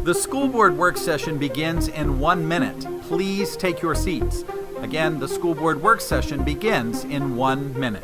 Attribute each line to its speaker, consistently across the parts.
Speaker 1: The school board work session begins in 1 minute. Please take your seats. Again, the school board work session begins in 1 minute.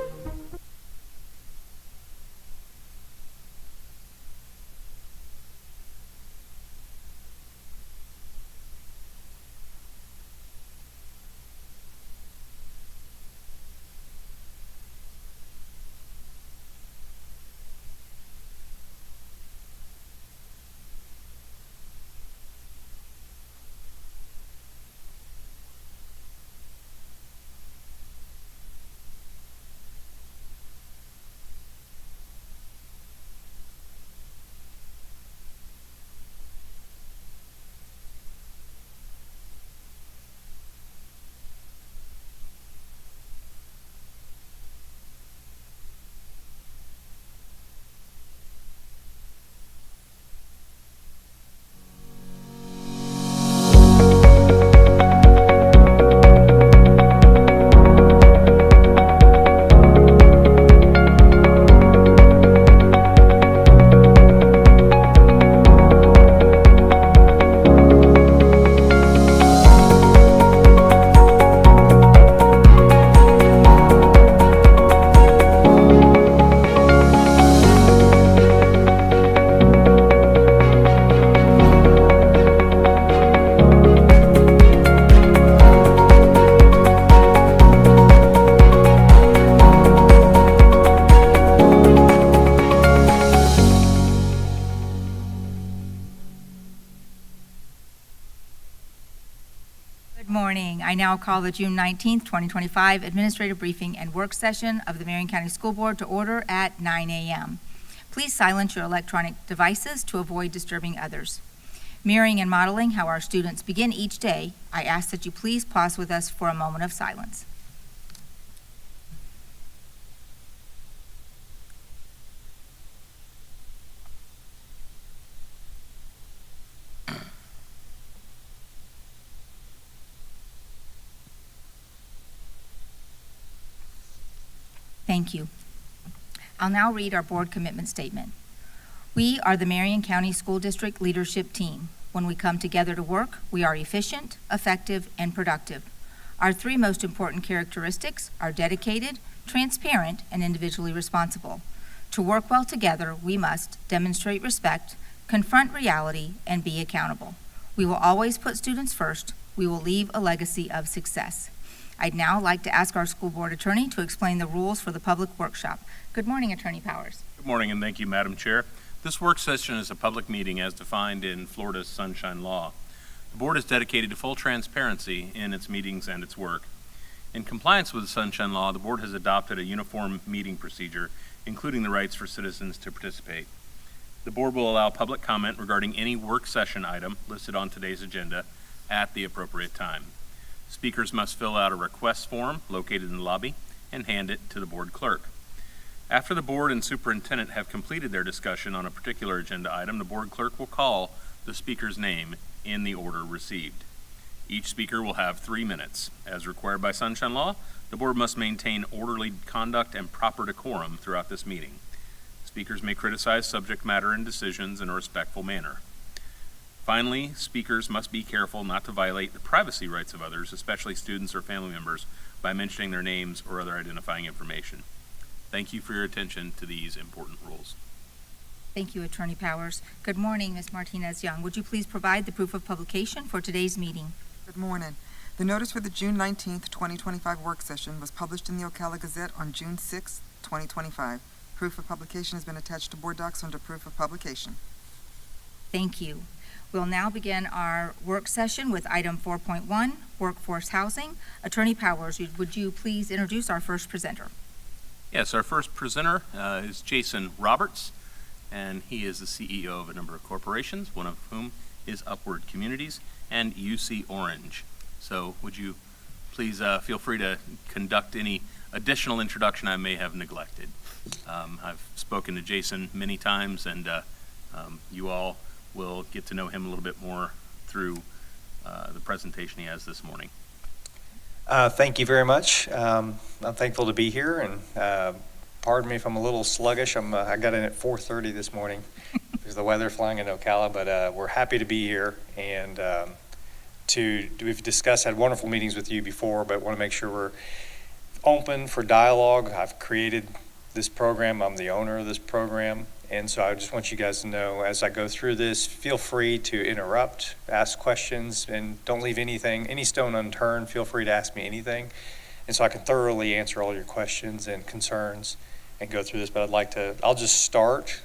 Speaker 2: I now call the June 19th, 2025 Administrative Briefing and Work Session of the Marion County School Board to order at 9 a.m. Please silence your electronic devices to avoid disturbing others. Mirroring and modeling how our students begin each day, I ask that you please pause with us for a moment of silence. Thank you. I'll now read our board commitment statement. We are the Marion County School District Leadership Team. When we come together to work, we are efficient, effective, and productive. Our three most important characteristics are dedicated, transparent, and individually responsible. To work well together, we must demonstrate respect, confront reality, and be accountable. We will always put students first. We will leave a legacy of success. I'd now like to ask our school board attorney to explain the rules for the public workshop. Good morning, Attorney Powers.
Speaker 3: Good morning, and thank you, Madam Chair. This work session is a public meeting as defined in Florida's Sunshine Law. The board is dedicated to full transparency in its meetings and its work. In compliance with the Sunshine Law, the board has adopted a uniform meeting procedure, including the rights for citizens to participate. The board will allow public comment regarding any work session item listed on today's agenda at the appropriate time. Speakers must fill out a request form located in the lobby and hand it to the board clerk. After the board and superintendent have completed their discussion on a particular agenda item, the board clerk will call the speaker's name in the order received. Each speaker will have 3 minutes. As required by Sunshine Law, the board must maintain orderly conduct and proper decorum throughout this meeting. Speakers may criticize subject matter and decisions in a respectful manner. Finally, speakers must be careful not to violate the privacy rights of others, especially students or family members, by mentioning their names or other identifying information. Thank you for your attention to these important rules.
Speaker 2: Thank you, Attorney Powers. Good morning, Ms. Martinez-Young. Would you please provide the proof of publication for today's meeting?
Speaker 4: Good morning. The notice for the June 19th, 2025 work session was published in the Ocala Gazette on June 6th, 2025. Proof of publication has been attached to board docs under proof of publication.
Speaker 2: Thank you. We'll now begin our work session with item 4.1, workforce housing. Attorney Powers, would you please introduce our first presenter?
Speaker 3: Yes, our first presenter is Jason Roberts, and he is the CEO of a number of corporations, one of whom is Upward Communities and UC Orange. So would you please feel free to conduct any additional introduction I may have neglected. I've spoken to Jason many times, and you all will get to know him a little bit more through the presentation he has this morning.
Speaker 5: Thank you very much. I'm thankful to be here, and pardon me if I'm a little sluggish. I got in at 4:30 this morning. because of the weather flying in Ocala, but we're happy to be here and we've discussed, had wonderful meetings with you before, but want to make sure we're open for dialogue. I've created this program. I'm the owner of this program. And so I just want you guys to know, as I go through this, feel free to interrupt, ask questions, and don't leave any stone unturned. Feel free to ask me anything. And so I can thoroughly answer all your questions and concerns and go through this. But I'll just start.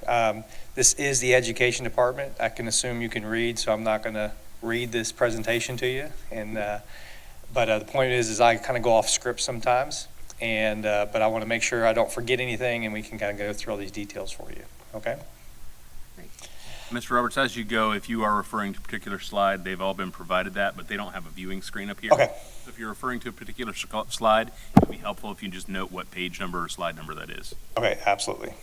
Speaker 5: This is the education department. I can assume you can read, so I'm not going to read this presentation to you. But the point is I kind of go off script sometimes. But I want to make sure I don't forget anything and we can kind of go through all these details for you. Okay?
Speaker 3: Mr. Roberts, as you go, if you are referring to a particular slide, they've all been provided that, but they don't have a viewing screen up here.
Speaker 5: Okay.
Speaker 3: So if you're referring to a particular slide, it would be helpful if you just note what page number or slide number that is.
Speaker 5: Okay, absolutely.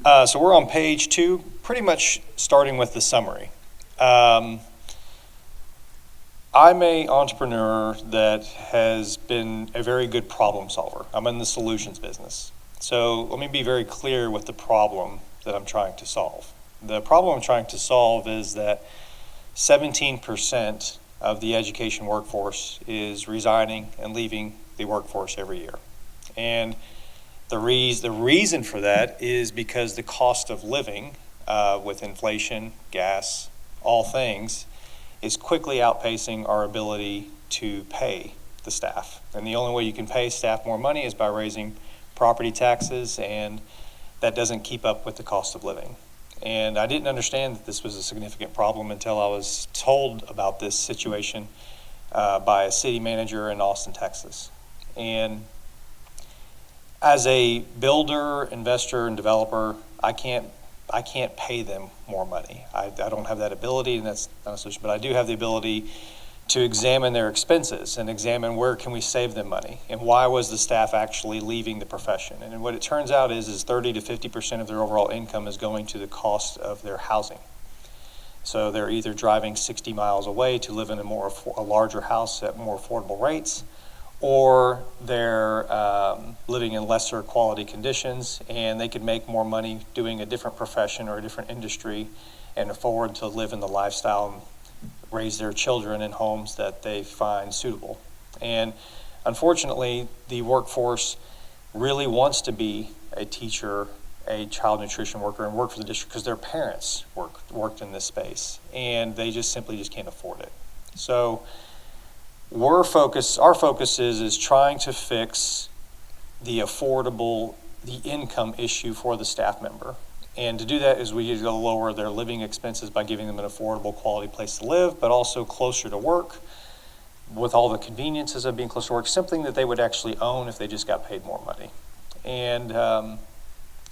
Speaker 5: So we're on page 2, pretty much starting with the summary. I'm an entrepreneur that has been a very good problem solver. I'm in the solutions business. So let me be very clear with the problem that I'm trying to solve. The problem I'm trying to solve is that 17% of the education workforce is resigning and leaving the workforce every year. And the reason for that is because the cost of living with inflation, gas, all things, is quickly outpacing our ability to pay the staff. And the only way you can pay staff more money is by raising property taxes, and that doesn't keep up with the cost of living. And I didn't understand that this was a significant problem until I was told about this situation by a city manager in Austin, Texas. And as a builder, investor, and developer, I can't pay them more money. I don't have that ability, and that's not a solution, but I do have the ability to examine their expenses and examine where can we save them money and why was the staff actually leaving the profession. And what it turns out is 30 to 50% of their overall income is going to the cost of their housing. So they're either driving 60 miles away to live in a larger house at more affordable rates, or they're living in lesser quality conditions, and they could make more money doing a different profession or a different industry and afford to live in the lifestyle and raise their children in homes that they find suitable. And unfortunately, the workforce really wants to be a teacher, a child nutrition worker, and work for the district because their parents worked in this space, and they just simply can't afford it. So our focus is trying to fix the income issue for the staff member. And to do that is we usually lower their living expenses by giving them an affordable quality place to live, but also closer to work with all the conveniences of being close to work, something that they would actually own if they just got paid more money. And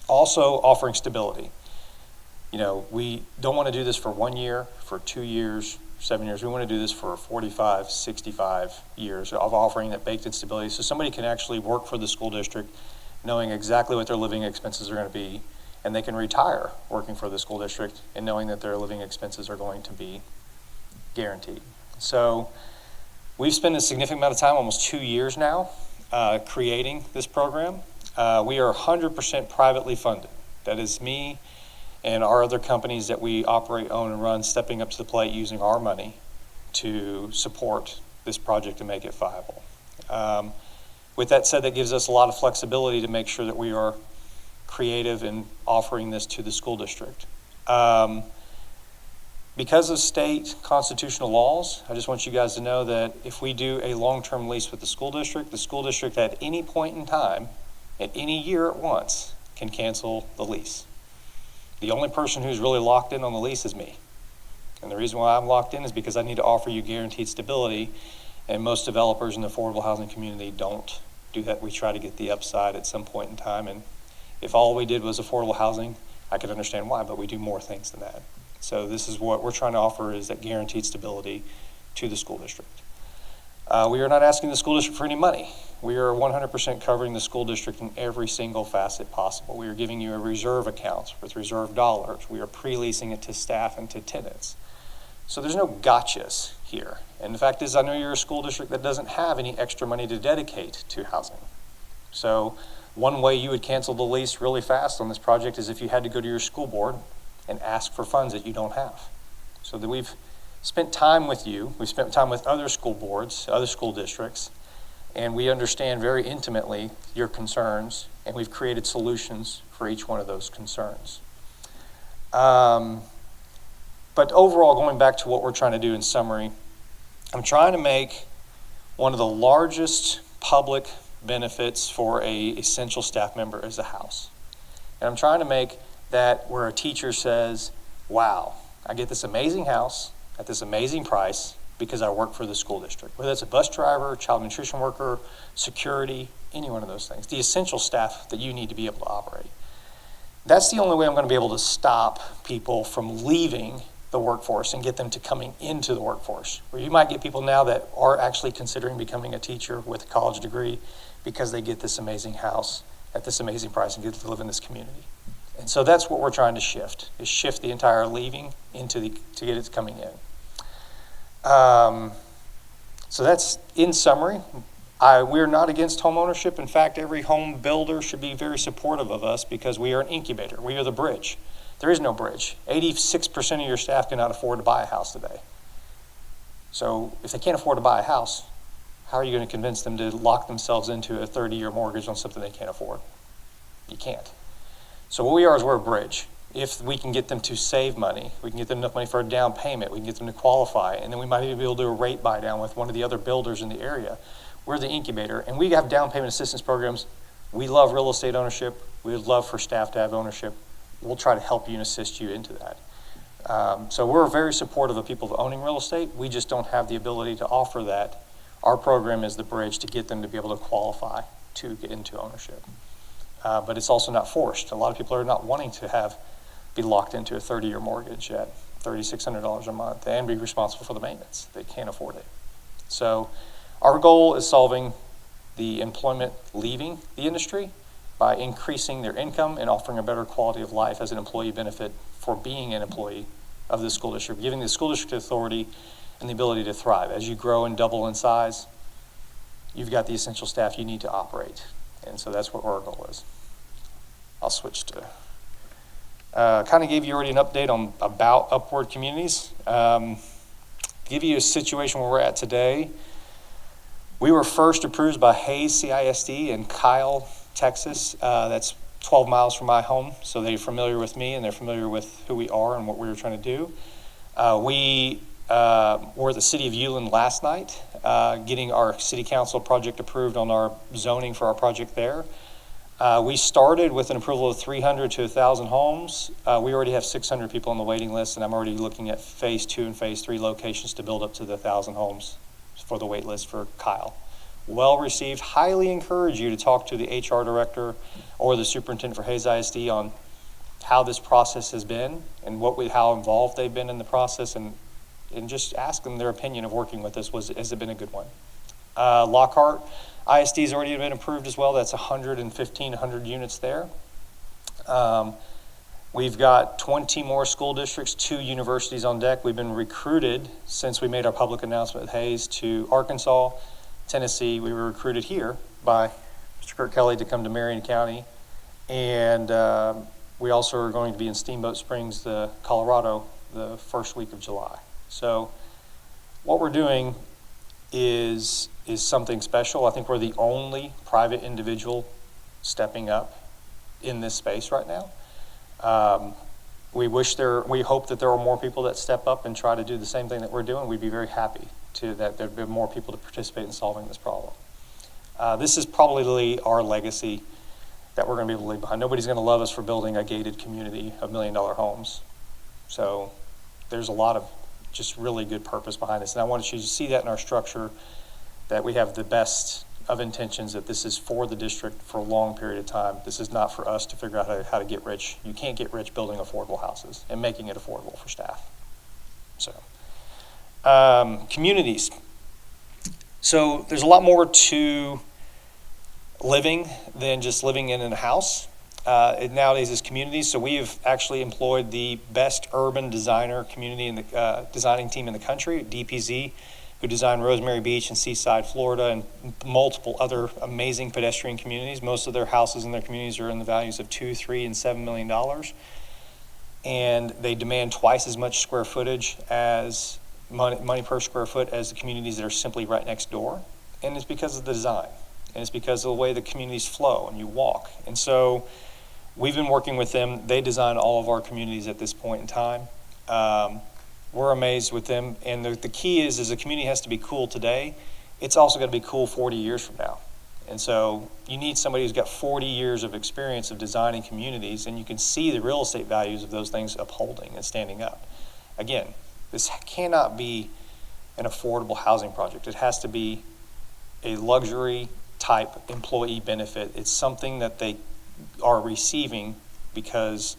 Speaker 5: also offering stability. We don't want to do this for 1 year, for 2 years, 7 years. We want to do this for 45, 65 years of offering that baked in stability so somebody can actually work for the school district knowing exactly what their living expenses are going to be, and they can retire working for the school district and knowing that their living expenses are going to be guaranteed. So we've spent a significant amount of time, almost 2 years now, creating this program. We are 100% privately funded. That is me and our other companies that we operate, own, and run stepping up to the plate using our money to support this project and make it viable. With that said, that gives us a lot of flexibility to make sure that we are creative in offering this to the school district. Because of state constitutional laws, I just want you guys to know that if we do a long-term lease with the school district at any point in time, at any year at once, can cancel the lease. The only person who's really locked in on the lease is me. And the reason why I'm locked in is because I need to offer you guaranteed stability, and most developers in the affordable housing community don't do that. We try to get the upside at some point in time, and if all we did was affordable housing, I could understand why, but we do more things than that. So this is what we're trying to offer, is that guaranteed stability to the school district. We are not asking the school district for any money. We are 100% covering the school district in every single facet possible. We are giving you a reserve account with reserve dollars. We are pre-leasing it to staff and to tenants. So there's no gotchas here. And the fact is, I know you're a school district that doesn't have any extra money to dedicate to housing. So one way you would cancel the lease really fast on this project is if you had to go to your school board and ask for funds that you don't have. So that we've spent time with you, we've spent time with other school boards, other school districts, and we understand very intimately your concerns, and we've created solutions for each one of those concerns. But overall, going back to what we're trying to do in summary, I'm trying to make one of the largest public benefits for a essential staff member is a house. And I'm trying to make that where a teacher says, wow, I get this amazing house at this amazing price because I work for the school district. Whether it's a bus driver, child nutrition worker, security, any one of those things. The essential staff that you need to be able to operate. That's the only way I'm going to be able to stop people from leaving the workforce and get them to coming into the workforce. Where you might get people now that are actually considering becoming a teacher with a college degree because they get this amazing house at this amazing price and get to live in this community. And so that's what we're trying to shift, is shift the entire leaving to get it coming in. So that's in summary. We're not against home ownership. In fact, every home builder should be very supportive of us because we are an incubator. We are the bridge. There is no bridge. 86% of your staff cannot afford to buy a house today. So if they can't afford to buy a house, how are you going to convince them to lock themselves into a 30-year mortgage on something they can't afford? You can't. So what we are is we're a bridge. If we can get them to save money, we can get them enough money for a down payment, we can get them to qualify, and then we might even be able to do a rate buy down with one of the other builders in the area. We're the incubator, and we have down payment assistance programs. We love real estate ownership. We would love for staff to have ownership. We'll try to help you and assist you into that. So we're very supportive of people owning real estate. We just don't have the ability to offer that. Our program is the bridge to get them to be able to qualify to get into ownership. But it's also not forced. A lot of people are not wanting to be locked into a 30-year mortgage at $3,600 a month and be responsible for the maintenance. They can't afford it. So our goal is solving the employment leaving the industry by increasing their income and offering a better quality of life as an employee benefit for being an employee of the school district, giving the school district authority and the ability to thrive. As you grow and double in size, you've got the essential staff you need to operate. And so that's what our goal is. I'll switch to, kind of gave you already an update about Upward Communities. Give you a situation where we're at today. We were first approved by Hayes CISD in Kyle, Texas. That's 12 miles from my home, so they're familiar with me and they're familiar with who we are and what we were trying to do. We were at the city of Uland last night, getting our city council project approved on our zoning for our project there. We started with an approval of 300 to 1,000 homes. We already have 600 people on the waiting list, and I'm already looking at phase 2 and phase 3 locations to build up to the 1,000 homes for the wait list for Kyle. Well received. Highly encourage you to talk to the HR director or the superintendent for Hayes ISD on how this process has been and how involved they've been in the process, and just ask them their opinion of working with us. Has it been a good one? Lockhart ISD has already been approved as well. That's 100 units there. We've got 20 more school districts, 2 universities on deck. We've been recruited since we made our public announcement with Hayes to Arkansas, Tennessee. We were recruited here by Mr. Kurt Kelly to come to Marion County. And we also are going to be in Steamboat Springs, Colorado, the first week of July. So what we're doing is something special. I think we're the only private individual stepping up in this space right now. We hope that there are more people that step up and try to do the same thing that we're doing. We'd be very happy that there'd be more people to participate in solving this problem. This is probably our legacy that we're going to be able to leave behind. Nobody's going to love us for building a gated community of $1 million homes. So there's a lot of just really good purpose behind this. And I wanted you to see that in our structure, that we have the best of intentions, that this is for the district for a long period of time. This is not for us to figure out how to get rich. You can't get rich building affordable houses and making it affordable for staff. So, communities. So there's a lot more to living than just living in a house. Nowadays is communities. So we have actually employed the best urban designer community in the designing team in the country, DPZ, who designed Rosemary Beach and Seaside, Florida, and multiple other amazing pedestrian communities. Most of their houses in their communities are in the values of $2, $3, and $7 million. and they demand twice as much square footage as money per square foot as the communities that are simply right next door. And it's because of the design, and it's because of the way the communities flow and you walk. And so we've been working with them. They design all of our communities at this point in time. We're amazed with them. And the key is the community has to be cool today. It's also got to be cool 40 years from now. And so you need somebody who's got 40 years of experience of designing communities, and you can see the real estate values of those things upholding and standing up. Again, this cannot be an affordable housing project. It has to be a luxury type employee benefit. It's something that they are receiving because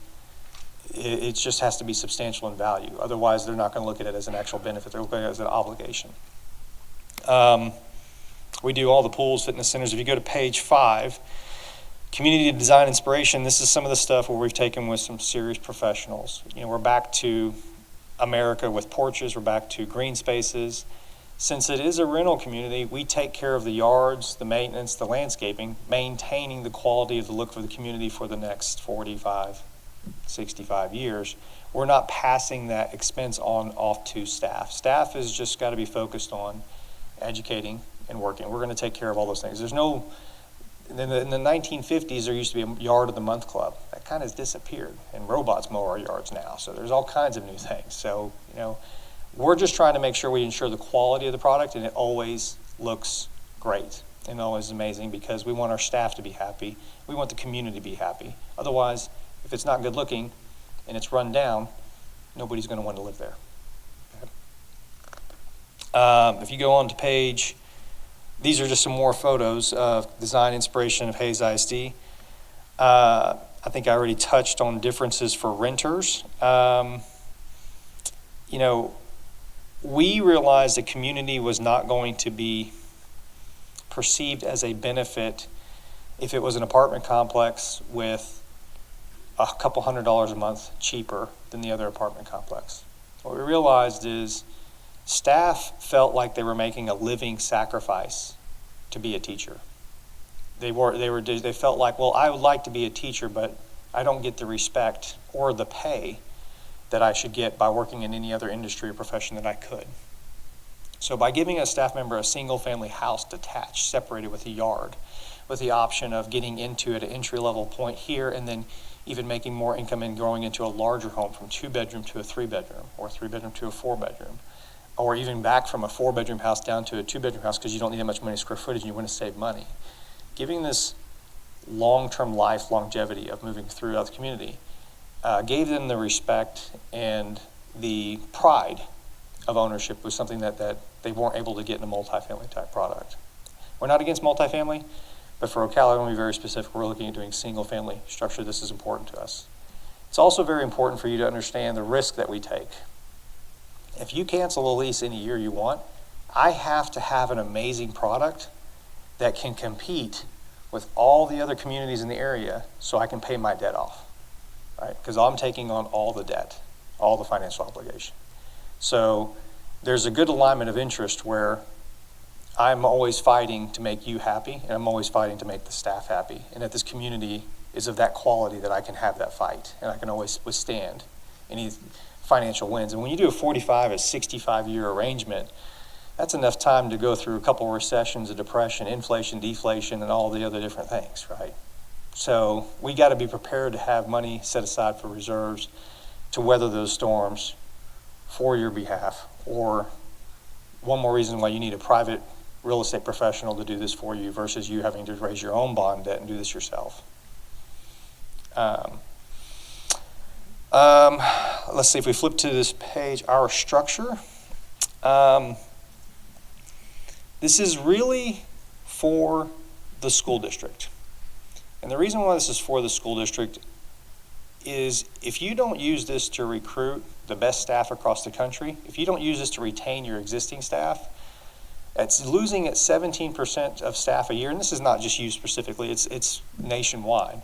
Speaker 5: it just has to be substantial in value. Otherwise, they're not going to look at it as an actual benefit. They're looking at it as an obligation. We do all the pools, fitness centers. If you go to page 5, community design inspiration, this is some of the stuff where we've taken with some serious professionals. You know, we're back to America with porches. We're back to green spaces. Since it is a rental community, we take care of the yards, the maintenance, the landscaping, maintaining the quality of the look of the community for the next 45, 65 years. We're not passing that expense off to staff. Staff has just got to be focused on educating and working. We're going to take care of all those things. There's no, in the 1950s, there used to be a yard of the month club. That kind of disappeared, and robots mow our yards now. So there's all kinds of new things. So, you know, we're just trying to make sure we ensure the quality of the product, and it always looks great and always amazing, because we want our staff to be happy. We want the community to be happy. Otherwise, if it's not good looking and it's run down, nobody's going to want to live there. Okay. If you go on to page, these are just some more photos of design inspiration of Hayes ISD. I think I already touched on differences for renters. You know, we realized the community was not going to be perceived as a benefit if it was an apartment complex with a couple $100s a month cheaper than the other apartment complex. What we realized is staff felt like they were making a living sacrifice to be a teacher. They felt like, well, I would like to be a teacher, but I don't get the respect or the pay that I should get by working in any other industry or profession that I could. So by giving a staff member a single family house detached, separated with a yard, with the option of getting into at an entry level point here, and then even making more income and growing into a larger home from 2-bedroom to a 3-bedroom, or 3-bedroom to a 4-bedroom, or even back from a 4-bedroom house down to a 2-bedroom house because you don't need that much money square footage and you want to save money. Giving this long-term life longevity of moving throughout the community gave them the respect, and the pride of ownership was something that they weren't able to get in a multifamily type product. We're not against multifamily, but for Ocala, I want to be very specific. We're looking at doing single family structure. This is important to us. It's also very important for you to understand the risk that we take. If you cancel a lease any year you want, I have to have an amazing product that can compete with all the other communities in the area so I can pay my debt off, right? Because I'm taking on all the debt, all the financial obligation. So there's a good alignment of interest where I'm always fighting to make you happy, and I'm always fighting to make the staff happy, and that this community is of that quality that I can have that fight, and I can always withstand any financial wins. And when you do a 45 or 65-year arrangement, that's enough time to go through a couple of recessions, a depression, inflation, deflation, and all the other different things, right? So we got to be prepared to have money set aside for reserves to weather those storms for your behalf. Or one more reason why you need a private real estate professional to do this for you versus you having to raise your own bond debt and do this yourself. Let's see, if we flip to this page, our structure. This is really for the school district. And the reason why this is for the school district is if you don't use this to recruit the best staff across the country, if you don't use this to retain your existing staff, it's losing at 17% of staff a year, and this is not just you specifically, it's nationwide.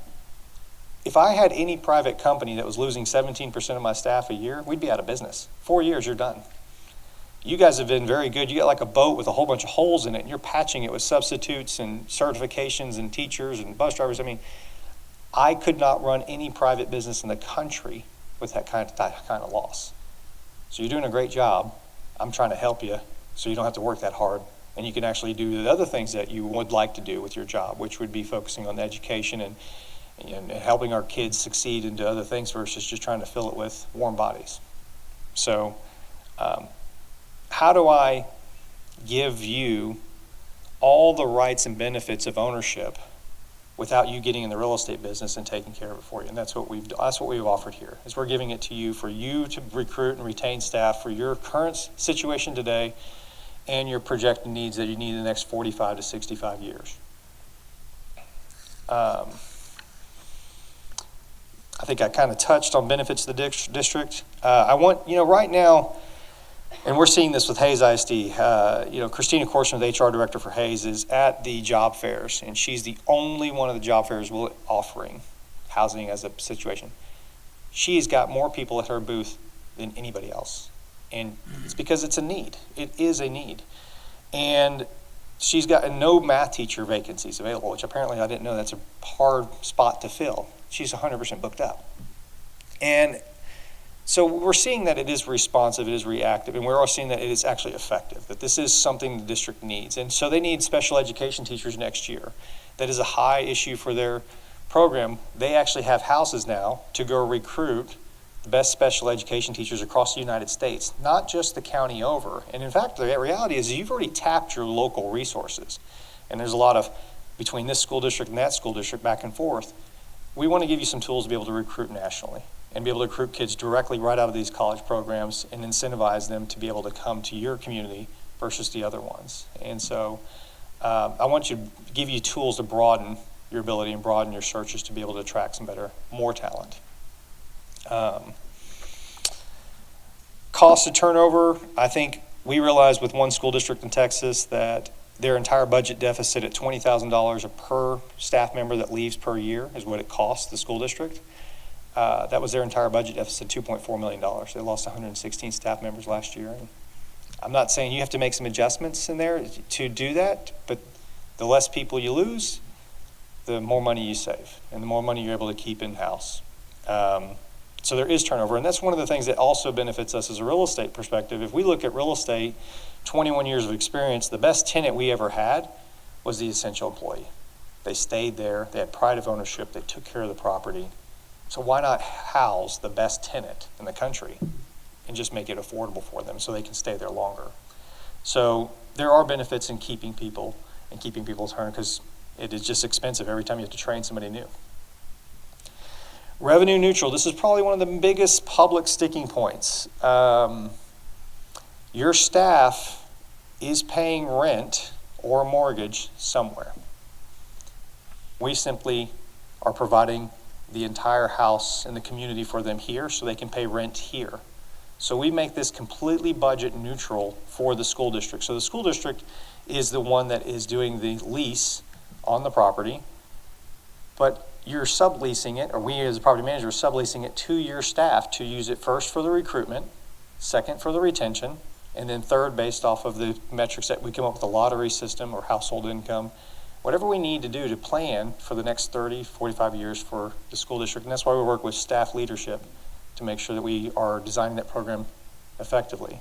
Speaker 5: If I had any private company that was losing 17% of my staff a year, we'd be out of business. 4 years, you're done. You guys have been very good. You got like a boat with a whole bunch of holes in it, and you're patching it with substitutes and certifications and teachers and bus drivers. I mean, I could not run any private business in the country with that kind of loss. So you're doing a great job. I'm trying to help you so you don't have to work that hard, and you can actually do the other things that you would like to do with your job, which would be focusing on education and helping our kids succeed into other things versus just trying to fill it with warm bodies. So how do I give you all the rights and benefits of ownership without you getting in the real estate business and taking care of it for you? And that's what we've offered here, is we're giving it to you for you to recruit and retain staff for your current situation today and your projected needs that you need in the next 45 to 65 years. I think I kind of touched on benefits to the district. I want, right now, and we're seeing this with Hayes ISD, Christina Corson, the HR director for Hayes, is at the job fairs, and she's the only one of the job fairs offering housing as a situation. She's got more people at her booth than anybody else, and it's because it's a need. It is a need. And she's got no math teacher vacancies available, which apparently I didn't know that's a hard spot to fill. She's 100% booked up. And so we're seeing that it is responsive, it is reactive, and we're also seeing that it is actually effective, that this is something the district needs. And so they need special education teachers next year. That is a high issue for their program. They actually have houses now to go recruit the best special education teachers across the United States, not just the county over. And in fact, the reality is you've already tapped your local resources. And there's a lot of, between this school district and that school district, back and forth. We want to give you some tools to be able to recruit nationally and be able to recruit kids directly right out of these college programs and incentivize them to be able to come to your community versus the other ones. And so I want to give you tools to broaden your ability and broaden your searches to be able to attract more talent. Cost of turnover, I think we realized with one school district in Texas that their entire budget deficit at $20,000 per staff member that leaves per year is what it costs the school district. That was their entire budget deficit, $2.4 million. They lost 116 staff members last year. And I'm not saying you have to make some adjustments in there to do that, but the less people you lose, the more money you save and the more money you're able to keep in-house. So there is turnover, and that's one of the things that also benefits us as a real estate perspective. If we look at real estate, 21 years of experience, the best tenant we ever had was the essential employee. They stayed there, they had pride of ownership, they took care of the property. So why not house the best tenant in the country and just make it affordable for them so they can stay there longer? So there are benefits in keeping people and keeping people turn, because it is just expensive every time you have to train somebody new. Revenue neutral, this is probably one of the biggest public sticking points. Your staff is paying rent or mortgage somewhere. We simply are providing the entire house and the community for them here so they can pay rent here. So we make this completely budget neutral for the school district. So the school district is the one that is doing the lease on the property, but you're subleasing it, or we as a property manager are subleasing it to your staff to use it first for the recruitment, second for the retention, and then third based off of the metrics that we come up with, a lottery system or household income, whatever we need to do to plan for the next 30, 45 years for the school district. And that's why we work with staff leadership to make sure that we are designing that program effectively.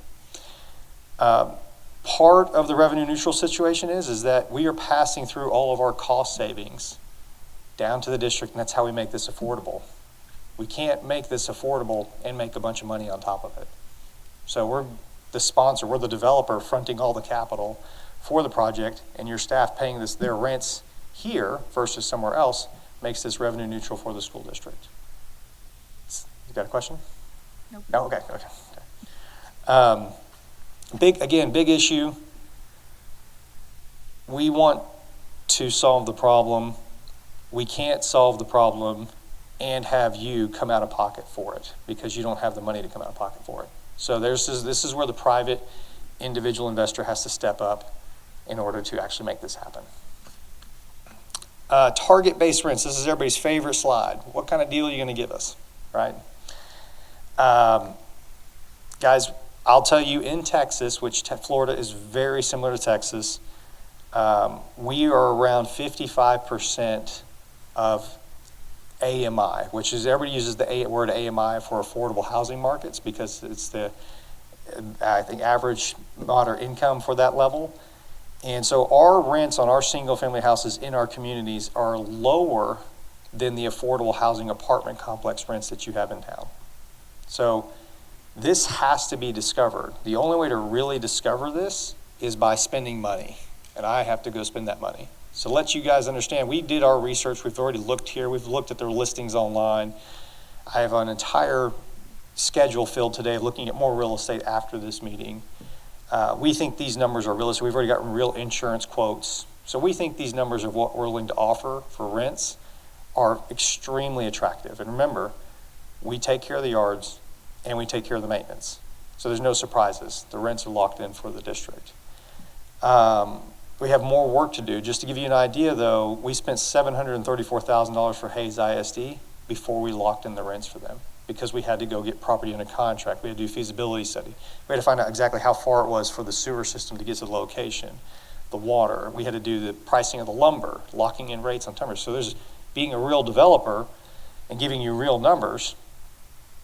Speaker 5: Part of the revenue neutral situation is that we are passing through all of our cost savings down to the district, and that's how we make this affordable. We can't make this affordable and make a bunch of money on top of it. So we're the sponsor, we're the developer fronting all the capital for the project, and your staff paying their rents here versus somewhere else makes this revenue neutral for the school district. You got a question?
Speaker 2: Nope.
Speaker 5: No? Okay. Big issue. We want to solve the problem. We can't solve the problem and have you come out of pocket for it because you don't have the money to come out of pocket for it. So this is where the private individual investor has to step up in order to actually make this happen. Target-based rents. This is everybody's favorite slide. What kind of deal are you going to give us, right? Guys, I'll tell you, in Texas, which Florida is very similar to Texas, we are around 55% of AMI, which is everybody uses the word AMI for affordable housing markets because it's the, I think, average moderate income for that level. And so our rents on our single-family houses in our communities are lower than the affordable housing apartment complex rents that you have in town. So this has to be discovered. The only way to really discover this is by spending money, and I have to go spend that money. So let you guys understand, we did our research. We've already looked here. We've looked at their listings online. I have an entire schedule filled today looking at more real estate after this meeting. We think these numbers are realistic. We've already gotten real insurance quotes. So we think these numbers of what we're willing to offer for rents are extremely attractive. And remember, we take care of the yards and we take care of the maintenance. So there's no surprises. The rents are locked in for the district. We have more work to do. Just to give you an idea though, we spent $734,000 for Hayes ISD before we locked in the rents for them because we had to go get property under contract. We had to do feasibility study. We had to find out exactly how far it was for the sewer system to get to the location, the water. We had to do the pricing of the lumber, locking in rates on timber. So there's being a real developer and giving you real numbers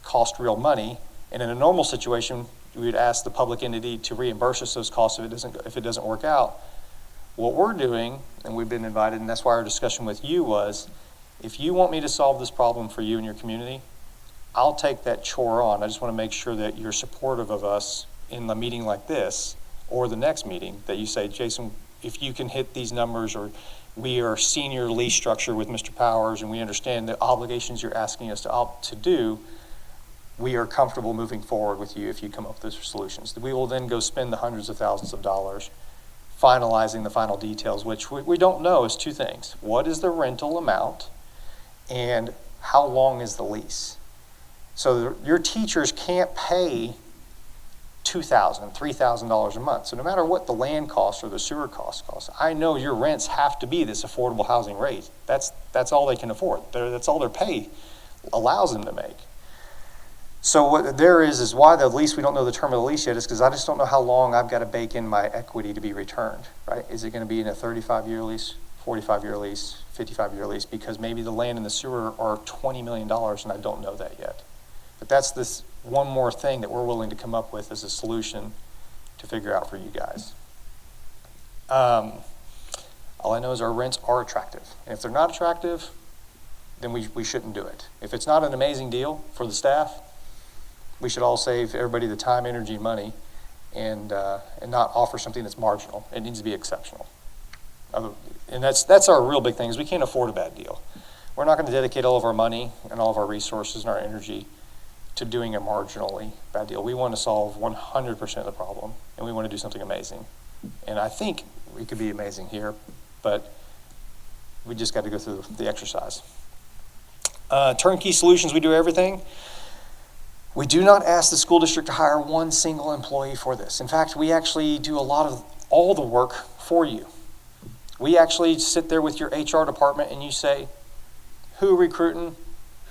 Speaker 5: cost real money. And in a normal situation, we would ask the public entity to reimburse us those costs if it doesn't work out. What we're doing, and we've been invited, and that's why our discussion with you was, if you want me to solve this problem for you and your community, I'll take that chore on. I just want to make sure that you're supportive of us in a meeting like this or the next meeting, that you say, Jason, if you can hit these numbers, or we are senior lease structure with Mr. Powers and we understand the obligations you're asking us to do, we are comfortable moving forward with you if you come up with those solutions. We will then go spend the hundreds of thousands of dollars finalizing the final details, which we don't know, is two things. What is the rental amount and how long is the lease? So your teachers can't pay $2,000, $3,000 a month. So no matter what the land costs or the sewer costs, I know your rents have to be this affordable housing rate. That's all they can afford. That's all their pay allows them to make. So what there is why the lease, we don't know the term of the lease yet, is because I just don't know how long I've got to bake in my equity to be returned, right? Is it going to be in a 35-year lease, 45-year lease, 55-year lease? Because maybe the land and the sewer are $20 million and I don't know that yet. But that's this one more thing that we're willing to come up with as a solution to figure out for you guys. All I know is our rents are attractive. And if they're not attractive, then we shouldn't do it. If it's not an amazing deal for the staff, we should all save everybody the time, energy, and money, and not offer something that's marginal. It needs to be exceptional. And that's our real big thing, is we can't afford a bad deal. We're not going to dedicate all of our money and all of our resources and our energy to doing a marginally bad deal. We want to solve 100% of the problem, and we want to do something amazing. And I think we could be amazing here, but we just got to go through the exercise. Turnkey solutions, we do everything. We do not ask the school district to hire one single employee for this. In fact, we actually do all the work for you. We actually sit there with your HR department and you say, who are we recruiting?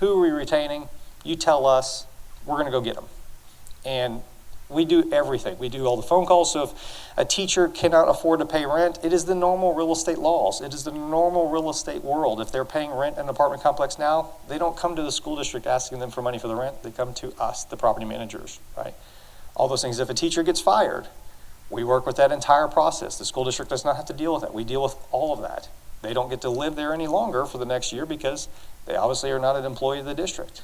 Speaker 5: Who are we retaining? You tell us, we're going to go get them. And we do everything. We do all the phone calls. So if a teacher cannot afford to pay rent, it is the normal real estate laws. It is the normal real estate world. If they're paying rent in an apartment complex now, they don't come to the school district asking them for money for the rent. They come to us, the property managers, right? All those things. If a teacher gets fired, we work with that entire process. The school district does not have to deal with that. We deal with all of that. They don't get to live there any longer for the next year because they obviously are not an employee of the district.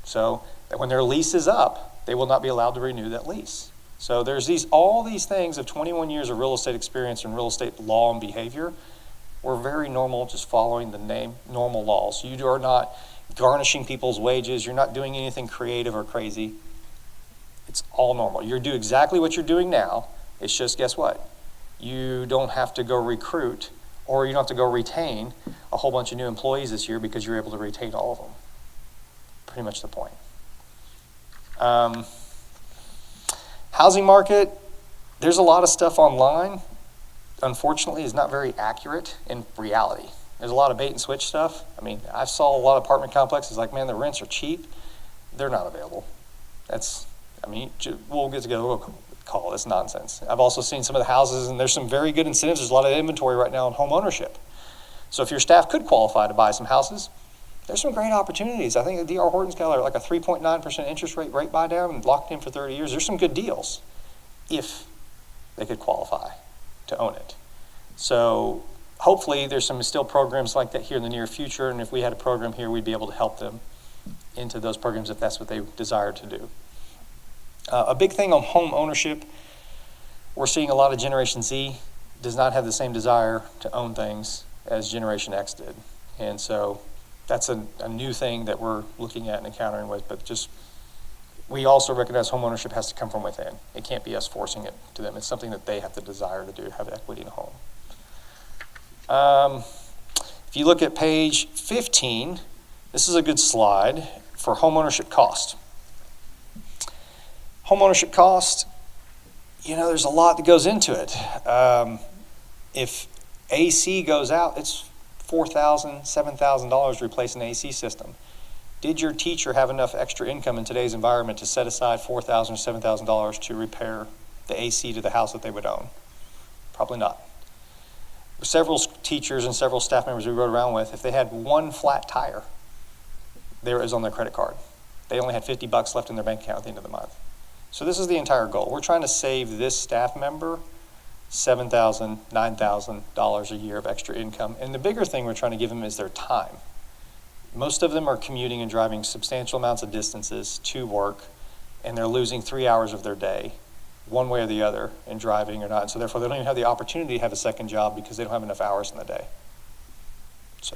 Speaker 5: So that when their lease is up, they will not be allowed to renew that lease. So there's all these things of 21 years of real estate experience and real estate law and behavior. We're very normal, just following the normal laws. You are not garnishing people's wages. You're not doing anything creative or crazy. It's all normal. You do exactly what you're doing now. It's just, guess what? You don't have to go recruit, or you don't have to go retain a whole bunch of new employees this year because you're able to retain all of them. Pretty much the point. Housing market, there's a lot of stuff online. Unfortunately, is not very accurate in reality. There's a lot of bait and switch stuff. I mean, I saw a lot of apartment complexes like, man, the rents are cheap. They're not available. We'll get to go call. That's nonsense. I've also seen some of the houses, and there's some very good incentives. There's a lot of inventory right now in home ownership. So if your staff could qualify to buy some houses, there's some great opportunities. I think the D.R. Horton's got like a 3.9% interest rate buy down and locked in for 30 years. There's some good deals if they could qualify to own it. So hopefully there's some still programs like that here in the near future, and if we had a program here, we'd be able to help them into those programs if that's what they desire to do. A big thing on home ownership, we're seeing a lot of Generation Z does not have the same desire to own things as Generation X did. And so that's a new thing that we're looking at and encountering with, but just, we also recognize home ownership has to come from within. It can't be us forcing it to them. It's something that they have the desire to do, have equity in a home. If you look at page 15, this is a good slide for home ownership cost. Home ownership cost, there's a lot that goes into it. If AC goes out, it's $4,000, $7,000 to replace an AC system. Did your teacher have enough extra income in today's environment to set aside $4,000 or $7,000 to repair the AC to the house that they would own? Probably not. Several teachers and several staff members we rode around with, if they had one flat tire, there it was on their credit card. They only had $50 left in their bank account at the end of the month. So this is the entire goal. We're trying to save this staff member $7,000, $9,000 a year of extra income. And the bigger thing we're trying to give them is their time. Most of them are commuting and driving substantial amounts of distances to work, and they're losing 3 hours of their day, one way or the other, in driving or not. And so therefore, they don't even have the opportunity to have a second job because they don't have enough hours in the day. So,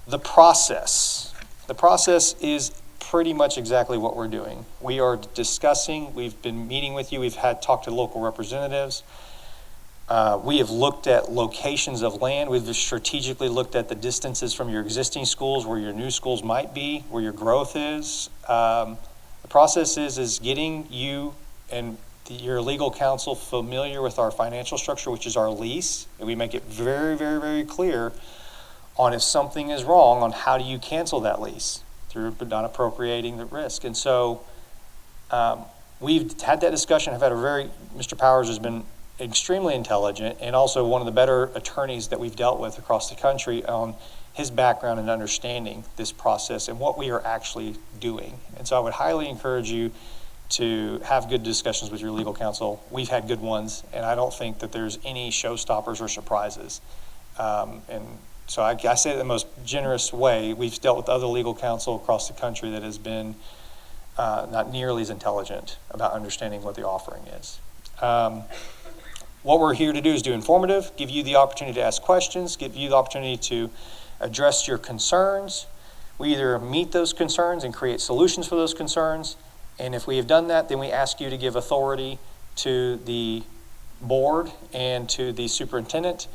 Speaker 5: the process is pretty much exactly what we're doing. We are discussing, we've been meeting with you, we've talked to local representatives. We have looked at locations of land. We've strategically looked at the distances from your existing schools, where your new schools might be, where your growth is. The process is getting you and your legal counsel familiar with our financial structure, which is our lease, and we make it very, very, very clear on if something is wrong, on how do you cancel that lease through not appropriating the risk. And so we've had that discussion. Mr. Powers has been extremely intelligent and also one of the better attorneys that we've dealt with across the country on his background and understanding this process and what we are actually doing. And so I would highly encourage you to have good discussions with your legal counsel. We've had good ones, and I don't think that there's any showstoppers or surprises. And so I say it in the most generous way. We've dealt with other legal counsel across the country that has been not nearly as intelligent about understanding what the offering is. What we're here to do is do informative, give you the opportunity to ask questions, give you the opportunity to address your concerns. We either meet those concerns and create solutions for those concerns, and if we have done that, then we ask you to give authority to the board and to the superintendent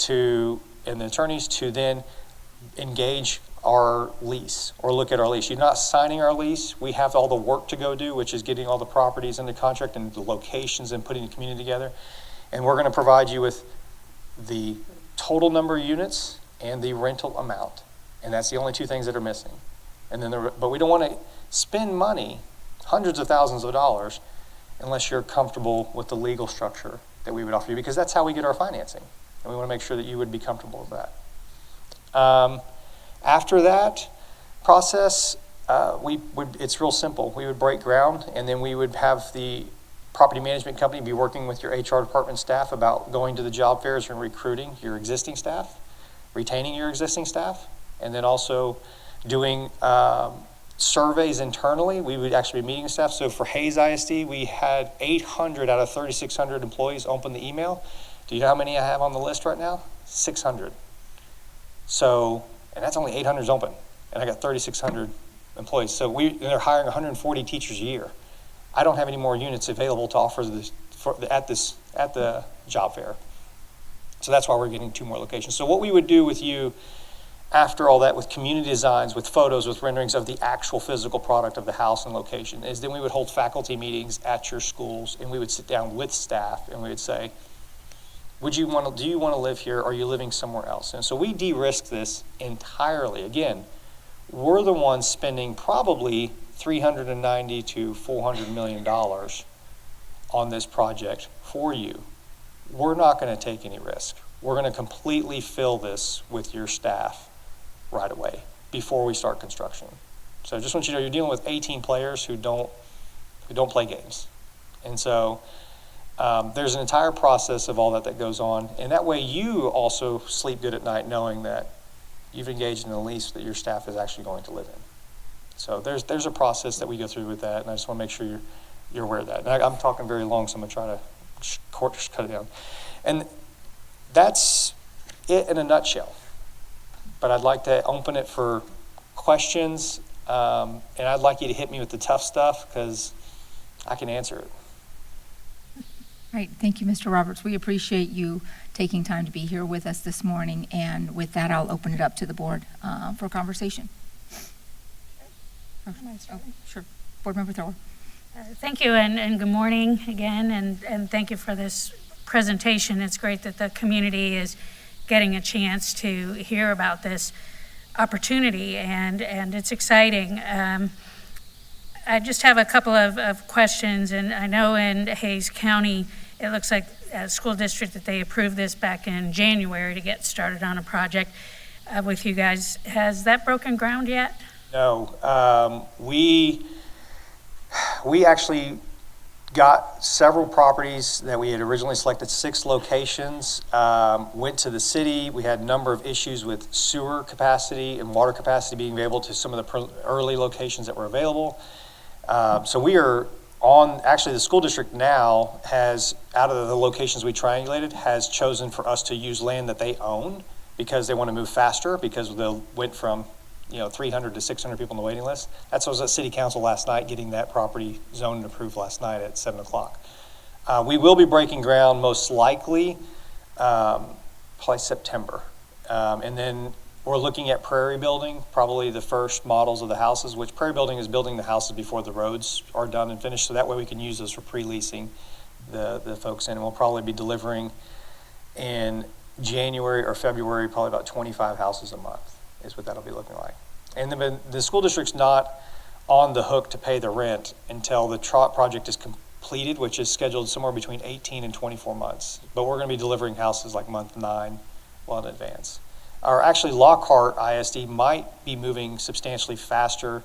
Speaker 5: and the attorneys to then engage our lease or look at our lease. You're not signing our lease. We have all the work to go do, which is getting all the properties into contract and the locations and putting the community together. And we're going to provide you with the total number of units and the rental amount. And that's the only two things that are missing. And then, but we don't want to spend money, hundreds of thousands of dollars, unless you're comfortable with the legal structure that we would offer you, because that's how we get our financing. And we want to make sure that you would be comfortable with that. After that process, it's real simple. We would break ground, and then we would have the property management company be working with your HR department staff about going to the job fairs and recruiting your existing staff, retaining your existing staff, and then also doing surveys internally. We would actually be meeting staff. So for Hayes ISD, we had 800 out of 3,600 employees open the email. Do you know how many I have on the list right now? 600. So, and that's only 800 open, and I got 3,600 employees. So they're hiring 140 teachers a year. I don't have any more units available to offer at the job fair. So that's why we're getting 2 more locations. So what we would do with you after all that, with community designs, with photos, with renderings of the actual physical product of the house and location, is then we would hold faculty meetings at your schools, and we would sit down with staff, and we would say, do you want to live here, or are you living somewhere else? And so we de-risk this entirely. Again, we're the ones spending probably $390 to $400 million on this project for you. We're not going to take any risk. we're going to completely fill this with your staff right away before we start construction. So I just want you to know you're dealing with 18 players who don't play games. And so there's an entire process of all that goes on. And that way you also sleep good at night knowing that you've engaged in a lease that your staff is actually going to live in. So there's a process that we go through with that, and I just want to make sure you're aware of that. And I'm talking very long, so I'm going to try to cut it down. And that's it in a nutshell. But I'd like to open it for questions, and I'd like you to hit me with the tough stuff because I can answer it.
Speaker 2: Great. Thank you, Mr. Roberts. We appreciate you taking time to be here with us this morning. And with that, I'll open it up to the board for conversation. Oh, sure. Board Member Thrower.
Speaker 6: Thank you, and good morning again, and thank you for this presentation. It's great that the community is getting a chance to hear about this opportunity, and it's exciting. I just have a couple of questions, and I know in Hays County, it looks like a school district that they approved this back in January to get started on a project with you guys. Has that broken ground yet?
Speaker 5: No, we actually got several properties that we had originally selected, 6 locations, went to the city. We had a number of issues with sewer capacity and water capacity being available to some of the early locations that were available. So we are on, actually the school district now has, out of the locations we triangulated, has chosen for us to use land that they own because they want to move faster because they went from 300 to 600 people on the waiting list. That's what I was at City Council last night, getting that property zoned and approved last night at 7 o'clock. We will be breaking ground most likely, probably September. And then we're looking at Prairie Building, probably the first models of the houses, which Prairie Building is building the houses before the roads are done and finished. So that way we can use those for pre-leasing the folks in. And we'll probably be delivering in January or February, probably about 25 houses a month is what that'll be looking like. And then the school district's not on the hook to pay the rent until the project is completed, which is scheduled somewhere between 18 and 24 months. But we're going to be delivering houses like month 9 well in advance. Or actually, Lockhart ISD might be moving substantially faster.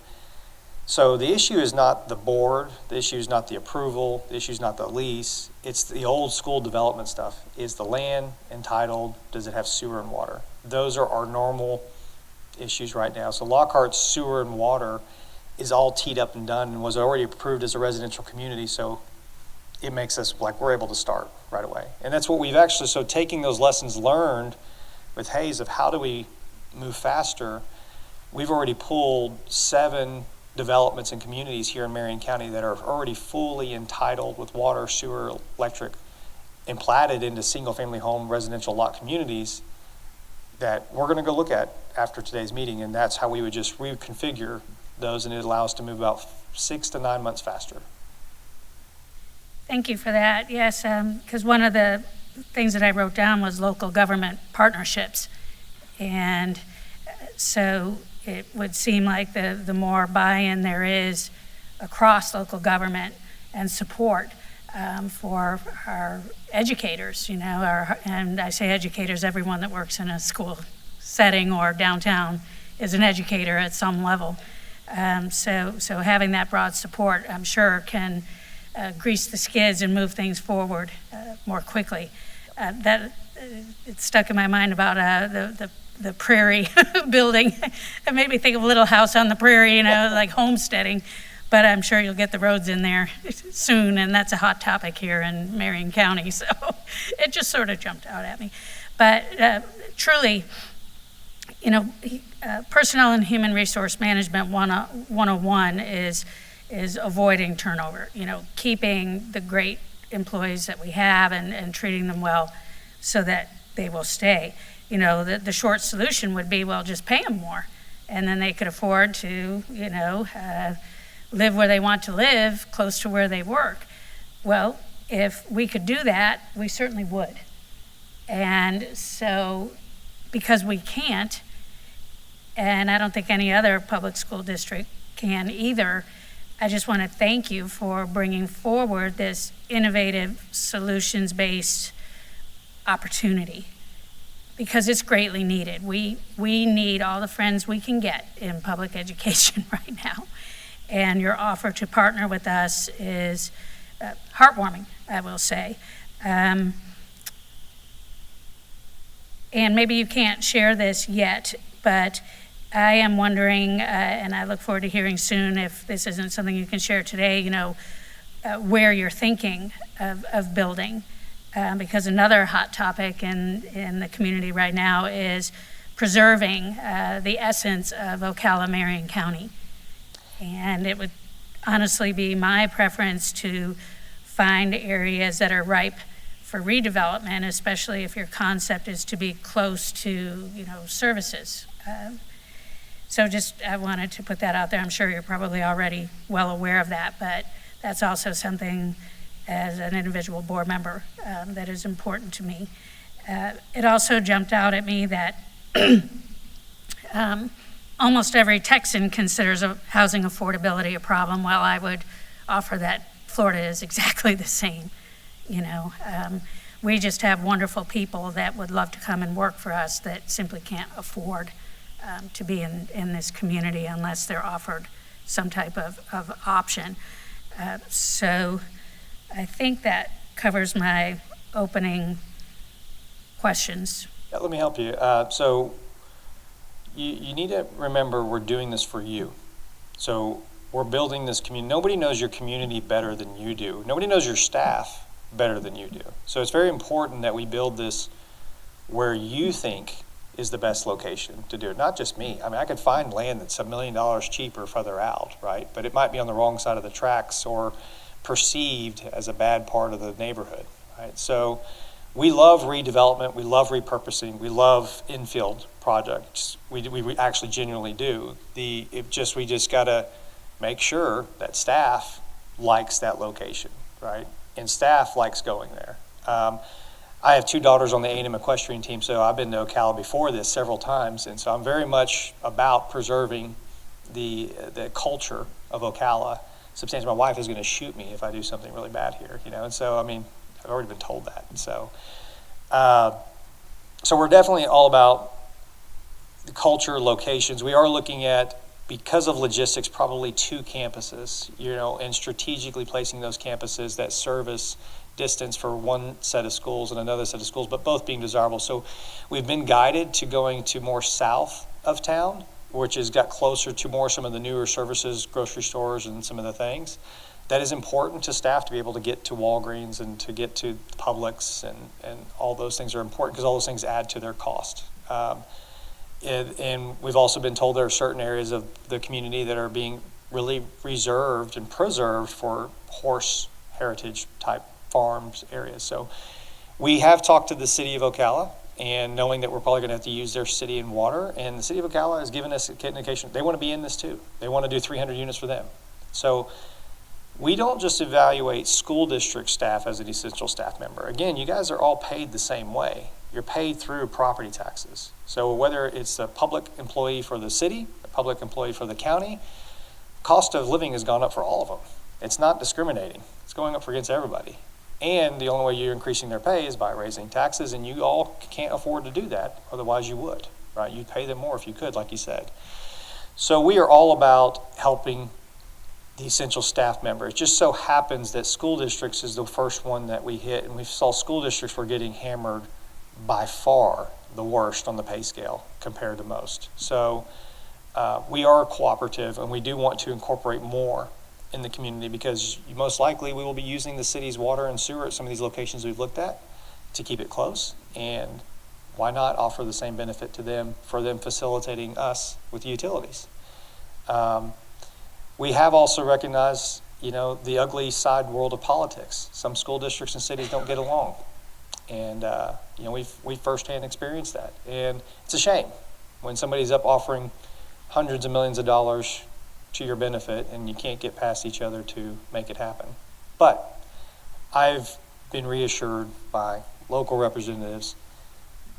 Speaker 5: So the issue is not the board, the issue is not the approval, the issue is not the lease, it's the old school development stuff. Is the land entitled? Does it have sewer and water? Those are our normal issues right now. So Lockhart's sewer and water is all teed up and done and was already approved as a residential community, so it makes us like we're able to start right away. And that's what we've actually, so taking those lessons learned with Hays of how do we move faster, we've already pulled 7 developments and communities here in Marion County that are already fully entitled with water, sewer, electric, and platted into single-family home residential lot communities that we're going to go look at after today's meeting, and that's how we would just reconfigure those, and it allows us to move about 6 to 9 months faster.
Speaker 6: Thank you for that. Yes, because one of the things that I wrote down was local government partnerships, and so it would seem like the more buy-in there is across local government and support for our educators, and I say educators, everyone that works in a school setting or downtown is an educator at some level. So having that broad support, I'm sure, can grease the skids and move things forward more quickly. It stuck in my mind about the prairie building. It made me think of Little House on the Prairie, like homesteading. But I'm sure you'll get the roads in there soon, and that's a hot topic here in Marion County, so it just sort of jumped out at me. But truly, personnel and human resource management 101 is avoiding turnover, keeping the great employees that we have and treating them well so that they will stay. The short solution would be, well, just pay them more, and then they could afford to, live where they want to live, close to where they work. Well, if we could do that, we certainly would. And so, because we can't, and I don't think any other public school district can either, I just want to thank you for bringing forward this innovative, solutions-based opportunity. because it's greatly needed. We need all the friends we can get in public education right now. And your offer to partner with us is heartwarming, I will say. And maybe you can't share this yet, but I am wondering, and I look forward to hearing soon if this isn't something you can share today, where you're thinking of building. Because another hot topic in the community right now is preserving the essence of Ocala, Marion County. And it would honestly be my preference to find areas that are ripe for redevelopment, especially if your concept is to be close to, services. So I wanted to put that out there. I'm sure you're probably already well aware of that, but that's also something as an individual board member that is important to me. It also jumped out at me that almost every Texan considers housing affordability a problem, while I would offer that Florida is exactly the same. We just have wonderful people that would love to come and work for us that simply can't afford to be in this community unless they're offered some type of option. So I think that covers my opening questions.
Speaker 5: Yeah, let me help you. So you need to remember we're doing this for you. So we're building this community. Nobody knows your community better than you do. Nobody knows your staff better than you do. So it's very important that we build this where you think is the best location to do it. Not just me. I mean, I could find land that's $1 million cheaper further out, right? But it might be on the wrong side of the tracks or perceived as a bad part of the neighborhood, right? So we love redevelopment, we love repurposing, we love infield projects. We actually genuinely do. We just gotta make sure that staff likes that location, right? And staff likes going there. I have two daughters on the A&M equestrian team, so I've been to Ocala before this several times, and so I'm very much about preserving the culture of Ocala. Substantially, my wife is going to shoot me if I do something really bad here, and so, I've already been told that. And so, so we're definitely all about the culture, locations. We are looking at, because of logistics, probably 2 campuses, and strategically placing those campuses that service distance for one set of schools and another set of schools, but both being desirable. So we've been guided to going to more south of town, which has got closer to more some of the newer services, grocery stores and some of the things. That is important to staff to be able to get to Walgreens and to get to Publix, and all those things are important because all those things add to their cost. And we've also been told there are certain areas of the community that are being really reserved and preserved for horse heritage type farms areas. So we have talked to the city of Ocala, and knowing that we're probably going to have to use their city and water, and the city of Ocala has given us an indication they want to be in this too. They want to do 300 units for them. So we don't just evaluate school district staff as an essential staff member. Again, you guys are all paid the same way. You're paid through property taxes. So whether it's a public employee for the city, a public employee for the county, cost of living has gone up for all of them. It's not discriminating. It's going up for against everybody. And the only way you're increasing their pay is by raising taxes, and you all can't afford to do that. Otherwise you would, right? You'd pay them more if you could, like you said. So we are all about helping the essential staff member. It just so happens that school districts is the first one that we hit, and we saw school districts were getting hammered by far the worst on the pay scale compared to most. So we are cooperative, and we do want to incorporate more in the community, because most likely we will be using the city's water and sewer at some of these locations we've looked at to keep it close. And why not offer the same benefit to them for them facilitating us with utilities? We have also recognized, the ugly side world of politics. Some school districts and cities don't get along. And, we've firsthand experienced that. And it's a shame when somebody's up offering hundreds of millions of dollars to your benefit and you can't get past each other to make it happen. But I've been reassured by local representatives,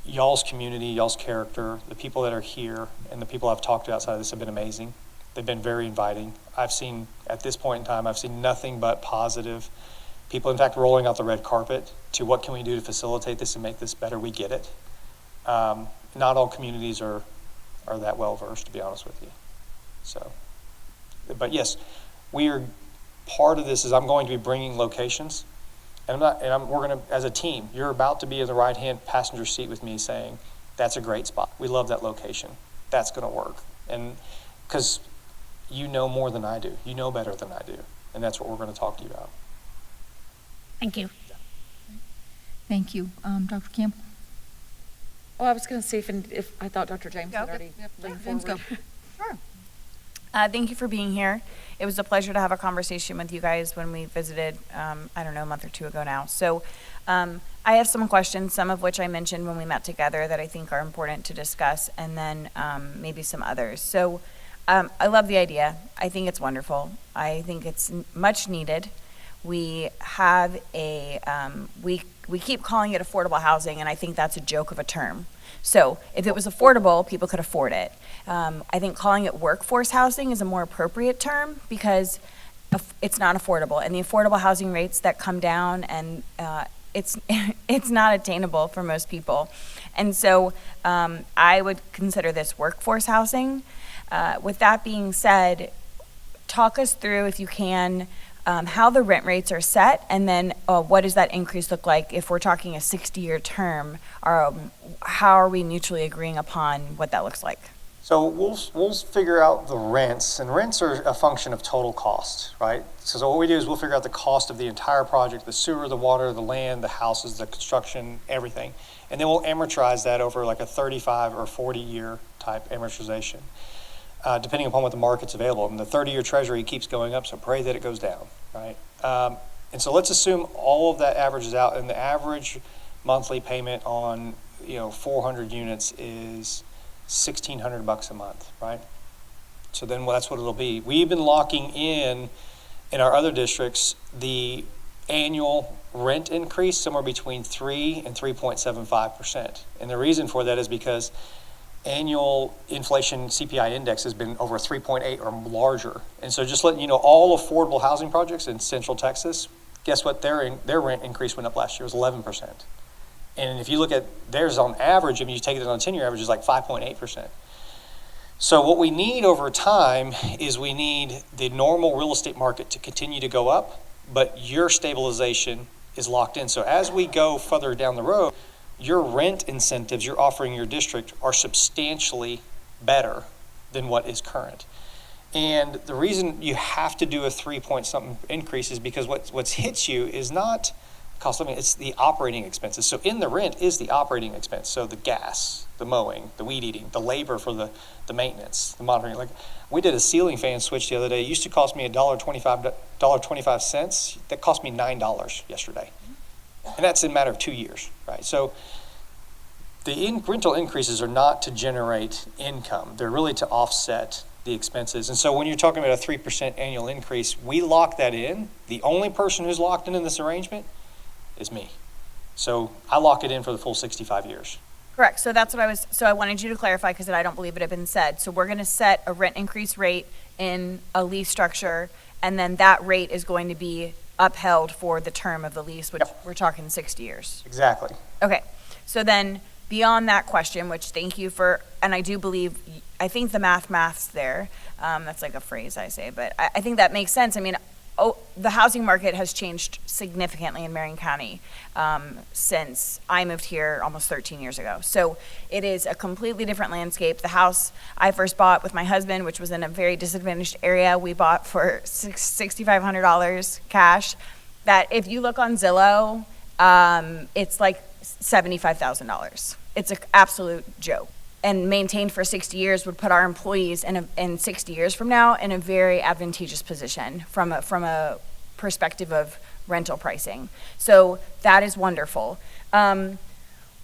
Speaker 5: y'all's community, y'all's character, the people that are here, and the people I've talked to outside of this have been amazing. They've been very inviting. At this point in time, I've seen nothing but positive. People, in fact, rolling out the red carpet to what can we do to facilitate this and make this better. We get it. Not all communities are that well versed, to be honest with you. So, but yes, part of this is I'm going to be bringing locations, and we're going to, as a team, you're about to be in the right-hand passenger seat with me saying, that's a great spot. We love that location. That's going to work. And because you know more than I do. You know better than I do. And that's what we're going to talk to you about.
Speaker 6: Thank you.
Speaker 2: Thank you. Dr. Campbell?
Speaker 7: Oh, I was going to see if I thought Dr. James had already leaned
Speaker 2: James, go.
Speaker 7: forward.
Speaker 2: Sure.
Speaker 8: Thank you for being here. It was a pleasure to have a conversation with you guys when we visited, I don't know, a month or two ago now. So I have some questions, some of which I mentioned when we met together that I think are important to discuss, and then maybe some others. So I love the idea. I think it's wonderful. I think it's much needed. We have we keep calling it affordable housing, and I think that's a joke of a term. So if it was affordable, people could afford it. I think calling it workforce housing is a more appropriate term because it's not affordable, and the affordable housing rates that come down, and it's not attainable for most people. And so I would consider this workforce housing. With that being said, talk us through, if you can, how the rent rates are set, and then what does that increase look like if we're talking a 60-year term? How are we mutually agreeing upon what that looks like?
Speaker 5: So we'll figure out the rents, and rents are a function of total cost, right? So what we do is we'll figure out the cost of the entire project, the sewer, the water, the land, the houses, the construction, everything. And then we'll amortize that over like a 35 or 40-year type amortization, depending upon what the market's available. And the 30-year treasury keeps going up, so pray that it goes down, right? And so let's assume all of that averages out, and the average monthly payment on 400 units is $1,600 a month, right? So then that's what it'll be. We've been locking in our other districts, the annual rent increase somewhere between 3 and 3.75%. And the reason for that is because annual inflation CPI index has been over 3.8 or larger. And so just letting you know, all affordable housing projects in Central Texas, guess what? Their rent increase went up last year. It was 11%. And if you look at theirs on average, you take it on a 10-year average, it's like 5.8%. So what we need over time is we need the normal real estate market to continue to go up, but your stabilization is locked in. So as we go further down the road, your rent incentives you're offering your district are substantially better than what is current. And the reason you have to do a 3-point-something increase is because what hits you is not cost of living, it's the operating expenses. So in the rent is the operating expense. So the gas, the mowing, the weed eating, the labor for the maintenance, the monitoring. Like we did a ceiling fan switch the other day. It used to cost me $1.25. That cost me $9 yesterday. And that's in a matter of 2 years, right? So the rental increases are not to generate income. They're really to offset the expenses. And so when you're talking about a 3% annual increase, we lock that in. The only person who's locked in this arrangement is me. So I lock it in for the full 65 years.
Speaker 8: Correct. So that's what I wanted you to clarify because I don't believe it had been said. So we're going to set a rent increase rate in a lease structure, and then that rate is going to be upheld for the term of the lease, which we're talking 60 years.
Speaker 5: Exactly.
Speaker 8: Okay. So then beyond that question, which thank you for, and I do believe, I think the math's there. That's like a phrase I say, but I think that makes sense. I mean, the housing market has changed significantly in Marion County since I moved here almost 13 years ago. So it is a completely different landscape. The house I first bought with my husband, which was in a very disadvantaged area, we bought for $6,500 cash. That if you look on Zillow, it's like $75,000. It's an absolute joke. And maintained for 60 years would put our employees in 60 years from now in a very advantageous position from a perspective of rental pricing. So that is wonderful.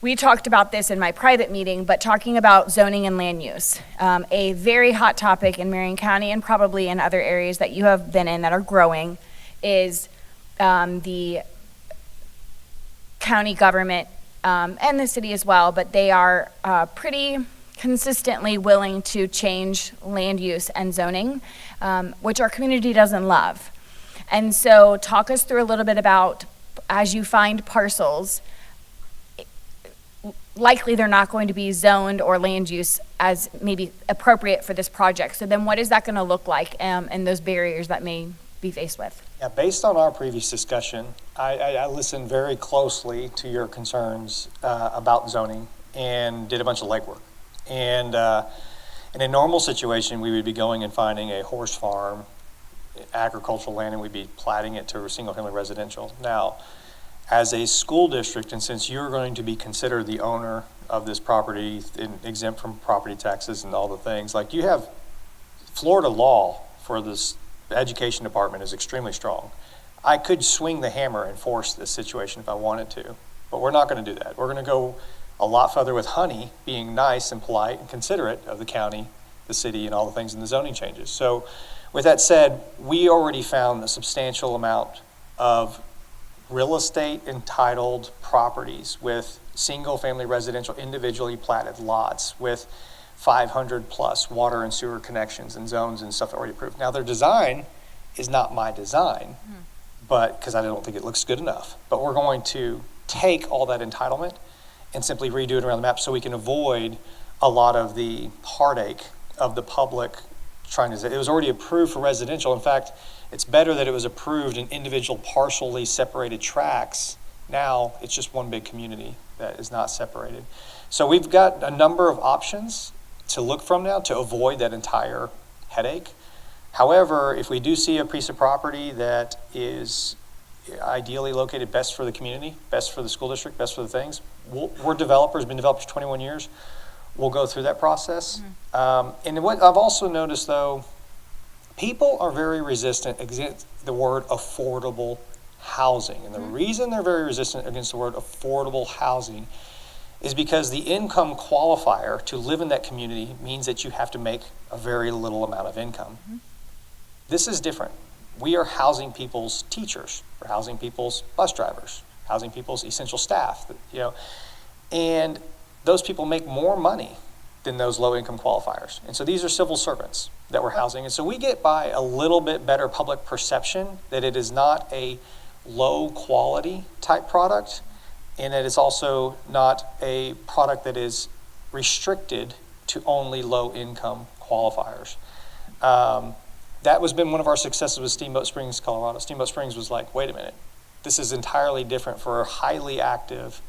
Speaker 8: We talked about this in my private meeting, but talking about zoning and land use, a very hot topic in Marion County and probably in other areas that you have been in that are growing is the county government and the city as well, but they are pretty consistently willing to change land use and zoning, which our community doesn't love. And so talk us through a little bit about, as you find parcels, likely they're not going to be zoned or land use as maybe appropriate for this project. So then what is that going to look like, and those barriers that may be faced with?
Speaker 5: Yeah, based on our previous discussion, I listened very closely to your concerns about zoning and did a bunch of legwork. And in a normal situation, we would be going and finding a horse farm, agricultural land, and we'd be platting it to a single-family residential. Now, as a school district, and since you're going to be considered the owner of this property and exempt from property taxes and all the things, like you have Florida law for this education department is extremely strong. I could swing the hammer and force this situation if I wanted to, but we're not going to do that. We're going to go a lot further with Honey being nice and polite and considerate of the county, the city, and all the things in the zoning changes. So with that said, we already found a substantial amount of real estate entitled properties with single-family residential individually platted lots with 500 plus water and sewer connections and zones and stuff already approved. Now their design is not my design, but because I don't think it looks good enough. But we're going to take all that entitlement and simply redo it around the map so we can avoid a lot of the heartache of the public trying to say, it was already approved for residential. In fact, it's better that it was approved in individual partially separated tracts. Now it's just one big community that is not separated. So we've got a number of options to look from now to avoid that entire headache. However, if we do see a piece of property that is ideally located best for the community, best for the school district, best for the things, we're developers, been developers for 21 years. We'll go through that process. And what I've also noticed though, people are very resistant against the word affordable housing. And the reason they're very resistant against the word affordable housing is because the income qualifier to live in that community means that you have to make a very little amount of income. This is different. We are housing people's teachers, we're housing people's bus drivers, housing people's essential staff, and those people make more money than those low income qualifiers. And so these are civil servants that we're housing. And so we get by a little bit better public perception that it is not a low quality type product, and that it's also not a product that is restricted to only low income qualifiers. That was been one of our successes with Steamboat Springs, Colorado. Steamboat Springs was like, wait a minute, this is entirely different for a highly active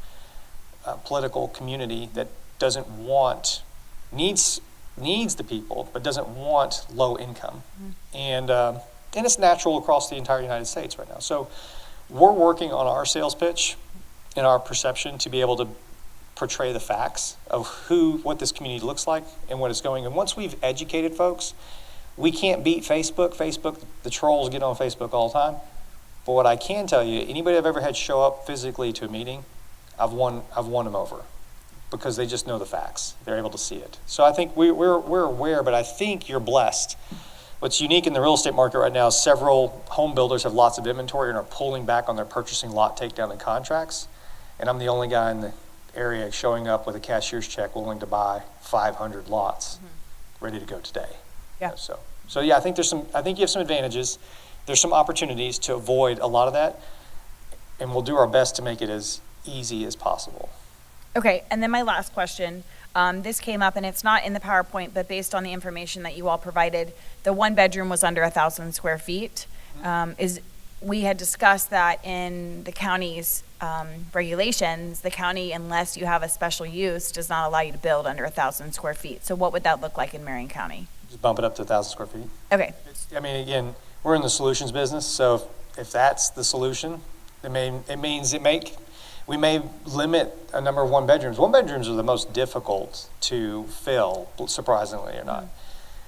Speaker 5: political community that doesn't want, needs the people, but doesn't want low income. And it's natural across the entire United States right now. So we're working on our sales pitch and our perception to be able to portray the facts of what this community looks like and what it's going. And once we've educated folks, we can't beat Facebook. The trolls get on Facebook all the time. But what I can tell you, anybody I've ever had show up physically to a meeting, I've won them over because they just know the facts. They're able to see it. So I think we're aware, but I think you're blessed. What's unique in the real estate market right now is several home builders have lots of inventory and are pulling back on their purchasing lot takedown and contracts. And I'm the only guy in the area showing up with a cashier's check willing to buy 500 lots ready to go today.
Speaker 8: Yeah.
Speaker 5: So yeah, I think you have some advantages. There's some opportunities to avoid a lot of that, and we'll do our best to make it as easy as possible.
Speaker 8: Okay, and then my last question. This came up, and it's not in the PowerPoint, but based on the information that you all provided, the one bedroom was under 1,000 square feet. We had discussed that in the county's regulations, the county, unless you have a special use, does not allow you to build under 1,000 square feet. So what would that look like in Marion County?
Speaker 5: Just bump it up to 1,000 square feet.
Speaker 8: Okay.
Speaker 5: Again, we're in the solutions business, so if that's the solution, we may limit a number of one bedrooms. One bedrooms are the most difficult to fill, surprisingly or not.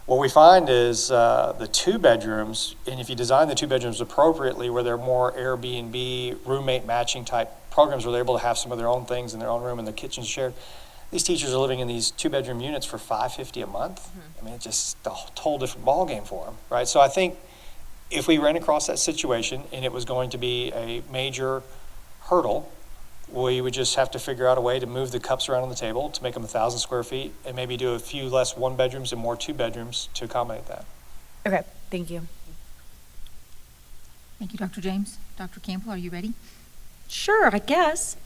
Speaker 5: What we find is the two bedrooms, and if you design the two bedrooms appropriately, where they're more Airbnb, roommate matching type programs, where they're able to have some of their own things in their own room and the kitchen's shared. These teachers are living in these two bedroom units for $550 a month. It's just a whole different ballgame for them, right? So I think if we ran across that situation and it was going to be a major hurdle, we would just have to figure out a way to move the cups around on the table to make them 1,000 square feet and maybe do a few less one bedrooms and more two bedrooms to accommodate that.
Speaker 8: Okay, thank you.
Speaker 2: Thank you, Dr. James. Dr. Campbell, are you ready?
Speaker 7: Sure, I guess.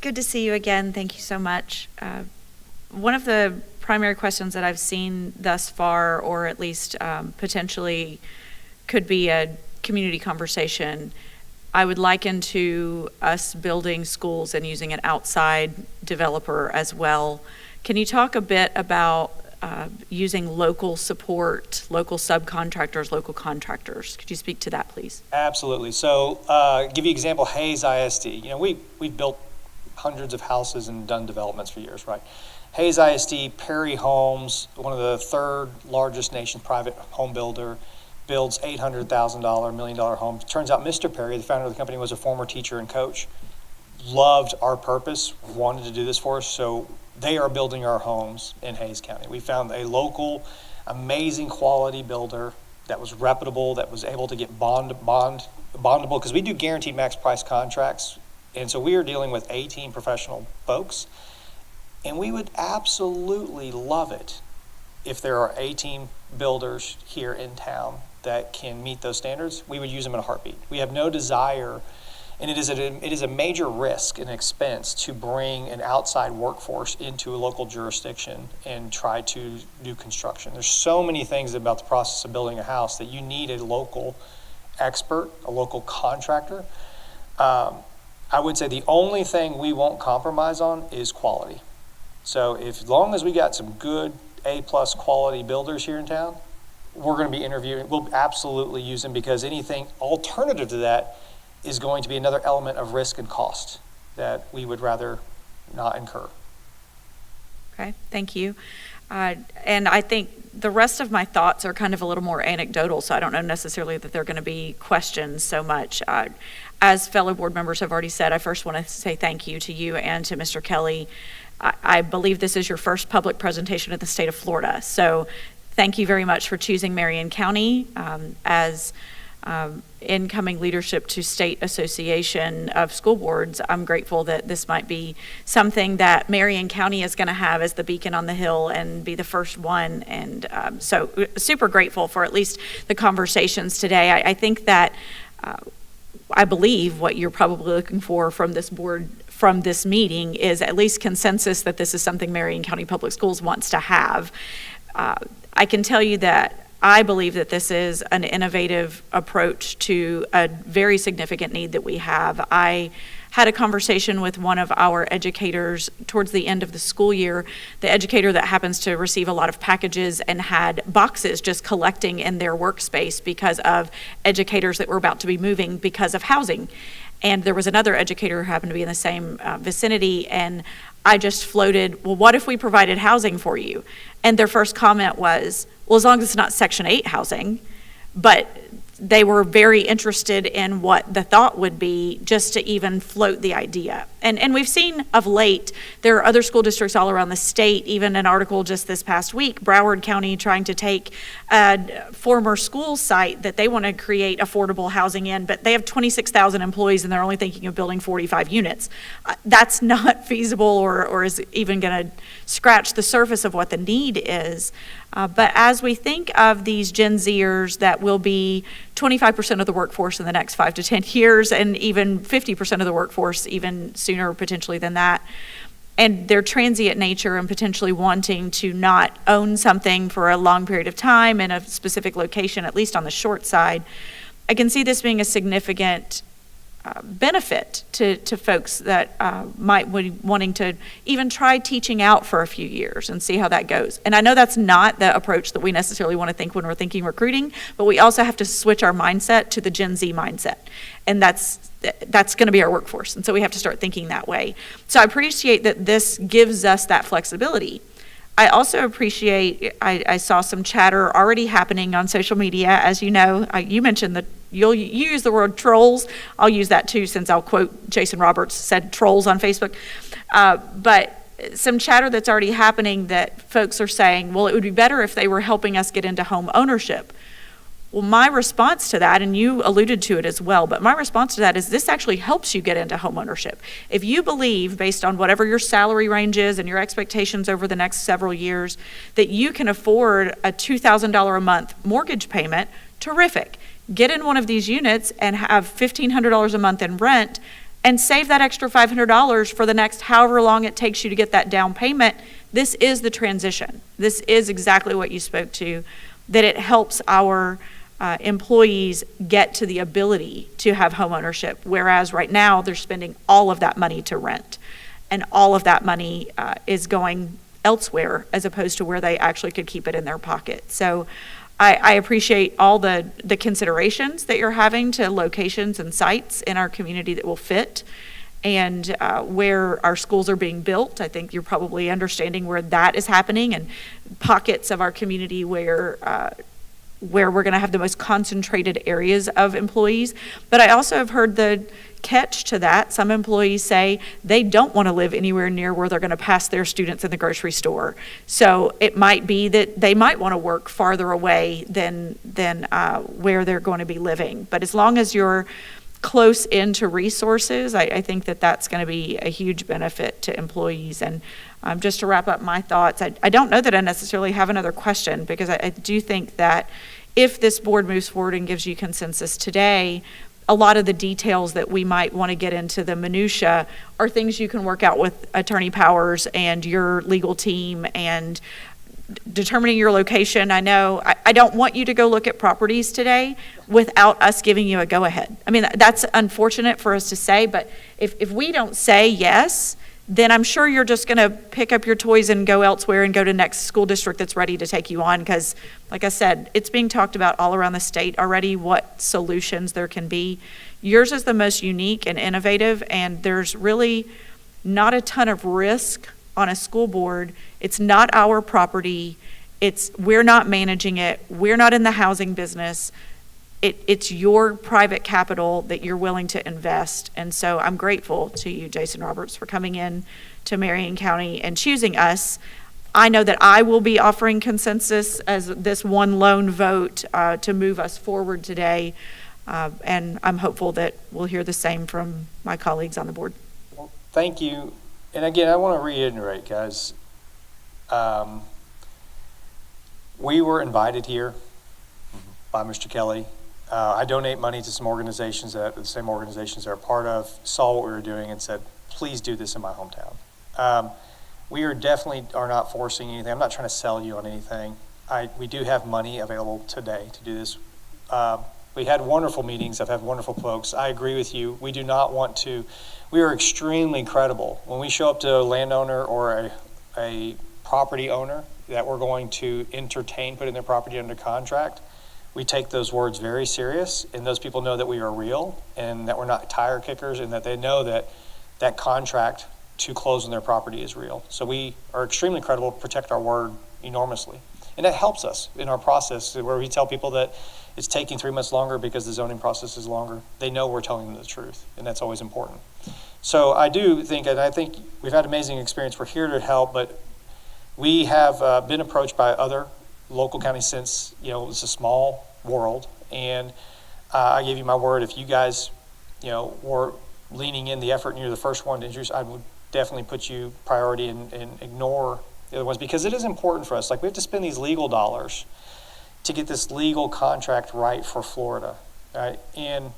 Speaker 7: Good to see you again. Thank you so much. One of the primary questions that I've seen thus far, or at least potentially could be a community conversation, I would liken to us building schools and using an outside developer as well. Can you talk a bit about using local support, local subcontractors, local contractors? Could you speak to that, please?
Speaker 5: Absolutely. So, give you an example, Hayes ISD. You know, we've built hundreds of houses and done developments for years, right? Hayes ISD, Perry Homes, one of the third largest nation's private home builder, builds $800,000, $1 million homes. Turns out Mr. Perry, the founder of the company, was a former teacher and coach, loved our purpose, wanted to do this for us, so they are building our homes in Hayes County. We found a local, amazing quality builder that was reputable, that was able to get bondable, because we do guaranteed max price contracts. And so we are dealing with 18 professional folks. And we would absolutely love it if there are 18 builders here in town that can meet those standards. We would use them in a heartbeat. We have no desire. And it is a major risk and expense to bring an outside workforce into a local jurisdiction and try to do construction. There's so many things about the process of building a house that you need a local expert, a local contractor. I would say the only thing we won't compromise on is quality. So as long as we got some good A-plus quality builders here in town, we're going to be interviewing. We'll absolutely use them, because anything alternative to that is going to be another element of risk and cost that we would rather not incur.
Speaker 7: Okay, thank you. And I think the rest of my thoughts are kind of a little more anecdotal, so I don't know necessarily that they're going to be questions so much. As fellow board members have already said, I first want to say thank you to you and to Mr. Kelly. I believe this is your first public presentation in the state of Florida, so thank you very much for choosing Marion County as incoming leadership to State Association of School Boards. I'm grateful that this might be something that Marion County is going to have as the beacon on the hill and be the first one. And so super grateful for at least the conversations today. I think that I believe what you're probably looking for from this board, from this meeting, is at least consensus that this is something Marion County Public Schools wants to have. I can tell you that I believe that this is an innovative approach to a very significant need that we have. I had a conversation with one of our educators towards the end of the school year, the educator that happens to receive a lot of packages and had boxes just collecting in their workspace because of educators that were about to be moving because of housing. And there was another educator who happened to be in the same vicinity, and I just floated, well, what if we provided housing for you? And their first comment was, well, as long as it's not Section 8 housing. But they were very interested in what the thought would be just to even float the idea. And we've seen of late, there are other school districts all around the state, even an article just this past week, Broward County trying to take a former school site that they want to create affordable housing in, but they have 26,000 employees and they're only thinking of building 45 units. That's not feasible or is even going to scratch the surface of what the need is. But as we think of these Gen Zers that will be 25% of the workforce in the next 5 to 10 years, and even 50% of the workforce even sooner potentially than that, and their transient nature and potentially wanting to not own something for a long period of time in a specific location, at least on the short side, I can see this being a significant benefit to folks that might be wanting to even try teaching out for a few years and see how that goes. And I know that's not the approach that we necessarily want to think when we're thinking recruiting, but we also have to switch our mindset to the Gen Z mindset. And that's going to be our workforce. And so we have to start thinking that way. So I appreciate that this gives us that flexibility. I also appreciate, I saw some chatter already happening on social media. As you know, you mentioned that you use the word trolls. I'll use that too, since I'll quote Jason Roberts said trolls on Facebook. But some chatter that's already happening that folks are saying, well, it would be better if they were helping us get into home ownership. Well, my response to that, and you alluded to it as well, but my response to that is this actually helps you get into home ownership. If you believe, based on whatever your salary range is and your expectations over the next several years, that you can afford a $2,000 a month mortgage payment, terrific. Get in one of these units and have $1,500 a month in rent and save that extra $500 for the next however long it takes you to get that down payment. This is the transition. This is exactly what you spoke to, that it helps our employees get to the ability to have home ownership, whereas right now they're spending all of that money to rent, and all of that money is going elsewhere as opposed to where they actually could keep it in their pocket. So I appreciate all the considerations that you're having to locations and sites in our community that will fit, and where our schools are being built. I think you're probably understanding where that is happening, and pockets of our community where we're going to have the most concentrated areas of employees. But I also have heard the catch to that. Some employees say they don't want to live anywhere near where they're going to pass their students in the grocery store. So it might be that they might want to work farther away than where they're going to be living. But as long as you're close into resources, I think that that's going to be a huge benefit to employees. And just to wrap up my thoughts, I don't know that I necessarily have another question, because I do think that if this board moves forward and gives you consensus today, a lot of the details that we might want to get into, the minutia, are things you can work out with Attorney Powers and your legal team, and determining your location. I know I don't want you to go look at properties today without us giving you a go-ahead. I mean, that's unfortunate for us to say, but if we don't say yes, then I'm sure you're just going to pick up your toys and go elsewhere and go to next school district that's ready to take you on, because, like I said, it's being talked about all around the state already what solutions there can be. Yours is the most unique and innovative, and there's really not a ton of risk on a school board. It's not our property. We're not managing it. We're not in the housing business. It's your private capital that you're willing to invest. And so I'm grateful to you, Jason Roberts, for coming in to Marion County and choosing us. I know that I will be offering consensus as this one lone vote to move us forward today. And I'm hopeful that we'll hear the same from my colleagues on the board.
Speaker 5: Well, thank you. And again, I want to reiterate, guys, we were invited here by Mr. Kelly. I donate money to some organizations that the same organizations are a part of, saw what we were doing and said, please do this in my hometown. We are not forcing anything. I'm not trying to sell you on anything. We do have money available today to do this. We had wonderful meetings. I've had wonderful folks. I agree with you. We do not want to, we are extremely credible. When we show up to a landowner or a property owner that we're going to entertain putting their property under contract, we take those words very serious, and those people know that we are real and that we're not tire kickers, and that they know that that contract to close on their property is real. So we are extremely credible, protect our word enormously. And that helps us in our process, where we tell people that it's taking 3 months longer because the zoning process is longer. They know we're telling them the truth, and that's always important. So I do think, and I think we've had amazing experience. We're here to help, but we have been approached by other local counties since, it's a small world. And I gave you my word, if you guys, were leaning in the effort and you're the first one to introduce, I would definitely put you priority and ignore the other ones, because it is important for us. Like, we have to spend these legal dollars to get this legal contract right for Florida, right? And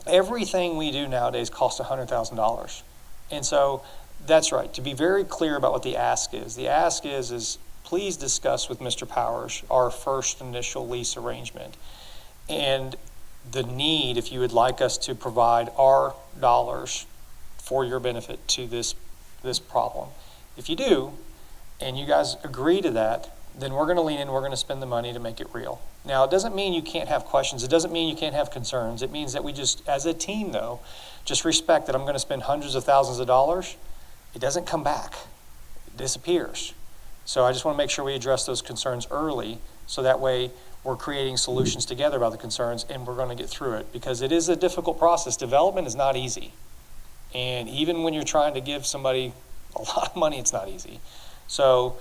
Speaker 5: everything we do nowadays costs $100,000. And so that's right. To be very clear about what the ask is please discuss with Mr. Powers our first initial lease arrangement and the need, if you would like us to provide our dollars for your benefit to this problem. If you do, and you guys agree to that, then we're going to lean in, we're going to spend the money to make it real. Now, it doesn't mean you can't have questions. It doesn't mean you can't have concerns. It means that we just, as a team though, just respect that I'm going to spend hundreds of thousands of dollars. It doesn't come back. It disappears. So I just want to make sure we address those concerns early, so that way we're creating solutions together about the concerns, and we're going to get through it, because it is a difficult process. Development is not easy. And even when you're trying to give somebody a lot of money, it's not easy. So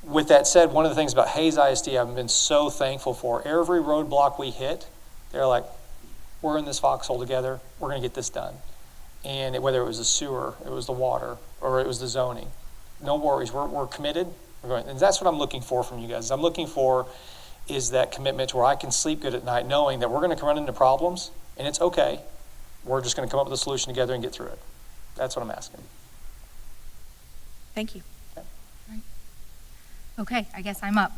Speaker 5: with that said, one of the things about Hayes ISD I've been so thankful for, every roadblock we hit, they're like, we're in this foxhole together, we're going to get this done. And whether it was the sewer, it was the water, or it was the zoning, no worries, we're committed. And that's what I'm looking for from you guys. I'm looking for is that commitment to where I can sleep good at night knowing that we're going to run into problems, and it's okay. we're just going to come up with a solution together and get through it. That's what I'm asking.
Speaker 7: Thank you.
Speaker 2: Okay, I guess I'm up.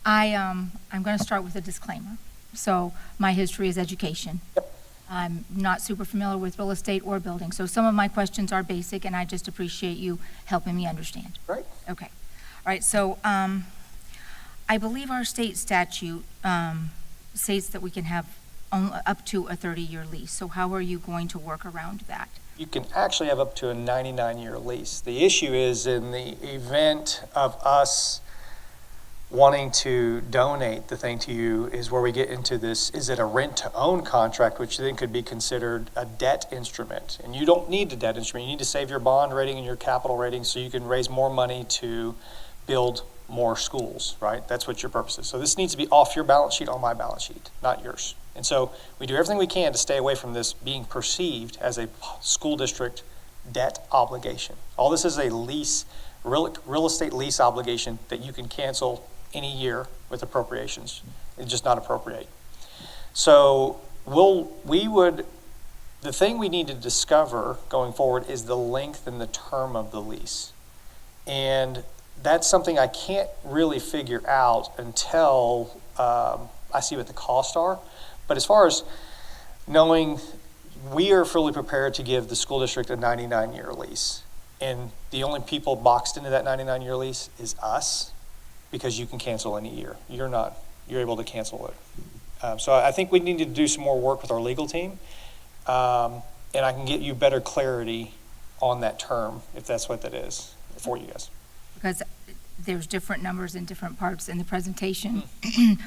Speaker 2: I'm going to start with a disclaimer. So my history is education.
Speaker 5: Yep.
Speaker 2: I'm not super familiar with real estate or building, so some of my questions are basic, and I just appreciate you helping me understand.
Speaker 5: Right.
Speaker 2: Okay. All right, so I believe our state statute states that we can have up to a 30-year lease. So how are you going to work around that?
Speaker 5: You can actually have up to a 99-year lease. The issue is in the event of us wanting to donate the thing to you is where we get into this, is it a rent-to-own contract, which then could be considered a debt instrument. And you don't need a debt instrument. You need to save your bond rating and your capital rating so you can raise more money to build more schools, right? That's what your purpose is. So this needs to be off your balance sheet, on my balance sheet, not yours. And so we do everything we can to stay away from this being perceived as a school district debt obligation. All this is a lease, real estate lease obligation that you can cancel any year with appropriations. It's just not appropriate. So the thing we need to discover going forward is the length and the term of the lease. And that's something I can't really figure out until I see what the costs are. But as far as knowing, we are fully prepared to give the school district a 99-year lease. And the only people boxed into that 99-year lease is us, because you can cancel any year. You're not. You're able to cancel it. So I think we need to do some more work with our legal team. And I can get you better clarity on that term, if that's what that is, for you guys.
Speaker 2: Because there's different numbers in different parts in the presentation.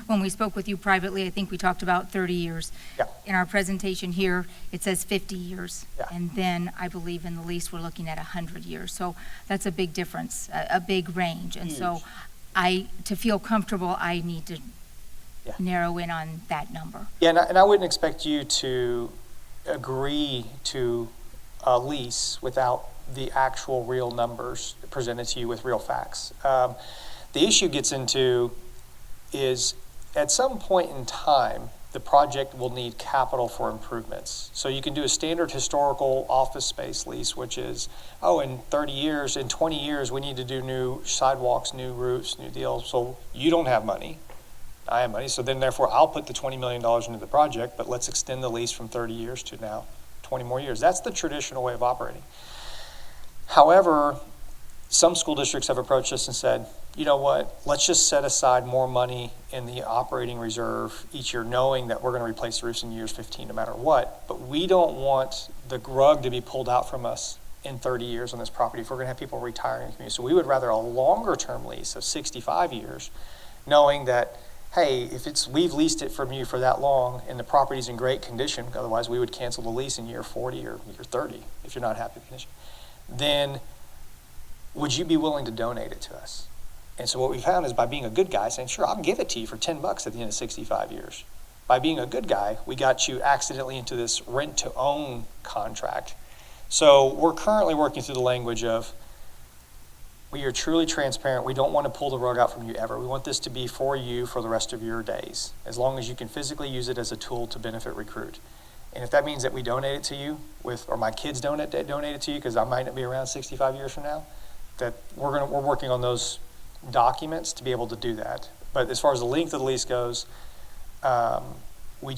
Speaker 2: When we spoke with you privately, I think we talked about 30 years.
Speaker 5: Yeah.
Speaker 2: In our presentation here, it says 50 years.
Speaker 5: Yeah.
Speaker 2: And then I believe in the lease, we're looking at 100 years. So that's a big difference, a big range. And so to feel comfortable, I need to narrow in on that number.
Speaker 5: Yeah, and I wouldn't expect you to agree to a lease without the actual real numbers presented to you with real facts. The issue gets into is at some point in time, the project will need capital for improvements. So you can do a standard historical office space lease, which is, in 30 years, in 20 years, we need to do new sidewalks, new roofs, new deals. So you don't have money, I have money. So then therefore I'll put the $20 million into the project, but let's extend the lease from 30 years to now 20 more years. That's the traditional way of operating. However, some school districts have approached us and said, you know what, let's just set aside more money in the operating reserve each year, knowing that we're going to replace the roofs in years 15 no matter what. But we don't want the rug to be pulled out from us in 30 years on this property if we're going to have people retiring in the community. So we would rather a longer term lease of 65 years, knowing that, hey, if we've leased it from you for that long and the property's in great condition, otherwise we would cancel the lease in year 40 or year 30 if you're not happy with the condition, then would you be willing to donate it to us? And so what we found is by being a good guy, saying, sure, I'll give it to you for $10 at the end of 65 years. By being a good guy, we got you accidentally into this rent-to-own contract. So we're currently working through the language of, we are truly transparent. We don't want to pull the rug out from you ever. We want this to be for you for the rest of your days, as long as you can physically use it as a tool to benefit recruit. And if that means that we donate it to you, or my kids donate it to you, because I might not be around 65 years from now, that we're working on those documents to be able to do that. But as far as the length of the lease goes, we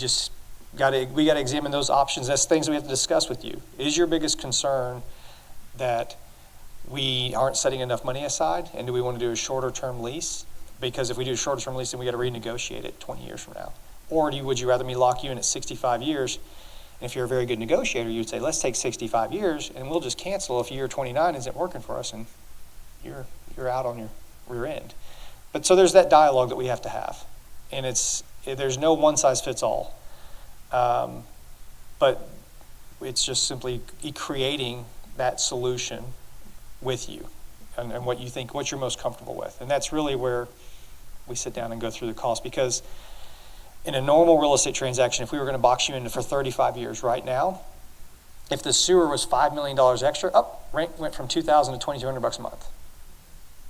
Speaker 5: got to examine those options. That's things we have to discuss with you. Is your biggest concern that we aren't setting enough money aside, and do we want to do a shorter term lease? Because if we do a shorter term lease, then we got to renegotiate it 20 years from now. Or would you rather me lock you in at 65 years? And if you're a very good negotiator, you'd say, let's take 65 years and we'll just cancel if year 29 isn't working for us and you're out on your rear end. But so there's that dialogue that we have to have. And there's no one size fits all. But it's just simply creating that solution with you and what you think, what you're most comfortable with. And that's really where we sit down and go through the cost, because in a normal real estate transaction, if we were going to box you in for 35 years right now, if the sewer was $5 million extra, rent went from $2,000 to $2,200 a month.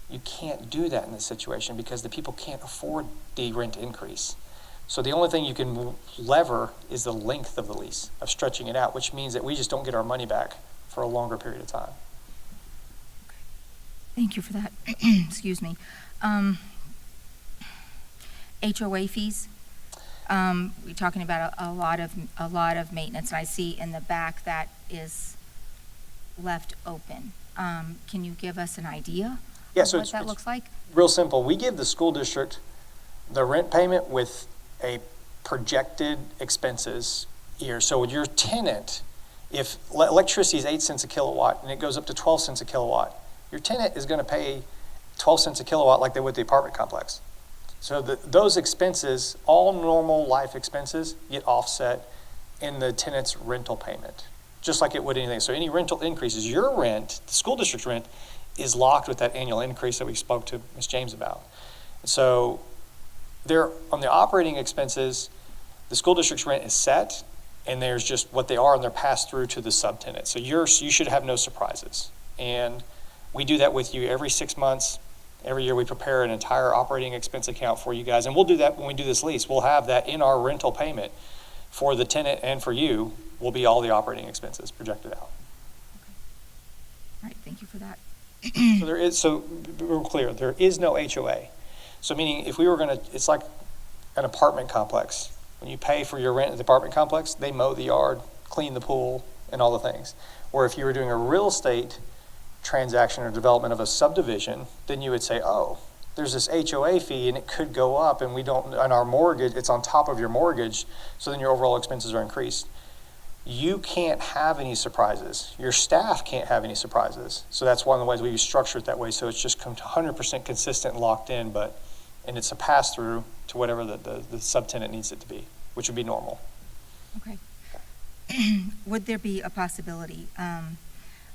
Speaker 5: You can't do that in this situation because the people can't afford the rent increase. So the only thing you can lever is the length of the lease, of stretching it out, which means that we just don't get our money back for a longer period of time.
Speaker 2: Thank you for that. Excuse me. HOA fees. We're talking about a lot of maintenance. I see in the back that is left open. Can you give us an idea
Speaker 5: Yeah,
Speaker 2: of
Speaker 5: so
Speaker 2: what that looks like?
Speaker 5: real simple. We give the school district the rent payment with a projected expenses year. So with your tenant, if electricity is 8 cents a kilowatt and it goes up to 12 cents a kilowatt, your tenant is going to pay 12 cents a kilowatt like they would the apartment complex. So those expenses, all normal life expenses, get offset in the tenant's rental payment, just like it would anything. So any rental increases, your rent, the school district's rent, is locked with that annual increase that we spoke to Ms. James about. So there, on the operating expenses, the school district's rent is set, and there's just what they are, and they're passed through to the subtenant. So you should have no surprises. And we do that with you every 6 months. Every year we prepare an entire operating expense account for you guys, and we'll do that when we do this lease. We'll have that in our rental payment for the tenant and for you will be all the operating expenses projected out.
Speaker 2: All right, thank you for that.
Speaker 5: So we're clear, there is no HOA. So meaning if we were gonna, it's like an apartment complex. When you pay for your rent at the apartment complex, they mow the yard, clean the pool, and all the things. Or if you were doing a real estate transaction or development of a subdivision, then you would say, oh, there's this HOA fee and it could go up, and we don't, on our mortgage, it's on top of your mortgage, so then your overall expenses are increased. You can't have any surprises. Your staff can't have any surprises. So that's one of the ways we structure it that way, so it's just 100% consistent and locked in, and it's a pass-through to whatever the subtenant needs it to be, which would be normal.
Speaker 2: Okay. Would there be a possibility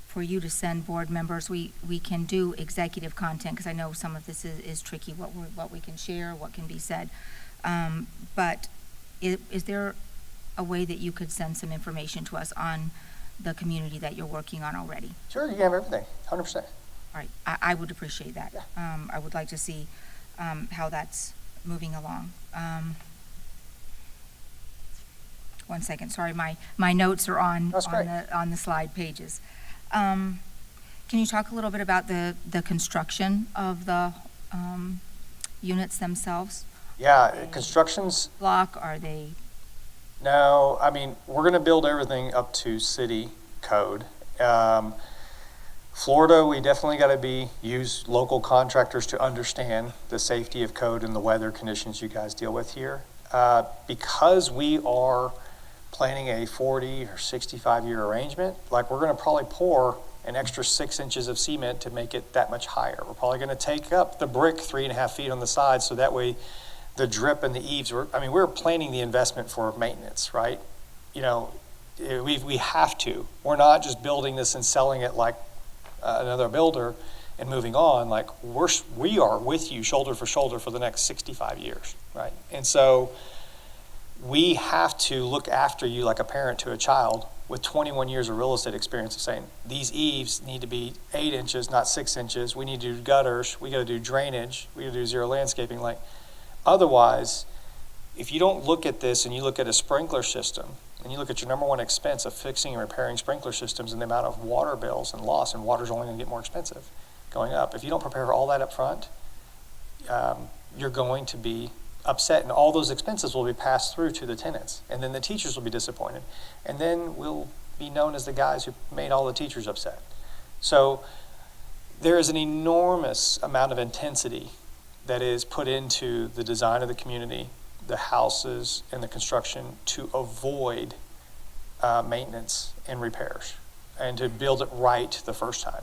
Speaker 2: for you to send board members? We can do executive content, because I know some of this is tricky, what we can share, what can be said. But is there a way that you could send some information to us on the community that you're working on already?
Speaker 5: Sure, you have everything, 100%.
Speaker 2: All right, I would appreciate that.
Speaker 5: Yeah.
Speaker 2: I would like to see how that's moving along. One second, sorry, my notes are on the slide pages. Can you talk a little bit about the construction of the units themselves?
Speaker 5: Yeah, construction's,
Speaker 2: Block, are they?
Speaker 5: no, I mean, we're gonna build everything up to city code. Florida, we definitely gotta use local contractors to understand the safety of code and the weather conditions you guys deal with here. Because we are planning a 40 or 65-year arrangement, like we're gonna probably pour an extra 6 inches of cement to make it that much higher. We're probably gonna take up the brick 3.5 feet on the side, so that way the drip and the eaves, we're planning the investment for maintenance, right? You know, we have to. We're not just building this and selling it like another builder and moving on. Like we are with you shoulder for shoulder for the next 65 years, right? And so we have to look after you like a parent to a child with 21 years of real estate experience of saying, these eaves need to be 8 inches, not 6 inches. We need to do gutters. We got to do drainage. We got to do zero landscaping. Like, otherwise, if you don't look at this and you look at a sprinkler system and you look at your number one expense of fixing and repairing sprinkler systems and the amount of water bills and loss, and water's only going to get more expensive going up. If you don't prepare for all that up front, you're going to be upset, and all those expenses will be passed through to the tenants, and then the teachers will be disappointed, and then we'll be known as the guys who made all the teachers upset. So there is an enormous amount of intensity that is put into the design of the community, the houses, and the construction to avoid maintenance and repairs, and to build it right the first time.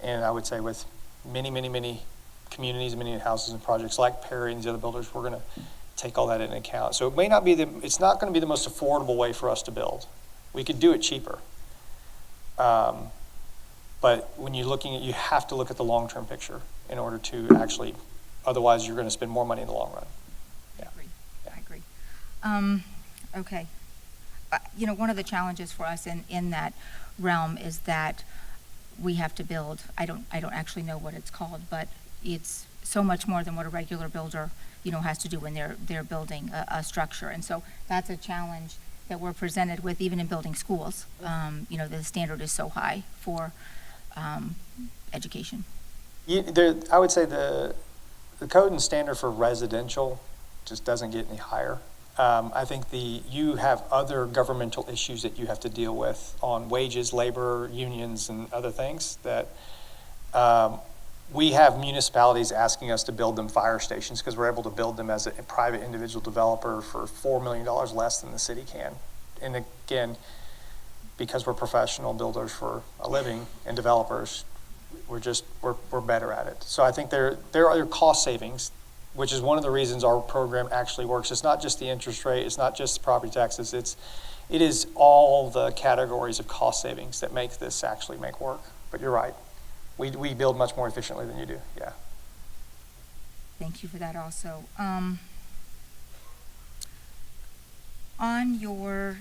Speaker 5: And I would say with many, many, many communities, many houses and projects like Perry and these other builders, we're gonna take all that into account. So it may not be it's not gonna be the most affordable way for us to build. We could do it cheaper. But when you're looking at, you have to look at the long-term picture in order to actually, otherwise you're gonna spend more money in the long run. Yeah.
Speaker 2: I agree. Okay. You know, one of the challenges for us in that realm is that we have to build, I don't actually know what it's called, but it's so much more than what a regular builder has to do when they're building a structure. And so that's a challenge that we're presented with even in building schools. The standard is so high for education.
Speaker 5: I would say the code and standard for residential just doesn't get any higher. I think you have other governmental issues that you have to deal with on wages, labor, unions, and other things that we have municipalities asking us to build them fire stations because we're able to build them as a private individual developer for $4 million less than the city can. And again, because we're professional builders for a living and developers, we're better at it. So I think there are cost savings, which is one of the reasons our program actually works. It's not just the interest rate, it's not just the property taxes, it is all the categories of cost savings that make this actually make work. But you're right, we build much more efficiently than you do, yeah.
Speaker 2: Thank you for that also. On your,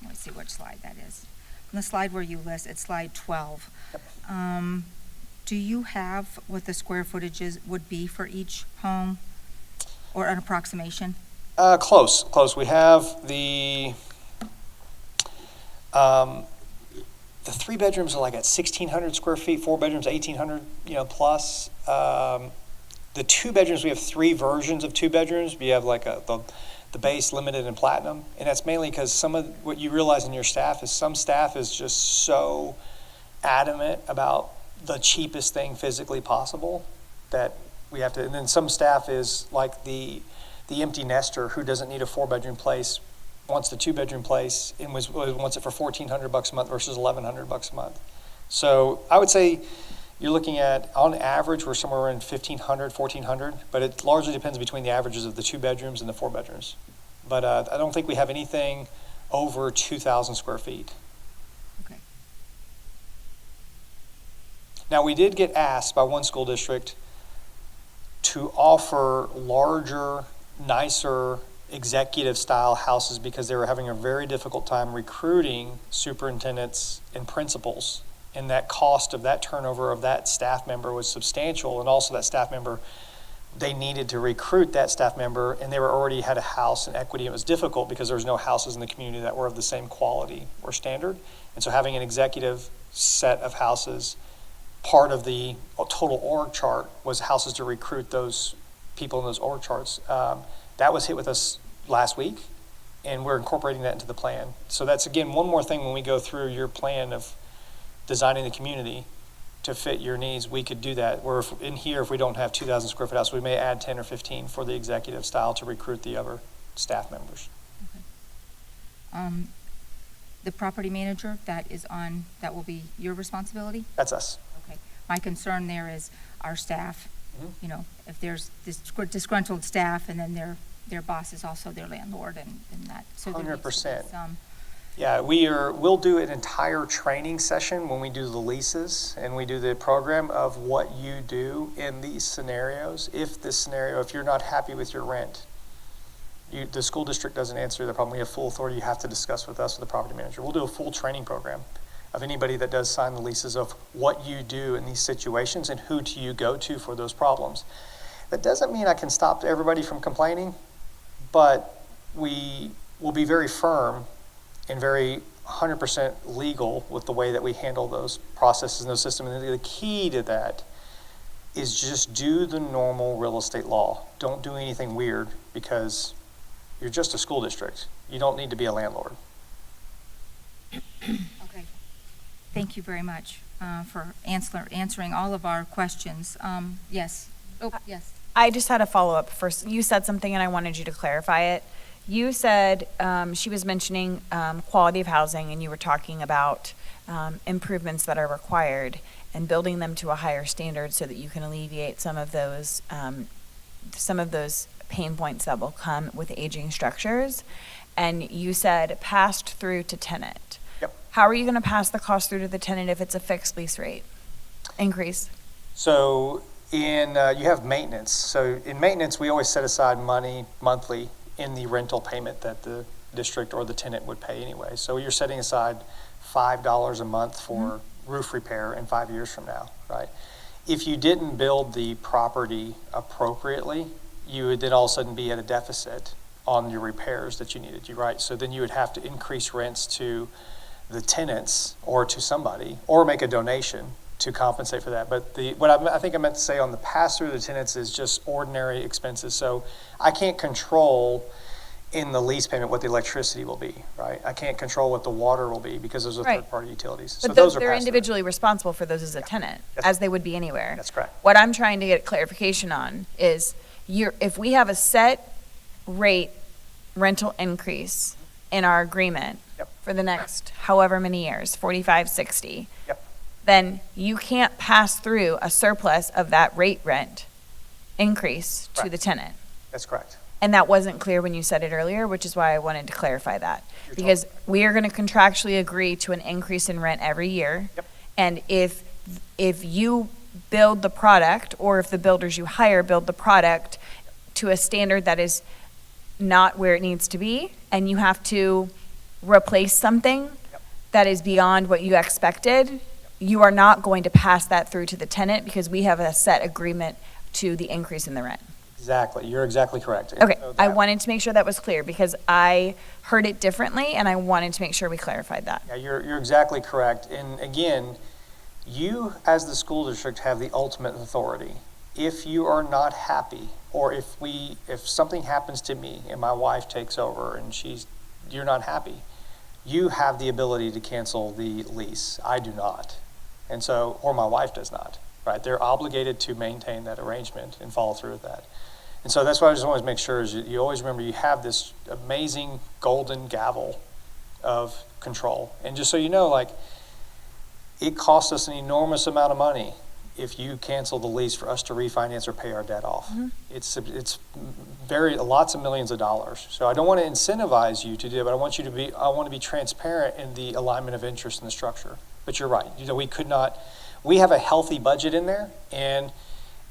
Speaker 2: let's see which slide that is. On the slide where you list, it's slide 12.
Speaker 5: Yep.
Speaker 2: Do you have what the square footages would be for each home, or an approximation?
Speaker 5: Close. We have the 3 bedrooms are like at 1,600 square feet, 4 bedrooms 1,800, plus. The 2 bedrooms, we have 3 versions of 2 bedrooms. We have like the base, limited, and platinum, and that's mainly because some of what you realize in your staff is some staff is just so adamant about the cheapest thing physically possible that we have to, and then some staff is like the empty nester who doesn't need a 4-bedroom place, wants the 2-bedroom place, and wants it for $1,400 a month versus $1,100 a month. So I would say you're looking at, on average, we're somewhere in $1,500, $1,400, but it largely depends between the averages of the 2 bedrooms and the 4 bedrooms. But I don't think we have anything over 2,000 square feet.
Speaker 2: Okay.
Speaker 5: Now, we did get asked by one school district to offer larger, nicer, executive-style houses because they were having a very difficult time recruiting superintendents and principals. And that cost of that turnover of that staff member was substantial. And also that staff member, they needed to recruit that staff member, and they already had a house and equity. It was difficult because there was no houses in the community that were of the same quality or standard. And so having an executive set of houses, part of the total org chart was houses to recruit those people in those org charts. That was hit with us last week, and we're incorporating that into the plan. So that's, again, one more thing when we go through your plan of designing the community to fit your needs, we could do that. Where if we don't have 2,000 square foot house, we may add 10 or 15 for the executive style to recruit the other staff members.
Speaker 2: Okay. The property manager, that will be your responsibility?
Speaker 5: That's us.
Speaker 2: Okay. My concern there is our staff, if there's this disgruntled staff and then their boss is also their landlord and that. So
Speaker 5: 100%. Yeah, we'll do an entire training session when we do the leases and we do the program of what you do in these scenarios. If you're not happy with your rent, the school district doesn't answer the problem. We have full authority. You have to discuss with us, with the property manager. We'll do a full training program of anybody that does sign the leases of what you do in these situations and who do you go to for those problems. That doesn't mean I can stop everybody from complaining, but we will be very firm and very 100% legal with the way that we handle those processes and those systems. And the key to that is just do the normal real estate law. Don't do anything weird because you're just a school district. You don't need to be a landlord.
Speaker 2: Okay. Thank you very much for answering all of our questions. Yes. Oh, yes.
Speaker 8: I just had a follow-up first. You said something and I wanted you to clarify it. You said she was mentioning quality of housing, and you were talking about improvements that are required and building them to a higher standard so that you can alleviate some of those pain points that will come with aging structures. And you said passed through to tenant.
Speaker 5: Yep.
Speaker 8: How are you going to pass the cost through to the tenant if it's a fixed lease rate increase?
Speaker 5: So you have maintenance. So in maintenance, we always set aside money monthly in the rental payment that the district or the tenant would pay anyway. So you're setting aside $5 a month for roof repair in 5 years from now, right? if you didn't build the property appropriately, you would then all of a sudden be at a deficit on your repairs that you needed, right? So then you would have to increase rents to the tenants or to somebody, or make a donation to compensate for that. But I think I meant to say on the pass-through to the tenants is just ordinary expenses. So I can't control in the lease payment what the electricity will be, right? I can't control what the water will be because those are
Speaker 8: Right.
Speaker 5: third-party utilities.
Speaker 8: But
Speaker 5: So those are
Speaker 8: they're
Speaker 5: pass-through.
Speaker 8: individually responsible for those as a tenant,
Speaker 5: That's-
Speaker 8: as they would be anywhere.
Speaker 5: That's correct.
Speaker 8: What I'm trying to get clarification on is if we have a set rate rental increase in our agreement
Speaker 5: Yep.
Speaker 8: for the next however many years, 45, 60,
Speaker 5: Yep.
Speaker 8: then you can't pass through a surplus of that rate rent increase to
Speaker 5: Correct.
Speaker 8: the tenant.
Speaker 5: That's correct.
Speaker 8: And that wasn't clear when you said it earlier, which is why I wanted to clarify that.
Speaker 5: You're
Speaker 8: Because we are going to contractually agree to an increase in rent every year.
Speaker 5: Yep.
Speaker 8: And if you build the product, or if the builders you hire build the product to a standard that is not where it needs to be, and you have to replace something
Speaker 5: Yep.
Speaker 8: that is beyond what you expected, you are not going to pass that through to the tenant because we have a set agreement to the increase in the rent.
Speaker 5: Exactly. You're exactly correct.
Speaker 8: Okay,
Speaker 5: So
Speaker 8: I
Speaker 5: that-
Speaker 8: wanted to make sure that was clear because I heard it differently and I wanted to make sure we clarified that.
Speaker 5: Yeah, you're exactly correct. And again, you as the school district have the ultimate authority. If you are not happy, or if something happens to me and my wife takes over and you're not happy, you have the ability to cancel the lease. I do not. And so, or my wife does not, right? They're obligated to maintain that arrangement and follow through with that. And so that's why I just always make sure is you always remember you have this amazing golden gavel of control. And just so you know, like, it costs us an enormous amount of money if you cancel the lease for us to refinance or pay our debt off. It's lots of millions of dollars. So I don't want to incentivize you to do it, but I want to be transparent in the alignment of interest in the structure. But you're right. You know, we have a healthy budget in there, and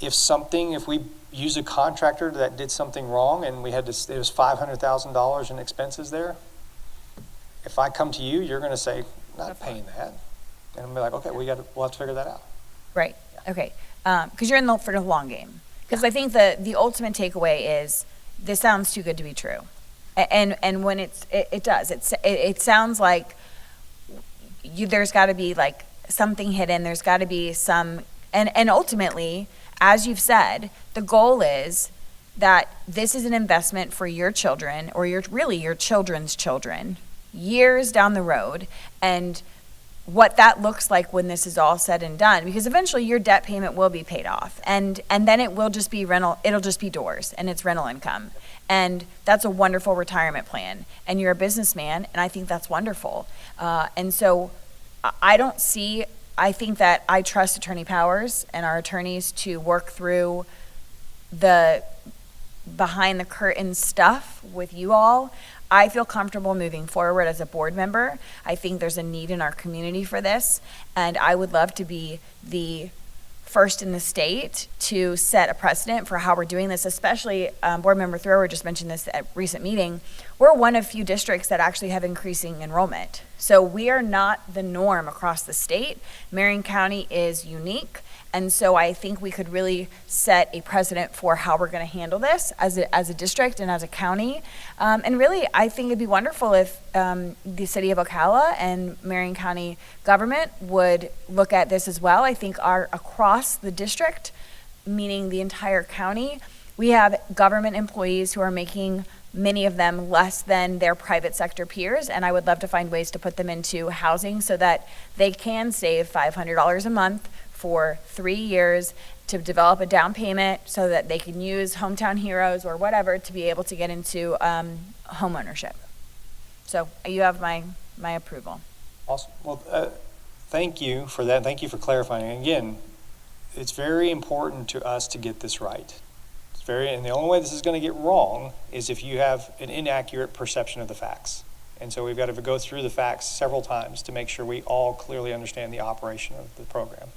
Speaker 5: if we use a contractor that did something wrong and it was $500,000 in expenses there, if I come to you, you're going to say, not paying that. And I'm like, okay, we'll have to figure that out.
Speaker 8: Right, okay. Because you're for the long game. Because I think the ultimate takeaway is, this sounds too good to be true. And when it does. It sounds like there's got to be like something hidden. There's got to be some, and ultimately, as you've said, the goal is that this is an investment for your children, or your children's children, years down the road, and what that looks like when this is all said and done, because eventually your debt payment will be paid off, and then it will just be rental, it'll just be doors, and it's rental income. And that's a wonderful retirement plan, and you're a businessman, and I think that's wonderful. And so I think that I trust Attorney Powers and our attorneys to work through the behind the curtain stuff with you all. I feel comfortable moving forward as a board member. I think there's a need in our community for this, and I would love to be the first in the state to set a precedent for how we're doing this, especially Board Member Thrower just mentioned this at a recent meeting. We're one of few districts that actually have increasing enrollment. So we are not the norm across the state. Marion County is unique. And so I think we could really set a precedent for how we're going to handle this as a district and as a county. And really, I think it'd be wonderful if the city of Ocala and Marion County government would look at this as well. I think across the district, meaning the entire county, we have government employees who are making, many of them, less than their private sector peers, and I would love to find ways to put them into housing so that they can save $500 a month for 3 years to develop a down payment so that they can use Hometown Heroes or whatever to be able to get into home ownership. So you have my approval.
Speaker 5: Awesome. Well, thank you for that. Thank you for clarifying. Again, it's very important to us to get this right. And the only way this is going to get wrong is if you have an inaccurate perception of the facts. And so we've got to go through the facts several times to make sure we all clearly understand the operation of the program.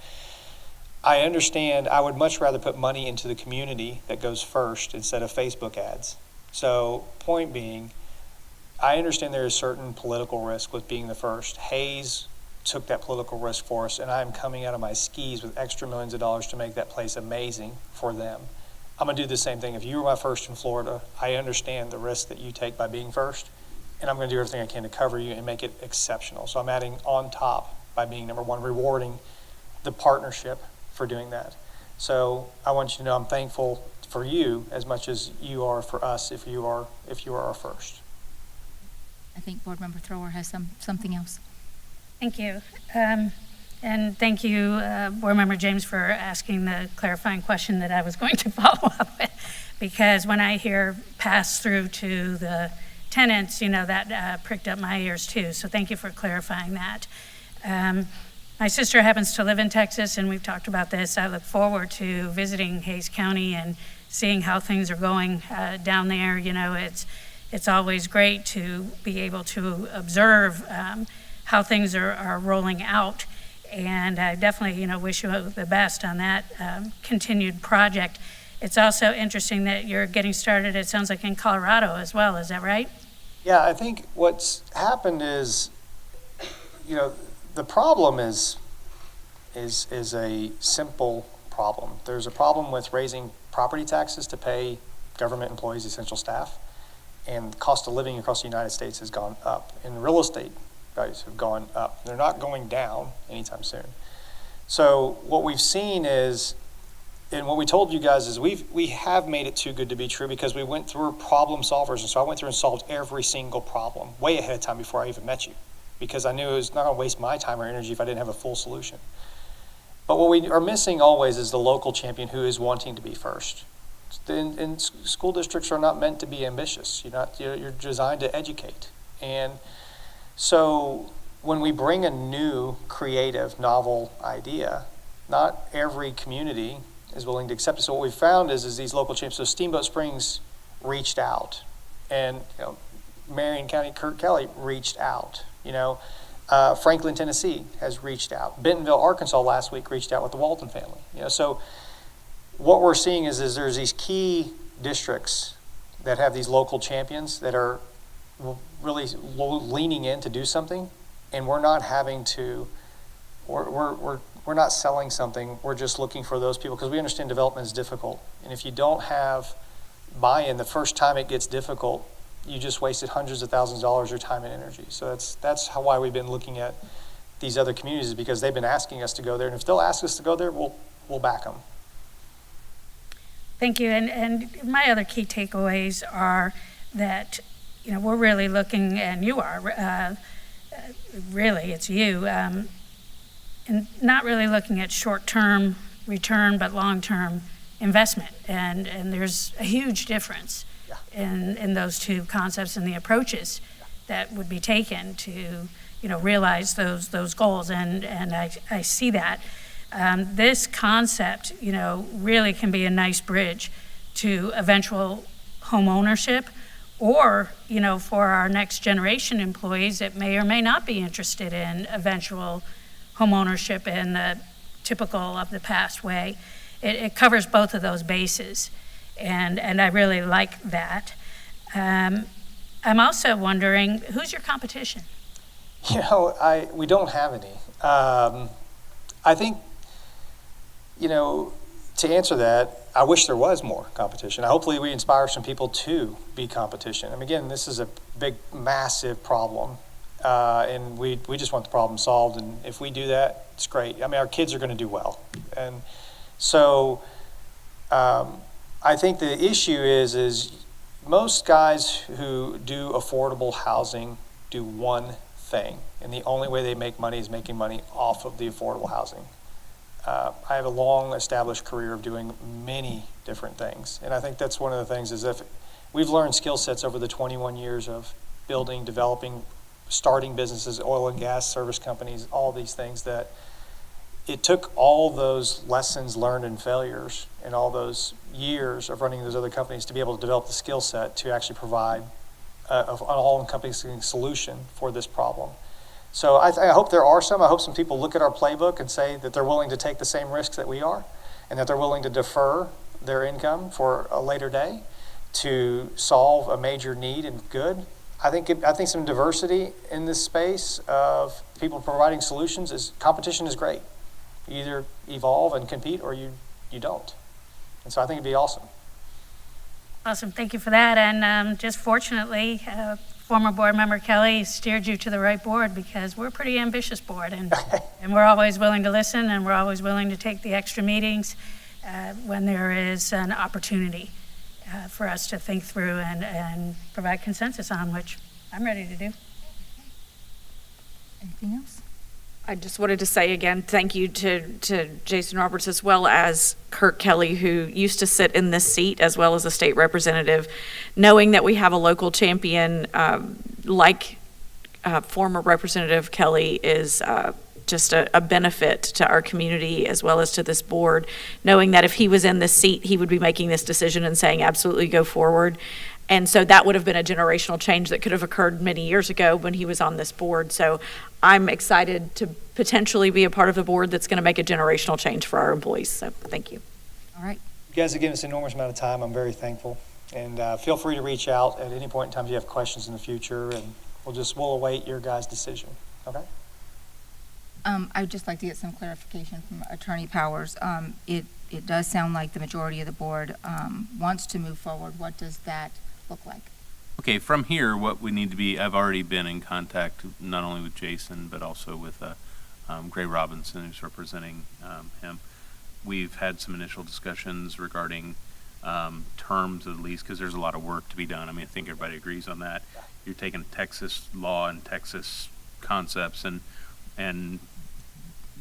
Speaker 5: I understand I would much rather put money into the community that goes first instead of Facebook ads. So point being, I understand there is certain political risk with being the first. Hayes took that political risk for us, and I'm coming out of my skis with extra millions of dollars to make that place amazing for them. I'm going to do the same thing. If you were my first in Florida, I understand the risk that you take by being first, and I'm going to do everything I can to cover you and make it exceptional. So I'm adding on top by being number one, rewarding the partnership for doing that. So I want you to know I'm thankful for you as much as you are for us if you are our first.
Speaker 2: I think Board Member Thrower has something else.
Speaker 6: Thank you. And thank you, Board Member James, for asking the clarifying question that I was going to follow up with. Because when I hear pass through to the tenants, that pricked up my ears too. So thank you for clarifying that. My sister happens to live in Texas, and we've talked about this. I look forward to visiting Hays County and seeing how things are going down there. It's always great to be able to observe how things are rolling out. And I definitely, wish you the best on that continued project. It's also interesting that you're getting started, it sounds like, in Colorado as well. Is that right?
Speaker 5: Yeah, I think what's happened is, the problem is a simple problem. There's a problem with raising property taxes to pay government employees, essential staff, and the cost of living across the United States has gone up, and real estate values have gone up. They're not going down anytime soon. So what we've seen is, and what we told you guys is we have made it too good to be true because we went through problem solvers, and so I went through and solved every single problem way ahead of time before I even met you, because I knew it was not going to waste my time or energy if I didn't have a full solution. But what we are missing always is the local champion who is wanting to be first. And school districts are not meant to be ambitious. You're designed to educate. And so when we bring a new, creative, novel idea, not every community is willing to accept it. So what we found is these local champions. So Steamboat Springs reached out, and Marion County, Kurt Kelly reached out. Franklin, Tennessee has reached out. Bentonville, Arkansas last week reached out with the Walton family. So what we're seeing is there's these key districts that have these local champions that are really leaning in to do something, and we're not having to. We're not selling something. We're just looking for those people because we understand development is difficult, and if you don't have buy-in the first time it gets difficult, you just wasted hundreds of thousands of dollars of time and energy. So that's why we've been looking at these other communities, because they've been asking us to go there, and if they'll ask us to go there, we'll back them.
Speaker 6: Thank you. And my other key takeaways are that we're really looking, and you are really, it's you, and not really looking at short-term return, but long-term investment. And there's a huge difference in those two concepts and the approaches that would be taken to, realize those goals. And I see that. This concept, really can be a nice bridge to eventual home ownership, or, for our next generation employees that may or may not be interested in eventual home ownership in the typical of the past way. It covers both of those bases, and I really like that. I'm also wondering, who's your competition?
Speaker 5: We don't have any. I think, to answer that, I wish there was more competition. Hopefully we inspire some people to be competition. Again, this is a big, massive problem, and we just want the problem solved, and if we do that, it's great. Our kids are going to do well. And so I think the issue is most guys who do affordable housing do one thing, and the only way they make money is making money off of the affordable housing. I have a long established career of doing many different things, and I think that's one of the things is if we've learned skill sets over the 21 years of building, developing, starting businesses, oil and gas service companies, all these things, that it took all those lessons learned and failures and all those years of running those other companies to be able to develop the skill set to actually provide an all-encompassing solution for this problem. So I hope there are some. I hope some people look at our playbook and say that they're willing to take the same risks that we are, and that they're willing to defer their income for a later day to solve a major need and good. I think some diversity in this space of people providing solutions competition is great. You either evolve and compete or you don't. And so I think it'd be awesome.
Speaker 6: Awesome, thank you for that. And just fortunately, former board member Kelly steered you to the right board, because we're a pretty ambitious board, and we're always willing to listen, and we're always willing to take the extra meetings when there is an opportunity for us to think through and provide consensus on, which I'm ready to do.
Speaker 2: Anything else?
Speaker 7: I just wanted to say again, thank you to Jason Roberts, as well as Kirk Kelly, who used to sit in this seat as well as a state representative. Knowing that we have a local champion like former Representative Kelly is just a benefit to our community as well as to this board. Knowing that if he was in this seat, he would be making this decision and saying absolutely go forward. And so that would have been a generational change that could have occurred many years ago when he was on this board. So I'm excited to potentially be a part of the board that's going to make a generational change for our employees. So thank you.
Speaker 2: All right.
Speaker 5: You guys have given us an enormous amount of time. I'm very thankful. And feel free to reach out at any point in time if you have questions in the future, and we'll await your guys' decision. Okay?
Speaker 2: I would just like to get some clarification from Attorney Powers. It does sound like the majority of the board wants to move forward. What does that look like?
Speaker 3: Okay, from here, what we need to be, I've already been in contact not only with Jason, but also with Gray Robinson, who's representing him. We've had some initial discussions regarding terms of the lease, because there's a lot of work to be done. I mean, I think everybody agrees on that. You're taking Texas law and Texas concepts and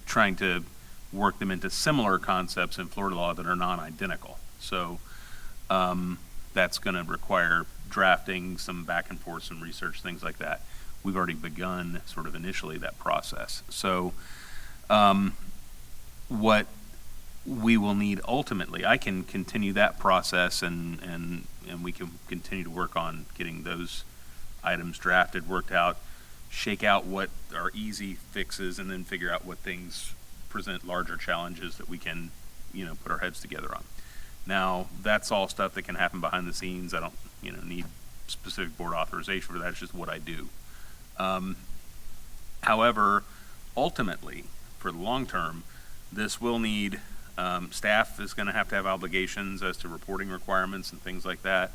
Speaker 3: trying to work them into similar concepts in Florida law that are non-identical. So that's going to require drafting, some back and forth, some research, things like that. We've already begun sort of initially that process. So what we will need ultimately, I can continue that process and we can continue to work on getting those items drafted, worked out, shake out what are easy fixes, and then figure out what things present larger challenges that we can, put our heads together on. Now, that's all stuff that can happen behind the scenes. I don't, need specific board authorization for that. It's just what I do. However, ultimately, for the long term, this will need, staff is going to have obligations as to reporting requirements and things like that.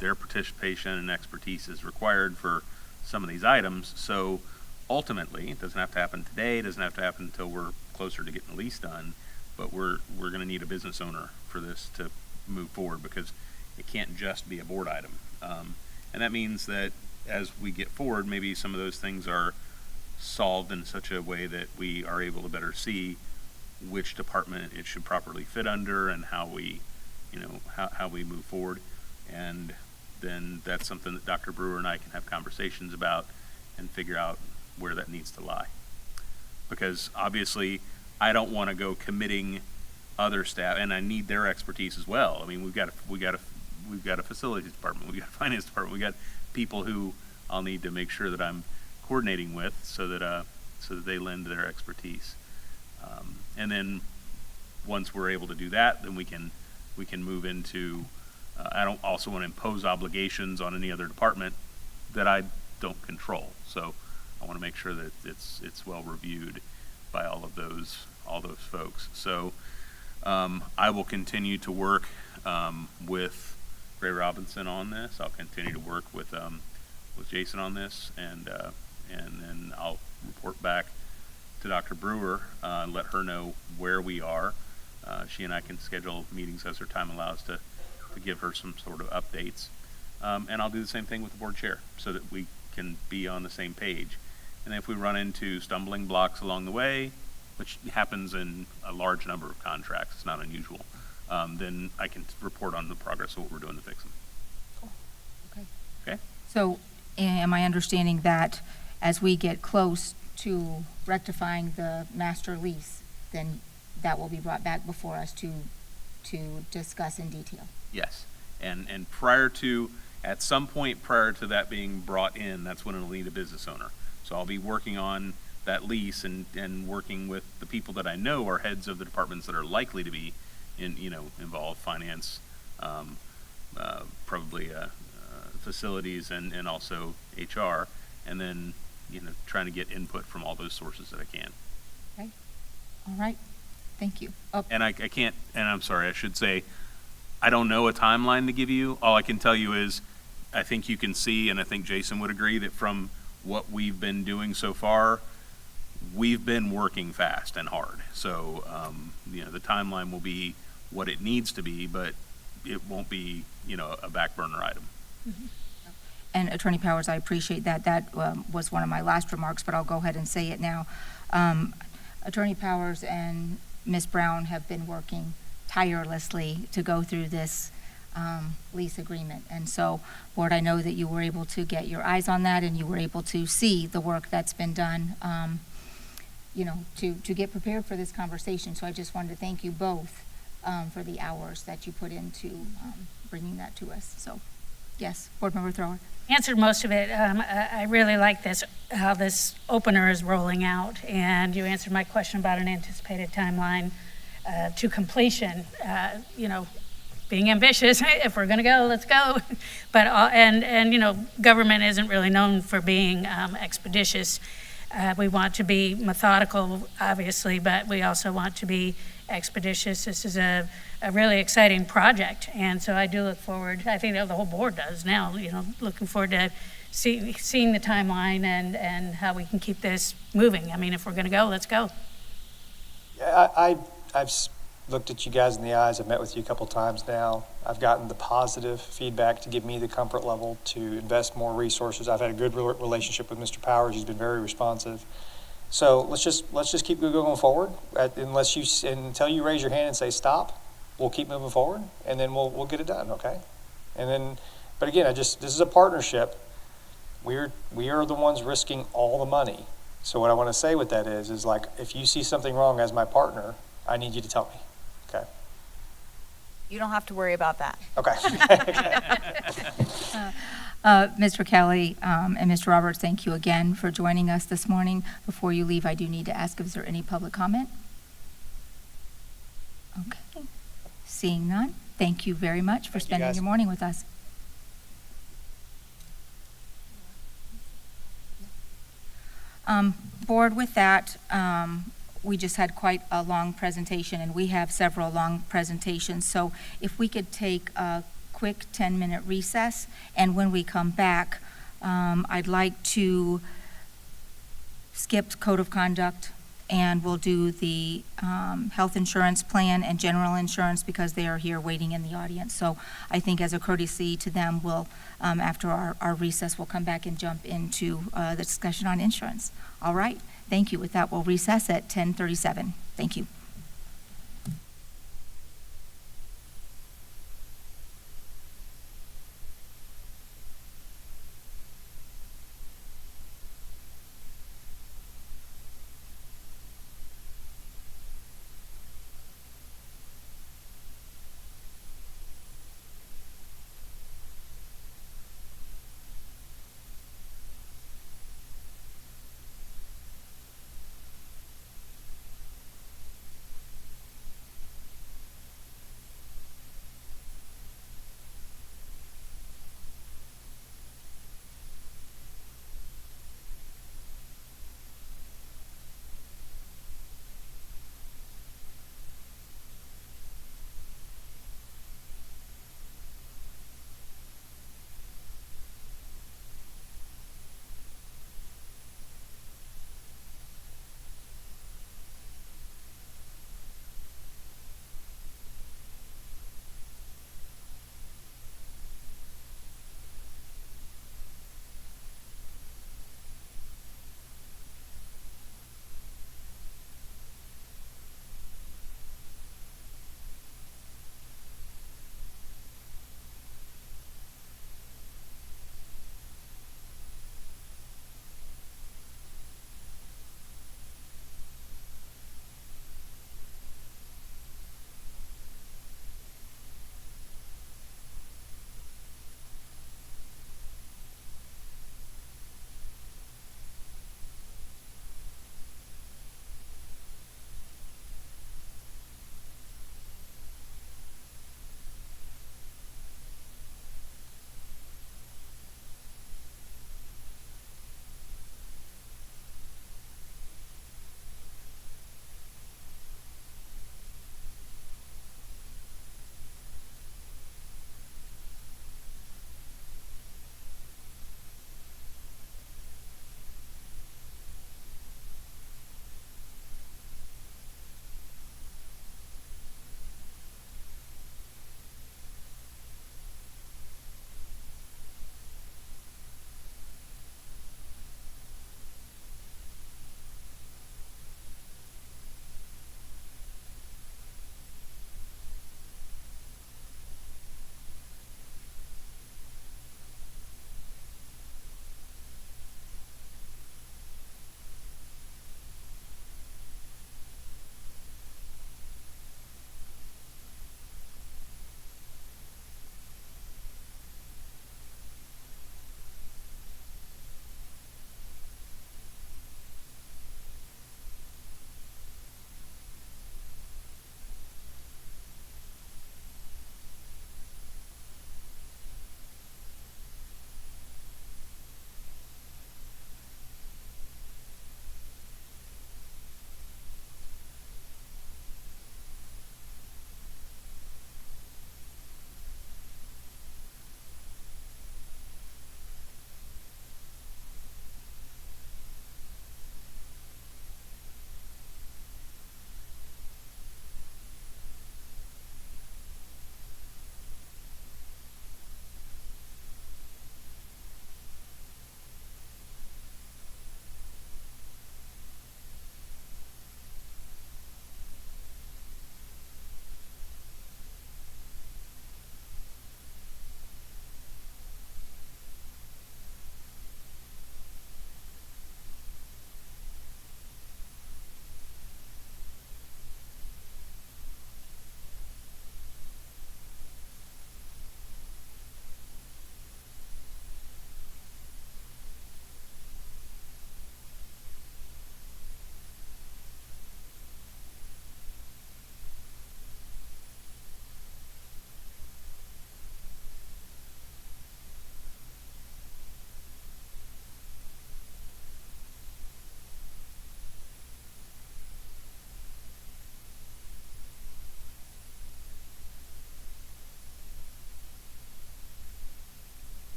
Speaker 3: Their participation and expertise is required for some of these items. So ultimately, it doesn't have to happen today. It doesn't have to happen until we're closer to getting the lease done. But we're going to need a business owner for this to move forward, because it can't just be a board item. And that means that as we get forward, maybe some of those things are solved in such a way that we are able to better see which department it should properly fit under and how we, how we move forward. And then that's something that Dr. Brewer and I can have conversations about and figure out where that needs to lie. Because obviously, I don't want to go committing other staff, and I need their expertise as well. I mean, we've got a facilities department, we've got a finance department, we've got people who I'll need to make sure that I'm coordinating with, so that they lend their expertise. And then once we're able to do that, then we can move into. I don't also want to impose obligations on any other department that I don't control. So I want to make sure that it's well reviewed by all those folks. So I will continue to work with Gray Robinson on this. I'll continue to work with Jason on this, and then I'll report back to Dr. Brewer and let her know where we are. She and I can schedule meetings as her time allows to give her some sort of updates. And I'll do the same thing with the board chair so that we can be on the same page. And if we run into stumbling blocks along the way, which happens in a large number of contracts, it's not unusual, then I can report on the progress of what we're doing to fix them.
Speaker 2: Cool.
Speaker 3: Okay?
Speaker 2: So am I understanding that as we get close to rectifying the master lease, then that will be brought back before us to discuss in detail?
Speaker 3: Yes. And at some point prior to that being brought in, that's when it'll need a business owner. So I'll be working on that lease and working with the people that I know are heads of the departments that are likely to be involved, finance, probably facilities and also HR, and then, trying to get input from all those sources that I can.
Speaker 2: Okay. All right. Thank you. Oh,
Speaker 3: And I can't, and I'm sorry, I should say, I don't know a timeline to give you. All I can tell you is, I think you can see, and I think Jason would agree, that from what we've been doing so far, we've been working fast and hard. So, the timeline will be what it needs to be, but it won't be, a back burner item.
Speaker 2: And Attorney Powers, I appreciate that. That was one of my last remarks, but I'll go ahead and say it now. Attorney Powers and Ms. Brown have been working tirelessly to go through this lease agreement. And so, Board, I know that you were able to get your eyes on that and you were able to see the work that's been done, to get prepared for this conversation. So I just wanted to thank you both for the hours that you put into bringing that to us. So, yes, Board Member Thrower.
Speaker 6: Answered most of it. I really like this, how this opener is rolling out, and you answered my question about an anticipated timeline to completion. Being ambitious, if we're going to go, let's go. But government isn't really known for being expeditious. We want to be methodical, obviously, but we also want to be expeditious. This is a really exciting project, and so I do look forward, I think the whole board does now, looking forward to seeing the timeline and how we can keep this moving. I mean, if we're going to go, let's go.
Speaker 5: Yeah, I've looked at you guys in the eyes. I've met with you a couple times now. I've gotten the positive feedback to give me the comfort level to invest more resources. I've had a good relationship with Mr. Powers. He's been very responsive. So let's just keep going forward. Until you raise your hand and say stop, we'll keep moving forward, and then we'll get it done. Okay. And then, but again, this is a partnership. We are the ones risking all the money. So what I want to say with that is like, if you see something wrong as my partner, I need you to tell me. Okay.
Speaker 8: You don't have to worry about that.
Speaker 5: Okay.
Speaker 2: Mr. Kelly and Mr. Roberts, thank you again for joining us this morning. Before you leave, I do need to ask if there any public comment. Okay. Seeing none, thank you very much for spending your morning with us. Board, with that, we just had quite a long presentation, and we have several long presentations. So if we could take a quick 10-minute recess, and when we come back, I'd like to skip code of conduct, and we'll do the health insurance plan and general insurance because they are here waiting in the audience. So I think as a courtesy to them, we'll, after our recess, we'll come back and jump into the discussion on insurance. All right, thank you. With that, we'll recess at 10:37. Thank you.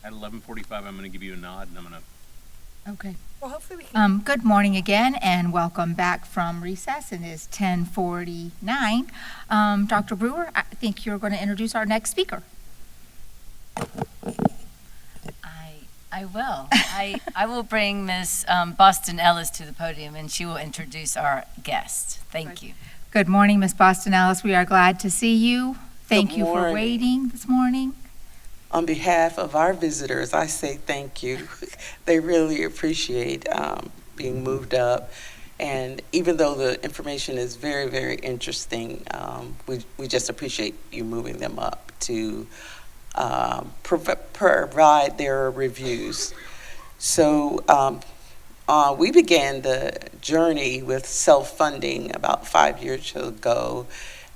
Speaker 3: At 11:45, I'm going to give you a nod, and I'm going to
Speaker 2: Okay.
Speaker 8: Well, hopefully we can.
Speaker 2: Good morning again, and welcome back from recess. It is 10:49. Dr. Brewer, I think you're going to introduce our next speaker.
Speaker 9: I will. I will bring Ms. Boston Ellis to the podium, and she will introduce our guest. Thank you.
Speaker 2: Good morning, Ms. Boston Ellis. We are glad to see you. Thank
Speaker 10: Good
Speaker 2: you for
Speaker 10: morning.
Speaker 2: waiting this morning.
Speaker 10: On behalf of our visitors, I say thank you. They really appreciate being moved up. And even though the information is very, very interesting, we just appreciate you moving them up to provide their reviews. So we began the journey with self-funding about 5 years ago,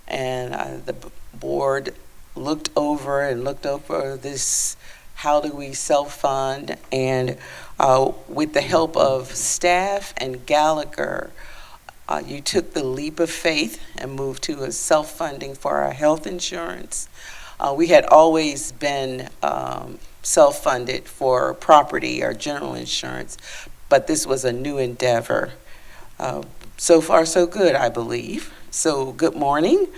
Speaker 10: and the board looked over this, how do we self-fund, and with the help of staff and Gallagher, you took the leap of faith and moved to a self-funding for our health insurance. We had always been self-funded for property or general insurance, but this was a new endeavor. So far, so good, I believe. So good morning,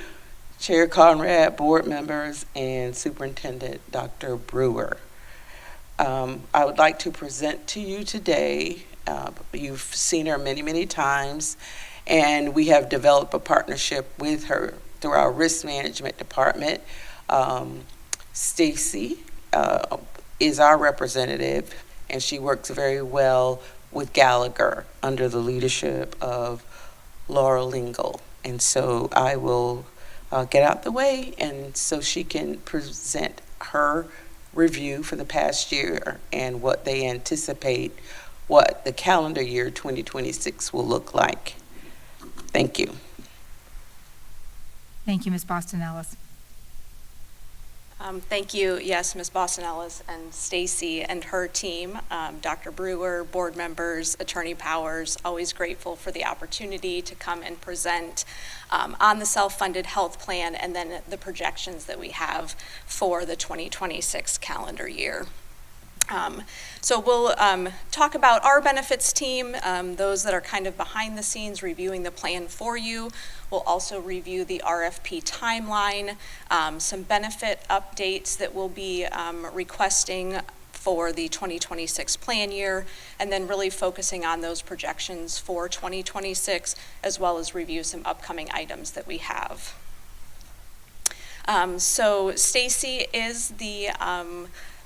Speaker 10: Chair Conrad, board members, and Superintendent Dr. Brewer. I would like to present to you today, you've seen her many, many times, and we have developed a partnership with her through our risk management department. Stacy is our representative, and she works very well with Gallagher under the leadership of Laura Lingle. And so I will get out the way, and so she can present her review for the past year and what they anticipate what the calendar year 2026 will look like. Thank you.
Speaker 2: Thank you, Ms. Boston Ellis.
Speaker 11: Thank you. Yes, Ms. Boston Ellis and Stacy and her team, Dr. Brewer, board members, Attorney Powers, always grateful for the opportunity to come and present on the self-funded health plan and then the projections that we have for the 2026 calendar year. So we'll talk about our benefits team, those that are kind of behind the scenes reviewing the plan for you. We'll also review the RFP timeline, some benefit updates that we'll be requesting for the 2026 plan year, and then really focusing on those projections for 2026, as well as review some upcoming items that we have. So Stacy is the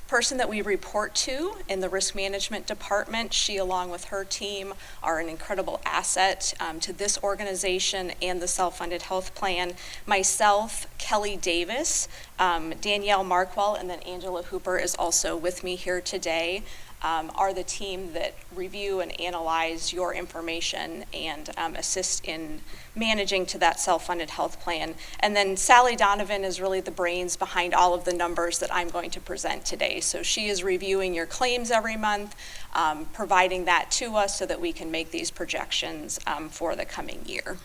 Speaker 11: person that we report to in the risk management department. She, along with her team, are an incredible asset to this organization and the self-funded health plan. Myself, Kelly Davis, Danielle Markwell, and then Angela Hooper is also with me here today. Are the team that review and analyze your information and assist in managing to that self-funded health plan. And then Sally Donovan is really the brains behind all of the numbers that I'm going to present today. So she is reviewing your claims every month, providing that to us so that we can make these projections for the coming year.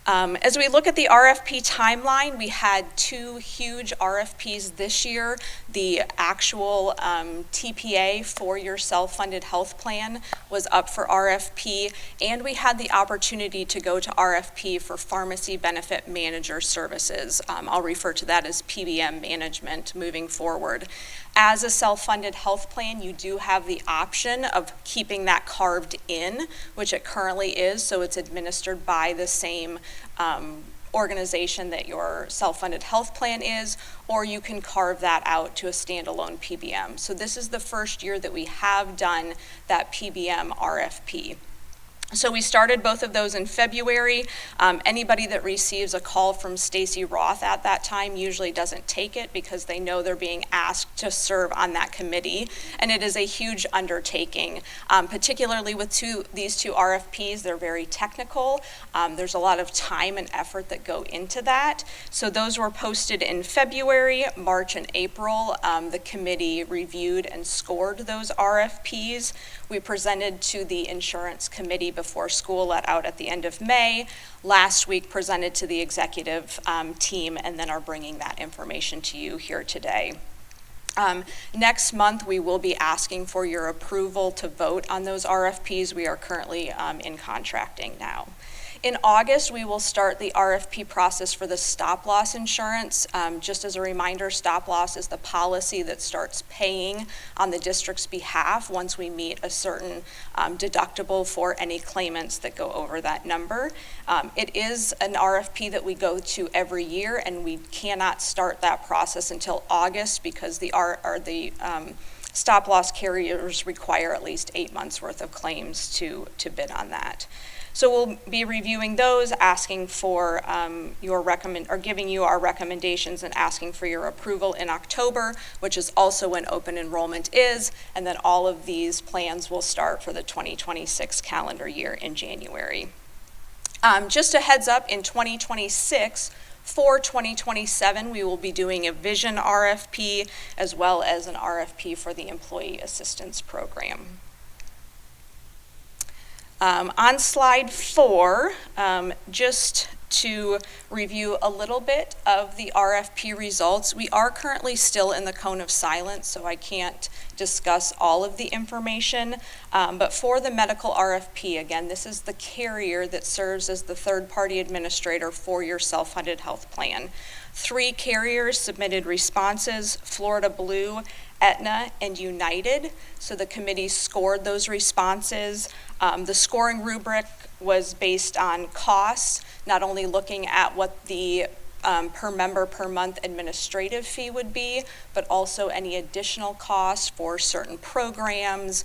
Speaker 11: As we look at the RFP timeline, we had 2 huge RFPs this year. The actual TPA for your self-funded health plan was up for RFP, and we had the opportunity to go to RFP for pharmacy benefit manager services. I'll refer to that as PBM management moving forward. As a self-funded health plan, you do have the option of keeping that carved in, which it currently is, so it's administered by the same organization that your self-funded health plan is, or you can carve that out to a standalone PBM. So this is the first year that we have done that PBM RFP. So we started both of those in February. Anybody that receives a call from Stacy Roth at that time usually doesn't take it because they know they're being asked to serve on that committee. And it is a huge undertaking, particularly with these two RFPs. They're very technical. There's a lot of time and effort that go into that. So those were posted in February, March, and April. The committee reviewed and scored those RFPs. We presented to the insurance committee before school let out at the end of May. Last week presented to the executive team, and then are bringing that information to you here today. Next month, we will be asking for your approval to vote on those RFPs. We are currently in contracting now. In August, we will start the RFP process for the stop-loss insurance. Just as a reminder, stop-loss is the policy that starts paying on the district's behalf once we meet a certain deductible for any claimants that go over that number. It is an RFP that we go to every year, and we cannot start that process until August because the stop-loss carriers require at least 8 months worth of claims to bid on that. So we'll be reviewing those, asking for giving you our recommendations and asking for your approval in October, which is also when open enrollment is, and then all of these plans will start for the 2026 calendar year in January. Just a heads up, in 2026, for 2027, we will be doing a vision RFP as well as an RFP for the Employee Assistance Program. On slide 4, just to review a little bit of the RFP results, we are currently still in the cone of silence, so I can't discuss all of the information. But for the medical RFP, again, this is the carrier that serves as the third-party administrator for your self-funded health plan. 3 carriers submitted responses: Florida Blue, Aetna, and United. So the committee scored those responses. The scoring rubric was based on costs, not only looking at what the per member per month administrative fee would be, but also any additional costs for certain programs.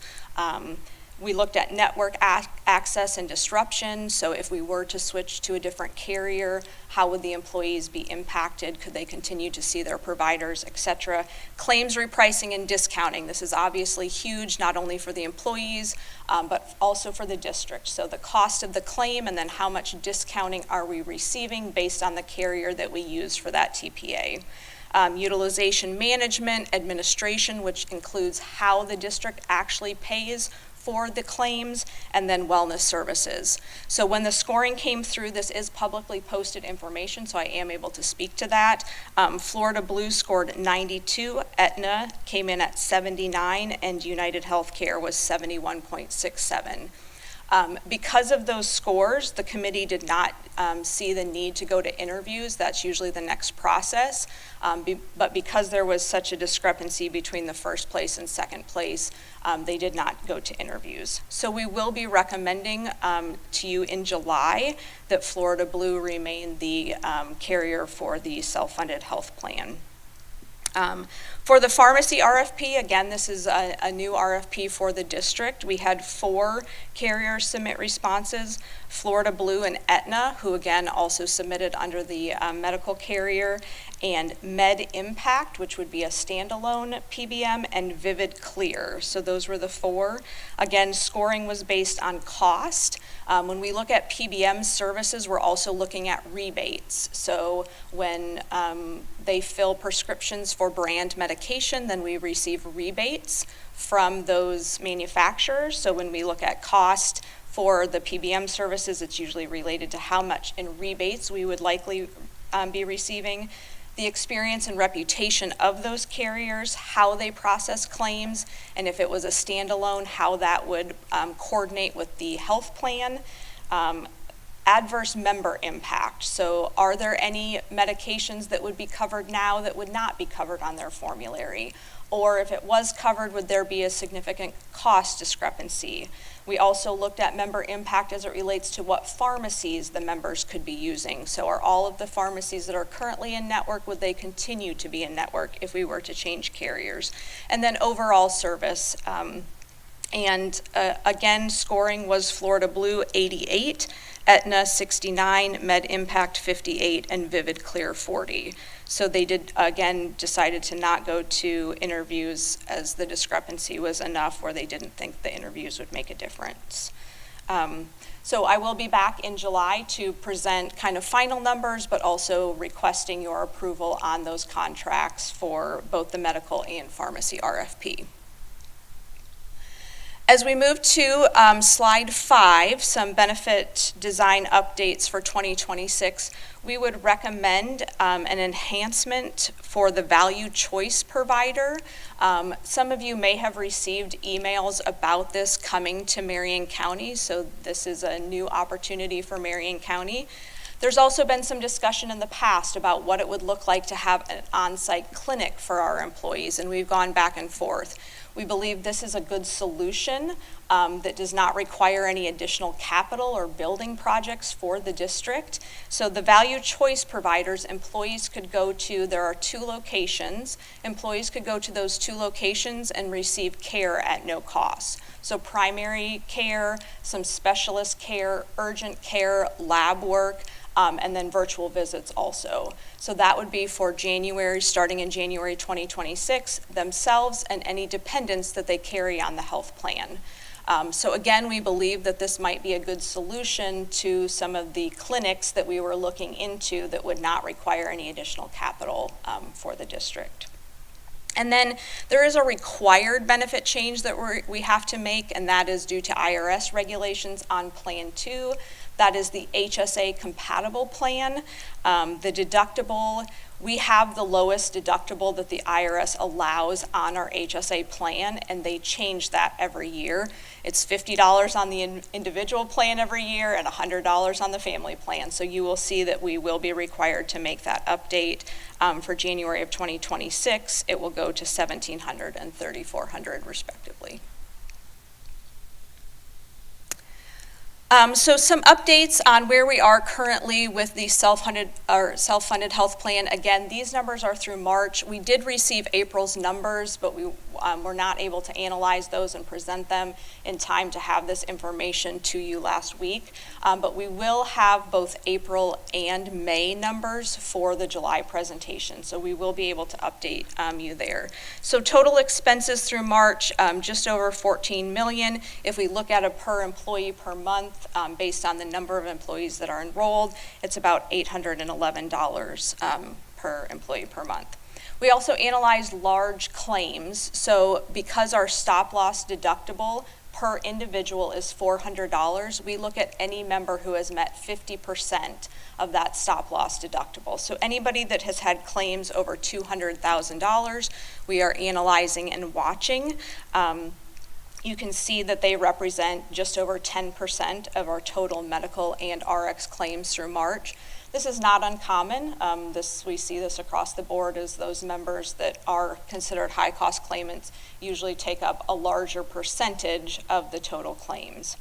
Speaker 11: We looked at network access and disruption. So if we were to switch to a different carrier, how would the employees be impacted? Could they continue to see their providers, et cetera? Claims repricing and discounting. This is obviously huge, not only for the employees, but also for the district. So the cost of the claim and then how much discounting are we receiving based on the carrier that we use for that TPA. Utilization management, administration, which includes how the district actually pays for the claims, and then wellness services. So when the scoring came through, this is publicly posted information, so I am able to speak to that. Florida Blue scored 92, Aetna came in at 79, and United Healthcare was 71.67. Because of those scores, the committee did not see the need to go to interviews. That's usually the next process. But because there was such a discrepancy between the first place and second place, they did not go to interviews. So we will be recommending to you in July that Florida Blue remain the carrier for the self-funded health plan. For the pharmacy RFP, again, this is a new RFP for the district. We had 4 carriers submit responses: Florida Blue and Aetna, who again also submitted under the medical carrier, and Med Impact, which would be a standalone PBM, and Vivid Clear. So those were the 4. Again, scoring was based on cost. When we look at PBM services, we're also looking at rebates. So when they fill prescriptions for brand medication, then we receive rebates from those manufacturers. So when we look at cost for the PBM services, it's usually related to how much in rebates we would likely be receiving. The experience and reputation of those carriers, how they process claims, and if it was a standalone, how that would coordinate with the health plan. Adverse member impact. So are there any medications that would be covered now that would not be covered on their formulary? Or if it was covered, would there be a significant cost discrepancy? We also looked at member impact as it relates to what pharmacies the members could be using. So are all of the pharmacies that are currently in network, would they continue to be in network if we were to change carriers? And then overall service. Again, scoring was Florida Blue 88, Aetna 69, Med Impact 58, and Vivid Clear 40. So they decided to not go to interviews as the discrepancy was enough where they didn't think the interviews would make a difference. So I will be back in July to present kind of final numbers, but also requesting your approval on those contracts for both the medical and pharmacy RFP. As we move to slide 5, some benefit design updates for 2026, we would recommend an enhancement for the value choice provider. Some of you may have received emails about this coming to Marion County, so this is a new opportunity for Marion County. There's also been some discussion in the past about what it would look like to have an on-site clinic for our employees, and we've gone back and forth. We believe this is a good solution that does not require any additional capital or building projects for the district. So the value choice providers, employees could go to, there are 2 locations, employees could go to those 2 locations and receive care at no cost. So primary care, some specialist care, urgent care, lab work, and then virtual visits also. So that would be for January, starting in January 2026, themselves and any dependents that they carry on the health plan. So again, we believe that this might be a good solution to some of the clinics that we were looking into that would not require any additional capital for the district. And then there is a required benefit change that we have to make, and that is due to IRS regulations on Plan 2. That is the HSA compatible plan. The deductible, we have the lowest deductible that the IRS allows on our HSA plan, and they change that every year. It's $50 on the individual plan every year and $100 on the family plan. So you will see that we will be required to make that update. For January of 2026, it will go to $1,700 and $3,400 respectively. So some updates on where we are currently with the self-funded health plan. Again, these numbers are through March. We did receive April's numbers, but we were not able to analyze those and present them in time to have this information to you last week. But we will have both April and May numbers for the July presentation. So we will be able to update you there. So total expenses through March, just over $14 million. If we look at a per employee per month, based on the number of employees that are enrolled, it's about $811 per employee per month. We also analyzed large claims. So because our stop loss deductible per individual is $400, we look at any member who has met 50% of that stop loss deductible. So anybody that has had claims over $200,000, we are analyzing and watching. You can see that they represent just over 10% of our total medical and RX claims through March. This is not uncommon. We see this across the board as those members that are considered high-cost claimants usually take up a larger percentage of the total claims.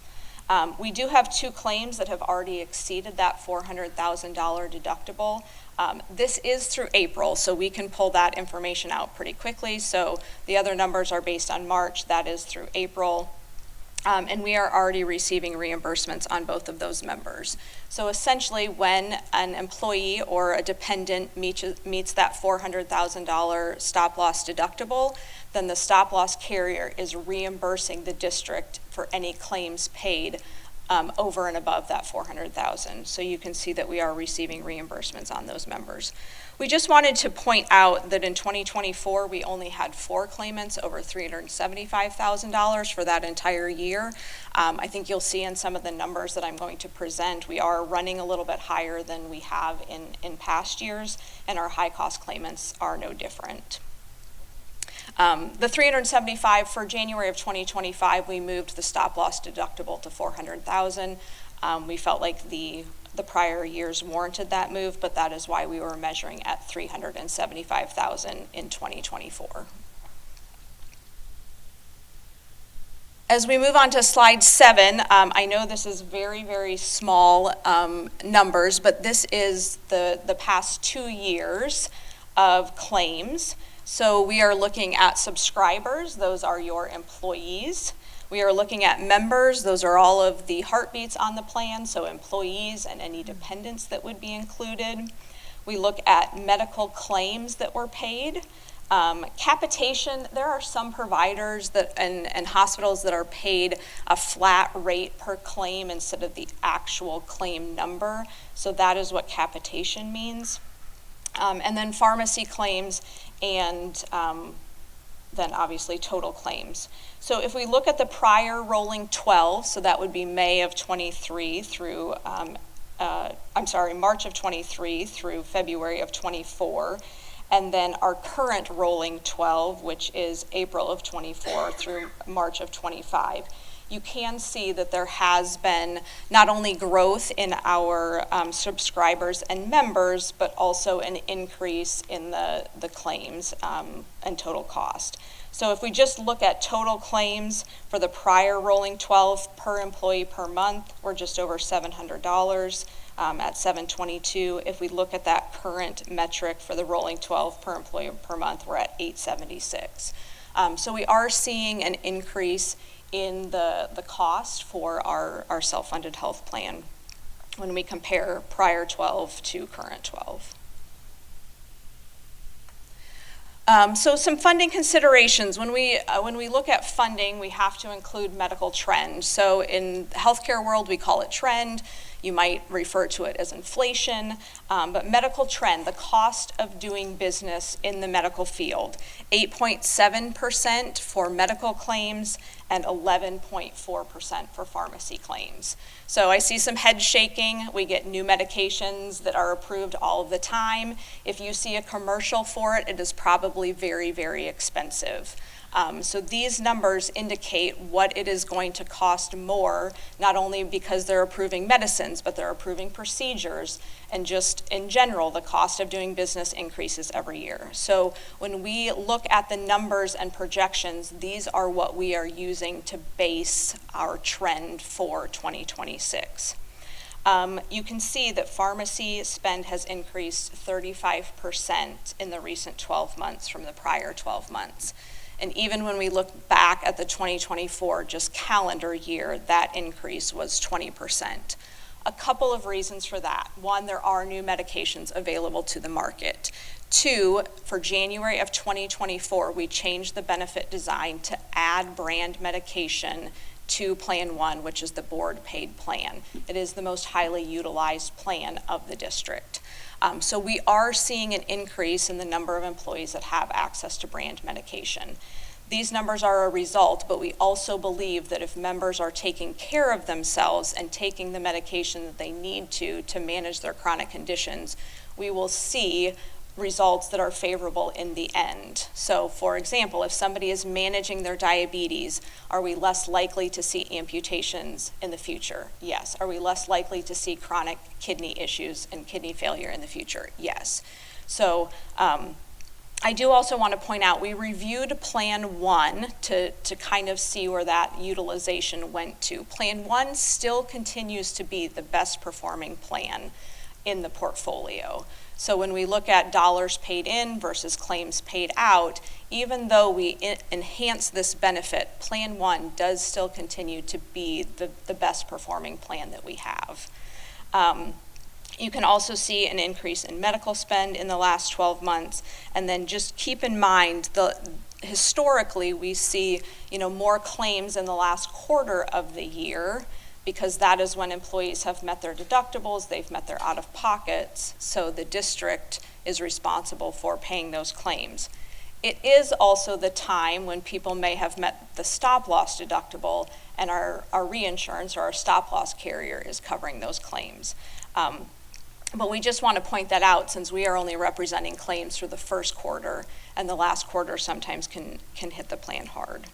Speaker 11: We do have 2 claims that have already exceeded that $400,000 deductible. This is through April, so we can pull that information out pretty quickly. So the other numbers are based on March, that is through April. And we are already receiving reimbursements on both of those members. So essentially, when an employee or a dependent meets that $400,000 stop loss deductible, then the stop loss carrier is reimbursing the district for any claims paid over and above that $400,000. So you can see that we are receiving reimbursements on those members. We just wanted to point out that in 2024, we only had 4 claimants over $375,000 for that entire year. I think you'll see in some of the numbers that I'm going to present, we are running a little bit higher than we have in past years, and our high-cost claimants are no different. The 375 for January of 2025, we moved the stop loss deductible to $400,000. We felt like the prior years warranted that move, but that is why we were measuring at $375,000 in 2024. As we move on to slide 7, I know this is very, very small numbers, but this is the past 2 years of claims. So we are looking at subscribers, those are your employees. We are looking at members, those are all of the heartbeats on the plan, so employees and any dependents that would be included. We look at medical claims that were paid. Capitation, there are some providers that and hospitals that are paid a flat rate per claim instead of the actual claim number. So that is what capitation means. And then pharmacy claims and than obviously total claims. So if we look at the prior rolling 12, so that would be May of 23 through, March of 23 through February of 24, and then our current rolling 12, which is April of 24 through March of 25, you can see that there has been not only growth in our subscribers and members, but also an increase in the claims and total cost. So if we just look at total claims for the prior rolling 12 per employee per month, we're just over $700 at $722. If we look at that current metric for the rolling 12 per employee per month, we're at $876. So we are seeing an increase in the cost for our self-funded health plan when we compare prior 12 to current 12. So some funding considerations. When we look at funding, we have to include medical trend. So in the healthcare world, we call it trend. You might refer to it as inflation, but medical trend, the cost of doing business in the medical field, 8.7% for medical claims and 11.4% for pharmacy claims. So I see some head shaking. We get new medications that are approved all of the time. If you see a commercial for it, it is probably very, very expensive. So these numbers indicate what it is going to cost more, not only because they're approving medicines, but they're approving procedures, and just in general, the cost of doing business increases every year. So when we look at the numbers and projections, these are what we are using to base our trend for 2026. You can see that pharmacy spend has increased 35% in the recent 12 months from the prior 12 months. And even when we look back at the 2024 just calendar year, that increase was 20%. A couple of reasons for that. One, there are new medications available to the market. Two, for January of 2024, we changed the benefit design to add brand medication to Plan 1, which is the board paid plan. It is the most highly utilized plan of the district. So we are seeing an increase in the number of employees that have access to brand medication. These numbers are a result, but we also believe that if members are taking care of themselves and taking the medication that they need to manage their chronic conditions, we will see results that are favorable in the end. So for example, if somebody is managing their diabetes, are we less likely to see amputations in the future? Yes. Are we less likely to see chronic kidney issues and kidney failure in the future? Yes. So I do also want to point out, we reviewed Plan 1 to kind of see where that utilization went to. Plan 1 still continues to be the best performing plan in the portfolio. So when we look at dollars paid in versus claims paid out, even though we enhance this benefit, Plan 1 does still continue to be the best performing plan that we have. You can also see an increase in medical spend in the last 12 months. And then just keep in mind, historically we see more claims in the last quarter of the year, because that is when employees have met their deductibles, they've met their out-of-pockets, so the district is responsible for paying those claims. It is also the time when people may have met the stop-loss deductible, and our reinsurance or our stop-loss carrier is covering those claims. But we just want to point that out, since we are only representing claims for the first quarter, and the last quarter sometimes can hit the plan hard.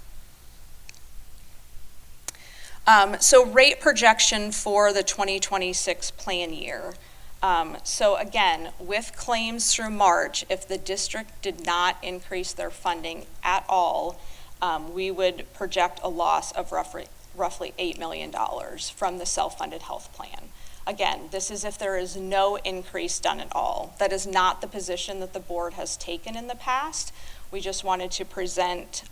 Speaker 11: So rate projection for the 2026 plan year. So again, with claims through March, if the district did not increase their funding at all, we would project a loss of roughly $8 million from the self-funded health plan. Again, this is if there is no increase done at all. That is not the position that the board has taken in the past. We just wanted to present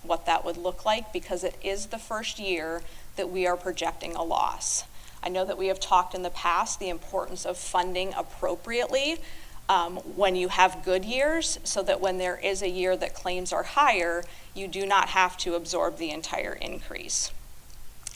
Speaker 11: what that would look like, because it is the first year that we are projecting a loss. I know that we have talked in the past the importance of funding appropriately when you have good years, so that when there is a year that claims are higher, you do not have to absorb the entire increase.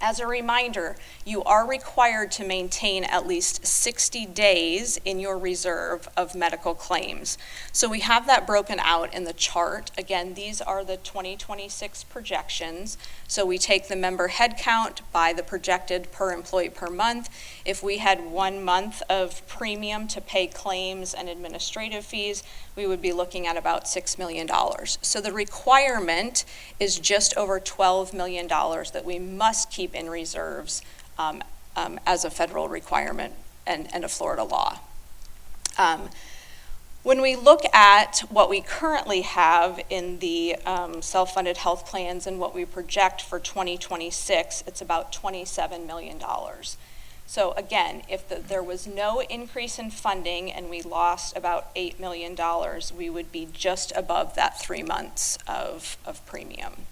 Speaker 11: As a reminder, you are required to maintain at least 60 days in your reserve of medical claims. So we have that broken out in the chart. Again, these are the 2026 projections. So we take the member headcount by the projected per employee per month. If we had 1 month of premium to pay claims and administrative fees, we would be looking at about $6 million. So the requirement is just over $12 million that we must keep in reserves as a federal requirement and a Florida law. When we look at what we currently have in the self-funded health plans and what we project for 2026, it's about $27 million. So again, if there was no increase in funding and we lost about $8 million, we would be just above that 3 months of premium.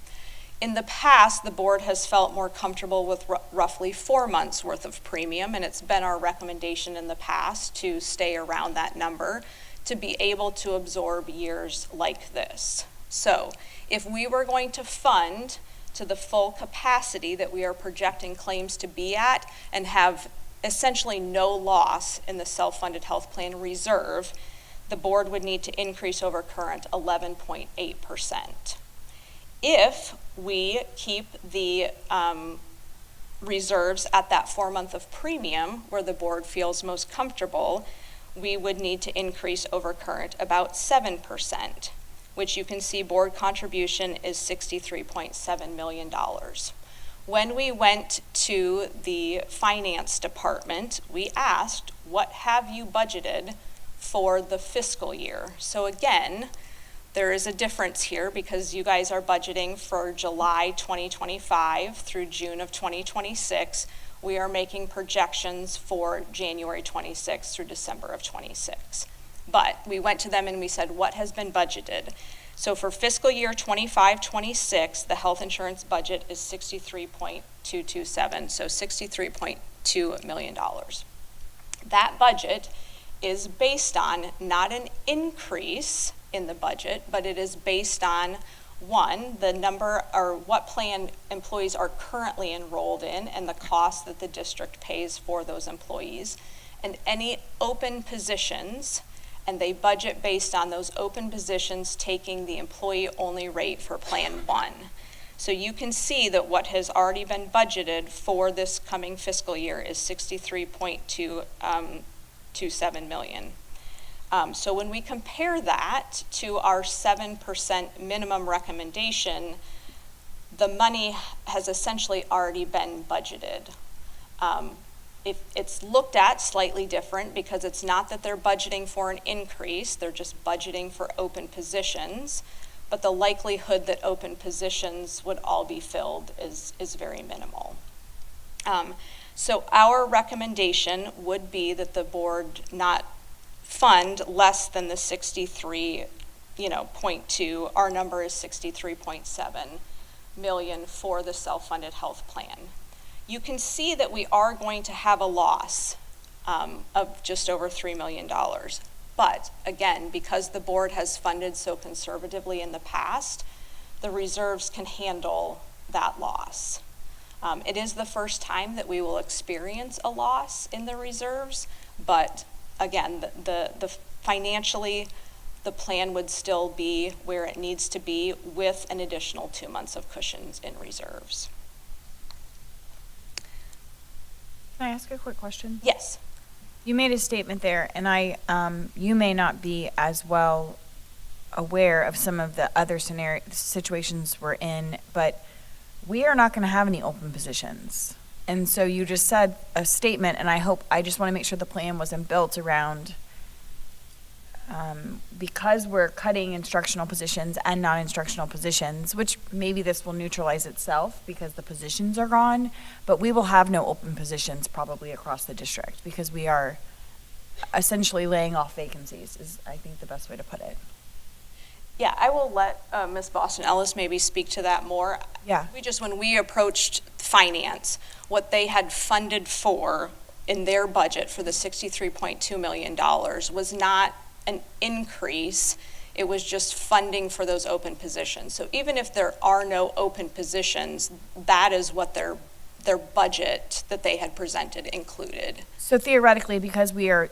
Speaker 11: In the past, the board has felt more comfortable with roughly 4 months worth of premium, and it's been our recommendation in the past to stay around that number to be able to absorb years like this. So if we were going to fund to the full capacity that we are projecting claims to be at and have essentially no loss in the self-funded health plan reserve, the board would need to increase over current 11.8%. If we keep the reserves at that 4 month of premium where the board feels most comfortable, we would need to increase over current about 7%, which you can see board contribution is $63.7 million. When we went to the finance department, we asked, what have you budgeted for the fiscal year? So again, there is a difference here because you guys are budgeting for July 2025 through June of 2026. We are making projections for January 26 through December of 26. But we went to them and we said, what has been budgeted? So for fiscal year 25-26, the health insurance budget is $63.227, so $63.2 million. That budget is based on not an increase in the budget, but it is based on, one, the number or what plan employees are currently enrolled in and the cost that the district pays for those employees, and any open positions, and they budget based on those open positions taking the employee-only rate for Plan 1. So you can see that what has already been budgeted for this coming fiscal year is $63.227 million. So when we compare that to our 7% minimum recommendation, the money has essentially already been budgeted. It's looked at slightly different because it's not that they're budgeting for an increase, they're just budgeting for open positions, but the likelihood that open positions would all be filled is very minimal. So our recommendation would be that the board not fund less than the 63.2. Our number is 63.7 million for the self-funded health plan. You can see that we are going to have a loss of just over $3 million. But again, because the board has funded so conservatively in the past, the reserves can handle that loss. It is the first time that we will experience a loss in the reserves, but again, the financially, the plan would still be where it needs to be with an additional 2 months of cushions in reserves.
Speaker 8: Can I ask a quick question?
Speaker 11: Yes.
Speaker 8: You made a statement there, and you may not be as well aware of some of the other situations we're in, but we are not going to have any open positions. And so you just said a statement, and I just want to make sure the plan wasn't built around because we're cutting instructional positions and non-instructional positions, which maybe this will neutralize itself because the positions are gone, but we will have no open positions probably across the district because we are essentially laying off vacancies is, I think, the best way to put it.
Speaker 11: Yeah, I will let Ms. Boston Ellis maybe speak to that more.
Speaker 8: Yeah.
Speaker 11: When we approached finance, what they had funded for in their budget for the $63.2 million was not an increase, it was just funding for those open positions. So even if there are no open positions, that is what their their budget that they had presented included.
Speaker 8: So theoretically, because we are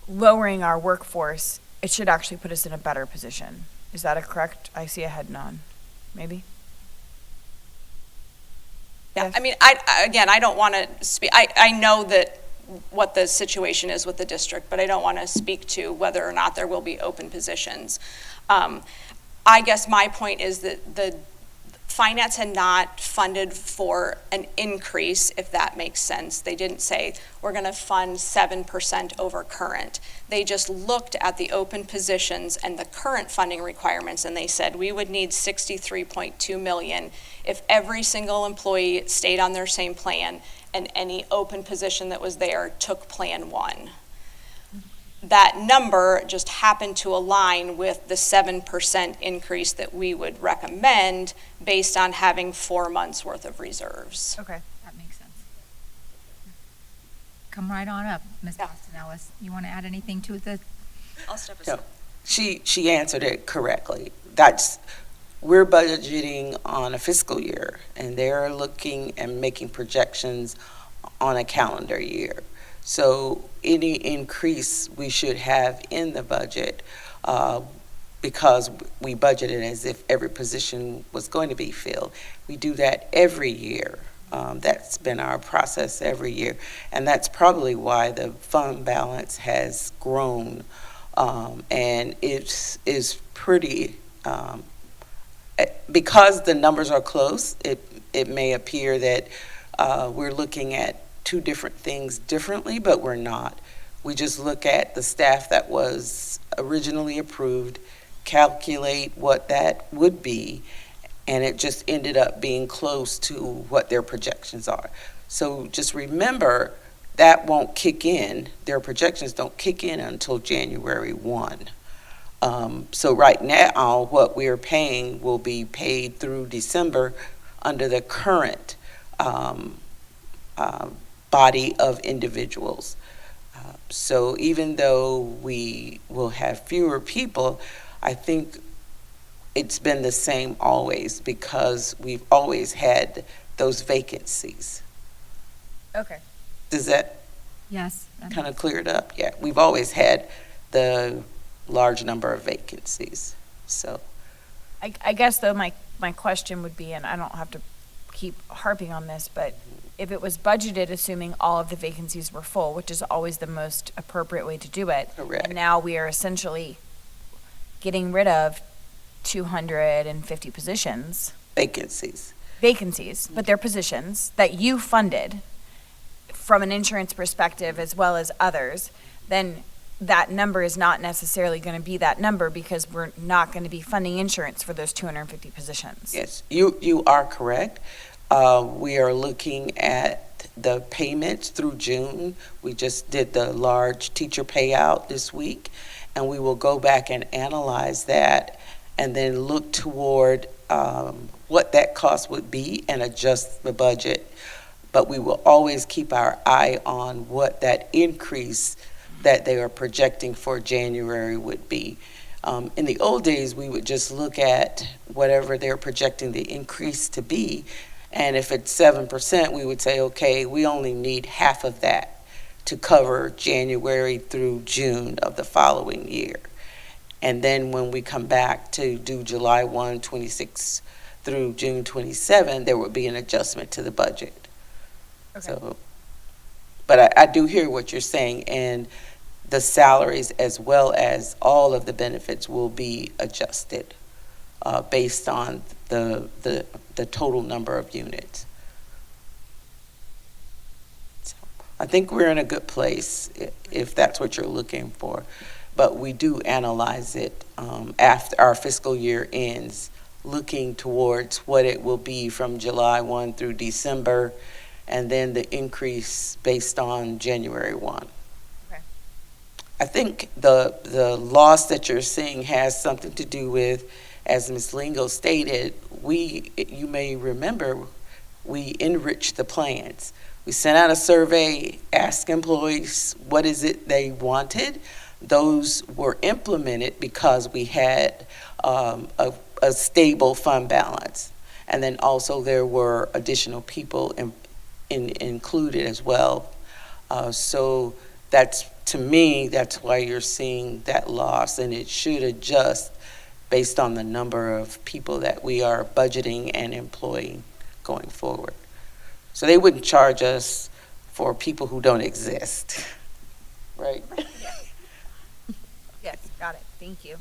Speaker 8: lowering our workforce, it should actually put us in a better position. Is that a correct? I see a head nod. Maybe?
Speaker 11: Yeah,
Speaker 8: Yes.
Speaker 11: I mean, I don't want to speak, I know that what the situation is with the district, but I don't want to speak to whether or not there will be open positions. I guess my point is that the finance had not funded for an increase, if that makes sense. They didn't say, we're going to fund 7% over current. They just looked at the open positions and the current funding requirements, and they said we would need $63.2 million if every single employee stayed on their same plan and any open position that was there took Plan 1. That number just happened to align with the 7% increase that we would recommend based on having 4 months worth of reserves.
Speaker 8: Okay.
Speaker 2: That makes sense. Come right on up, Ms.
Speaker 11: Yeah.
Speaker 2: Boston Ellis. You want to add anything to the?
Speaker 11: I'll step
Speaker 10: No,
Speaker 11: aside.
Speaker 10: she answered it correctly. We're budgeting on a fiscal year, and they're looking and making projections on a calendar year. So any increase we should have in the budget, because we budgeted as if every position was going to be filled. We do that every year. That's been our process every year. And that's probably why the fund balance has grown. And it is pretty, because the numbers are close, it may appear that we're looking at two different things differently, but we're not. We just look at the staff that was originally approved, calculate what that would be, and it just ended up being close to what their projections are. So just remember, that won't kick in. Their projections don't kick in until January 1. So right now, what we're paying will be paid through December under the current body of individuals. So even though we will have fewer people, I think it's been the same always because we've always had those vacancies.
Speaker 8: Okay.
Speaker 10: Does that
Speaker 2: Yes.
Speaker 10: kind of clear it up? Yeah, we've always had the large number of vacancies. So
Speaker 8: I guess though my question would be, and I don't have to keep harping on this, but if it was budgeted assuming all of the vacancies were full, which is always the most appropriate way to do it.
Speaker 10: Correct.
Speaker 8: And now we are essentially getting rid of 250 positions,
Speaker 10: vacancies.
Speaker 8: but they're positions that you funded from an insurance perspective as well as others, then that number is not necessarily going to be that number because we're not going to be funding insurance for those 250 positions.
Speaker 10: Yes, you are correct. We are looking at the payments through June. We just did the large teacher payout this week, and we will go back and analyze that and then look toward what that cost would be and adjust the budget. But we will always keep our eye on what that increase that they are projecting for January would be. In the old days, we would just look at whatever they're projecting the increase to be, and if it's 7%, we would say, okay, we only need half of that to cover January through June of the following year. And then when we come back to do July 1, 26 through June 27, there would be an adjustment to the budget.
Speaker 8: Okay.
Speaker 10: So, but I do hear what you're saying, and the salaries as well as all of the benefits will be adjusted based on the total number of units. So I think we're in a good place if that's what you're looking for, but we do analyze it after our fiscal year ends, looking towards what it will be from July 1 through December, and then the increase based on January 1.
Speaker 8: Okay.
Speaker 10: I think the loss that you're seeing has something to do with, as Ms. Lingo stated, you may remember, we enriched the plans. We sent out a survey, asked employees what is it they wanted. Those were implemented because we had a stable fund balance. And then also there were additional people included as well. So that's, to me, that's why you're seeing that loss, and it should adjust based on the number of people that we are budgeting and employing going forward. So they wouldn't charge us for people who don't exist, right?
Speaker 8: Yes, got it. Thank you.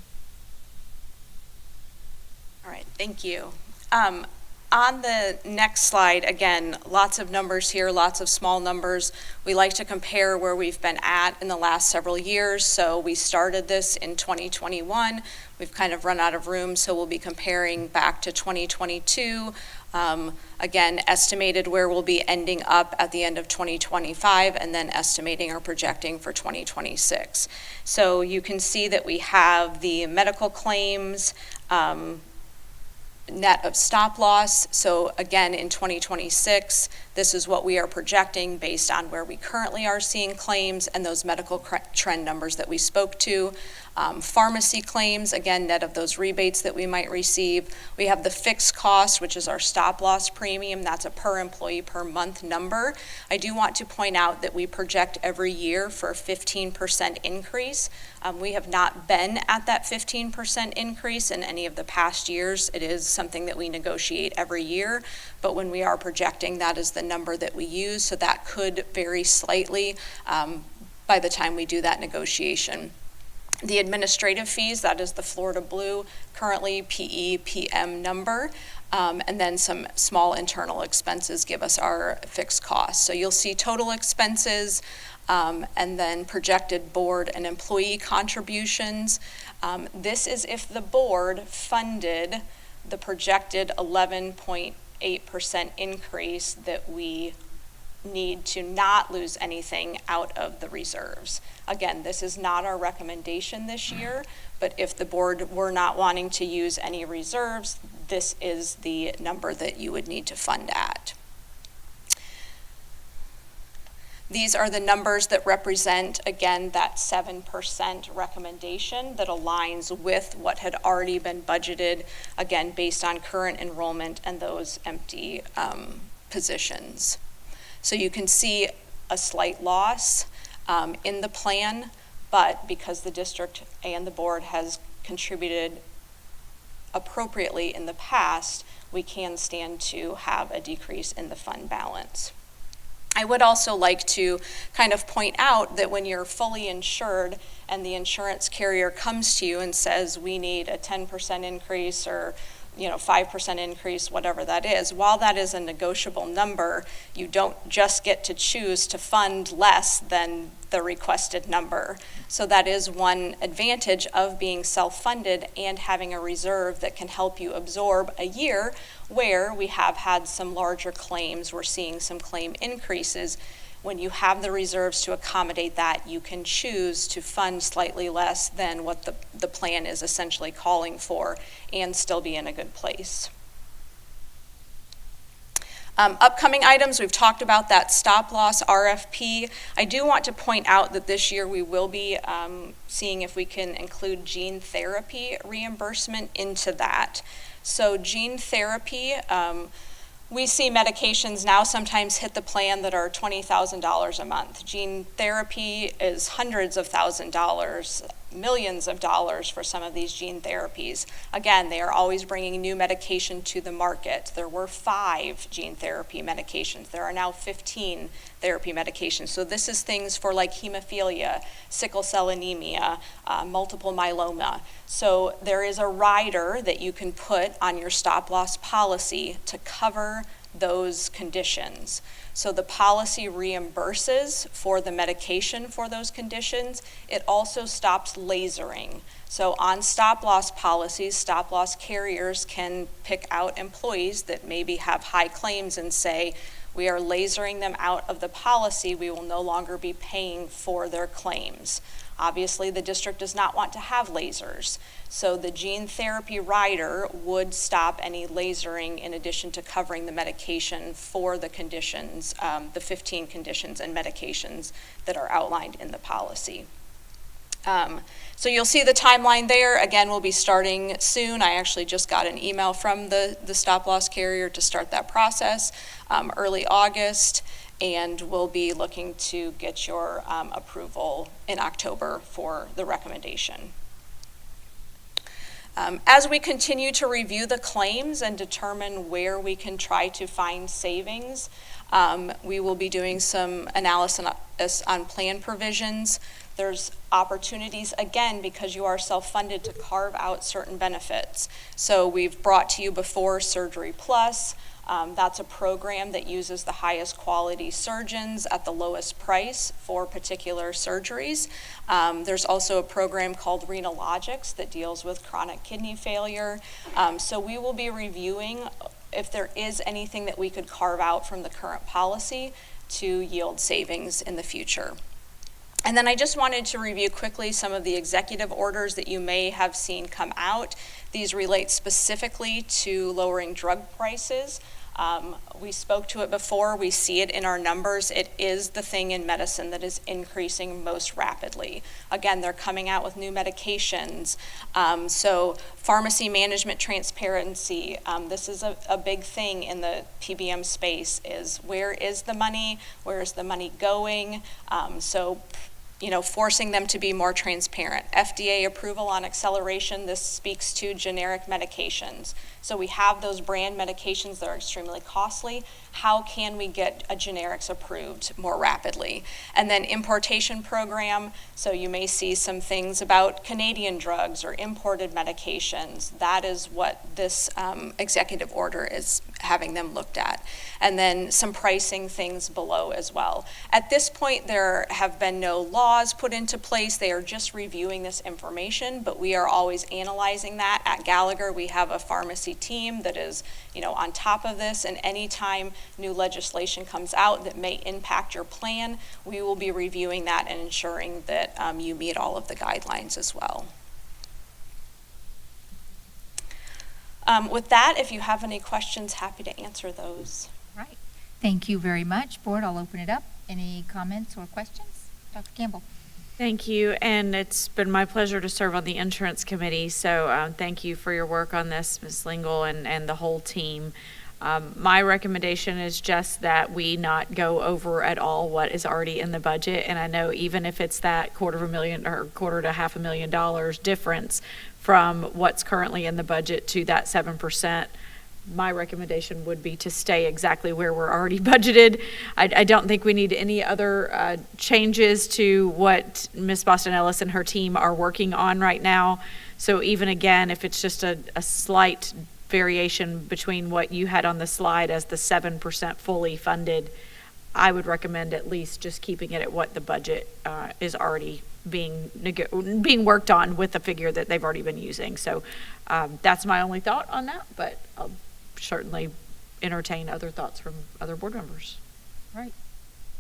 Speaker 11: All right, thank you. On the next slide, again, lots of numbers here, lots of small numbers. We like to compare where we've been at in the last several years. So we started this in 2021. We've kind of run out of room, so we'll be comparing back to 2022. Again, estimated where we'll be ending up at the end of 2025, and then estimating or projecting for 2026. So you can see that we have the medical claims, net of stop loss. So again, in 2026, this is what we are projecting based on where we currently are seeing claims and those medical trend numbers that we spoke to. Pharmacy claims, again, net of those rebates that we might receive. We have the fixed cost, which is our stop loss premium. That's a per employee per month number. I do want to point out that we project every year for a 15% increase. We have not been at that 15% increase in any of the past years. It is something that we negotiate every year, but when we are projecting, that is the number that we use, so that could vary slightly by the time we do that negotiation. The administrative fees, that is the Florida Blue, currently PE, PM number, and then some small internal expenses give us our fixed costs. So you'll see total expenses, and then projected board and employee contributions. This is if the board funded the projected 11.8% increase that we need to not lose anything out of the reserves. Again, this is not our recommendation this year, but if the board were not wanting to use any reserves, this is the number that you would need to fund at. These are the numbers that represent, again, that 7% recommendation that aligns with what had already been budgeted, again, based on current enrollment and those empty positions. So you can see a slight loss in the plan, but because the district and the board has contributed appropriately in the past, we can stand to have a decrease in the fund balance. I would also like to kind of point out that when you're fully insured and the insurance carrier comes to you and says, we need a 10% increase or 5% increase, whatever that is, while that is a negotiable number, you don't just get to choose to fund less than the requested number. So that is one advantage of being self-funded and having a reserve that can help you absorb a year where we have had some larger claims, we're seeing some claim increases. When you have the reserves to accommodate that, you can choose to fund slightly less than what the plan is essentially calling for and still be in a good place. Upcoming items, we've talked about that stop loss RFP. I do want to point out that this year we will be seeing if we can include gene therapy reimbursement into that. So gene therapy, we see medications now sometimes hit the plan that are $20,000 a month. Gene therapy is hundreds of $1,000s, millions of dollars for some of these gene therapies. Again, they are always bringing new medication to the market. There were 5 gene therapy medications. There are now 15 therapy medications. So this is things for like hemophilia, sickle cell anemia, multiple myeloma. So there is a rider that you can put on your stop loss policy to cover those conditions. So the policy reimburses for the medication for those conditions. It also stops lasering. So on stop loss policies, stop loss carriers can pick out employees that maybe have high claims and say, we are lasering them out of the policy, we will no longer be paying for their claims. Obviously, the district does not want to have lasers. So the gene therapy rider would stop any lasering in addition to covering the medication for the conditions, the 15 conditions and medications that are outlined in the policy. So you'll see the timeline there. Again, we'll be starting soon. I actually just got an email from the stop-loss carrier to start that process early August, and we'll be looking to get your approval in October for the recommendation. As we continue to review the claims and determine where we can try to find savings, we will be doing some analysis on plan provisions. There's opportunities, again, because you are self-funded, to carve out certain benefits. So we've brought to you before Surgery Plus. That's a program that uses the highest quality surgeons at the lowest price for particular surgeries. There's also a program called Renologics that deals with chronic kidney failure. So we will be reviewing if there is anything that we could carve out from the current policy to yield savings in the future. And then I just wanted to review quickly some of the executive orders that you may have seen come out. These relate specifically to lowering drug prices. We spoke to it before. We see it in our numbers. It is the thing in medicine that is increasing most rapidly. Again, they're coming out with new medications. So pharmacy management transparency, this is a big thing in the PBM space, is where is the money? Where is the money going? Forcing them to be more transparent. FDA approval on acceleration, this speaks to generic medications. So we have those brand medications that are extremely costly. How can we get generics approved more rapidly? And then importation program, so you may see some things about Canadian drugs or imported medications. That is what this executive order is having them looked at. And then some pricing things below as well. At this point, there have been no laws put into place. They are just reviewing this information, but we are always analyzing that. At Gallagher, we have a pharmacy team that is, on top of this, and anytime new legislation comes out that may impact your plan, we will be reviewing that and ensuring that you meet all of the guidelines as well. With that, if you have any questions, happy to answer those.
Speaker 2: Right. Thank you very much. Board, I'll open it up. Any comments or questions? Dr. Campbell.
Speaker 7: Thank you, and it's been my pleasure to serve on the insurance committee, so thank you for your work on this, Ms. Lingle, and the whole team. My recommendation is just that we not go over at all what is already in the budget, and I know even if it's that $250,000 or $250,000 to $500,000 difference from what's currently in the budget to that 7%, my recommendation would be to stay exactly where we're already budgeted. I don't think we need any other changes to what Ms. Boston Ellis and her team are working on right now. So even again, if it's just a slight variation between what you had on the slide as the 7% fully funded, I would recommend at least just keeping it at what the budget is already being worked on with the figure that they've already been using. So that's my only thought on that, but I'll certainly entertain other thoughts from other board members.
Speaker 2: Right.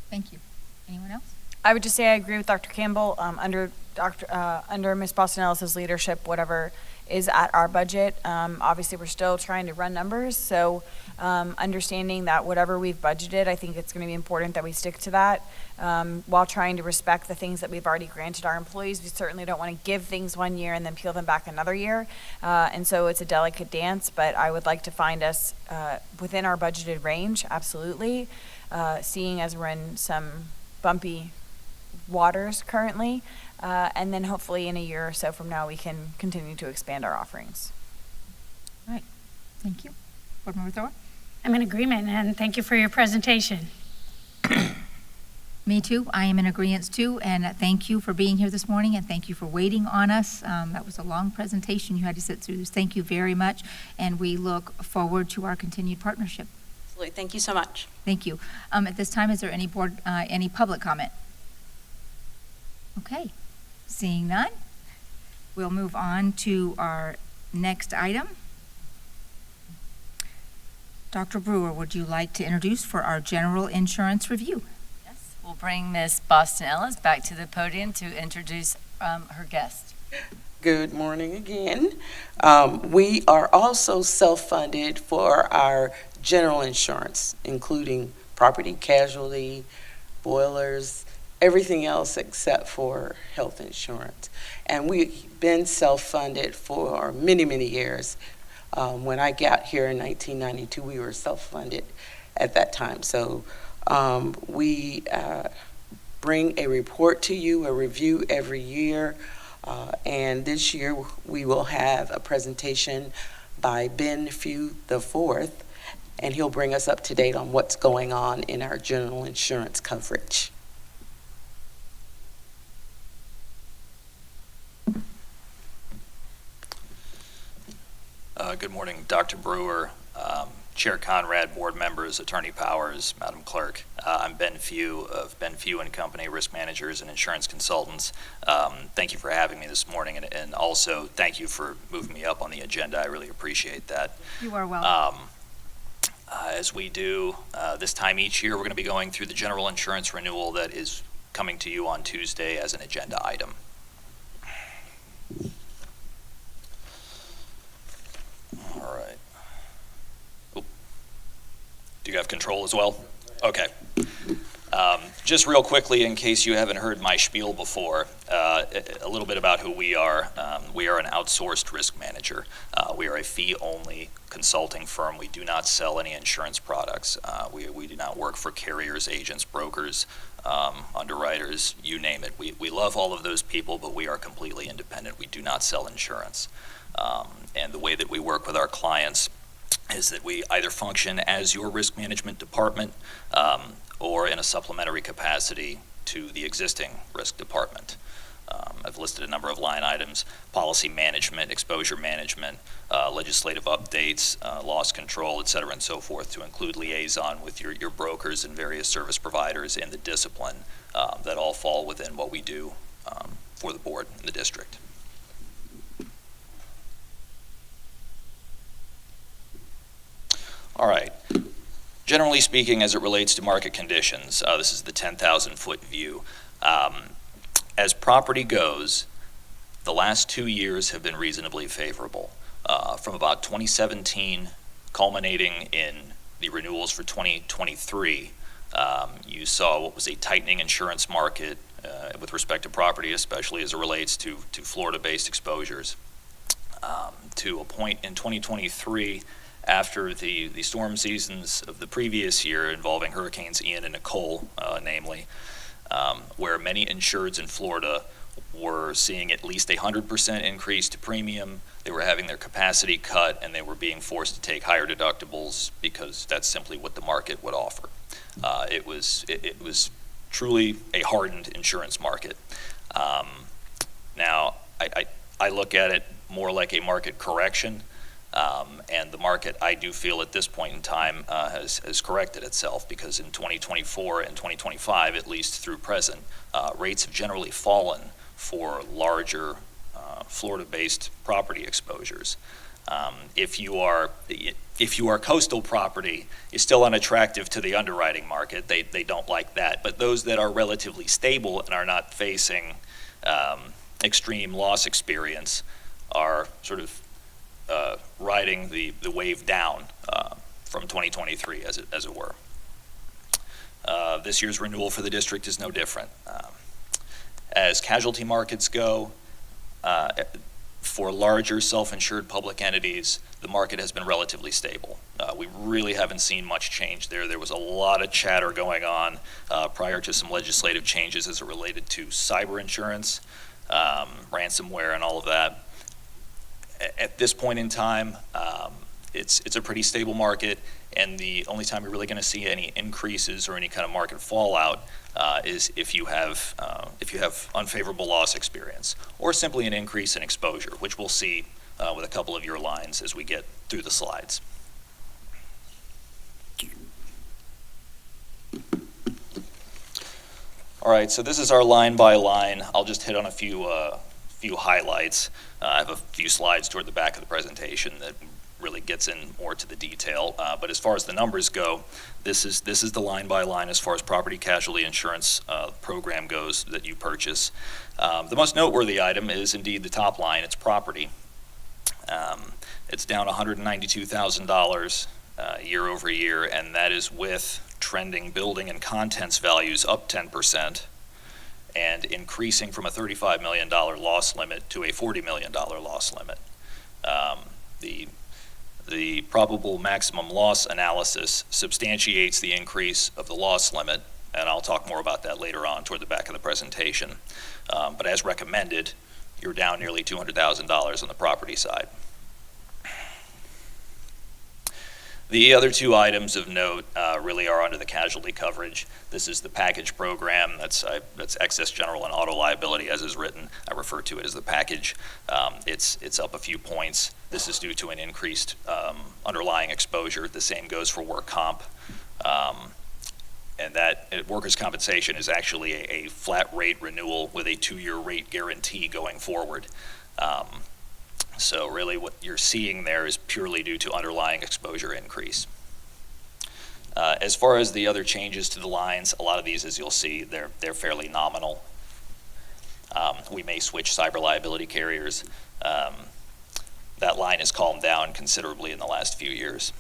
Speaker 2: Thank you. Anyone else?
Speaker 8: I would just say I agree with Dr. Campbell. Under Ms. Boston Ellis's leadership, whatever is at our budget, obviously we're still trying to run numbers, so understanding that whatever we've budgeted, I think it's going to be important that we stick to that while trying to respect the things that we've already granted our employees. We certainly don't want to give things one year and then peel them back another year, and so it's a delicate dance, but I would like to find us within our budgeted range, absolutely, seeing as we're in some bumpy waters currently, and then hopefully in a year or so from now we can continue to expand our offerings.
Speaker 2: All right. Thank you. Board Member Thor?
Speaker 6: I'm in agreement, and thank you for your presentation.
Speaker 2: Me too. I am in agreement too, and thank you for being here this morning, and thank you for waiting on us. That was a long presentation you had to sit through. Thank you very much, and we look forward to our continued partnership.
Speaker 11: Absolutely. Thank you so much.
Speaker 2: Thank you. At this time, is there any any public comment? Okay. Seeing none, we'll move on to our next item. Dr. Brewer, would you like to introduce for our general insurance review?
Speaker 9: Yes, we'll bring Ms. Boston Ellis back to the podium to introduce her guest.
Speaker 10: Good morning again. We are also self-funded for our general insurance, including property, casualty, boilers, everything else except for health insurance. And we've been self-funded for many, many years. When I got here in 1992, we were self-funded at that time. So we bring a report to you, a review every year. And this year we will have a presentation by Ben Few IV, and he'll bring us up to date on what's going on in our general insurance coverage.
Speaker 12: Good morning, Dr. Brewer, Chair Conrad, board members, Attorney Powers, Madam Clerk. I'm Ben Few of Ben Few and Company, risk managers and insurance consultants. Thank you for having me this morning, and also thank you for moving me up on the agenda. I really appreciate that.
Speaker 2: You are welcome.
Speaker 12: As we do this time each year, we're going to be going through the general insurance renewal that is coming to you on Tuesday as an agenda item. All right. Oh. Do you have control as well? Okay. Just real quickly, in case you haven't heard my spiel before, a little bit about who we are. We are an outsourced risk manager. We are a fee-only consulting firm. We do not sell any insurance products. We do not work for carriers, agents, brokers, underwriters, you name it. We love all of those people, but we are completely independent. We do not sell insurance. And the way that we work with our clients is that we either function as your risk management department or in a supplementary capacity to the existing risk department. I've listed a number of line items: policy management, exposure management, legislative updates, loss control, et cetera, and so forth, to include liaison with your brokers and various service providers in the discipline that all fall within what we do for the board in the district. All right. Generally speaking, as it relates to market conditions, this is the 10,000-foot view. As property goes, the last 2 years have been reasonably favorable. From about 2017, culminating in the renewals for 2023, you saw what was a tightening insurance market with respect to property, especially as it relates to Florida-based exposures. To a point in 2023, after the storm seasons of the previous year involving Hurricanes Ian and Nicole, namely, where many insureds in Florida were seeing at least 100% increase to premium. They were having their capacity cut, and they were being forced to take higher deductibles because that's simply what the market would offer. It was truly a hardened insurance market. Now, I look at it more like a market correction. And the market, I do feel at this point in time, has corrected itself, because in 2024 and 2025, at least through present, rates have generally fallen for larger Florida-based property exposures. If you are coastal property, is still unattractive to the underwriting market. They don't like that. But those that are relatively stable and are not facing extreme loss experience are sort of riding the wave down from 2023, as it were. This year's renewal for the district is no different. As casualty markets go, for larger self-insured public entities, the market has been relatively stable. We really haven't seen much change there. There was a lot of chatter going on prior to some legislative changes as it related to cyber insurance, ransomware, and all of that. At this point in time, it's a pretty stable market, and the only time you're really going to see any increases or any kind of market fallout is if you have unfavorable loss experience, or simply an increase in exposure, which we'll see with a couple of your lines as we get through the slides. All right, so this is our line by line. I'll just hit on a few highlights. I have a few slides toward the back of the presentation that really gets in more to the detail. But as far as the numbers go, this is the line by line as far as property casualty insurance program goes that you purchase. The most noteworthy item is indeed the top line. It's property. It's down $192,000 year over year, and that is with trending building and contents values up 10%. and increasing from a $35 million loss limit to a $40 million loss limit. The probable maximum loss analysis substantiates the increase of the loss limit, and I'll talk more about that later on toward the back of the presentation. But as recommended, you're down nearly $200,000 on the property side. The other two items of note really are under the casualty coverage. This is the package program. That's excess general and auto liability as is written. I refer to it as the package. It's up a few points. This is due to an increased underlying exposure. The same goes for work comp. And that workers' compensation is actually a flat rate renewal with a 2-year rate guarantee going forward. So really what you're seeing there is purely due to underlying exposure increase. As far as the other changes to the lines, a lot of these, as you'll see, they're fairly nominal. We may switch cyber liability carriers. That line has calmed down considerably in the last few years.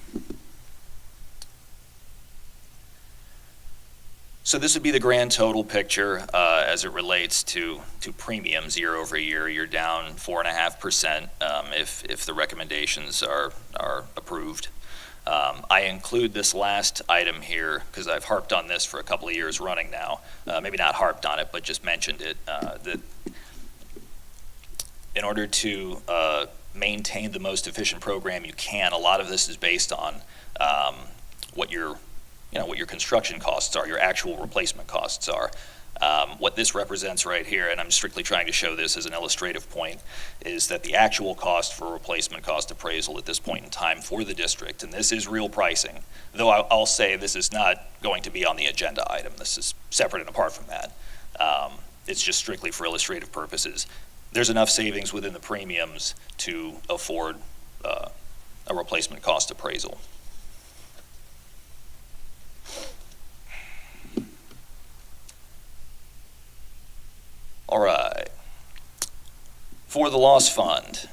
Speaker 12: So this would be the grand total picture as it relates to premiums year over year. You're down 4.5% if the recommendations are approved. I include this last item here because I've harped on this for a couple of years running now. Maybe not harped on it, but just mentioned it. That in order to maintain the most efficient program you can, a lot of this is based on what your construction costs are, your actual replacement costs are. What this represents right here, and I'm strictly trying to show this as an illustrative point, is that the actual cost for replacement cost appraisal at this point in time for the district, and this is real pricing, though I'll say this is not going to be on the agenda item. This is separate and apart from that. It's just strictly for illustrative purposes. There's enough savings within the premiums to afford a replacement cost appraisal. All right. For the loss fund,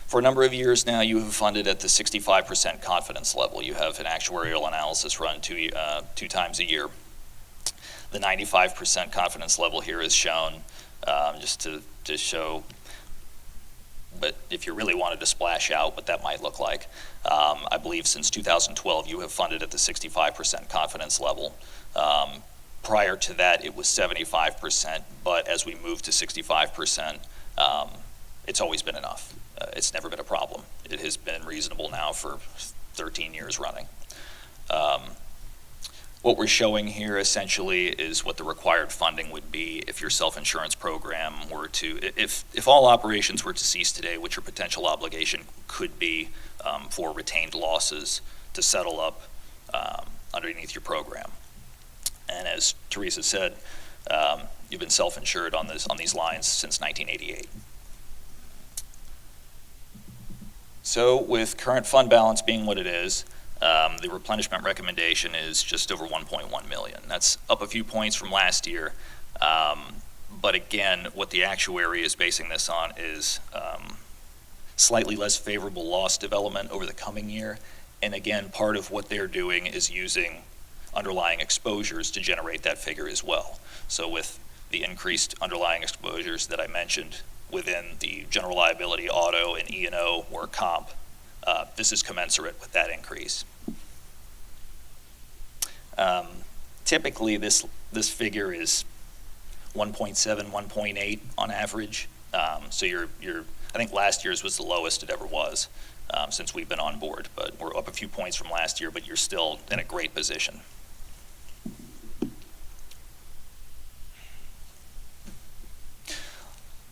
Speaker 12: for a number of years now, you have funded at the 65% confidence level. You have an actuarial analysis run two times a year. The 95% confidence level here is shown just to show, but if you really wanted to splash out what that might look like. I believe since 2012, you have funded at the 65% confidence level. Prior to that, it was 75%, but as we moved to 65%, it's always been enough. It's never been a problem. It has been reasonable now for 13 years running. What we're showing here essentially is what the required funding would be if your self-insurance program were to, if all operations were to cease today, which your potential obligation could be for retained losses to settle up underneath your program. And as Teresa said, you've been self-insured on these lines since 1988. So with current fund balance being what it is, the replenishment recommendation is just over 1.1 million. That's up a few points from last year. But again, what the actuary is basing this on is slightly less favorable loss development over the coming year. And again, part of what they're doing is using underlying exposures to generate that figure as well. So with the increased underlying exposures that I mentioned within the general liability, auto, and E&O work comp, this is commensurate with that increase. Typically, this figure is 1.7, 1.8 on average. So I think last year's was the lowest it ever was since we've been on board. But we're up a few points from last year, but you're still in a great position.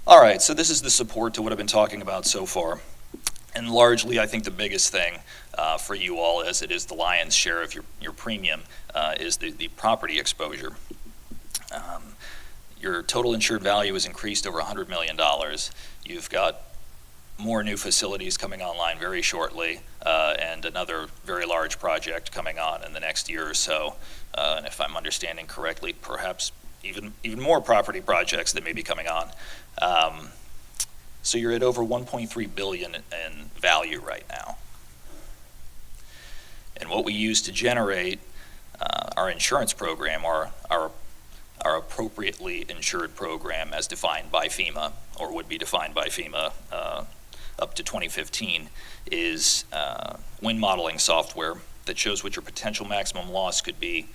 Speaker 12: All right, so this is the support to what I've been talking about so far. And largely, I think the biggest thing for you all, as it is the lion's share of your premium, is the property exposure. Your total insured value has increased over $100 million. You've got more new facilities coming online very shortly, and another very large project coming on in the next year or so. And if I'm understanding correctly, perhaps even more property projects that may be coming on. So you're at over $1.3 billion in value right now. And what we use to generate our insurance program are appropriately insured program as defined by FEMA, or would be defined by FEMA up to 2015, is wind modeling software that shows what your potential maximum loss could be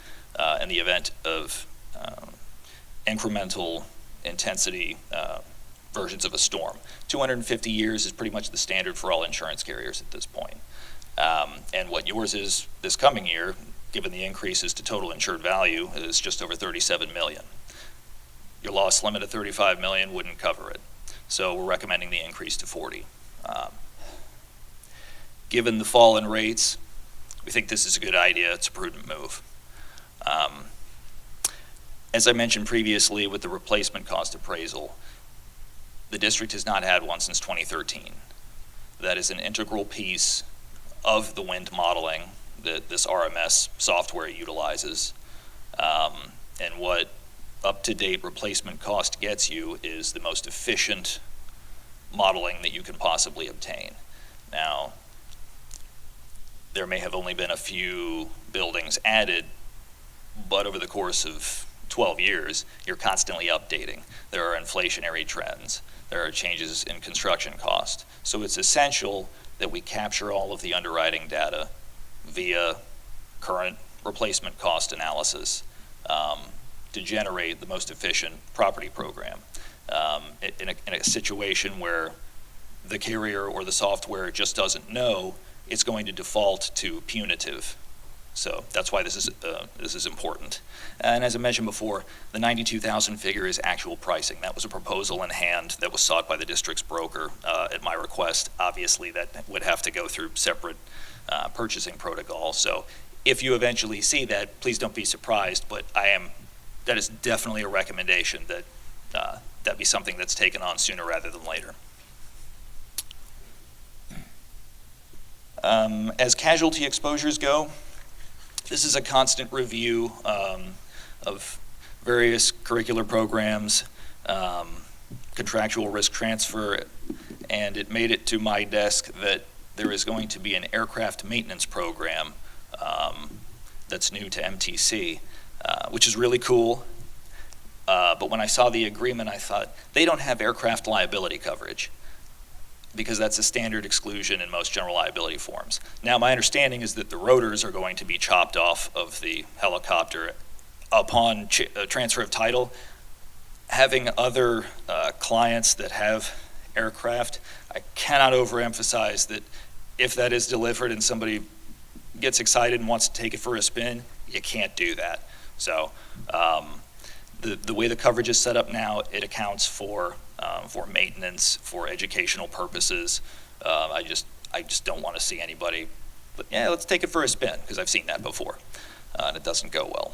Speaker 12: in the event of incremental intensity versions of a storm. 250 years is pretty much the standard for all insurance carriers at this point. And what yours is this coming year, given the increases to total insured value, is just over 37 million. Your loss limit of 35 million wouldn't cover it. So we're recommending the increase to 40. Given the fall in rates, we think this is a good idea. It's a prudent move. As I mentioned previously with the replacement cost appraisal, the district has not had one since 2013. That is an integral piece of the wind modeling that this RMS software utilizes. And what up-to-date replacement cost gets you is the most efficient modeling that you can possibly obtain. Now, there may have only been a few buildings added, but over the course of 12 years, you're constantly updating. There are inflationary trends. There are changes in construction cost. So it's essential that we capture all of the underwriting data via current replacement cost analysis to generate the most efficient property program. In a situation where the carrier or the software just doesn't know, it's going to default to punitive. So that's why this is important. And as I mentioned before, the 92,000 figure is actual pricing. That was a proposal in hand that was sought by the district's broker at my request. Obviously, that would have to go through separate purchasing protocol. So if you eventually see that, please don't be surprised, but that is definitely a recommendation that that be something that's taken on sooner rather than later. As casualty exposures go, this is a constant review of various curricular programs, contractual risk transfer, and it made it to my desk that there is going to be an aircraft maintenance program that's new to MTC, which is really cool. But when I saw the agreement, I thought, they don't have aircraft liability coverage, because that's a standard exclusion in most general liability forms. Now, my understanding is that the rotors are going to be chopped off of the helicopter upon transfer of title. Having other clients that have aircraft, I cannot overemphasize that if that is delivered and somebody gets excited and wants to take it for a spin, you can't do that. So the way the coverage is set up now, it accounts for maintenance, for educational purposes. I just don't want to see anybody, but yeah, let's take it for a spin, because I've seen that before, and it doesn't go well.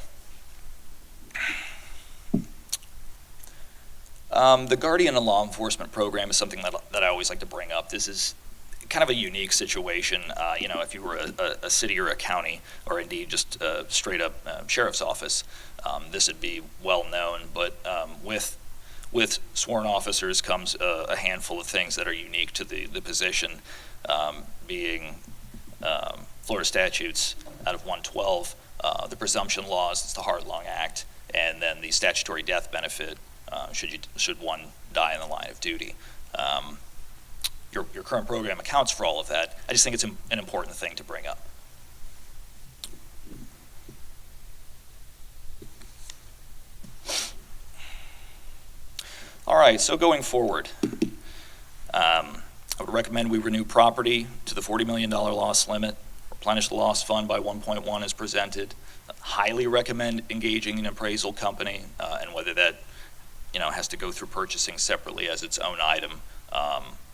Speaker 12: The Guardian and Law Enforcement program is something that I always like to bring up. This is kind of a unique situation. If you were a city or a county, or indeed just straight up sheriff's office, this would be well known, but with sworn officers comes a handful of things that are unique to the position, being Florida statutes out of 112, the presumption laws, it's the Hart-Long Act, and then the statutory death benefit should one die in the line of duty. Your current program accounts for all of that. I just think it's an important thing to bring up. All right, so going forward, I would recommend we renew property to the $40 million loss limit, replenish the loss fund by 1.1 as presented. Highly recommend engaging an appraisal company, and whether that has to go through purchasing separately as its own item.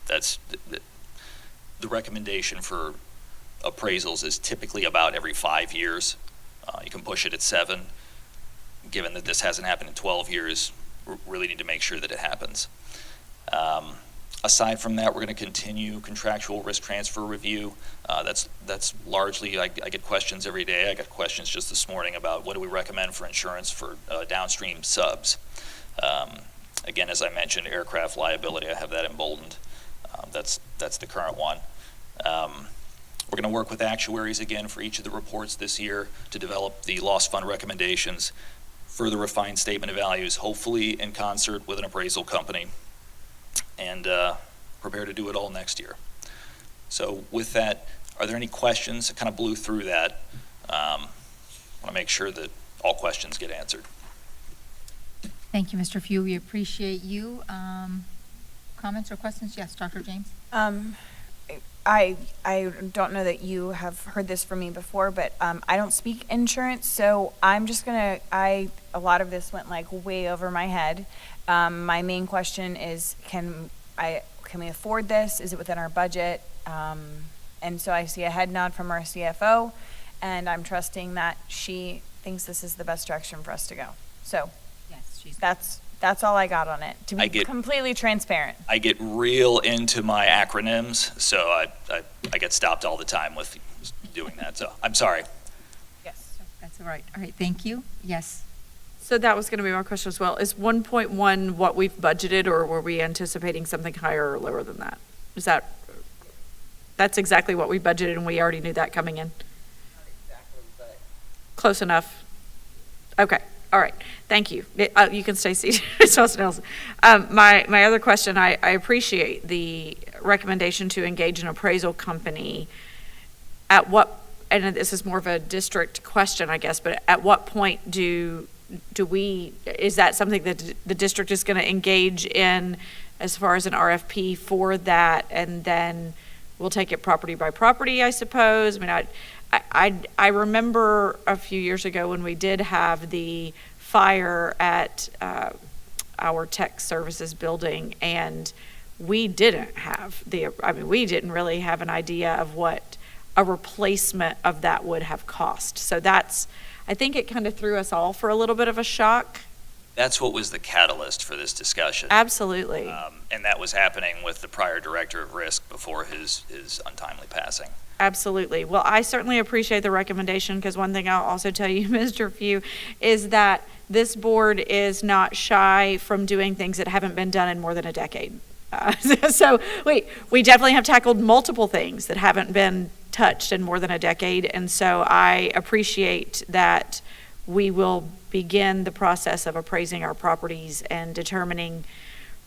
Speaker 12: That's the recommendation for appraisals is typically about every 5 years. You can push it at 7. Given that this hasn't happened in 12 years, we really need to make sure that it happens. Aside from that, we're going to continue contractual risk transfer review. That's largely, I get questions every day. I got questions just this morning about what do we recommend for insurance for downstream subs. Again, as I mentioned, aircraft liability, I have that emboldened. That's the current one. We're going to work with actuaries again for each of the reports this year to develop the loss fund recommendations further refined statement of values, hopefully in concert with an appraisal company, and prepare to do it all next year. So with that, are there any questions? I kind of blew through that. I want to make sure that all questions get answered.
Speaker 2: Thank you, Mr. Few. We appreciate you. Comments or questions? Yes, Dr. James?
Speaker 8: I don't know that you have heard this from me before, but I don't speak insurance, so I'm just gonna, a lot of this went like way over my head. My main question is, can we afford this? Is it within our budget? And so I see a head nod from our CFO, and I'm trusting that she thinks this is the best direction for us to go. So
Speaker 2: Yes,
Speaker 8: that's all I got on it, to be completely transparent.
Speaker 12: I get real into my acronyms, so I get stopped all the time with doing that, so I'm sorry.
Speaker 2: Yes, that's all right. All right, thank you. Yes.
Speaker 7: So that was going to be my question as well. Is 1.1 what we've budgeted, or were we anticipating something higher or lower than that? Is that's exactly what we budgeted, and we already knew that coming in?
Speaker 10: Not exactly, but
Speaker 7: Close enough? Okay, all right, thank you. You can stay seated, Austin Ellison. My other question, I appreciate the recommendation to engage an appraisal company. At what, and this is more of a district question, I guess, but at what point do we, is that something that the district is going to engage in as far as an RFP for that, and then we'll take it property by property, I suppose? I mean, I remember a few years ago when we did have the fire at our tech services building, and we didn't have we didn't really have an idea of what a replacement of that would have cost. So I think it kind of threw us all for a little bit of a shock.
Speaker 12: That's what was the catalyst for this discussion.
Speaker 7: Absolutely.
Speaker 12: And that was happening with the prior director of risk before his untimely passing.
Speaker 7: Absolutely. Well, I certainly appreciate the recommendation, because one thing I'll also tell you, Mr. Few, is that this board is not shy from doing things that haven't been done in more than a decade. So we definitely have tackled multiple things that haven't been touched in more than a decade, and so I appreciate that we will begin the process of appraising our properties and determining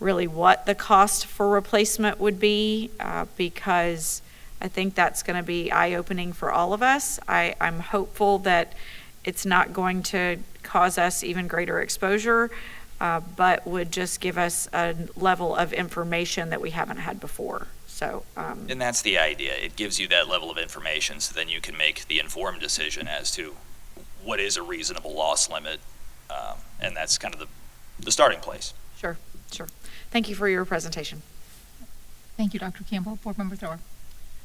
Speaker 7: really what the cost for replacement would be, because I think that's going to be eye-opening for all of us. I'm hopeful that it's not going to cause us even greater exposure, but would just give us a level of information that we haven't had before. So,
Speaker 12: and that's the idea. It gives you that level of information, so then you can make the informed decision as to what is a reasonable loss limit, and that's kind of the starting place.
Speaker 7: Sure. Thank you for your presentation.
Speaker 2: Thank you, Dr. Campbell. Board Member Thor.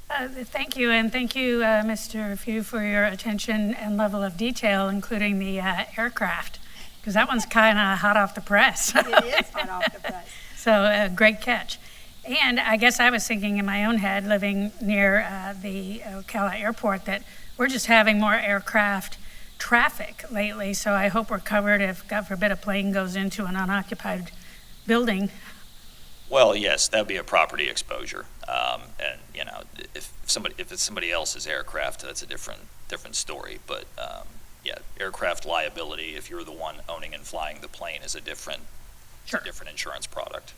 Speaker 6: Thank you, and thank you, Mr. Few, for your attention and level of detail, including the aircraft, because that one's kind of hot off the press.
Speaker 2: It is hot off the press.
Speaker 6: So, great catch. And I guess I was thinking in my own head, living near the Ocala airport, that we're just having more aircraft traffic lately, so I hope we're covered if, God forbid, a plane goes into an unoccupied building.
Speaker 12: Well, yes, that'd be a property exposure, and if it's somebody else's aircraft, that's a different story. But yeah, aircraft liability, if you're the one owning and flying the plane, is a different insurance product.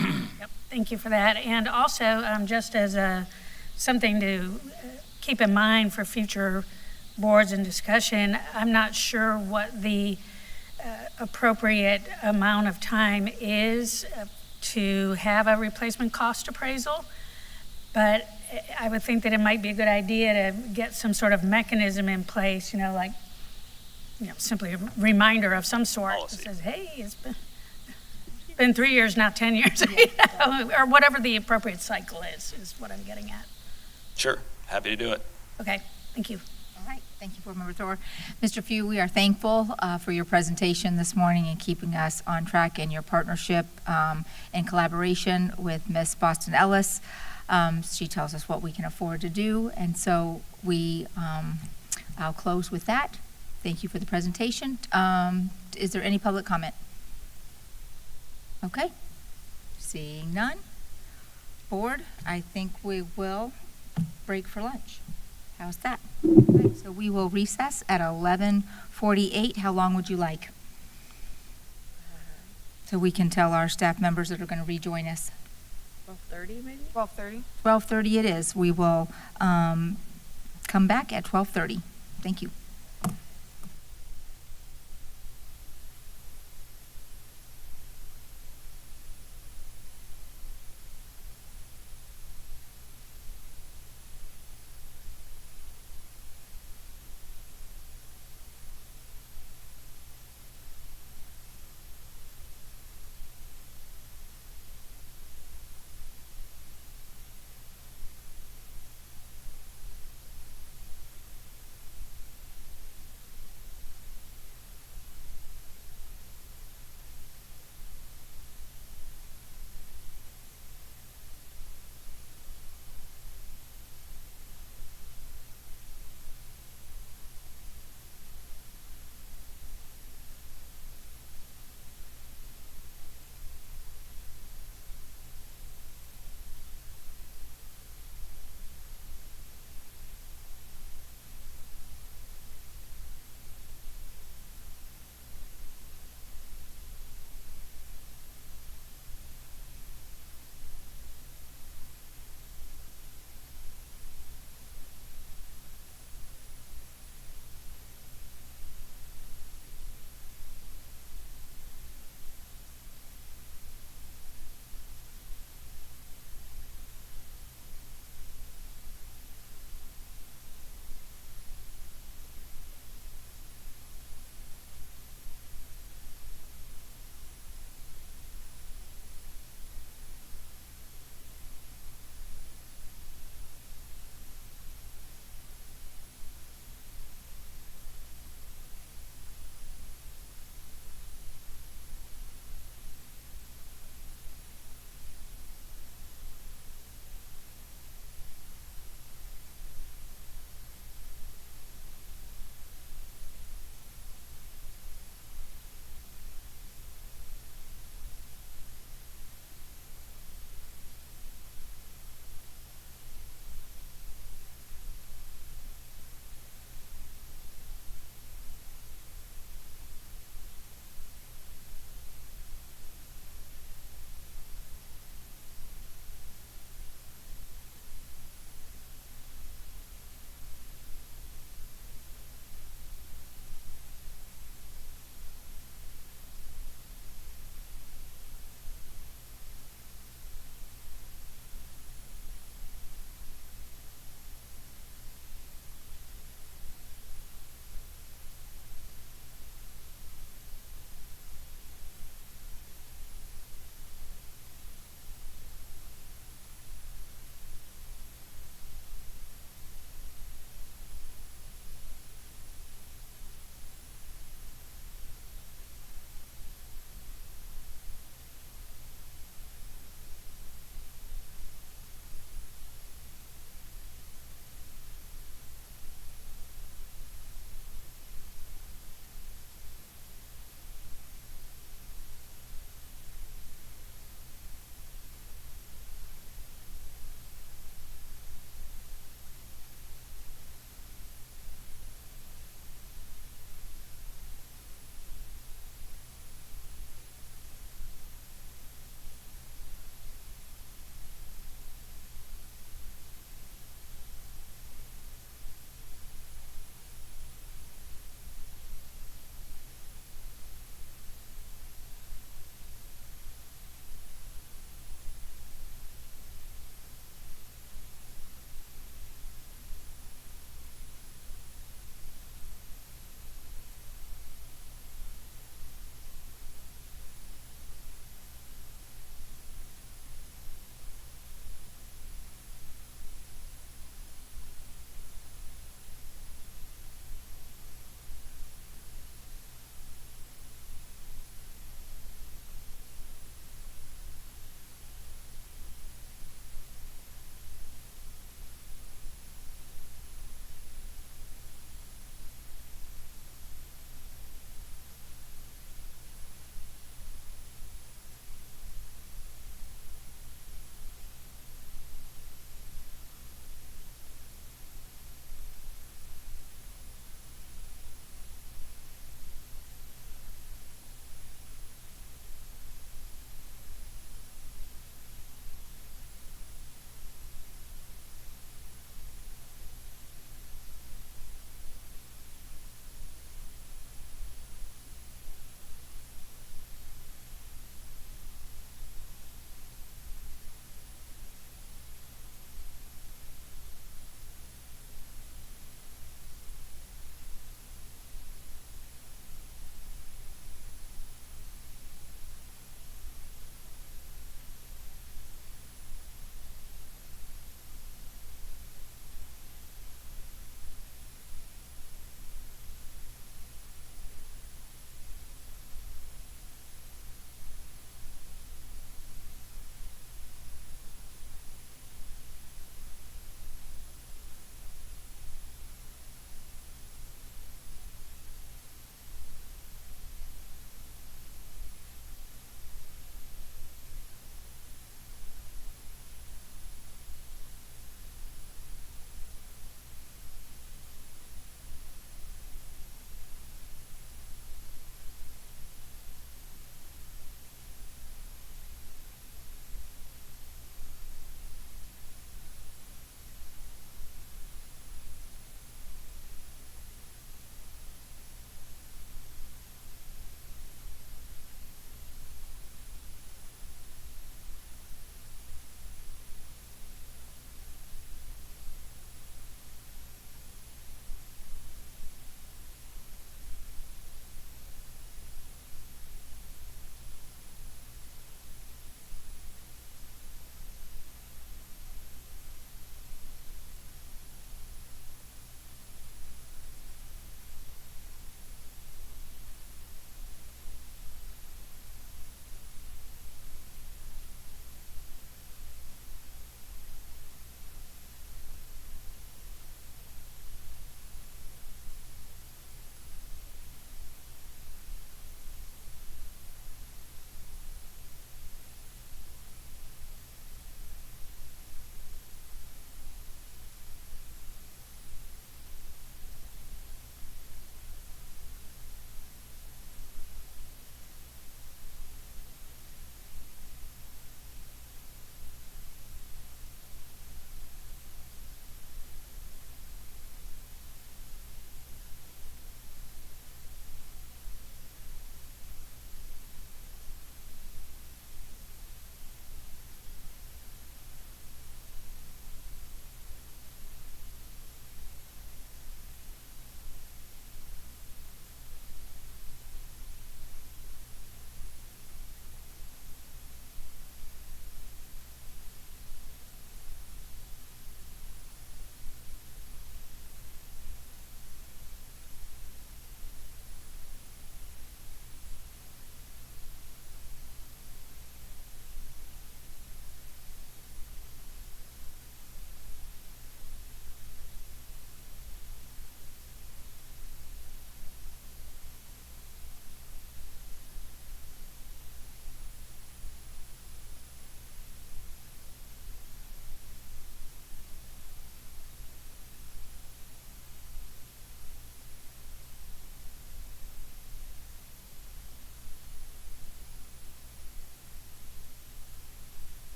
Speaker 6: Yep, thank you for that. And also, just as something to keep in mind for future boards and discussion, I'm not sure what the appropriate amount of time is to have a replacement cost appraisal, but I would think that it might be a good idea to get some sort of mechanism in place, simply a reminder of some sort that says, hey, it's been 3 years, not 10 years, or whatever the appropriate cycle is what I'm getting at.
Speaker 12: Sure, happy to do it.
Speaker 6: Okay, thank you.
Speaker 2: All right, thank you, Board Member Thor. Mr. Few, we are thankful for your presentation this morning and keeping us on track in your partnership and collaboration with Ms. Boston Ellis. She tells us what we can afford to do, and so I'll close with that. Thank you for the presentation. Is there any public comment? Okay, seeing none. Board, I think we will break for lunch. How's that? Okay, so we will recess at 11:48. How long would you like? so we can tell our staff members that are going to rejoin us.
Speaker 7: 12:30 maybe?
Speaker 8: 12:30?
Speaker 2: 12:30 it is. We will come back at 12:30. Thank you.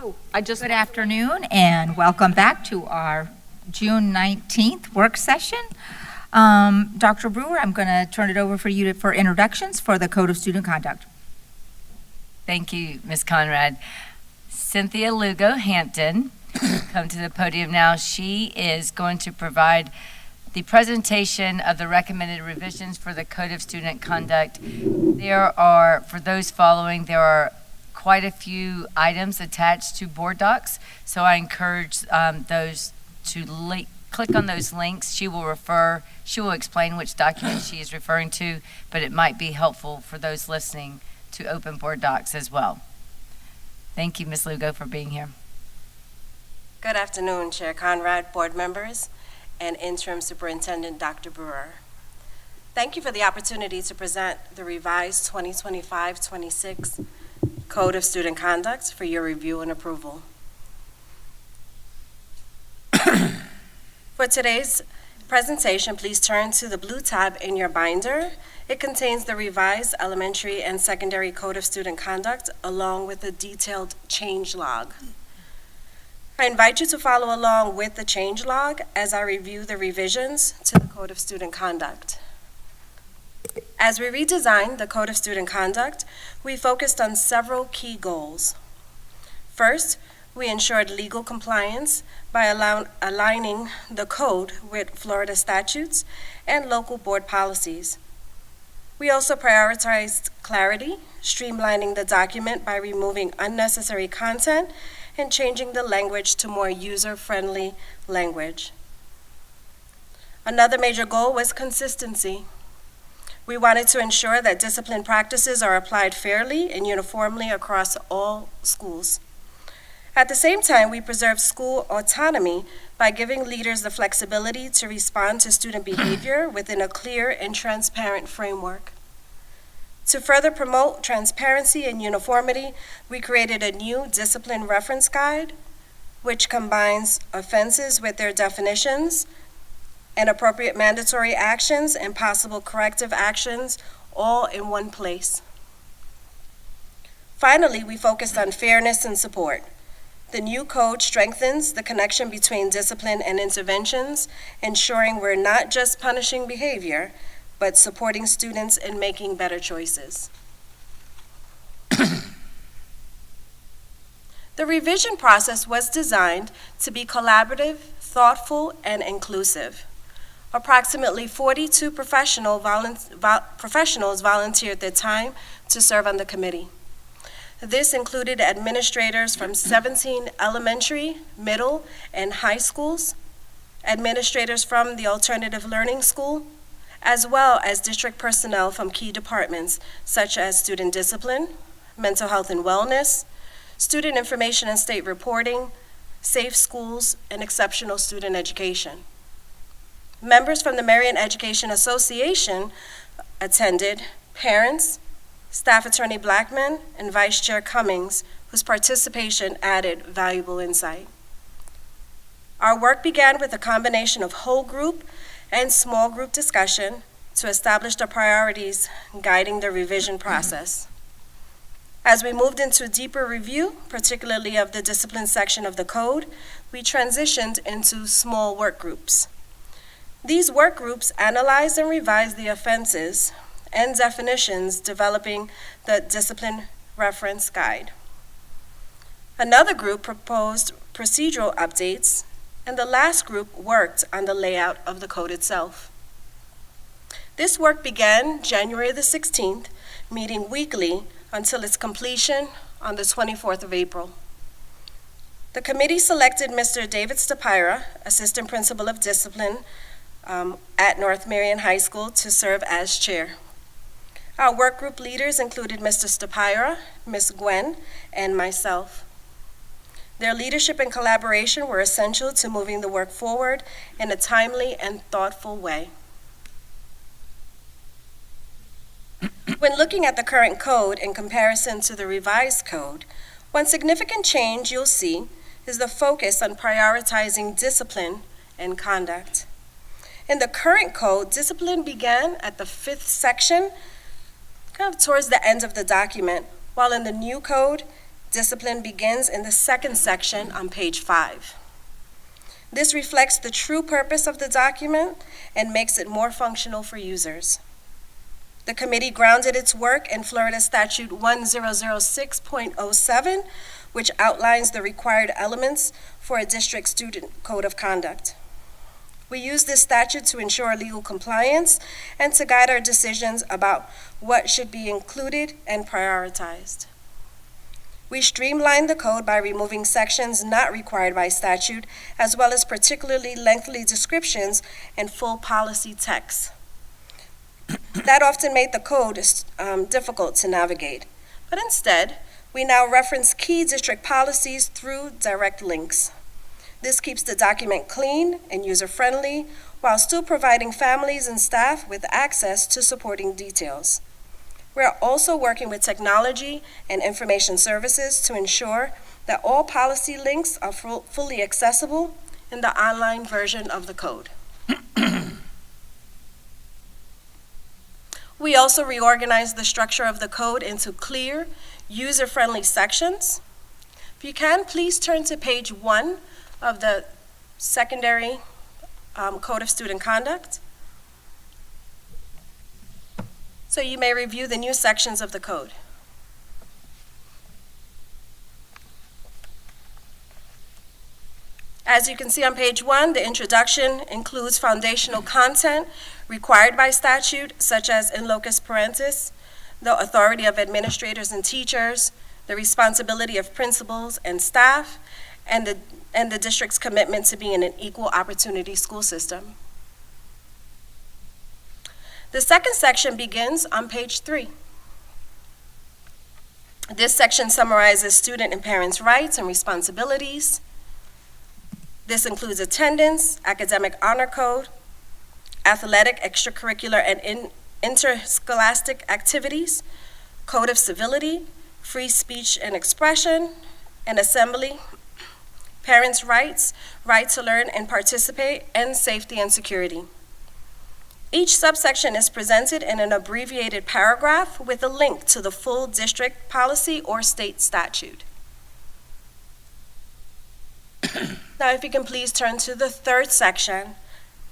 Speaker 2: Good afternoon and welcome back to our June 19th work session. Dr. Brewer, I'm going to turn it over for you for introductions for the Code of Student Conduct.
Speaker 9: Thank you, Ms. Conrad. Cynthia Lugo Hampton, come to the podium now. She is going to provide the presentation of the recommended revisions for the Code of Student Conduct. There are, for those following, there are quite a few items attached to board docs, so I encourage those to click on those links. She will explain which document she is referring to, but it might be helpful for those listening to open board docs as well. Thank you, Ms. Lugo, for being here.
Speaker 13: Good afternoon, Chair Conrad, board members, and Interim Superintendent Dr. Brewer. Thank you for the opportunity to present the revised 2025-26 Code of Student Conduct for your review and approval. For today's presentation, please turn to the blue tab in your binder. It contains the revised elementary and secondary Code of Student Conduct along with a detailed change log. I invite you to follow along with the change log as I review the revisions to the Code of Student Conduct. As we redesigned the Code of Student Conduct, we focused on several key goals. First, we ensured legal compliance by aligning the code with Florida statutes and local board policies. We also prioritized clarity, streamlining the document by removing unnecessary content and changing the language to more user-friendly language. Another major goal was consistency. We wanted to ensure that discipline practices are applied fairly and uniformly across all schools. At the same time, we preserve school autonomy by giving leaders the flexibility to respond to student behavior within a clear and transparent framework. To further promote transparency and uniformity, we created a new discipline reference guide, which combines offenses with their definitions and appropriate mandatory actions and possible corrective actions all in one place. Finally, we focused on fairness and support. The new code strengthens the connection between discipline and interventions, ensuring we're not just punishing behavior, but supporting students in making better choices. The revision process was designed to be collaborative, thoughtful, and inclusive. Approximately 42 professionals volunteered their time to serve on the committee. This included administrators from 17 elementary, middle, and high schools, administrators from the Alternative Learning School, as well as district personnel from key departments such as student discipline, mental health and wellness, student information and state reporting, safe schools, and exceptional student education. Members from the Marion Education Association attended, parents, Staff Attorney Blackman, and Vice Chair Cummings, whose participation added valuable insight. Our work began with a combination of whole group and small group discussion to establish the priorities guiding the revision process. As we moved into deeper review, particularly of the discipline section of the code, we transitioned into small work groups. These work groups analyzed and revised the offenses and definitions, developing the discipline reference guide. Another group proposed procedural updates, and the last group worked on the layout of the code itself. This work began January the 16th, meeting weekly until its completion on the 24th of April. The committee selected Mr. David Stapira, Assistant Principal of Discipline at North Marion High School, to serve as chair. Our work group leaders included Mr. Stapira, Ms. Gwen, and myself. Their leadership and collaboration were essential to moving the work forward in a timely and thoughtful way. When looking at the current code in comparison to the revised code, one significant change you'll see is the focus on prioritizing discipline and conduct. In the current code, discipline began at the 5th section, kind of towards the end of the document, while in the new code, Discipline begins in the second section on page 5. This reflects the true purpose of the document and makes it more functional for users. The committee grounded its work in Florida Statute 1006.07, which outlines the required elements for a district student code of conduct. We use this statute to ensure legal compliance and to guide our decisions about what should be included and prioritized. We streamlined the code by removing sections not required by statute, as well as particularly lengthy descriptions and full policy text. That often made the code difficult to navigate, but instead, we now reference key district policies through direct links. This keeps the document clean and user-friendly while still providing families and staff with access to supporting details. We're also working with technology and information services to ensure that all policy links are fully accessible in the online version of the code. We also reorganized the structure of the code into clear, user-friendly sections. If you can, please turn to page 1 of the secondary Code of Student Conduct. So you may review the new sections of the code. As you can see on page 1, the introduction includes foundational content required by statute, such as in locus parentis, the authority of administrators and teachers, the responsibility of principals and staff, and the district's commitment to being an equal opportunity school system. The second section begins on page 3. This section summarizes student and parents' rights and responsibilities. This includes attendance, academic honor code, athletic, extracurricular, and interscholastic activities, code of civility, free speech and expression, and assembly, parents' rights, right to learn and participate, and safety and security. Each subsection is presented in an abbreviated paragraph with a link to the full district policy or state statute. Now, if you can please turn to the third section,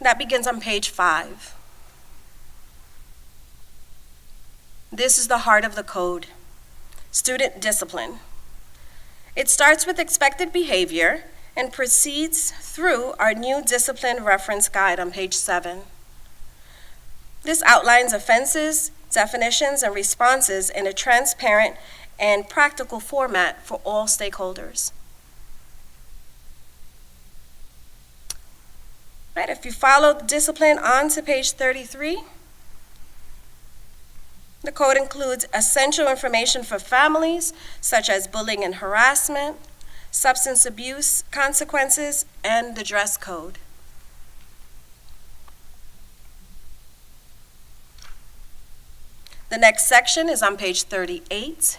Speaker 13: that begins on page 5. This is the heart of the code, student discipline. It starts with expected behavior and proceeds through our new discipline reference guide on page 7. This outlines offenses, definitions, and responses in a transparent and practical format for all stakeholders. Right, if you follow the discipline on to page 33, the code includes essential information for families, such as bullying and harassment, substance abuse consequences, and the dress code. The next section is on page 38.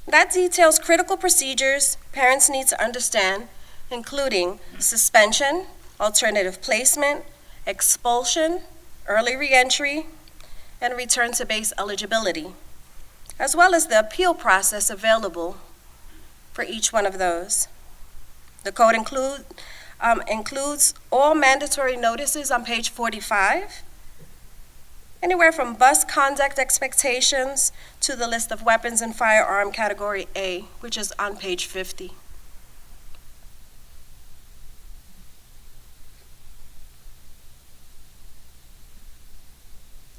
Speaker 13: That details critical procedures parents need to understand, including suspension, alternative placement, expulsion, early reentry, and return to base eligibility, as well as the appeal process available for each one of those. The code includes all mandatory notices on page 45, anywhere from bus conduct expectations to the list of weapons and firearm category A, which is on page 50.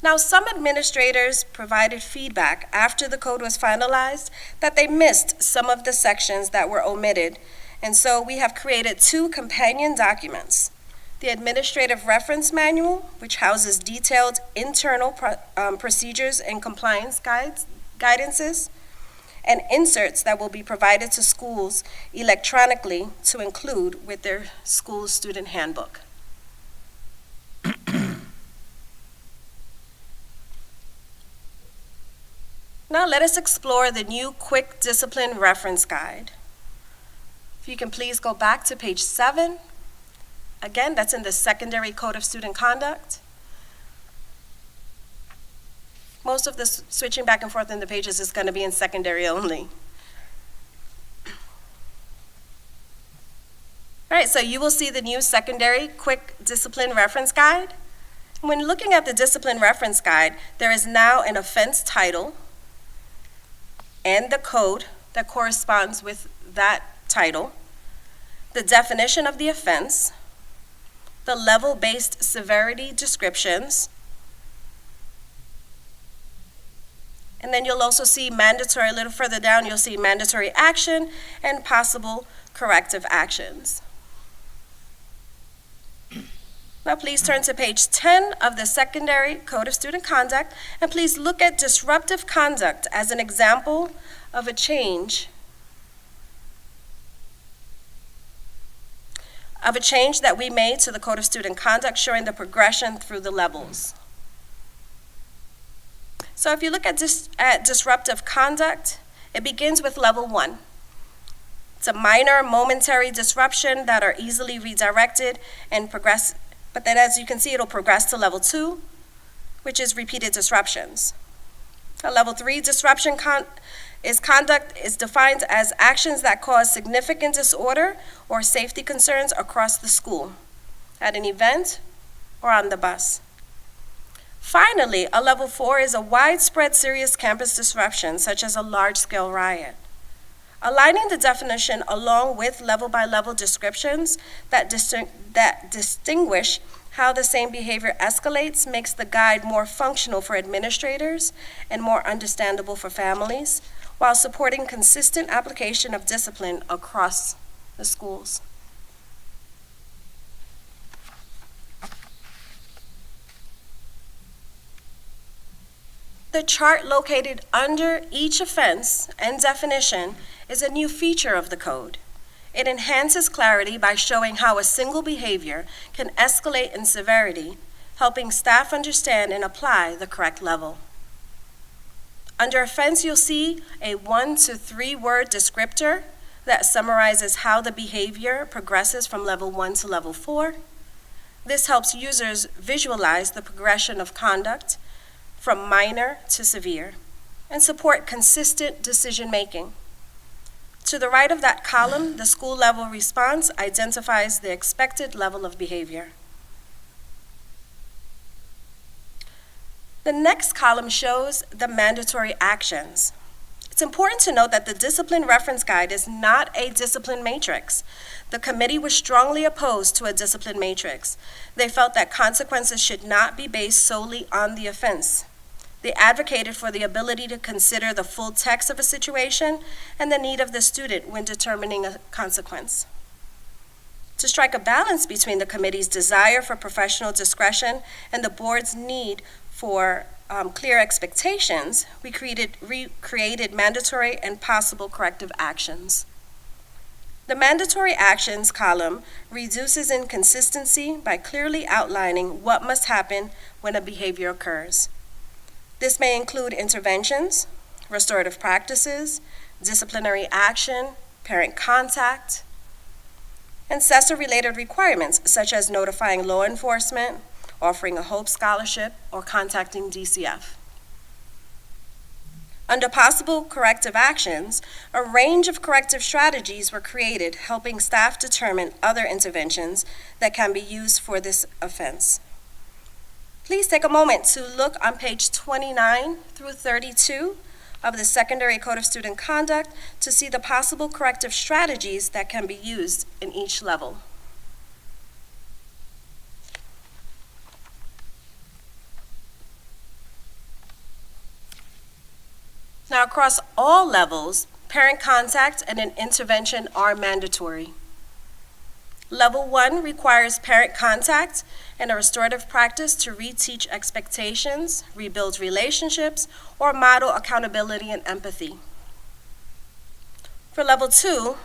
Speaker 13: Now, some administrators provided feedback after the code was finalized that they missed some of the sections that were omitted, and so we have created 2 companion documents. The Administrative Reference Manual, which houses detailed internal procedures and compliance guidances, and inserts that will be provided to schools electronically to include with their school student handbook. Now let us explore the new Quick Discipline Reference Guide. If you can please go back to page 7. Again, that's in the Secondary Code of Student Conduct. Most of the switching back and forth in the pages is going to be in secondary only. All right, so you will see the new secondary quick discipline reference guide. When looking at the discipline reference guide, there is now an offense title and the code that corresponds with that title, the definition of the offense, the level-based severity descriptions, and then you'll also see mandatory, a little further down, you'll see mandatory action and possible corrective actions. Now please turn to page 10 of the Secondary Code of Student Conduct, and please look at disruptive conduct as an example of a change that we made to the Code of Student Conduct, showing the progression through the levels. So if you look at disruptive conduct, it begins with level 1. It's a minor momentary disruption that are easily redirected and progress, but then as you can see, it'll progress to level 2, which is repeated disruptions. A level 3 disruption conduct is defined as actions that cause significant disorder or safety concerns across the school, at an event, or on the bus. Finally, a level 4 is a widespread serious campus disruption, such as a large-scale riot. Aligning the definition along with level-by-level descriptions that distinguish how the same behavior escalates makes the guide more functional for administrators and more understandable for families, while supporting consistent application of discipline across the schools. The chart located under each offense and definition is a new feature of the code. It enhances clarity by showing how a single behavior can escalate in severity, helping staff understand and apply the correct level. Under offense, you'll see a 1 to 3 word descriptor that summarizes how the behavior progresses from level 1 to level 4. This helps users visualize the progression of conduct from minor to severe and support consistent decision-making. To the right of that column, the school level response identifies the expected level of behavior. The next column shows the mandatory actions. It's important to note that the discipline reference guide is not a discipline matrix. The committee was strongly opposed to a discipline matrix. They felt that consequences should not be based solely on the offense. They advocated for the ability to consider the full text of a situation and the need of the student when determining a consequence. To strike a balance between the committee's desire for professional discretion and the board's need for clear expectations, we created mandatory and possible corrective actions. The mandatory actions column reduces inconsistency by clearly outlining what must happen when a behavior occurs. This may include interventions, restorative practices, disciplinary action, parent contact, and CESA-related requirements such as notifying law enforcement, offering a HOPE scholarship, or contacting DCF. Under possible corrective actions, a range of corrective strategies were created, helping staff determine other interventions that can be used for this offense. Please take a moment to look on page 29 through 32 of the Secondary Code of Student Conduct to see the possible corrective strategies that can be used in each level. Now, across all levels, parent contact and an intervention are mandatory. Level 1 requires parent contact and a restorative practice to reteach expectations, rebuild relationships, or model accountability and empathy. For Level 2,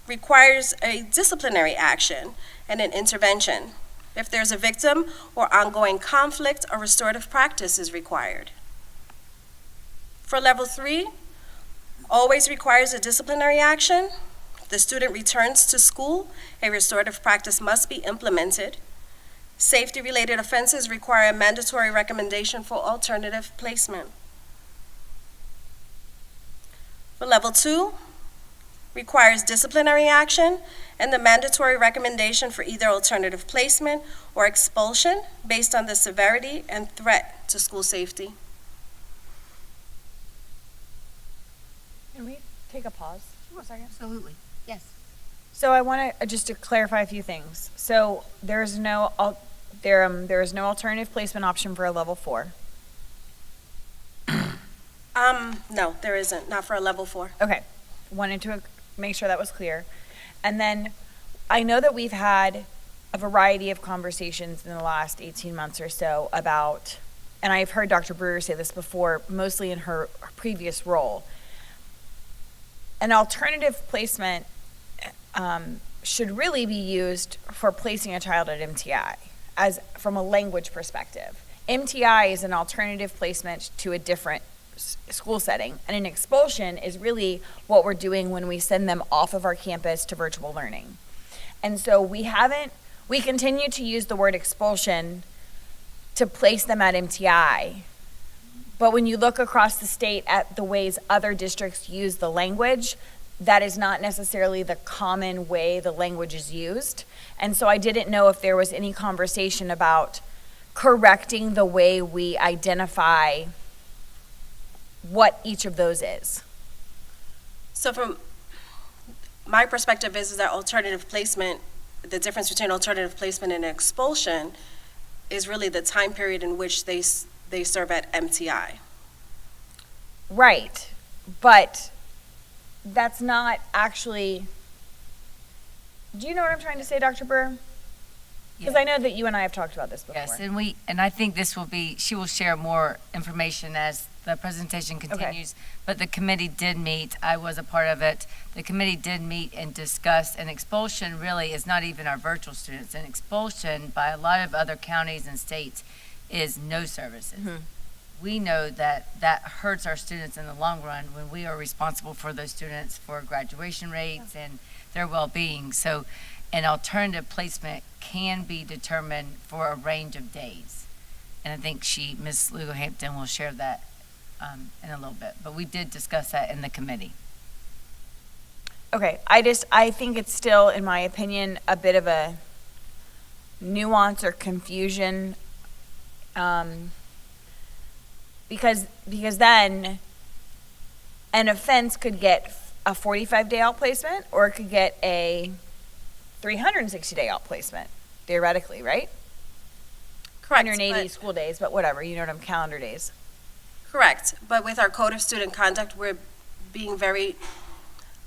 Speaker 13: requires a disciplinary action and an intervention. If there's a victim or ongoing conflict, a restorative practice is required. For Level 3, always requires a disciplinary action. If the student returns to school, a restorative practice must be implemented. Safety-related offenses require a mandatory recommendation for alternative placement. For level 2, requires disciplinary action and the mandatory recommendation for either alternative placement or expulsion based on the severity and threat to school safety.
Speaker 8: Can we take a pause for a second?
Speaker 2: Absolutely. Yes.
Speaker 8: So I want to just to clarify a few things. So there is no alternative placement option for a level 4.
Speaker 13: No, there isn't, not for a level 4.
Speaker 8: Okay, wanted to make sure that was clear. And then I know that we've had a variety of conversations in the last 18 months or so about, and I've heard Dr. Brewer say this before, mostly in her previous role. An alternative placement should really be used for placing a child at MTI, as from a language perspective. MTI is an alternative placement to a different school setting, and an expulsion is really what we're doing when we send them off of our campus to virtual learning. And so we continue to use the word expulsion to place them at MTI, but when you look across the state at the ways other districts use the language, that is not necessarily the common way the language is used. And so I didn't know if there was any conversation about correcting the way we identify what each of those is.
Speaker 13: So from my perspective is that alternative placement, the difference between alternative placement and expulsion is really the time period in which they serve at MTI.
Speaker 8: Right, but that's not actually, do you know what I'm trying to say, Dr. Burr? Because I know that you and I have talked about this before.
Speaker 9: Yes, and I think she will share more information as the presentation continues. Okay. But the committee did meet. I was a part of it. The committee did meet and discuss, and expulsion really is not even our virtual students. And expulsion by a lot of other counties and states is no services. Mm-hmm. We know that hurts our students in the long run when we are responsible for those students for graduation rates and their well-being. So an alternative placement can be determined for a range of days. And I think Ms. Lugo-Hampton will share that in a little bit. But we did discuss that in the committee.
Speaker 8: Okay, I think it's still, in my opinion, a bit of a nuance or confusion, because then an offense could get a 45-day outplacement, or it could get a 360-day outplacement, theoretically, right?
Speaker 13: Correct.
Speaker 8: 180 school days, but whatever, you know what I'm, calendar days.
Speaker 13: Correct, but with our code of student conduct, we're being very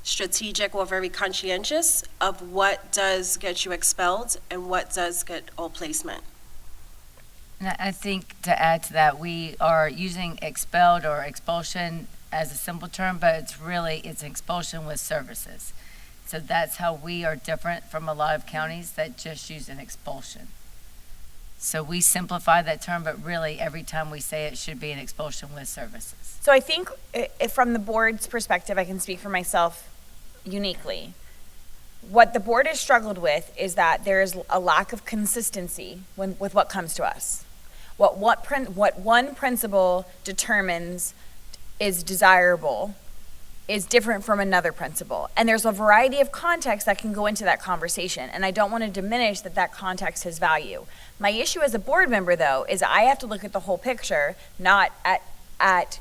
Speaker 13: strategic or very conscientious of what does get you expelled and what does get all placement.
Speaker 9: And I think to add to that, we are using expelled or expulsion as a simple term, but it's expulsion with services. So that's how we are different from a lot of counties that just use an expulsion. So we simplify that term, but really every time we say it should be an expulsion with services.
Speaker 8: So I think if from the board's perspective, I can speak for myself uniquely. What the board has struggled with is that there is a lack of consistency with what comes to us. What one principal determines is desirable is different from another principal. And there's a variety of contexts that can go into that conversation. And I don't want to diminish that context has value. My issue as a board member, though, is I have to look at the whole picture, not at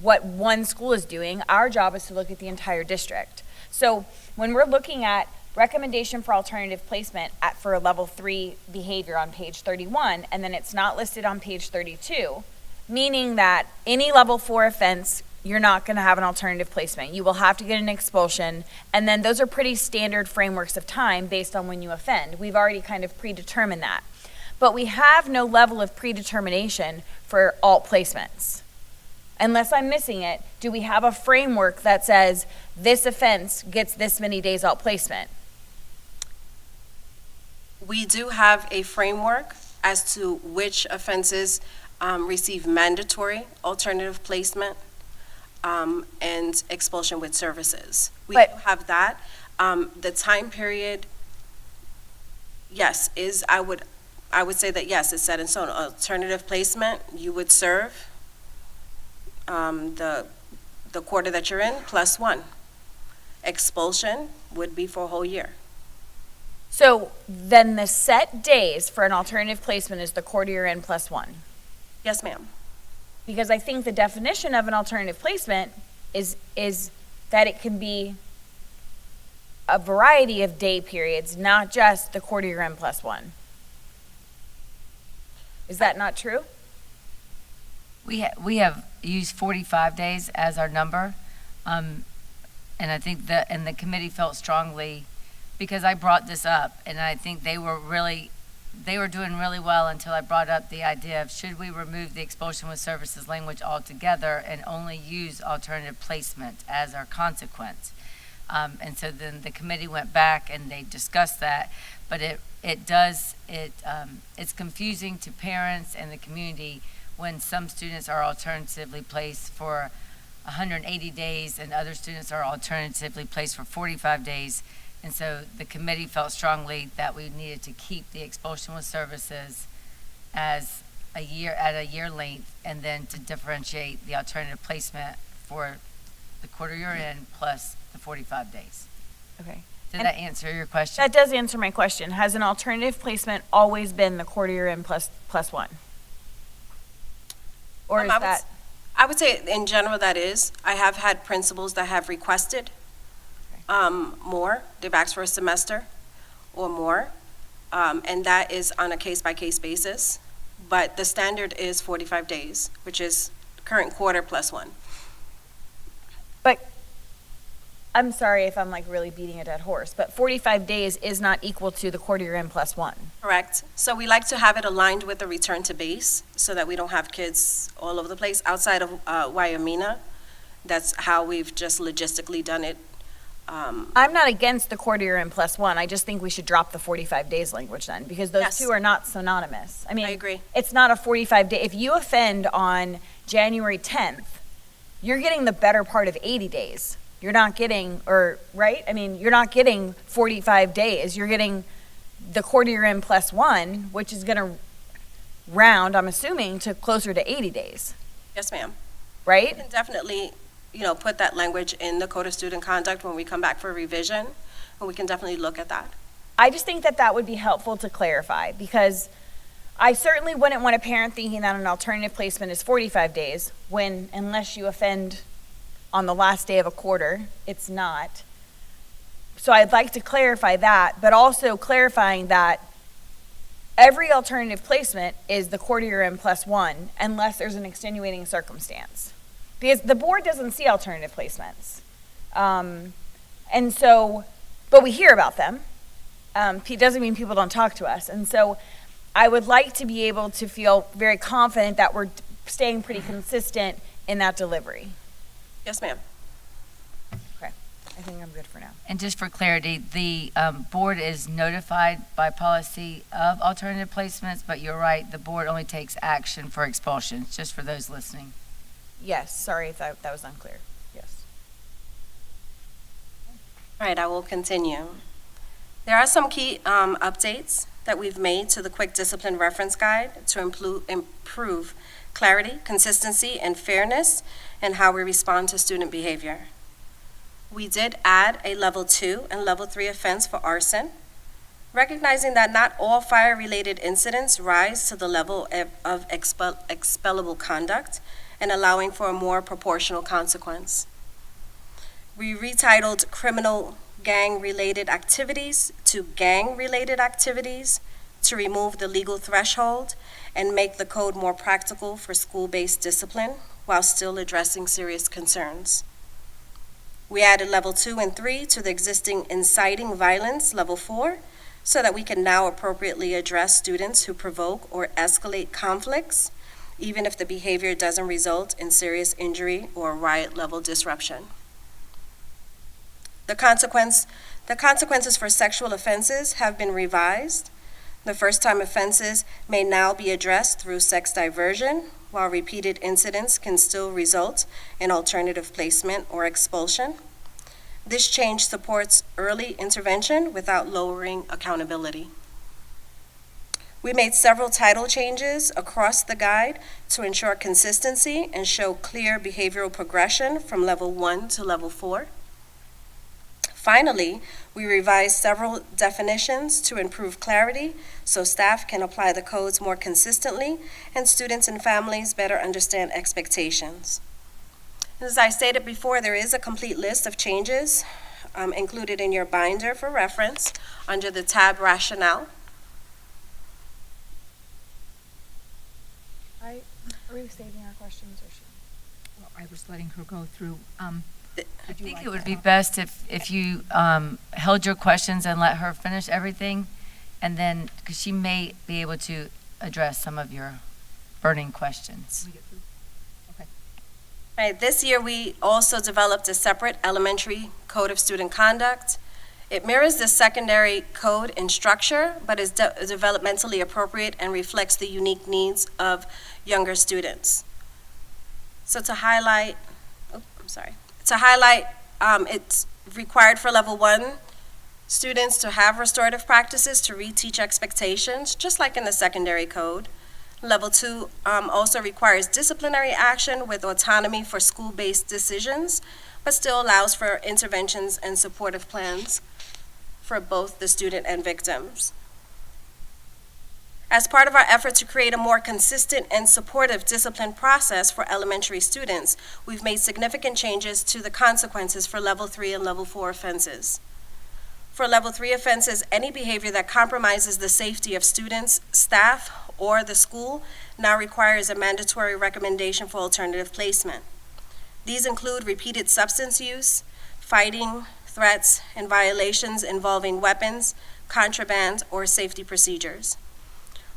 Speaker 8: what one school is doing. Our job is to look at the entire district. So when we're looking at recommendation for alternative placement for a level 3 behavior on page 31, and then it's not listed on page 32, meaning that any level 4 offense, you're not going to have an alternative placement. You will have to get an expulsion, and then those are pretty standard frameworks of time based on when you offend. We've already kind of predetermined that. But we have no level of predetermination for alt placements. Unless I'm missing it, do we have a framework that says this offense gets this many days alt placement?
Speaker 13: We do have a framework as to which offenses receive mandatory alternative placement and expulsion with services. We do have that. The time period, yes, I would say that yes, it's set in stone. Alternative placement, you would serve the the quarter that you're in plus 1. Expulsion would be for a whole year.
Speaker 8: So then the set days for an alternative placement is the quarter you're in plus 1.
Speaker 13: Yes, ma'am.
Speaker 8: Because I think the definition of an alternative placement is that it can be a variety of day periods, not just the quarter you're in plus 1. Is that not true?
Speaker 9: We have used 45 days as our number, and I think the committee felt strongly, because I brought this up, and I think they were doing really well until I brought up the idea of, should we remove the expulsion with services language altogether and only use alternative placement as our consequence? And so then the committee went back and they discussed that, but it's confusing to parents and the community when some students are alternatively placed for 180 days and other students are alternatively placed for 45 days. And so the committee felt strongly that we needed to keep the expulsion with services as at a year length, and then to differentiate the alternative placement for the quarter you're in plus the 45 days.
Speaker 8: Okay.
Speaker 9: Did that answer your question?
Speaker 8: That does answer my question. Has an alternative placement always been the quarter you're in plus 1? Or is that?
Speaker 13: I would say in general that is. I have had principals that have requested more. They've asked for a semester or more, and that is on a case-by-case basis. But the standard is 45 days, which is current quarter plus 1.
Speaker 8: But I'm sorry if I'm like really beating a dead horse, but 45 days is not equal to the quarter you're in plus 1.
Speaker 13: Correct. So we like to have it aligned with the return to base so that we don't have kids all over the place. Outside of Wyomina, that's how we've just logistically done it.
Speaker 8: I'm not against the quarter you're in plus 1. I just think we should drop the 45 days language then, because those
Speaker 13: Yes.
Speaker 8: two are not synonymous. I mean,
Speaker 13: I agree.
Speaker 8: It's not a 45 day. If you offend on January 10th, you're getting the better part of 80 days. You're not getting, right? I mean, you're not getting 45 days. You're getting the quarter you're in plus 1, which is going to round, I'm assuming, to closer to 80 days,
Speaker 13: Yes, ma'am.
Speaker 8: right?
Speaker 13: We can definitely, put that language in the Code of Student Conduct when we come back for revision, and we can definitely look at that.
Speaker 8: I just think that would be helpful to clarify, because I certainly wouldn't want a parent thinking that an alternative placement is 45 days when, unless you offend on the last day of a quarter, it's not. So I'd like to clarify that, but also clarifying that every alternative placement is the quarter you're in plus 1 unless there's an extenuating circumstance. Because the board doesn't see alternative placements. And so, but we hear about them. It doesn't mean people don't talk to us. And so I would like to be able to feel very confident that we're staying pretty consistent in that delivery.
Speaker 13: Yes, ma'am.
Speaker 8: Okay, I think I'm good for now.
Speaker 9: And just for clarity, the board is notified by policy of alternative placements, but you're right, the board only takes action for expulsions, just for those listening.
Speaker 8: Yes, sorry if that was unclear. Yes.
Speaker 13: All right, I will continue. There are some key updates that we've made to the Quick Discipline Reference Guide to improve clarity, consistency, and fairness in how we respond to student behavior. We did add a level 2 and level 3 offense for arson, recognizing that not all fire-related incidents rise to the level of expellable conduct, and allowing for a more proportional consequence. We retitled criminal gang-related activities to gang-related activities to remove the legal threshold and make the code more practical for school-based discipline while still addressing serious concerns. We added level 2 and 3 to the existing inciting violence level 4 so that we can now appropriately address students who provoke or escalate conflicts, even if the behavior doesn't result in serious injury or riot-level disruption. The consequences for sexual offenses have been revised. The first-time offenses may now be addressed through sex diversion, while repeated incidents can still result in alternative placement or expulsion. This change supports early intervention without lowering accountability. We made several title changes across the guide to ensure consistency and show clear behavioral progression from level 1 to level 4. Finally, we revised several definitions to improve clarity so staff can apply the codes more consistently and students and families better understand expectations. As I stated before, there is a complete list of changes included in your binder for reference under the tab Rationale.
Speaker 8: Are we saving our questions or should?
Speaker 2: Well, I was letting her go through.
Speaker 9: I think it would be best if you held your questions and let her finish everything, and then, because she may be able to address some of your burning questions.
Speaker 2: Okay.
Speaker 13: All right, this year we also developed a separate elementary code of student conduct. It mirrors the secondary code in structure, but is developmentally appropriate and reflects the unique needs of younger students. So to highlight, it's required for level 1 students to have restorative practices to reteach expectations, just like in the secondary code. Level 2 also requires disciplinary action with autonomy for school-based decisions, but still allows for interventions and supportive plans for both the student and victims. As part of our effort to create a more consistent and supportive discipline process for elementary students, we've made significant changes to the consequences for level 3 and level 4 offenses. For level 3 offenses, any behavior that compromises the safety of students, staff, or the school now requires a mandatory recommendation for alternative placement. These include repeated substance use, fighting, threats, and violations involving weapons, contraband, or safety procedures.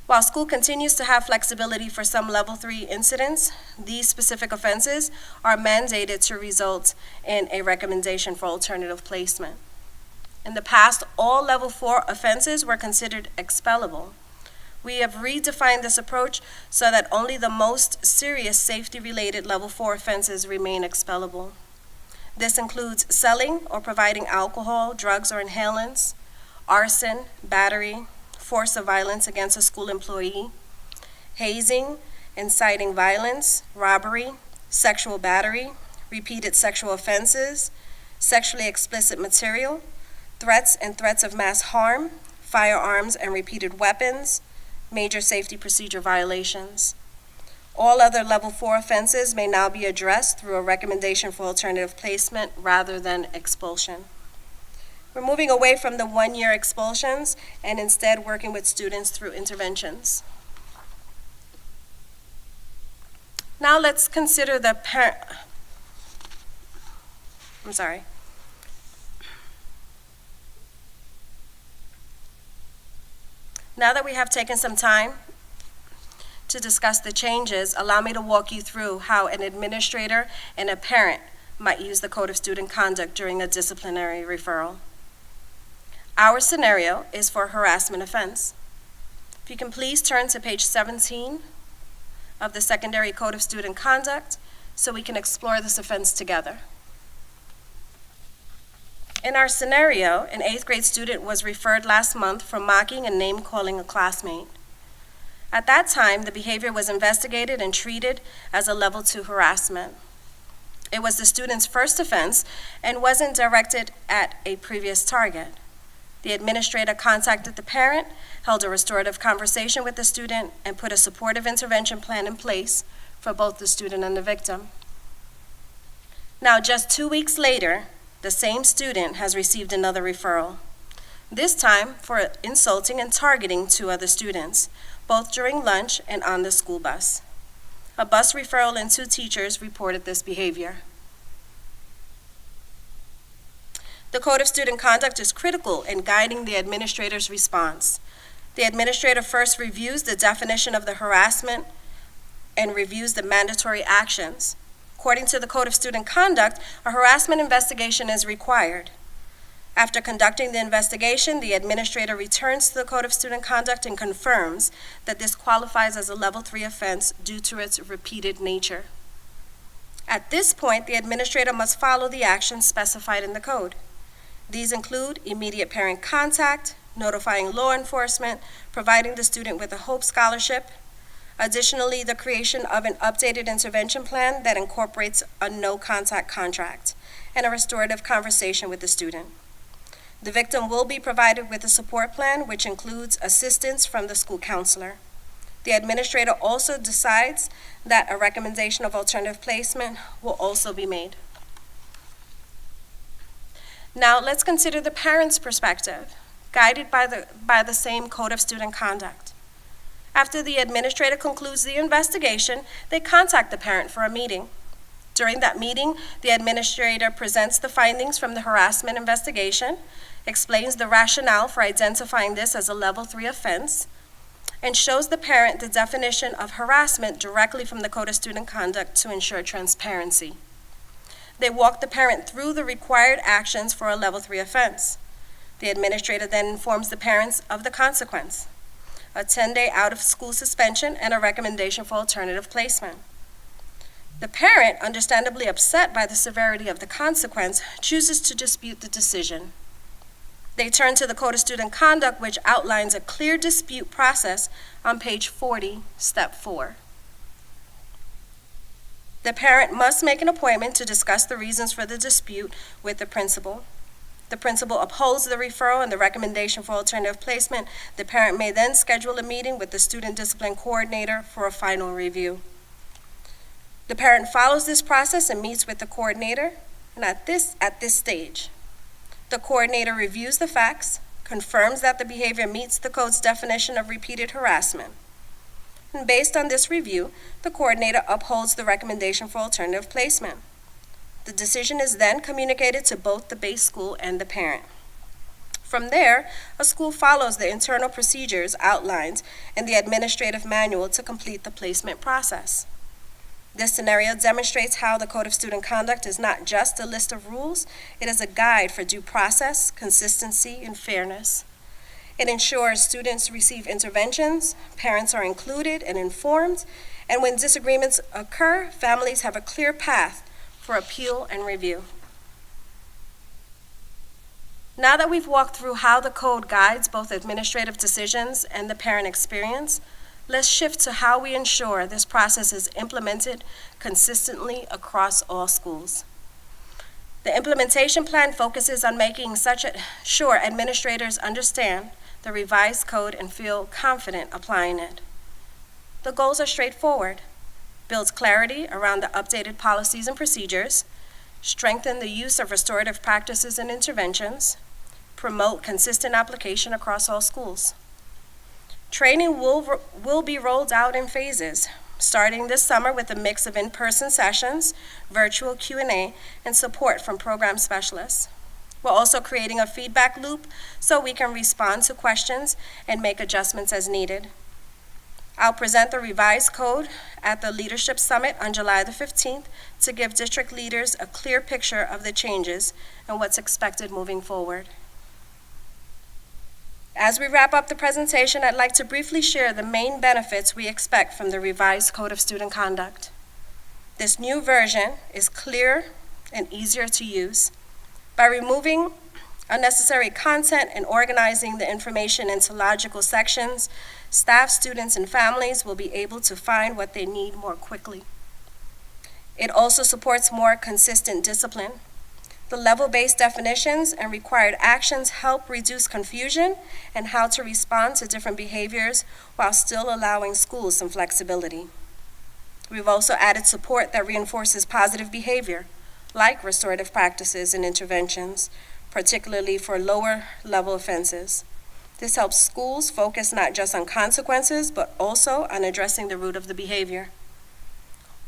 Speaker 13: While school continues to have flexibility for some level 3 incidents, these specific offenses are mandated to result in a recommendation for alternative placement. In the past, all level 4 offenses were considered expellable. We have redefined this approach so that only the most serious safety-related level 4 offenses remain expellable. This includes selling or providing alcohol, drugs, or inhalants, arson, battery, force of violence against a school employee, hazing, inciting violence, robbery, sexual battery, repeated sexual offenses, sexually explicit material, threats and threats of mass harm, firearms and repeated weapons, major safety procedure violations. All other level 4 offenses may now be addressed through a recommendation for alternative placement rather than expulsion. We're moving away from the 1-year expulsions and instead working with students through interventions. Now let's consider the Now that we have taken some time to discuss the changes, allow me to walk you through how an administrator and a parent might use the Code of Student Conduct during a disciplinary referral. Our scenario is for a harassment offense. If you can please turn to page 17 of the Secondary Code of Student Conduct so we can explore this offense together. In our scenario, an 8th grade student was referred last month for mocking and name-calling a classmate. At that time, the behavior was investigated and treated as a level 2 harassment. It was the student's first offense and wasn't directed at a previous target. The administrator contacted the parent, held a restorative conversation with the student, and put a supportive intervention plan in place for both the student and the victim. Now, just 2 weeks later, the same student has received another referral, this time for insulting and targeting 2 other students, both during lunch and on the school bus. A bus referral and 2 teachers reported this behavior. The Code of Student Conduct is critical in guiding the administrator's response. The administrator first reviews the definition of the harassment and reviews the mandatory actions. According to the Code of Student Conduct, a harassment investigation is required. After conducting the investigation, the administrator returns to the Code of Student Conduct and confirms that this qualifies as a level 3 offense due to its repeated nature. At this point, the administrator must follow the actions specified in the code. These include immediate parent contact, notifying law enforcement, providing the student with a HOPE scholarship. Additionally, the creation of an updated intervention plan that incorporates a no-contact contract and a restorative conversation with the student. The victim will be provided with a support plan, which includes assistance from the school counselor. The administrator also decides that a recommendation of alternative placement will also be made. Now, let's consider the parent's perspective, guided by the same Code of Student Conduct. After the administrator concludes the investigation, they contact the parent for a meeting. During that meeting, the administrator presents the findings from the harassment investigation, explains the rationale for identifying this as a Level 3 offense, and shows the parent the definition of harassment directly from the Code of Student Conduct to ensure transparency. They walk the parent through the required actions for a Level 3 offense. The administrator then informs the parents of the consequence: a 10-day out-of-school suspension and a recommendation for alternative placement. The parent, understandably upset by the severity of the consequence, chooses to dispute the decision. They turn to the Code of Student Conduct, which outlines a clear dispute process on page 40, step 4. The parent must make an appointment to discuss the reasons for the dispute with the principal. The principal upholds the referral and the recommendation for alternative placement. The parent may then schedule a meeting with the student discipline coordinator for a final review. The parent follows this process and meets with the coordinator, and at this stage, the coordinator reviews the facts, confirms that the behavior meets the code's definition of repeated harassment. And based on this review, the coordinator upholds the recommendation for alternative placement. The decision is then communicated to both the base school and the parent. From there, a school follows the internal procedures outlined in the administrative manual to complete the placement process. This scenario demonstrates how the Code of Student Conduct is not just a list of rules, it is a guide for due process, consistency, and fairness. It ensures students receive interventions, parents are included and informed, and when disagreements occur, families have a clear path for appeal and review. Now that we've walked through how the code guides both administrative decisions and the parent experience, let's shift to how we ensure this process is implemented consistently across all schools. The implementation plan focuses on making sure administrators understand the revised code and feel confident applying it. The goals are straightforward: build clarity around the updated policies and procedures, strengthen the use of restorative practices and interventions, promote consistent application across all schools. Training will be rolled out in phases, starting this summer with a mix of in-person sessions, virtual Q&A, and support from program specialists. We're also creating a feedback loop so we can respond to questions and make adjustments as needed. I'll present the revised code at the Leadership Summit on July the 15th to give district leaders a clear picture of the changes and what's expected moving forward. As we wrap up the presentation, I'd like to briefly share the main benefits we expect from the revised Code of Student Conduct. This new version is clearer and easier to use. By removing unnecessary content and organizing the information into logical sections, staff, students, and families will be able to find what they need more quickly. It also supports more consistent discipline. The level-based definitions and required actions help reduce confusion and how to respond to different behaviors while still allowing schools some flexibility. We've also added support that reinforces positive behavior, like restorative practices and interventions, particularly for lower-level offenses. This helps schools focus not just on consequences, but also on addressing the root of the behavior.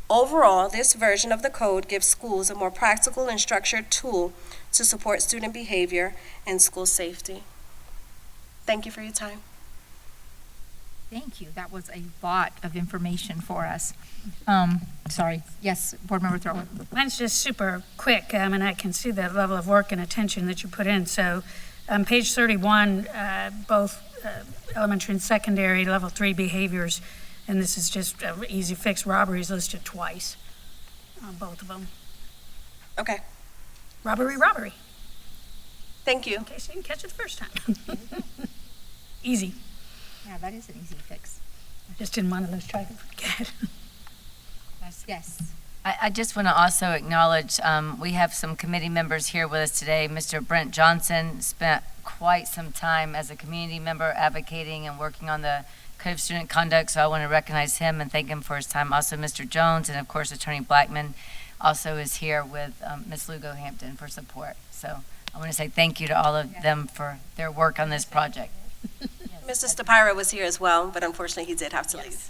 Speaker 13: Overall, this version of the code gives schools a more practical and structured tool to support student behavior and school safety. Thank you for your time.
Speaker 2: Thank you. That was a lot of information for us. Sorry. Yes, Board Member Thrower.
Speaker 6: Mine's just super quick, and I can see the level of work and attention that you put in. So on page 31, both elementary and secondary level 3 behaviors, and this is just easy fix, robberies listed twice, both of them.
Speaker 13: Okay.
Speaker 6: Robbery.
Speaker 13: Thank you.
Speaker 6: In case you didn't catch it the first time. easy.
Speaker 2: Yeah, that is an easy fix.
Speaker 6: I just didn't want to lose track of forget.
Speaker 2: Yes.
Speaker 9: I just want to also acknowledge, we have some committee members here with us today. Mr. Brent Johnson spent quite some time as a community member advocating and working on the Code of Student Conduct, so I want to recognize him and thank him for his time. Also, Mr. Jones, and of course, Attorney Blackman also is here with Ms. Lugo Hampton for support. So I want to say thank you to all of them for their work on this project.
Speaker 13: Mr. Stapira was here as well, but unfortunately he did have to leave.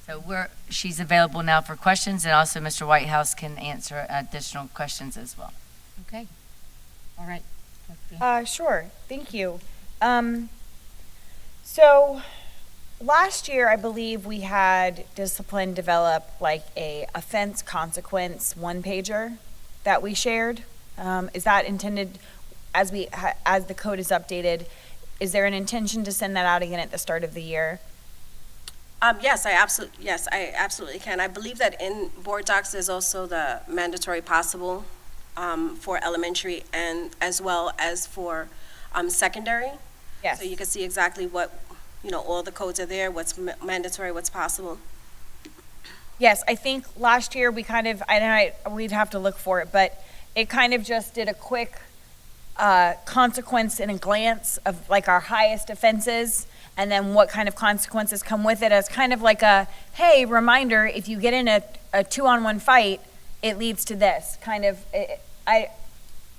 Speaker 9: So she's available now for questions, and also Mr. Whitehouse can answer additional questions as well.
Speaker 2: Okay. All right.
Speaker 8: Sure, thank you. So last year, I believe we had Discipline develop like a offense consequence one-pager that we shared. Is that intended, as the code is updated, is there an intention to send that out again at the start of the year?
Speaker 13: Yes, I absolutely can. I believe that in board docs, there's also the mandatory possible for elementary and as well as for secondary.
Speaker 8: Yes.
Speaker 13: So you can see exactly what, all the codes are there, what's mandatory, what's possible.
Speaker 8: Yes, I think last year we kind of, we'd have to look for it, but it kind of just did a quick consequence in a glance of like our highest offenses and then what kind of consequences come with it as kind of like a, hey, reminder, if you get in a 2-on-1 fight, it leads to this kind of,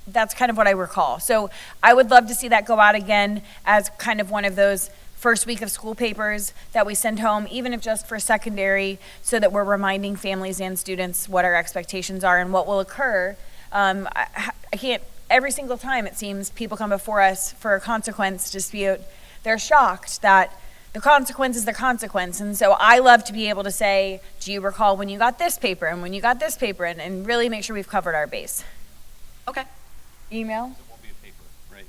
Speaker 8: that's kind of what I recall. So I would love to see that go out again as kind of one of those first week of school papers that we send home, even if just for secondary, so that we're reminding families and students what our expectations are and what will occur. I can't, every single time it seems people come before us for a consequence dispute, they're shocked that the consequence is the consequence. And so I love to be able to say, do you recall when you got this paper and when you got this paper, and really make sure we've covered our base.
Speaker 13: Okay.
Speaker 8: Email?
Speaker 3: It won't be a paper, right?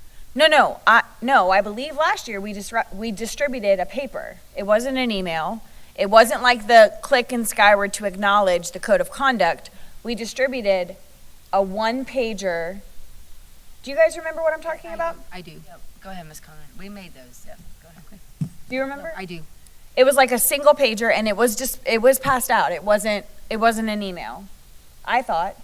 Speaker 8: No, I believe last year we distributed a paper. It wasn't an email. It wasn't like the click and skyward to acknowledge the code of conduct. We distributed a one-pager. Do you guys remember what I'm talking about?
Speaker 2: I do.
Speaker 9: Yep. Go ahead, Ms. Conrad. We made those. Yeah. Go ahead.
Speaker 2: Okay.
Speaker 8: Do you remember?
Speaker 2: I do.
Speaker 8: It was like a single pager, and it was passed out. It wasn't an email, I thought.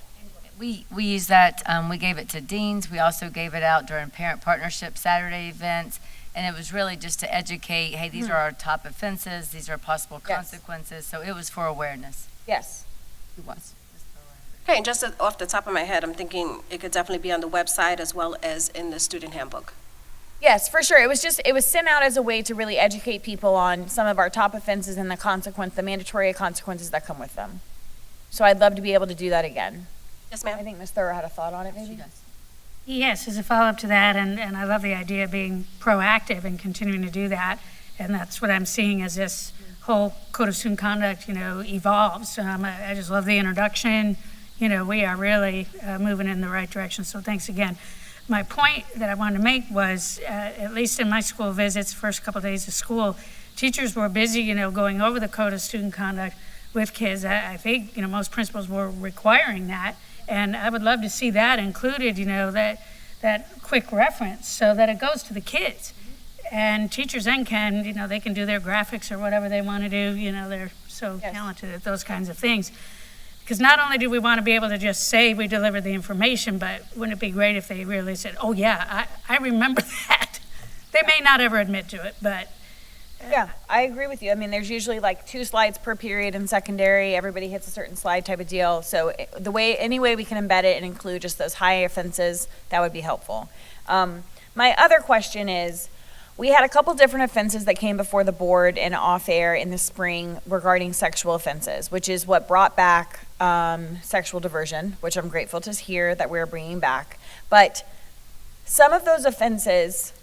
Speaker 9: We use that, we gave it to deans. We also gave it out during parent partnership Saturday events. And it was really just to educate, hey, these are our top offenses. These are possible consequences. So it was for awareness.
Speaker 8: Yes.
Speaker 2: It was.
Speaker 13: Okay, and just off the top of my head, I'm thinking it could definitely be on the website as well as in the student handbook.
Speaker 8: Yes, for sure. It was sent out as a way to really educate people on some of our top offenses and the mandatory consequences that come with them. So I'd love to be able to do that again.
Speaker 13: Yes, ma'am.
Speaker 8: I think Ms. Thurr had a thought on it, maybe?
Speaker 2: She does.
Speaker 6: Yes, as a follow-up to that, and I love the idea of being proactive and continuing to do that. And that's what I'm seeing as this whole Code of Student Conduct, evolves. I just love the introduction. We are really moving in the right direction, so thanks again. My point that I wanted to make was, at least in my school visits, first couple of days of school, teachers were busy, going over the Code of Student Conduct with kids. I think, most principals were requiring that, and I would love to see that included, that quick reference so that it goes to the kids. And teachers then can, they can do their graphics or whatever they want to do, they're so talented at those kinds of things. Because not only do we want to be able to just say we delivered the information, but wouldn't it be great if they really said, oh yeah, I remember that. They may not ever admit to it, but.
Speaker 8: Yeah, I agree with you. I mean, there's usually like 2 slides per period in secondary. Everybody hits a certain slide type of deal. So any way we can embed it and include just those high offenses, that would be helpful. My other question is, we had a couple different offenses that came before the board and off air in the spring regarding sexual offenses, which is what brought back sexual diversion, which I'm grateful to hear that we're bringing back. But some of those offenses,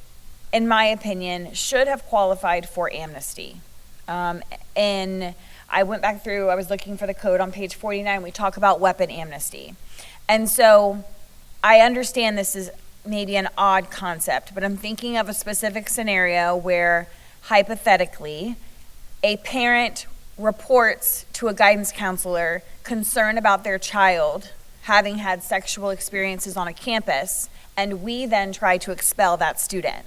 Speaker 8: in my opinion, should have qualified for amnesty. And I went back through, I was looking for the code on page 49, we talk about weapon amnesty. And so I understand this is maybe an odd concept, but I'm thinking of a specific scenario where hypothetically a parent reports to a guidance counselor concern about their child having had sexual experiences on a campus, and we then try to expel that student.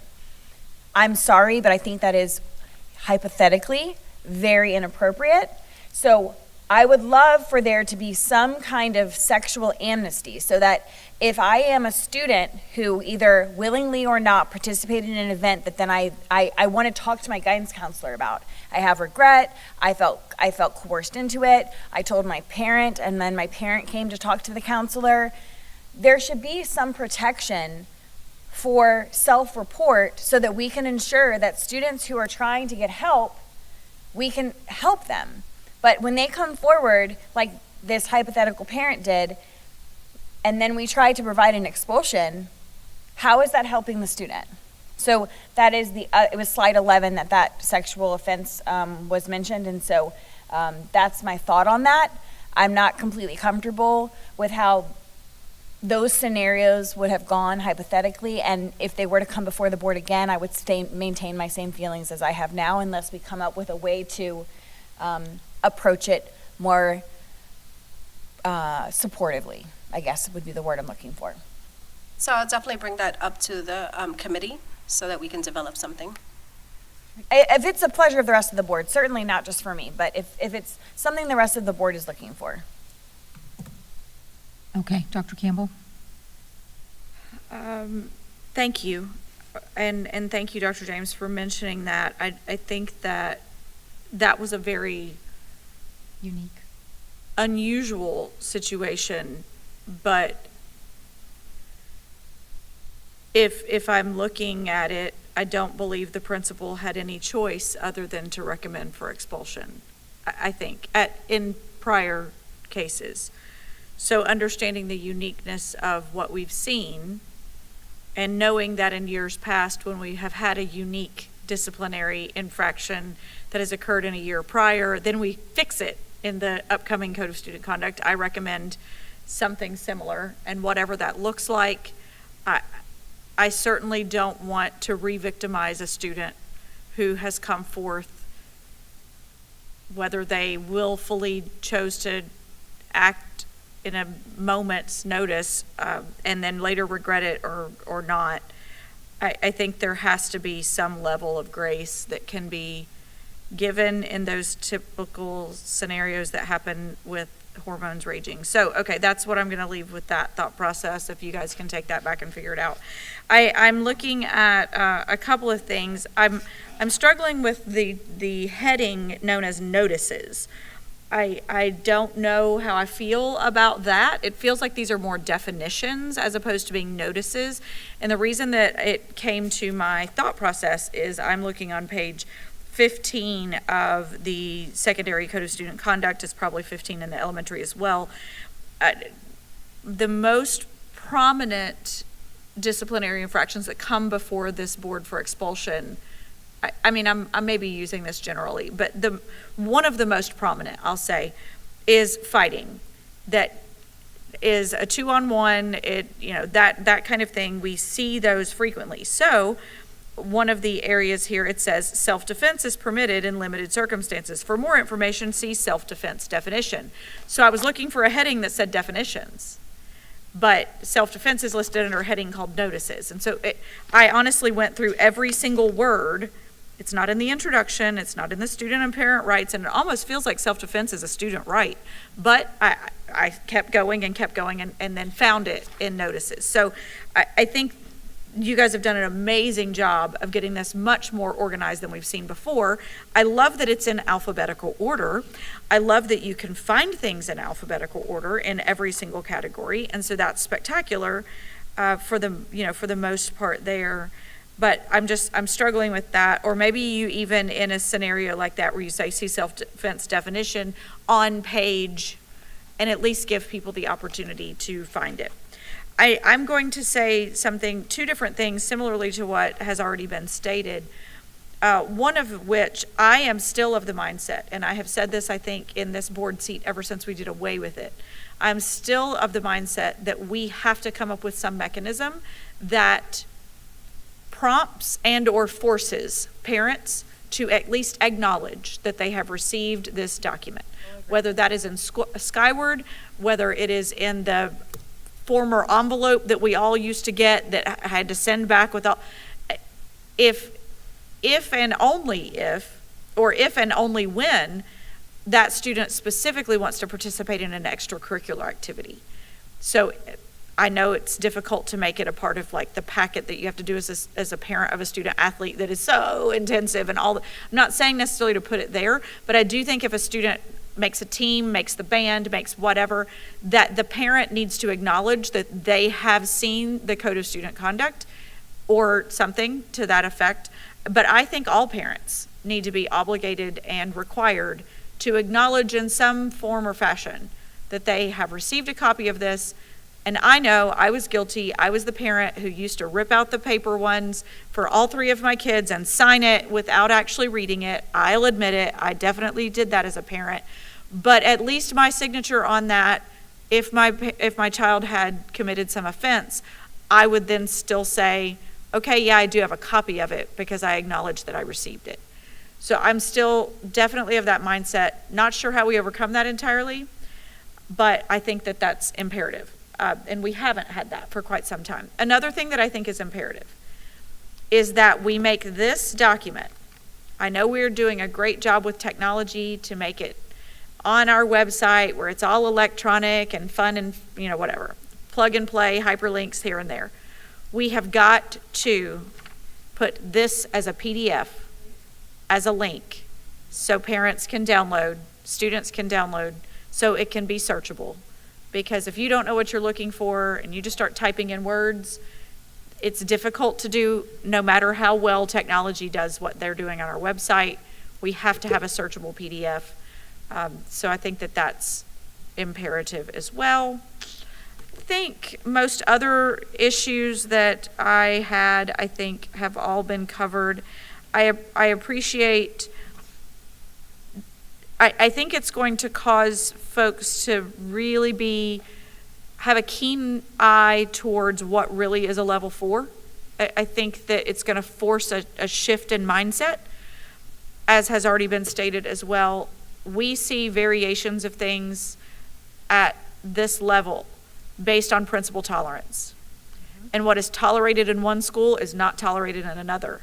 Speaker 8: I'm sorry, but I think that is hypothetically very inappropriate. So I would love for there to be some kind of sexual amnesty so that if I am a student who either willingly or not participated in an event that then I want to talk to my guidance counselor about, I have regret, I felt coerced into it, I told my parent, and then my parent came to talk to the counselor, there should be some protection for self-report so that we can ensure that students who are trying to get help, we can help them. But when they come forward, like this hypothetical parent did, and then we try to provide an expulsion, how is that helping the student? So that is it was slide 11 that sexual offense was mentioned, and so that's my thought on that. I'm not completely comfortable with how those scenarios would have gone hypothetically, and if they were to come before the board again, I would maintain my same feelings as I have now, unless we come up with a way to approach it more supportively, I guess would be the word I'm looking for.
Speaker 13: So I'll definitely bring that up to the committee so that we can develop something.
Speaker 8: If it's a pleasure of the rest of the board, certainly not just for me, but if it's something the rest of the board is looking for.
Speaker 2: Okay, Dr. Campbell?
Speaker 7: Thank you. And thank you, Dr. James, for mentioning that. I think that was a very
Speaker 2: Unique.
Speaker 7: unusual situation, but if I'm looking at it, I don't believe the principal had any choice other than to recommend for expulsion, I think, in prior cases. So understanding the uniqueness of what we've seen and knowing that in years past when we have had a unique disciplinary infraction that has occurred in a year prior, then we fix it in the upcoming Code of Student Conduct. I recommend something similar, and whatever that looks like, I certainly don't want to re-victimize a student who has come forth, whether they willfully chose to act in a moment's notice and then later regret it or not. I think there has to be some level of grace that can be given in those typical scenarios that happen with hormones raging. So, okay, that's what I'm going to leave with that thought process. If you guys can take that back and figure it out. I'm looking at a couple of things. I'm struggling with the heading known as notices. I don't know how I feel about that. It feels like these are more definitions as opposed to being notices. And the reason that it came to my thought process is I'm looking on page 15 of the secondary Code of Student Conduct. Is probably 15 in the elementary as well. The most prominent disciplinary infractions that come before this board for expulsion, I mean, I'm maybe using this generally, but one of the most prominent, I'll say, is fighting. That is a 2-on-1, that kind of thing. We see those frequently. So one of the areas here, it says self-defense is permitted in limited circumstances. For more information, see self-defense definition. So I was looking for a heading that said definitions, but self-defense is listed under a heading called notices. And so I honestly went through every single word. It's not in the introduction, it's not in the student and parent rights, and it almost feels like self-defense is a student right. But I kept going and then found it in notices. So I think you guys have done an amazing job of getting this much more organized than we've seen before. I love that it's in alphabetical order. I love that you can find things in alphabetical order in every single category, and so that's spectacular for the most part there. But I'm struggling with that. Or maybe you even in a scenario like that where you say see self-defense definition on page, and at least give people the opportunity to find it. I'm going to say two different things similarly to what has already been stated. One of which I am still of the mindset, and I have said this, I think, in this board seat ever since we did away with it. I'm still of the mindset that we have to come up with some mechanism that prompts and or forces parents to at least acknowledge that they have received this document, whether that is in Skyward, whether it is in the former envelope that we all used to get that I had to send back with all. If if and only if, or if and only when that student specifically wants to participate in an extracurricular activity. So I know it's difficult to make it a part of like the packet that you have to do as a parent of a student athlete that is so intensive and all. I'm not saying necessarily to put it there, but I do think if a student makes a team, makes the band, makes whatever, that the parent needs to acknowledge that they have seen the code of student conduct or something to that effect. But I think all parents need to be obligated and required to acknowledge in some form or fashion that they have received a copy of this. And I know I was guilty. I was the parent who used to rip out the paper ones for all 3 of my kids and sign it without actually reading it. I'll admit it. I definitely did that as a parent. But at least my signature on that, if my child had committed some offense, I would then still say, okay, yeah, I do have a copy of it because I acknowledge that I received it. So I'm still definitely of that mindset. Not sure how we overcome that entirely, but I think that that's imperative. And we haven't had that for quite some time. Another thing that I think is imperative is that we make this document. I know we're doing a great job with technology to make it on our website where it's all electronic and fun and, whatever. Plug and play, hyperlinks here and there. We have got to put this as a PDF, as a link, so parents can download, students can download, so it can be searchable. Because if you don't know what you're looking for and you just start typing in words, it's difficult to do no matter how well technology does what they're doing on our website. We have to have a searchable PDF. So I think that that's imperative as well. I think most other issues that I had, I think, have all been covered. I appreciate, I think it's going to cause folks to really have a keen eye towards what really is a level 4. I think that it's going to force a shift in mindset, as has already been stated as well. We see variations of things at this level based on principal tolerance. And what is tolerated in one school is not tolerated in another.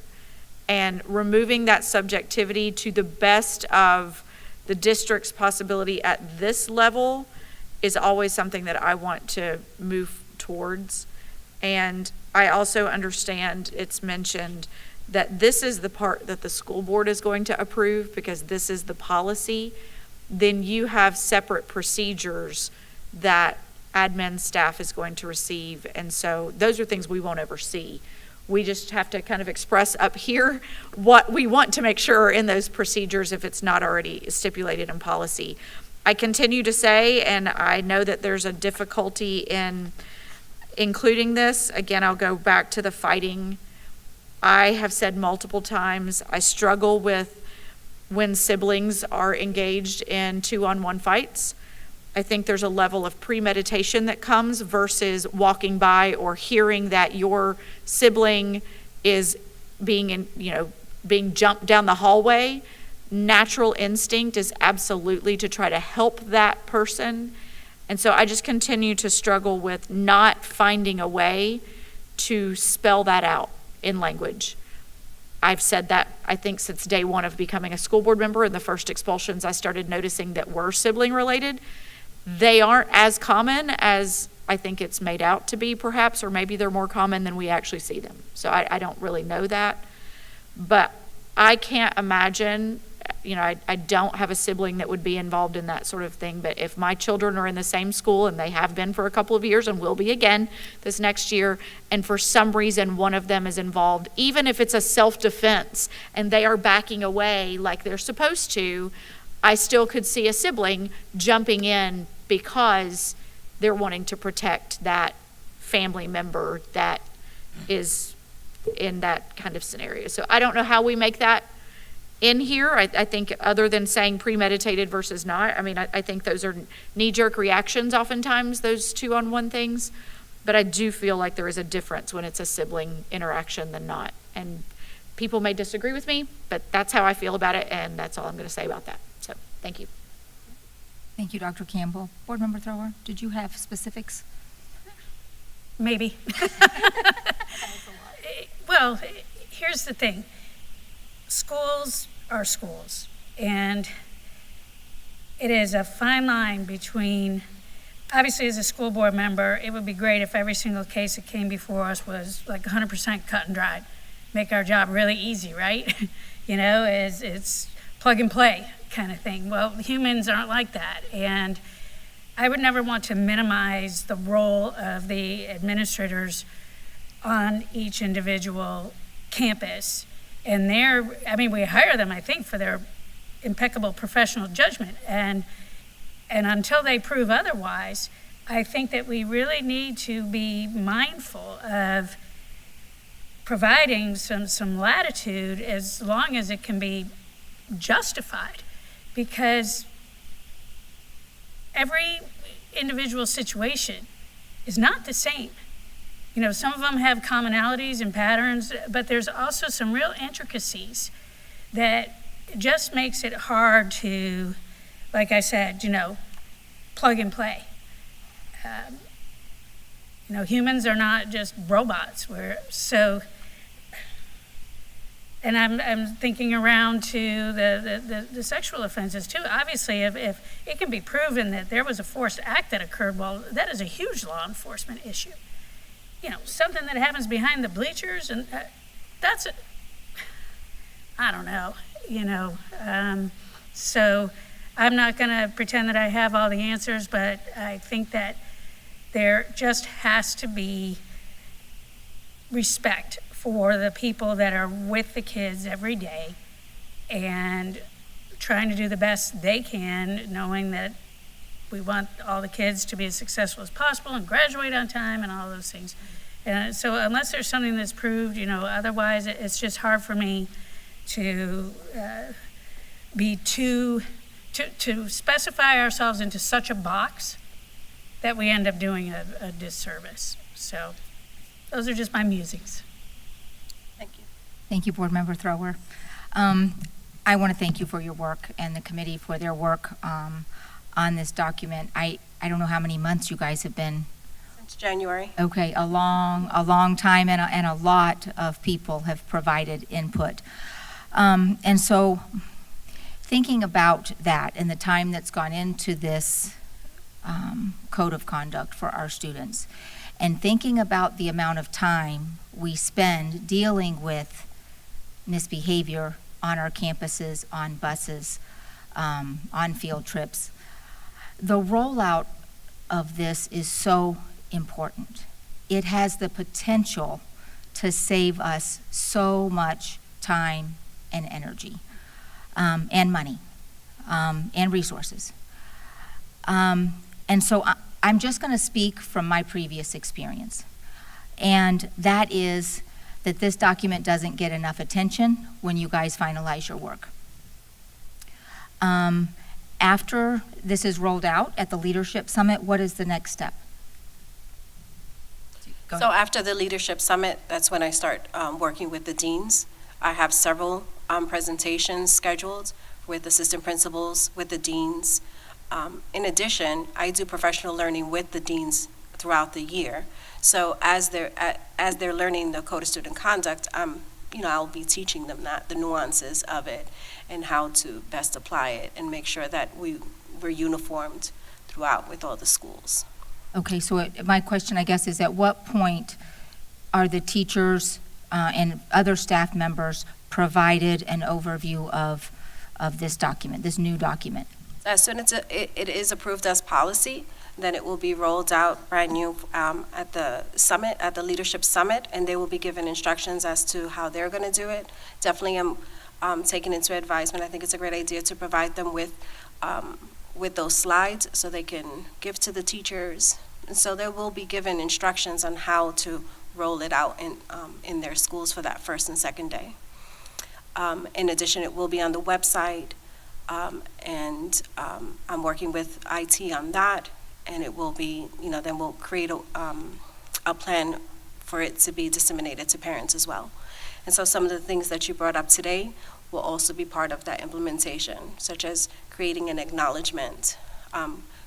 Speaker 7: And removing that subjectivity to the best of the district's possibility at this level is always something that I want to move towards. And I also understand it's mentioned that this is the part that the school board is going to approve because this is the policy. Then you have separate procedures that admin staff is going to receive. And so those are things we won't ever see. We just have to kind of express up here what we want to make sure are in those procedures if it's not already stipulated in policy. I continue to say, and I know that there's a difficulty in including this. Again, I'll go back to the fighting. I have said multiple times, I struggle with when siblings are engaged in 2-on-1 fights. I think there's a level of premeditation that comes versus walking by or hearing that your sibling is being jumped down the hallway. Natural instinct is absolutely to try to help that person. And so I just continue to struggle with not finding a way to spell that out in language. I've said that, I think, since day one of becoming a school board member. And the first expulsions I started noticing that were sibling related. They aren't as common as I think it's made out to be, perhaps, or maybe they're more common than we actually see them. So I don't really know that. But I can't imagine, I don't have a sibling that would be involved in that sort of thing. But if my children are in the same school, and they have been for a couple of years and will be again this next year, and for some reason one of them is involved, even if it's a self-defense and they are backing away like they're supposed to, I still could see a sibling jumping in because they're wanting to protect that family member that is in that kind of scenario. So I don't know how we make that in here. I think other than saying premeditated versus not, I think those are knee-jerk reactions oftentimes, those 2-on-1 things. But I do feel like there is a difference when it's a sibling interaction than not. And people may disagree with me, but that's how I feel about it, and that's all I'm going to say about that. So, thank you.
Speaker 2: Thank you, Dr. Campbell. Board Member Thrower, did you have specifics?
Speaker 6: Maybe. Well, here's the thing. schools are schools, and it is a fine line between, obviously as a school board member, it would be great if every single case that came before us was like 100% cut and dried. Make our job really easy, right? It's plug and play kind of thing. Well, humans aren't like that, and I would never want to minimize the role of the administrators on each individual campus. And we hire them, I think, for their impeccable professional judgment. And until they prove otherwise, I think that we really need to be mindful of providing some latitude as long as it can be justified, because every individual situation is not the same. Some of them have commonalities and patterns, but there's also some real intricacies that just makes it hard to, like I said, plug and play. Humans are not just robots. And I'm thinking around to the sexual offenses too. Obviously, if it can be proven that there was a forced act that occurred, well, that is a huge law enforcement issue. Something that happens behind the bleachers, and I don't know, so I'm not going to pretend that I have all the answers, but I think that there just has to be respect for the people that are with the kids every day and trying to do the best they can, knowing that we want all the kids to be as successful as possible and graduate on time and all those things. And so unless there's something that's proved, otherwise it's just hard for me to to specify ourselves into such a box that we end up doing a disservice. So those are just my musings.
Speaker 13: Thank you.
Speaker 2: Thank you, Board Member Thrower. I want to thank you for your work and the committee for their work on this document. I don't know how many months you guys have been.
Speaker 13: Since January.
Speaker 2: Okay, a long time, and a lot of people have provided input. And so thinking about that and the time that's gone into this code of conduct for our students, and thinking about the amount of time we spend dealing with misbehavior on our campuses, on buses, on field trips, the rollout of this is so important. It has the potential to save us so much time and energy, and money, and resources. And so I'm just going to speak from my previous experience, and that is that this document doesn't get enough attention when you guys finalize your work. After this is rolled out at the Leadership Summit, what is the next step?
Speaker 13: So after the Leadership Summit, that's when I start working with the deans. I have several presentations scheduled with assistant principals, with the deans. In addition, I do professional learning with the deans throughout the year. So as they're learning the Code of Student Conduct, I'll be teaching them the nuances of it and how to best apply it and make sure that we're uniformed throughout with all the schools.
Speaker 2: Okay, so my question, I guess, is at what point are the teachers and other staff members provided an overview of this document, this new document?
Speaker 13: As soon as it is approved as policy, then it will be rolled out brand new at the summit, at the Leadership Summit, and they will be given instructions as to how they're going to do it. Definitely am taking into advisement. I think it's a great idea to provide them with those slides so they can give to the teachers. And so they will be given instructions on how to roll it out in their schools for that first and second day. In addition, it will be on the website, and I'm working with IT on that, and it will be, then we'll create a plan for it to be disseminated to parents as well. And so some of the things that you brought up today will also be part of that implementation, such as creating an acknowledgement,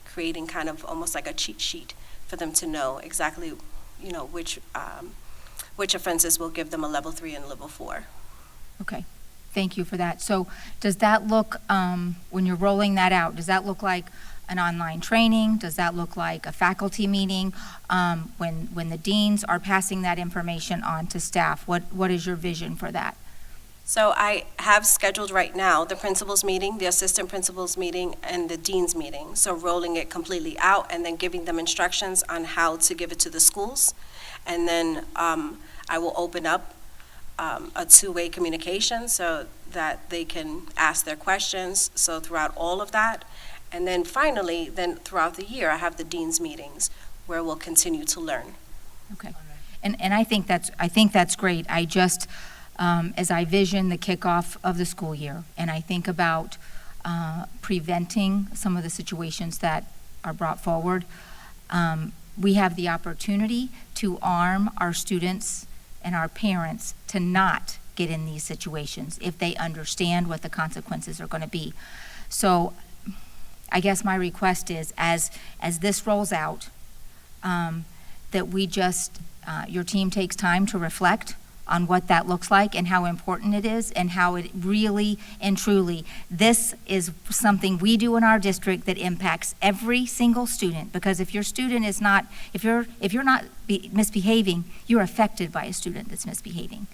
Speaker 13: creating kind of almost like a cheat sheet for them to know exactly, which offenses will give them a level 3 and level 4.
Speaker 2: Okay, Thank you for that. So does that look, when you're rolling that out, does that look like an online training? Does that look like a faculty meeting? When the deans are passing that information on to staff, what is your vision for that?
Speaker 13: So I have scheduled right now the principals meeting, the assistant principals meeting, and the dean's meeting. So rolling it completely out and then giving them instructions on how to give it to the schools. And then I will open up a two-way communication so that they can ask their questions. So throughout all of that. And then finally, then throughout the year, I have the dean's meetings where we'll continue to learn.
Speaker 2: Okay. And I think that's great. I just, as I vision the kickoff of the school year, and I think about preventing some of the situations that are brought forward, we have the opportunity to arm our students and our parents to not get in these situations if they understand what the consequences are going to be. So I guess my request is, as this rolls out, that we just, your team takes time to reflect on what that looks like and how important it is and how it really and truly, this is something we do in our district that impacts every single student, because if your student is not, if you're not misbehaving, you're affected by a student that's misbehaving.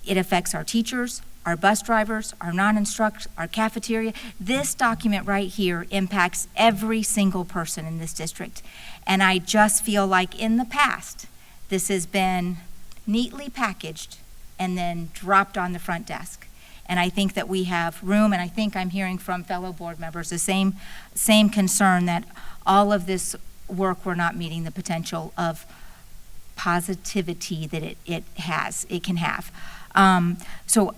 Speaker 2: It affects our teachers, our bus drivers, our non-instruct, our cafeteria. This document right here impacts every single person in this district. And I just feel like in the past, this has been neatly packaged and then dropped on the front desk. And I think that we have room, and I think I'm hearing from fellow board members the same concern that all of this work, we're not meeting the potential of positivity that it can have. So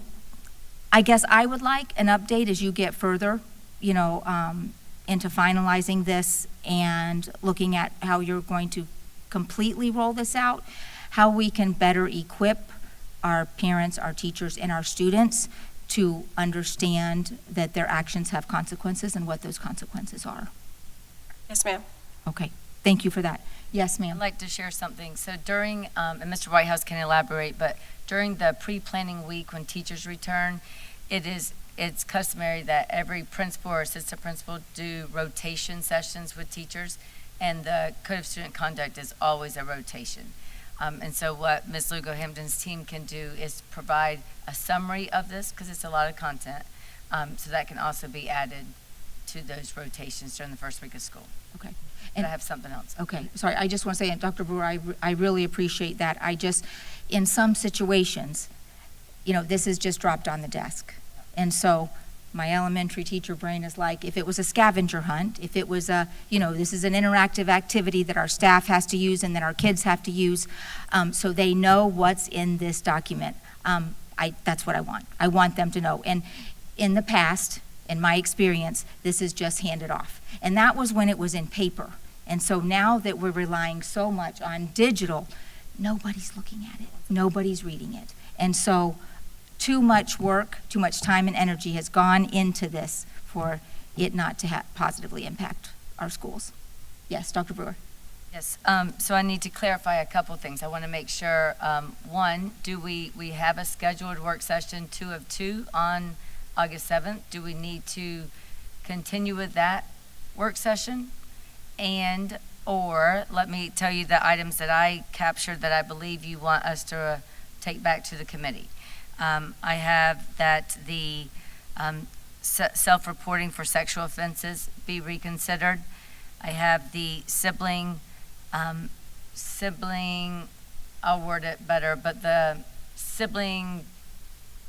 Speaker 2: I guess I would like an update as you get further, into finalizing this and looking at how you're going to completely roll this out, how we can better equip our parents, our teachers, and our students to understand that their actions have consequences and what those consequences are.
Speaker 13: Yes, ma'am.
Speaker 2: Okay, thank you for that. Yes,
Speaker 9: I'd
Speaker 2: ma'am.
Speaker 9: like to share something. So during, and Mr. Whitehouse can elaborate, but during the pre-planning week when teachers return, it's customary that every principal or assistant principal do rotation sessions with teachers, and the Code of Student Conduct is always a rotation. And so what Ms. Lugo-Hampton's team can do is provide a summary of this, because it's a lot of content, so that can also be added to those rotations during the first week of school.
Speaker 2: Okay.
Speaker 9: And I have something else.
Speaker 2: Okay, sorry, I just want to say, and Dr. Brewer, I really appreciate that. In some situations, this is just dropped on the desk. And so my elementary teacher brain is like, if it was a scavenger hunt, if it was this is an interactive activity that our staff has to use and that our kids have to use, so they know what's in this document. That's what I want. I want them to know. And in the past, in my experience, this is just handed off. And that was when it was in paper. And so now that we're relying so much on digital, nobody's looking at it. Nobody's reading it. And so too much work, too much time and energy has gone into this for it not to positively impact our schools. Yes, Dr. Brewer.
Speaker 9: Yes, so I need to clarify a couple things. I want to make sure, one, do we have a scheduled work session 2 of 2 on August 7th? Do we need to continue with that work session? Or let me tell you the items that I captured that I believe you want us to take back to the committee. I have that the self-reporting for sexual offenses be reconsidered. I have the sibling, I'll word it better, but the sibling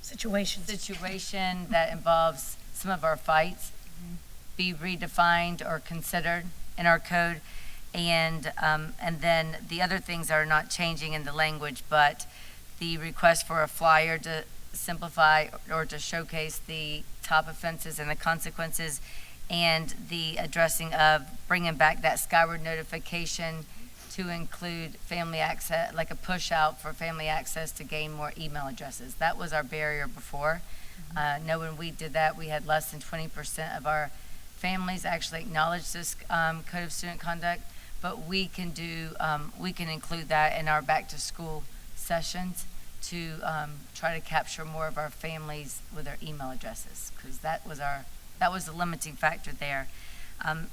Speaker 9: situation that involves some of our fights be redefined or considered in our code. And then the other things are not changing in the language, but the request for a flyer to simplify or to showcase the top offenses and the consequences, and the addressing of bringing back that skyward notification to include family access, like a push out for family access to gain more email addresses. That was our barrier before. No, when we did that, we had less than 20% of our families actually acknowledge this Code of Student Conduct, but we can include that in our back to school sessions to try to capture more of our families with their email addresses, because that was the limiting factor there.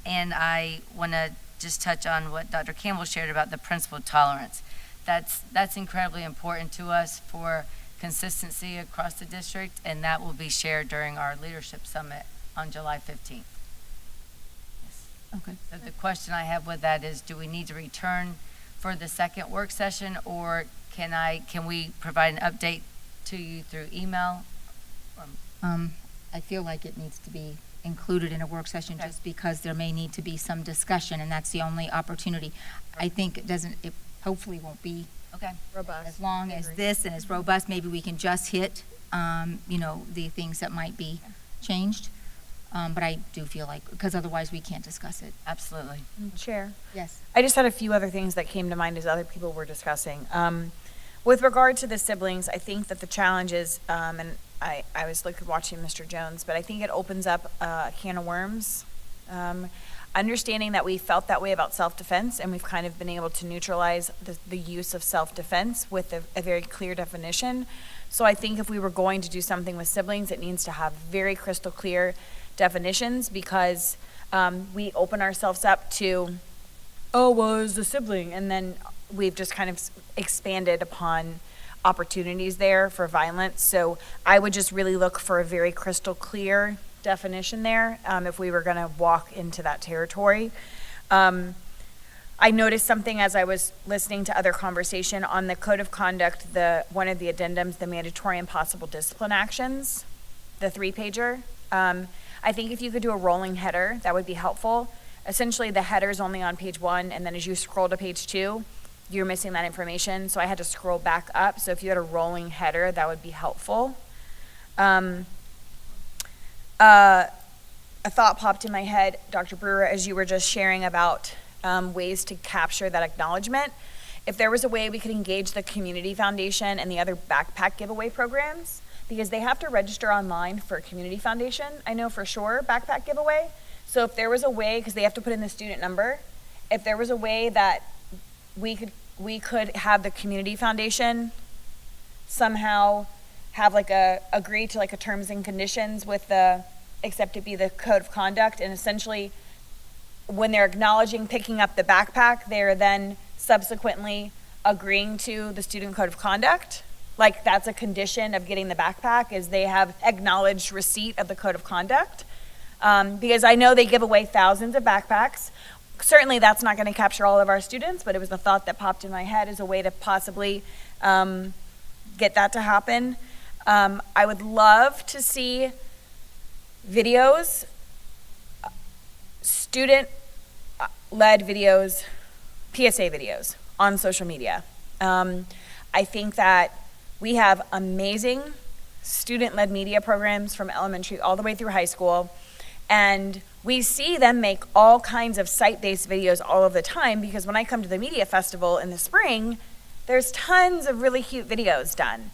Speaker 9: And I want to just touch on what Dr. Campbell shared about the principal tolerance. That's incredibly important to us for consistency across the district, and that will be shared during our leadership summit on July 15th. Yes.
Speaker 2: Okay.
Speaker 9: So the question I have with that is, do we need to return for the second work session, or can we provide an update to you through email?
Speaker 2: I feel like it needs to be included in a work session
Speaker 9: Okay.
Speaker 2: just because there may need to be some discussion, and that's the only opportunity. I think it hopefully won't be
Speaker 9: Okay.
Speaker 2: as long as this and as robust. Maybe we can just hit, the things that might be changed. But I do feel like, because otherwise we can't discuss it.
Speaker 9: Absolutely.
Speaker 8: Chair.
Speaker 2: Yes.
Speaker 8: I just had a few other things that came to mind as other people were discussing. With regard to the siblings, I think that the challenge is, and I was watching Mr. Jones, but I think it opens up a can of worms. Understanding that we felt that way about self-defense, and we've kind of been able to neutralize the use of self-defense with a very clear definition. So I think if we were going to do something with siblings, it needs to have very crystal clear definitions, because we open ourselves up to, oh, well, it's a sibling, and then we've just kind of expanded upon opportunities there for violence. So I would just really look for a very crystal clear definition there if we were going to walk into that territory. I noticed something as I was listening to other conversation on the code of conduct, one of the addendums, the mandatory and possible discipline actions, the 3-pager. I think if you could do a rolling header, that would be helpful. Essentially, the header is only on page 1, and then as you scroll to page 2, you're missing that information. So I had to scroll back up. So if you had a rolling header, that would be helpful. A thought popped in my head, Dr. Brewer, as you were just sharing about ways to capture that acknowledgement. If there was a way we could engage the Community Foundation and the other backpack giveaway programs, because they have to register online for Community Foundation, I know for sure, backpack giveaway. So if there was a way, because they have to put in the student number, if there was a way that we could have the Community Foundation somehow have agree to a terms and conditions with except it be the code of conduct, and essentially when they're acknowledging picking up the backpack, they're then subsequently agreeing to the student code of conduct. Like that's a condition of getting the backpack, is they have acknowledged receipt of the code of conduct. Because I know they give away thousands of backpacks. Certainly that's not going to capture all of our students, but it was a thought that popped in my head as a way to possibly get that to happen. I would love to see videos, student-led videos, PSA videos on social media. I think that we have amazing student-led media programs from elementary all the way through high school, and we see them make all kinds of site-based videos all of the time, because when I come to the media festival in the spring, there's tons of really cute videos done.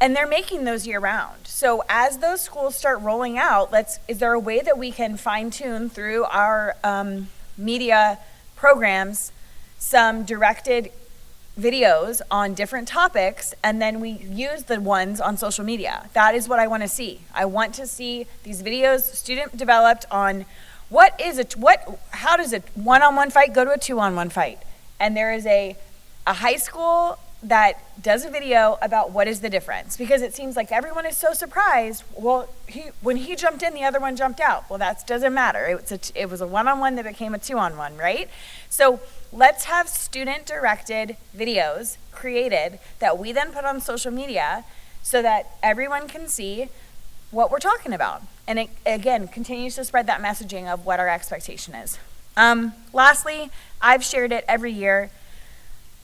Speaker 8: And they're making those year-round. So as those schools start rolling out, is there a way that we can fine-tune through our media programs some directed videos on different topics, and then we use the ones on social media? That is what I want to see. I want to see these videos student developed on how does a one-on-one fight go to a two-on-one fight? And there is a high school that does a video about what is the difference, because it seems like everyone is so surprised. Well, when he jumped in, the other one jumped out. Well, that doesn't matter. It was a one-on-one that became a two-on-one, right? So let's have student-directed videos created that we then put on social media so that everyone can see what we're talking about. And it, again, continues to spread that messaging of what our expectation is. Lastly, I've shared it every year,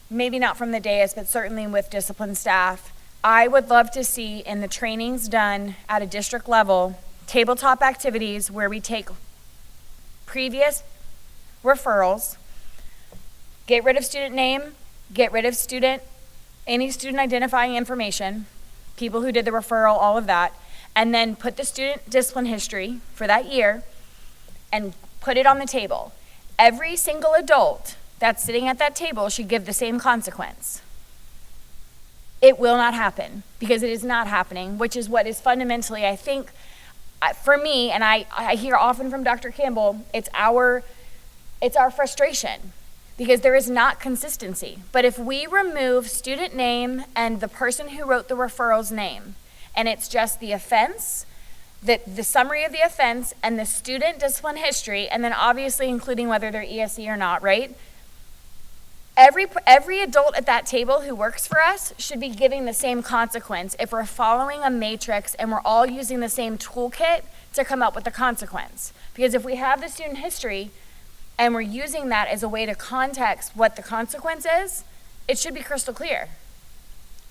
Speaker 8: maybe not from the dais, but certainly with discipline staff. I would love to see in the trainings done at a district level, tabletop activities where we take previous referrals, get rid of student name, get rid of any student identifying information, people who did the referral, all of that, and then put the student discipline history for that year and put it on the table. Every single adult that's sitting at that table should give the same consequence.
Speaker 14: It will not happen, because it is not happening, which is what is fundamentally, I think, for me, and I hear often from Dr. Campbell, it's our frustration, because there is not consistency. But if we remove student name and the person who wrote the referral's name, and it's just the offense, the summary of the offense, and the student discipline history, and then obviously including whether they're ESE or not, right? Every adult at that table who works for us should be giving the same consequence if we're following a matrix and we're all using the same toolkit to come up with the consequence. Because if we have the student history and we're using that as a way to context what the consequence is, it should be crystal clear.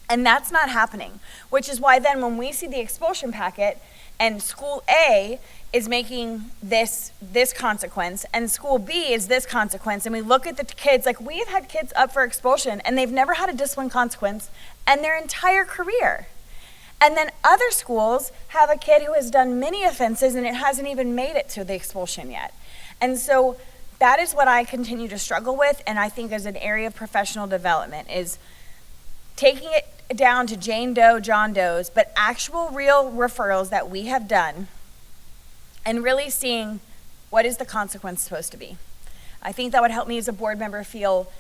Speaker 14: And that's not happening, which is why then when we see the expulsion packet and school A is making this consequence, and school B is this consequence, and we look at the kids, like we have had kids up for expulsion, and they've never had a discipline consequence in their entire career. And then other schools have a kid who has done many offenses, and it hasn't even made it to the expulsion yet. And so that is what I continue to struggle with, and I think as an area of professional development is taking it down to Jane Doe, John Doe's, but actual real referrals that we have done, and really seeing what is the consequence supposed to be. I think that would help me as a board member feel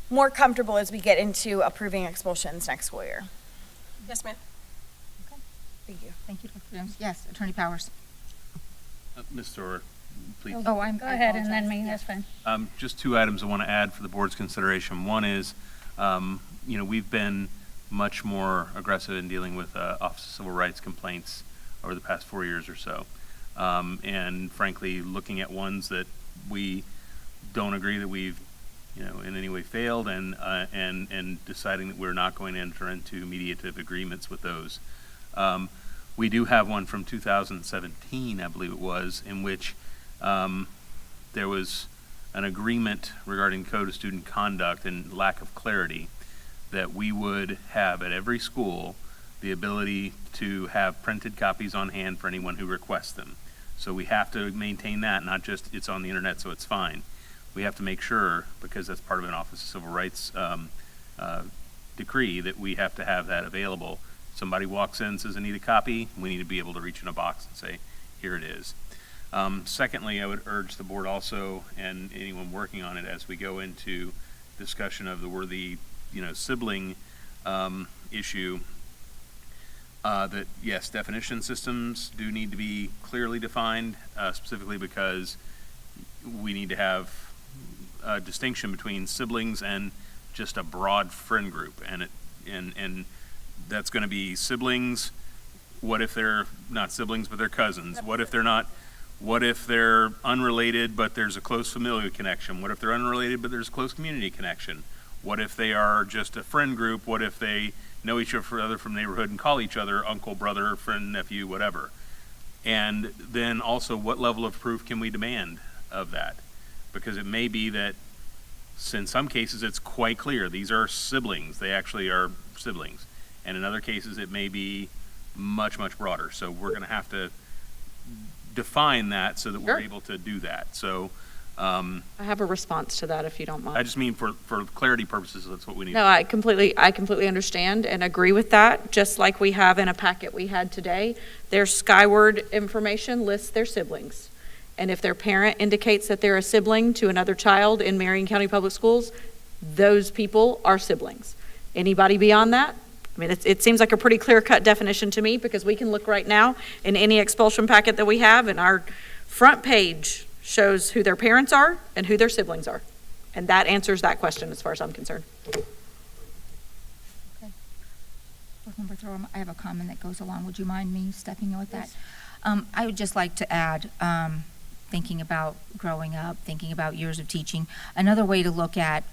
Speaker 14: more comfortable as we get into approving expulsions next school year.
Speaker 13: Yes, ma'am.
Speaker 2: Okay. Thank you. Thank you, Dr. Jones. Yes, Attorney Powers.
Speaker 3: Ms. Storer, please.
Speaker 2: Oh,
Speaker 6: Go ahead, and then me, that's fine.
Speaker 3: Just two items I want to add for the board's consideration. One is, we've been much more aggressive in dealing with Office of Civil Rights complaints over the past 4 years or so. And frankly, looking at ones that we don't agree that we've, in any way failed, and deciding that we're not going to enter into mediative agreements with those. We do have one from 2017, I believe it was, in which there was an agreement regarding code of student conduct and lack of clarity that we would have at every school the ability to have printed copies on hand for anyone who requests them. So we have to maintain that, not just it's on the internet so it's fine. We have to make sure, because that's part of an Office of Civil Rights decree, that we have to have that available. Somebody walks in and says, I need a copy, we need to be able to reach in a box and say, here it is. Secondly, I would urge the board also, and anyone working on it, as we go into discussion of the worthy, sibling issue, that yes, definition systems do need to be clearly defined, specifically because we need to have a distinction between siblings and just a broad friend group, and that's going to be siblings. What if they're not siblings but they're cousins? What if they're not? What if they're unrelated but there's a close familial connection? What if they're unrelated but there's a close community connection? What if they are just a friend group? What if they know each other from neighborhood and call each other uncle, brother, friend, nephew, whatever? And then also, what level of proof can we demand of that? Because it may be that in some cases it's quite clear these are siblings, they actually are siblings. And in other cases it may be much, much broader. So we're going to have to define that so that we're able to do that. So
Speaker 7: I have a response to that, if you don't mind.
Speaker 3: I just mean for clarity purposes, that's what we need.
Speaker 7: No, I completely understand and agree with that. Just like we have in a packet we had today, their Skyward information lists their siblings. And if their parent indicates that they're a sibling to another child in Marion County Public Schools, those people are siblings. Anybody beyond that? I mean, it seems like a pretty clear-cut definition to me, because we can look right now in any expulsion packet that we have, and our front page shows who their parents are and who their siblings are. And that answers that question as far as I'm concerned.
Speaker 2: Okay. Board Member Thorne, I have a comment that goes along. Would you mind me stepping in with that? I would just like to add, thinking about growing up, thinking about years of teaching, another way to look at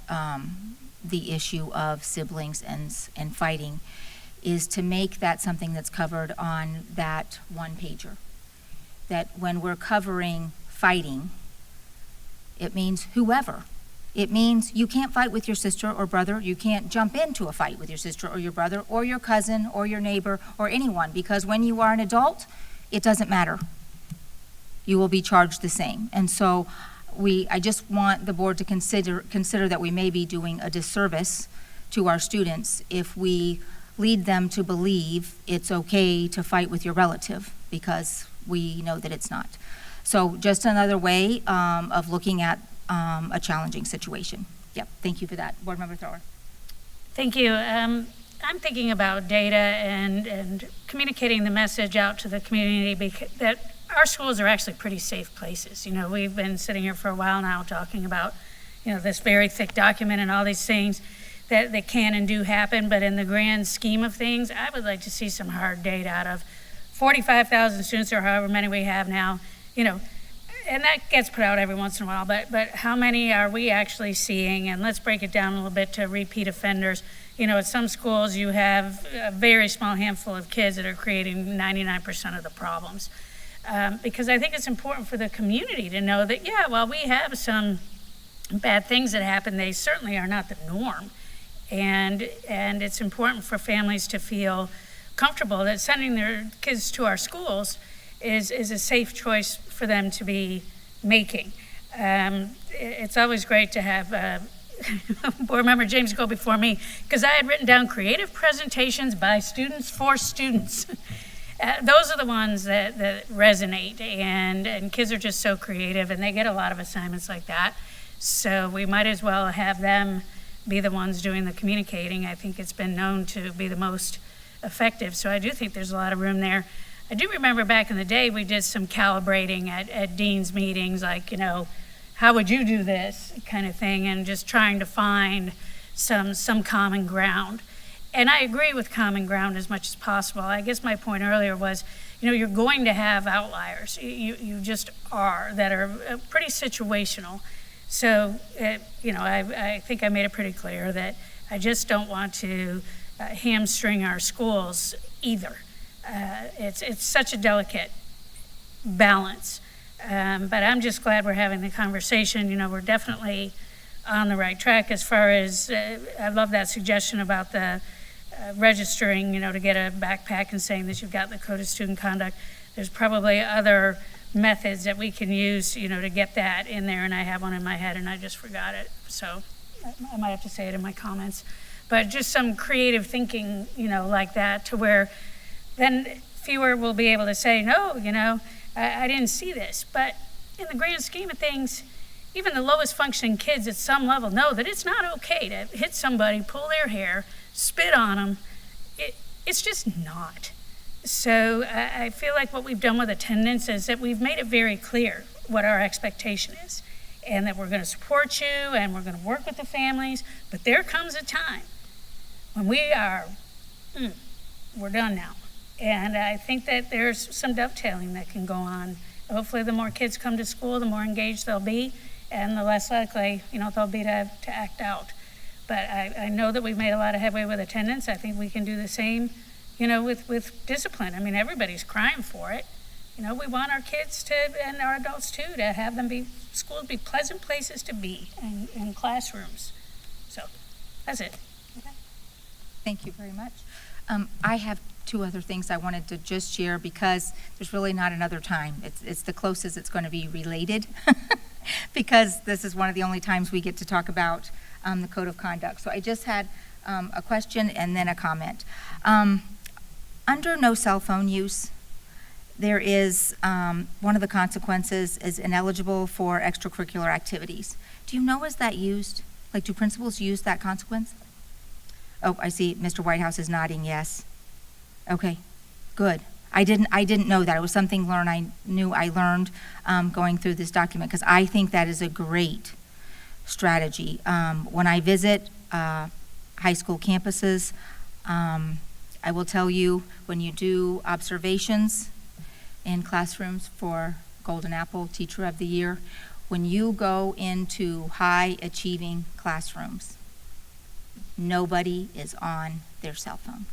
Speaker 2: the issue of siblings and fighting is to make that something that's covered on that one pager. That when we're covering fighting, it means whoever. It means you can't fight with your sister or brother. You can't jump into a fight with your sister or your brother or your cousin or your neighbor or anyone, because when you are an adult, it doesn't matter. You will be charged the same. And so I just want the board to consider that we may be doing a disservice to our students if we lead them to believe it's okay to fight with your relative, because we know that it's not. So just another way of looking at a challenging situation. Yep, thank you for that. Board Member Thrower.
Speaker 6: Thank you. I'm thinking about data and communicating the message out to the community that our schools are actually pretty safe places. You know, we've been sitting here for a while now talking about, you know, this very thick document and all these things that can and do happen, but in the grand scheme of things, I would like to see some hard data out of 45,000 students or however many we have now, you know, and that gets put out every once in a while, but how many are we actually seeing? And let's break it down a little bit to repeat offenders. You know, at some schools you have a very small handful of kids that are creating 99% of the problems. Because I think it's important for the community to know that, yeah, while we have some bad things that happen, they certainly are not the norm. And it's important for families to feel comfortable that sending their kids to our schools is a safe choice for them to be making. It's always great to have Board Member James go before me, because I had written down creative presentations by students for students. Those are the ones that resonate, and kids are just so creative, and they get a lot of assignments like that. So we might as well have them be the ones doing the communicating. I think it's been known to be the most effective, so I do think there's a lot of room there. I do remember back in the day we did some calibrating at dean's meetings, like, you know, how would you do this kind of thing, and just trying to find some common ground. And I agree with common ground as much as possible. I guess my point earlier was, you know, you're going to have outliers. You just are, that are pretty situational. So, you know, I think I made it pretty clear that I just don't want to hamstring our schools either. It's such a delicate balance. But I'm just glad we're having the conversation. You know, we're definitely on the right track as far as, I love that suggestion about the registering, you know, to get a backpack and saying that you've got the code of student conduct. There's probably other methods that we can use, you know, to get that in there, and I have one in my head and I just forgot it. So I might have to say it in my comments. But just some creative thinking, you know, like that, to where then fewer will be able to say, no, you know, I didn't see this. But in the grand scheme of things, even the lowest functioning kids at some level know that it's not okay to hit somebody, pull their hair, spit on them. It's just not. So I feel like what we've done with attendance is that we've made it very clear what our expectation is, and that we're going to support you and we're going to work with the families. But there comes a time when we are, we're done now. And I think that there's some dovetailing that can go on. Hopefully the more kids come to school, the more engaged they'll be, and the less likely, you know, they'll be to act out. But I know that we've made a lot of headway with attendance. I think we can do the same, you know, with discipline. I mean, everybody's crying for it. You know, we want our kids to, and our adults too, to have them schools be pleasant places to be, and classrooms. So that's it.
Speaker 2: Okay. Thank you very much. I have two other things I wanted to just share, because there's really not another time. It's the closest it's going to be related because this is one of the only times we get to talk about the code of conduct. So I just had a question and then a comment. Under no cell phone use, there is one of the consequences is ineligible for extracurricular activities. Do you know, is that used? Like, do principals use that consequence? Oh, I see Mr. Whitehouse is nodding yes. Okay, good. I didn't know that. It was something I learned going through this document, because I think that is a great strategy. When I visit high school campuses, I will tell you, when you do observations in classrooms for Golden Apple Teacher of the Year, when you go into high achieving classrooms, nobody is on their cell phone.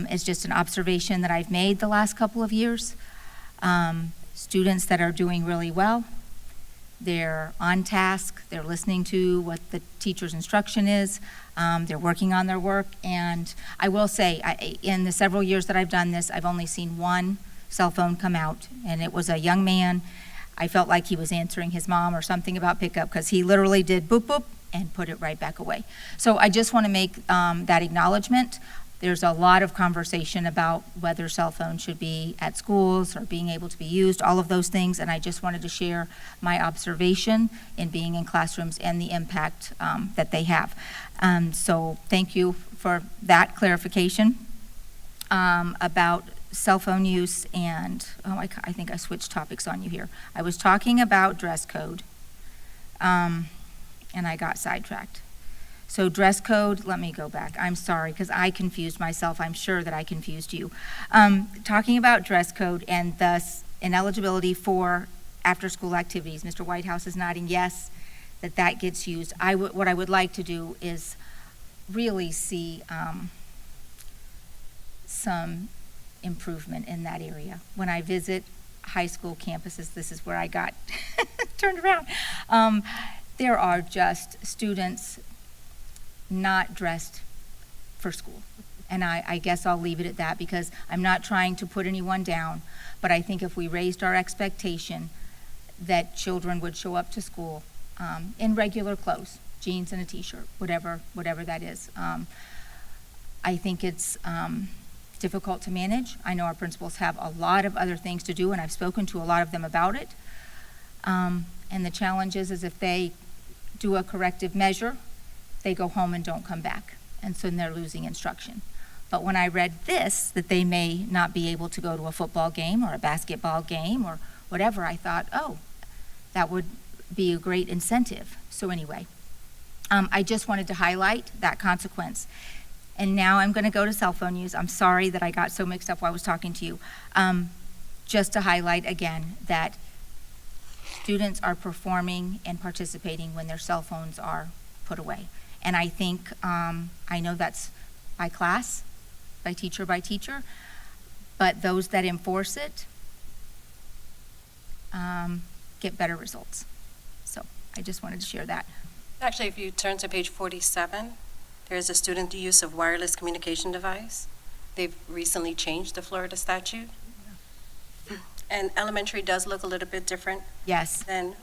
Speaker 2: It's just an observation that I've made the last couple of years. Students that are doing really well, they're on task, they're listening to what the teacher's instruction is, they're working on their work, and I will say, in the several years that I've done this, I've only seen one cell phone come out, and it was a young man. I felt like he was answering his mom or something about pickup, because he literally did boop, boop, and put it right back away. So I just want to make that acknowledgement. There's a lot of conversation about whether cell phones should be at schools or being able to be used, all of those things, and I just wanted to share my observation in being in classrooms and the impact that they have. So thank you for that clarification about cell phone use and, I think I switched topics on you here. I was talking about dress code, and I got sidetracked. So dress code, let me go back. I'm sorry, because I confused myself. I'm sure that I confused you. Talking about dress code and thus ineligibility for after-school activities. Mr. Whitehouse is nodding yes, that gets used. What I would like to do is really see some improvement in that area. When I visit high school campuses, this is where I got turned around. There are just students not dressed for school. And I guess I'll leave it at that because I'm not trying to put anyone down, but I think if we raised our expectation that children would show up to school in regular clothes, jeans and a t-shirt, whatever that is. I think it's difficult to manage. I know our principals have a lot of other things to do, and I've spoken to a lot of them about it. And the challenge is if they do a corrective measure, they go home and don't come back, and so then they're losing instruction. But when I read this, that they may not be able to go to a football game or a basketball game or whatever, I thought, oh, that would be a great incentive. So anyway, I just wanted to highlight that consequence. And now I'm going to go to cell phone use. I'm sorry that I got so mixed up while I was talking to you. Just to highlight again that students are performing and participating when their cell phones are put away. And I think, I know that's by class, by teacher, but those that enforce it get better results. So I just wanted to share that.
Speaker 13: Actually, if you turn to page 47, there's a student use of wireless communication device. They've recently changed the Florida statute. And elementary does look a little bit different
Speaker 2: Yes.
Speaker 13: than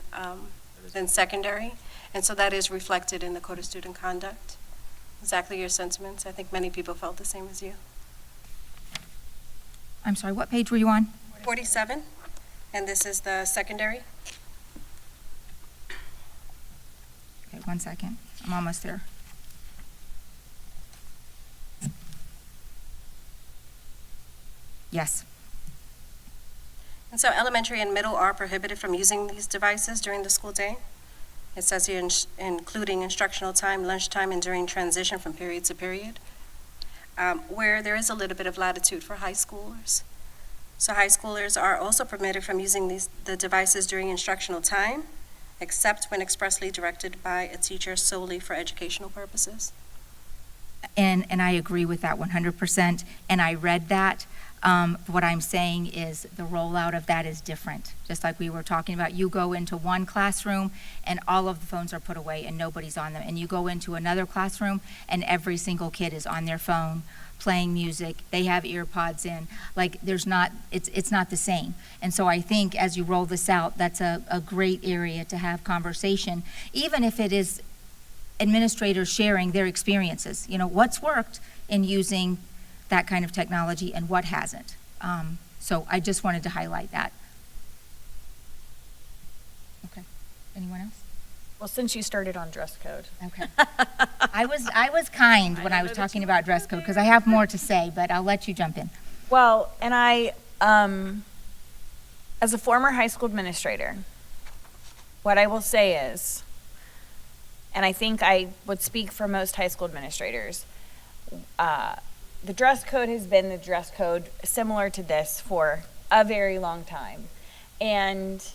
Speaker 13: secondary. And so that is reflected in the Code of Student Conduct. Exactly your sentiments. I think many people felt the same as you.
Speaker 2: I'm sorry, what page were you on?
Speaker 13: 47, and this is the secondary.
Speaker 2: Okay, 1 second. I'm almost there. Yes.
Speaker 13: And so elementary and middle are prohibited from using these devices during the school day. It says here, including instructional time, lunchtime, and during transition from period to period, where there is a little bit of latitude for high schoolers. So high schoolers are also permitted from using the devices during instructional time, except when expressly directed by a teacher solely for educational purposes.
Speaker 2: And I agree with that 100%. And I read that. What I'm saying is the rollout of that is different. Just like we were talking about, you go into one classroom and all of the phones are put away and nobody's on them. And you go into another classroom and every single kid is on their phone playing music. They have ear pods in. Like it's not the same. And so I think as you roll this out, that's a great area to have conversation, even if it is administrators sharing their experiences. You know, what's worked in using that kind of technology and what hasn't. So I just wanted to highlight that. Okay, anyone else?
Speaker 14: Well, since you started on dress code.
Speaker 2: Okay. I was kind when I was talking about dress code because I have more to say, but I'll let you jump in.
Speaker 14: Well, and I, as a former high school administrator, what I will say is, and I think I would speak for most high school administrators, the dress code has been the dress code similar to this for a very long time. And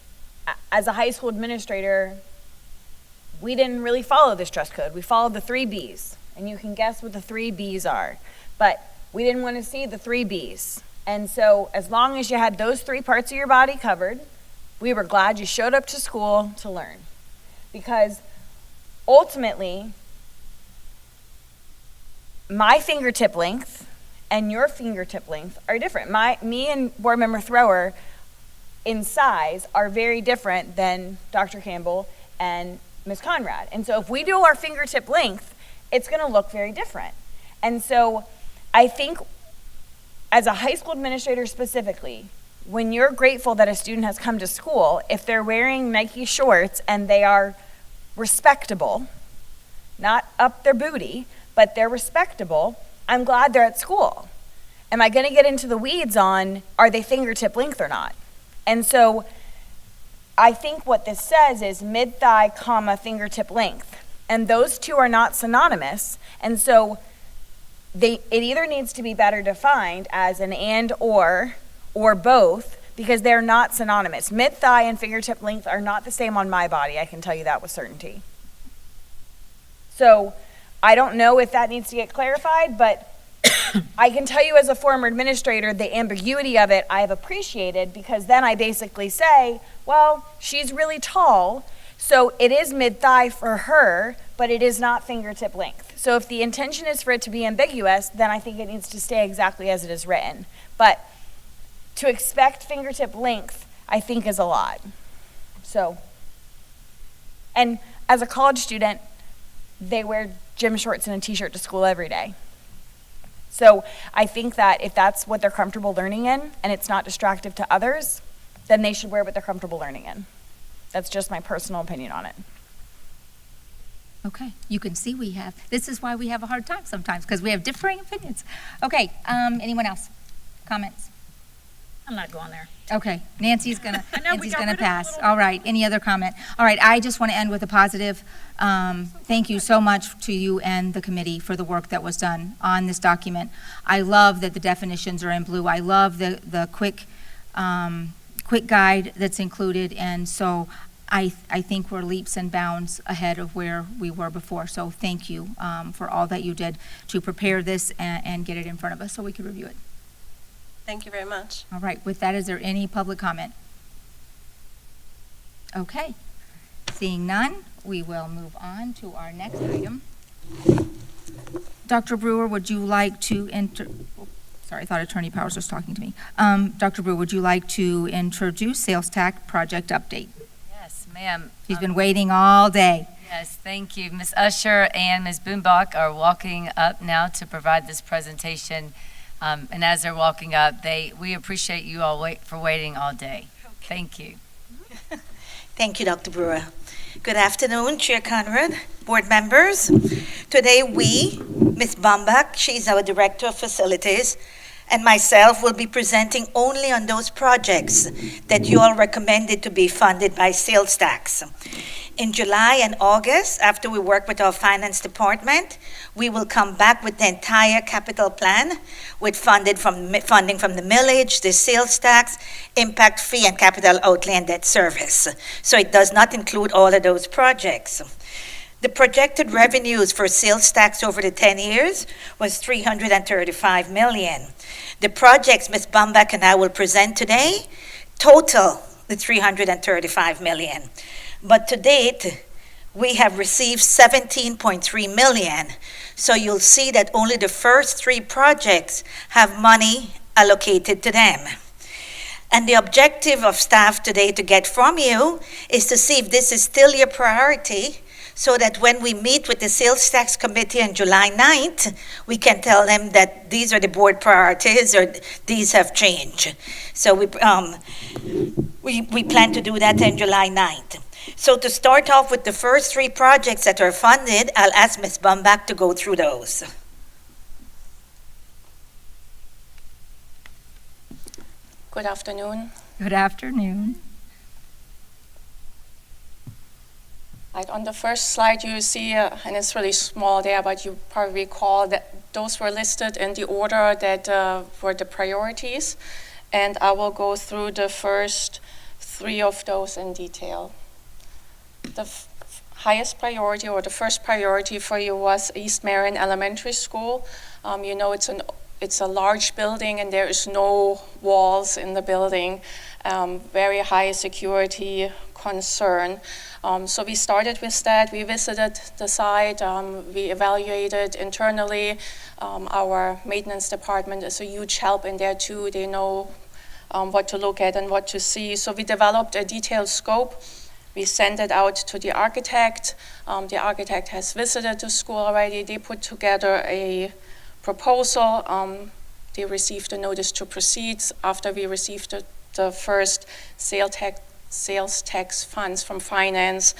Speaker 14: as a high school administrator, we didn't really follow this dress code. We followed the 3 Bs. And you can guess what the 3 Bs are. But we didn't want to see the 3 Bs. And so as long as you had those 3 parts of your body covered, we were glad you showed up to school to learn. Because ultimately, my fingertip length and your fingertip length are different. Me and board member Thrower in size are very different than Dr. Campbell and Ms. Conrad. And so if we do our fingertip length, it's going to look very different. And so I think as a high school administrator specifically, when you're grateful that a student has come to school, if they're wearing Nike shorts and they are respectable, not up their booty, but they're respectable, I'm glad they're at school. Am I going to get into the weeds on, are they fingertip length or not? And so I think what this says is mid-thigh, comma, fingertip length. And those two are not synonymous. And so it either needs to be better defined as an and or both, because they're not synonymous. Mid-thigh and fingertip length are not the same on my body, I can tell you that with certainty. So I don't know if that needs to get clarified, but I can tell you as a former administrator, the ambiguity of it I have appreciated, because then I basically say, well, she's really tall, so it is mid-thigh for her, but it is not fingertip length. So if the intention is for it to be ambiguous, then I think it needs to stay exactly as it is written. But to expect fingertip length, I think, is a lot. So, and as a college student, they wear gym shorts and a t-shirt to school every day. So I think that if that's what they're comfortable learning in and it's not distractive to others, then they should wear what they're comfortable learning in. That's just my personal opinion on it.
Speaker 2: Okay, you can see this is why we have a hard time sometimes, because we have differing opinions. Okay, anyone else? Comments?
Speaker 6: I'm not going there.
Speaker 2: Okay, Nancy's gonna pass. All right, any other comment? All right, I just want to end with a positive. Thank you so much to you and the committee for the work that was done on this document. I love that the definitions are in blue. I love the quick guide that's included, and so I think we're leaps and bounds ahead of where we were before. So thank you for all that you did to prepare this and get it in front of us so we could review it.
Speaker 13: Thank you very much.
Speaker 2: All right, with that, is there any public comment? Okay, seeing none, we will move on to our next item. Dr. Brewer, would you like to sorry, I thought Attorney Powers was talking to me. Dr. Brewer, would you like to introduce sales tax project update?
Speaker 9: Yes, ma'am.
Speaker 2: She's been waiting all day.
Speaker 9: Yes, thank you. Ms. Usher and Ms. Boombach are walking up now to provide this presentation. And as they're walking up, we appreciate you all for waiting all day. Okay. Thank you.
Speaker 15: Thank you, Dr. Brewer. Good afternoon, Chair Conrad, board members. Today Ms. Boombach, she's our Director of Facilities, and myself will be presenting only on those projects that you all recommended to be funded by sales tax. In July and August, after we work with our finance department, we will come back with the entire capital plan with funding from the millage, the sales tax, impact fee, and capital outlay and debt service. So it does not include all of those projects. The projected revenues for sales tax over the 10 years was $335 million. The projects Ms. Boombach and I will present today total the $335 million. But to date, we have received $17.3 million. So you'll see that only the first 3 projects have money allocated to them. And the objective of staff today to get from you is to see if this is still your priority, so that when we meet with the Sales Tax Committee on July 9th, we can tell them that these are the board priorities or these have changed. So we plan to do that on July 9th. So to start off with the first 3 projects that are funded, I'll ask Ms. Boombach to go through those.
Speaker 16: Good afternoon.
Speaker 2: Good afternoon.
Speaker 16: Like on the first slide you see, and it's really small there, but you probably recall that those were listed in the order that were the priorities. And I will go through the first 3 of those in detail. The highest priority, or the first priority for you, was East Marion Elementary School. You know, it's a large building and there is no walls in the building. Very high security concern. So we started with that. We visited the site. We evaluated internally. Our maintenance department is a huge help in there too. They know what to look at and what to see. So we developed a detailed scope. We sent it out to the architect. The architect has visited the school already. They put together a proposal. They received a notice to proceed after we received the first sales tax funds from finance.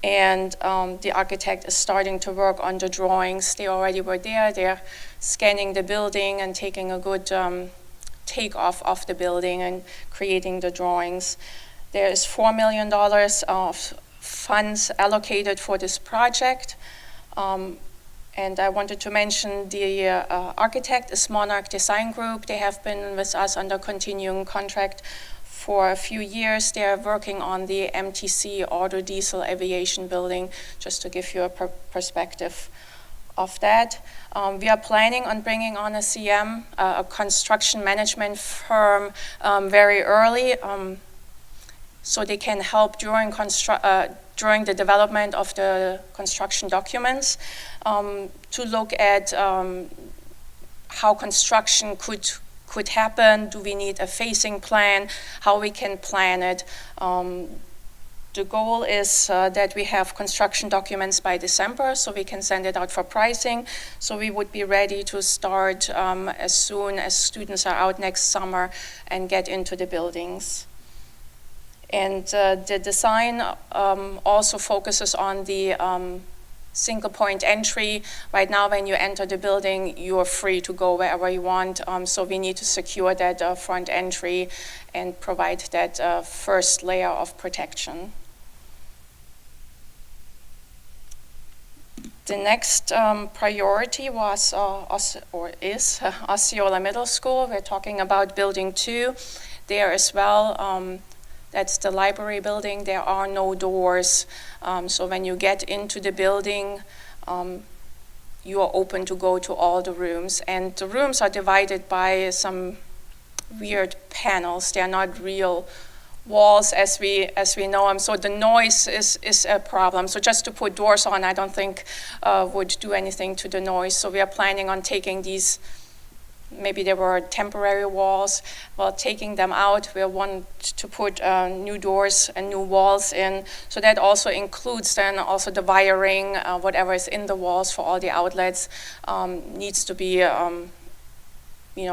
Speaker 16: And the architect is starting to work on the drawings. They already were there. They're scanning the building and taking a good takeoff of the building and creating the drawings. There is $4 million of funds allocated for this project. And I wanted to mention the architect is Monarch Design Group. They have been with us under continuing contract for a few years. They are working on the MTC Auto Diesel Aviation Building, just to give you a perspective of that. We are planning on bringing on a CM, a construction management firm, very early, so they can help during the development of the construction documents, to look at how construction could happen. Do we need a phasing plan? How we can plan it? The goal is that we have construction documents by December, so we can send it out for pricing. So we would be ready to start as soon as students are out next summer and get into the buildings. And the design also focuses on the single point entry. Right now, when you enter the building, you are free to go wherever you want. So we need to secure that front entry and provide that first layer of protection. The next priority was, is Osceola Middle School. We're talking about Building 2 there as well. That's the library building. There are no doors. So when you get into the building, you are open to go to all the rooms. And the rooms are divided by some weird panels. They are not real walls as we know them. So the noise is a problem. So just to put doors on, I don't think would do anything to the noise. So we are planning on taking these, maybe there were temporary walls. Well, taking them out, we want to put new doors and new walls in. So that also includes then also the wiring, whatever is in the walls for all the outlets needs to be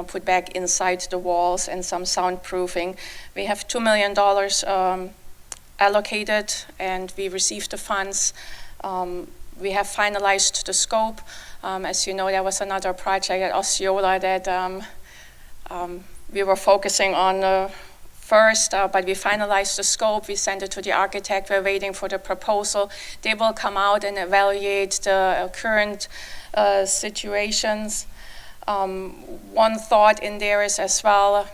Speaker 16: put back inside the walls, and some soundproofing. We have $2 million allocated, and we received the funds. We have finalized the scope. As you know, there was another project at Osceola that we were focusing on first, but we finalized the scope. We sent it to the architect. We're waiting for the proposal. They will come out and evaluate the current situations. One thought in there is as well,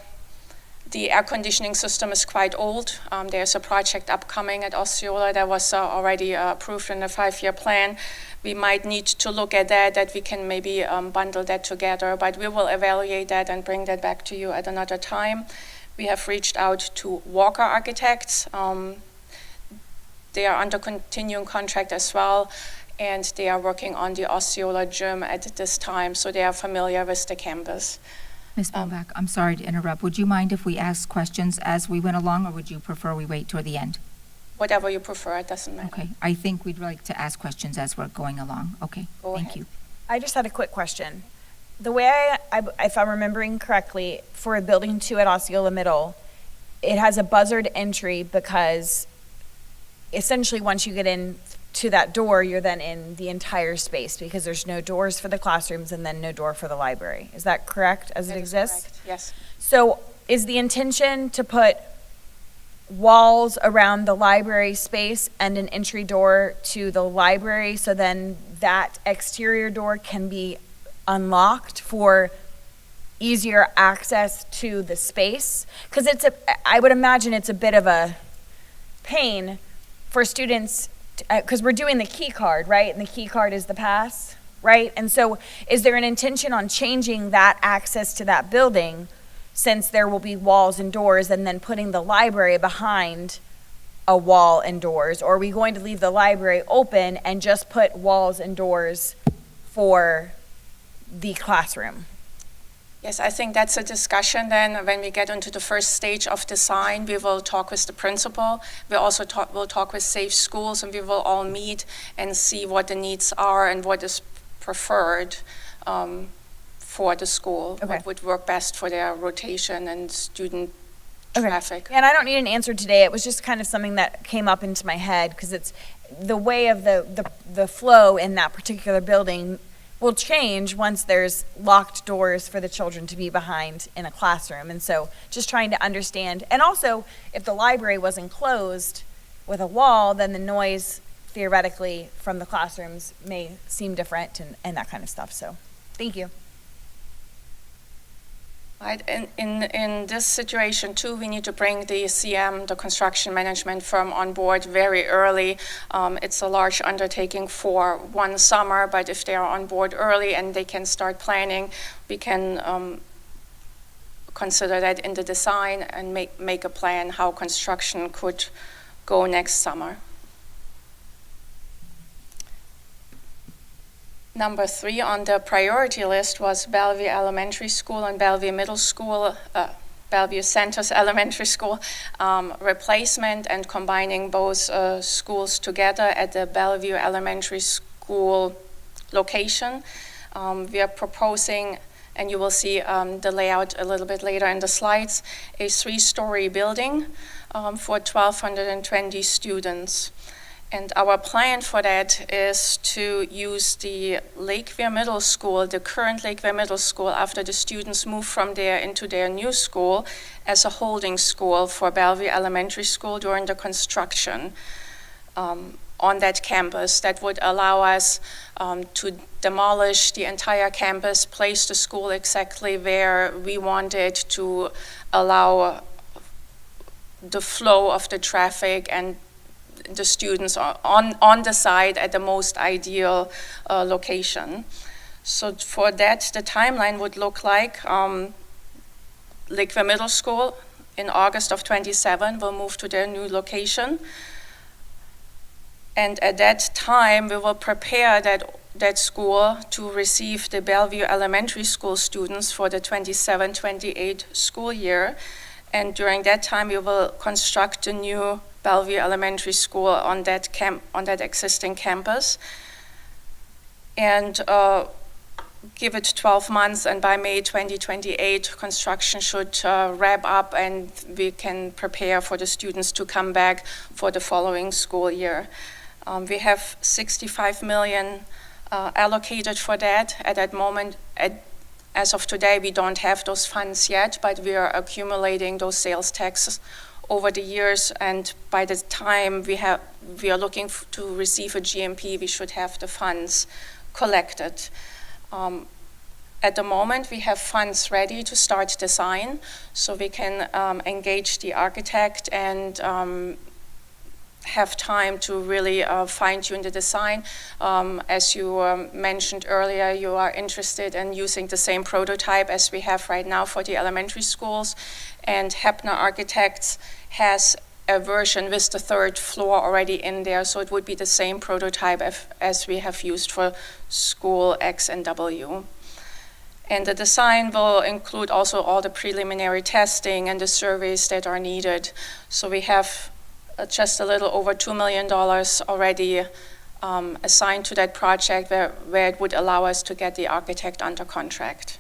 Speaker 16: the air conditioning system is quite old. There's a project upcoming at Osceola that was already approved in the 5-year plan. We might need to look at that we can maybe bundle that together, but we will evaluate that and bring that back to you at another time. We have reached out to Walker Architects. They are under continuing contract as well, and they are working on the Osceola gym at this time, so they are familiar with the campus.
Speaker 2: Ms. Bombach, I'm sorry to interrupt. Would you mind if we asked questions as we went along, or would you prefer we wait toward the end?
Speaker 16: Whatever you prefer, it doesn't matter.
Speaker 2: Okay, I think we'd like to ask questions as we're going along. Okay, thank you.
Speaker 14: I just had a quick question. The way if I'm remembering correctly, for Building 2 at Osceola Middle, it has a buzzard entry because essentially once you get in to that door, you're then in the entire space because there's no doors for the classrooms and then no door for the library. Is that correct as it exists?
Speaker 16: Correct. Yes.
Speaker 14: So is the intention to put walls around the library space and an entry door to the library so then that exterior door can be unlocked for easier access to the space? Because I would imagine it's a bit of a pain for students because we're doing the key card, right? And the key card is the pass, right? And so is there an intention on changing that access to that building since there will be walls and doors and then putting the library behind a wall and doors? Or are we going to leave the library open and just put walls and doors for the classroom?
Speaker 16: Yes, I think that's a discussion then. When we get into the first stage of design, we will talk with the principal. We also will talk with Safe Schools, and we will all meet and see what the needs are and what is preferred for the school,
Speaker 14: Okay.
Speaker 16: what would work best for their rotation and student traffic.
Speaker 14: And I don't need an answer today. It was just kind of something that came up into my head because it's the way of the flow in that particular building will change once there's locked doors for the children to be behind in a classroom. And so just trying to understand. And also, if the library was enclosed with a wall, then the noise theoretically from the classrooms may seem different and that kind of stuff. So thank you.
Speaker 16: Right, in this situation too, we need to bring the CM, the construction management firm, on board very early. It's a large undertaking for one summer, but if they are on board early and they can start planning, we can consider that in the design and make a plan how construction could go next summer. Number 3 on the priority list was Bellevue Elementary School and Bellevue Middle School, Bellevue Centers Elementary School replacement and combining both schools together at the Bellevue Elementary School location. We are proposing, and you will see the layout a little bit later in the slides, a 3-story building for 1,220 students. And our plan for that is to use the Lakeview Middle School, the current Lakeview Middle School, after the students move from there into their new school, as a holding school for Bellevue Elementary School during the construction on that campus. That would allow us to demolish the entire campus, place the school exactly where we wanted to allow the flow of the traffic and the students are on the site at the most ideal location. So for that, the timeline would look like Lakeview Middle School in August of 27 will move to their new location. And at that time, we will prepare that school to receive the Bellevue Elementary School students for the 27-28 school year. And during that time, we will construct a new Bellevue Elementary School on that existing campus, and give it 12 months. And by May 2028, construction should wrap up, and we can prepare for the students to come back for the following school year. We have $65 million allocated for that. At that moment, as of today, we don't have those funds yet, but we are accumulating those sales taxes over the years, and by the time we are looking to receive a GMP, we should have the funds collected. At the moment, we have funds ready to start design, so we can engage the architect and have time to really fine-tune the design. As you mentioned earlier, you are interested in using the same prototype as we have right now for the elementary schools, and Hepner Architects has a version with the 3rd floor already in there, so it would be the same prototype as we have used for school X and W. And the design will include also all the preliminary testing and the surveys that are needed. So we have just a little over $2 million already assigned to that project where it would allow us to get the architect under contract.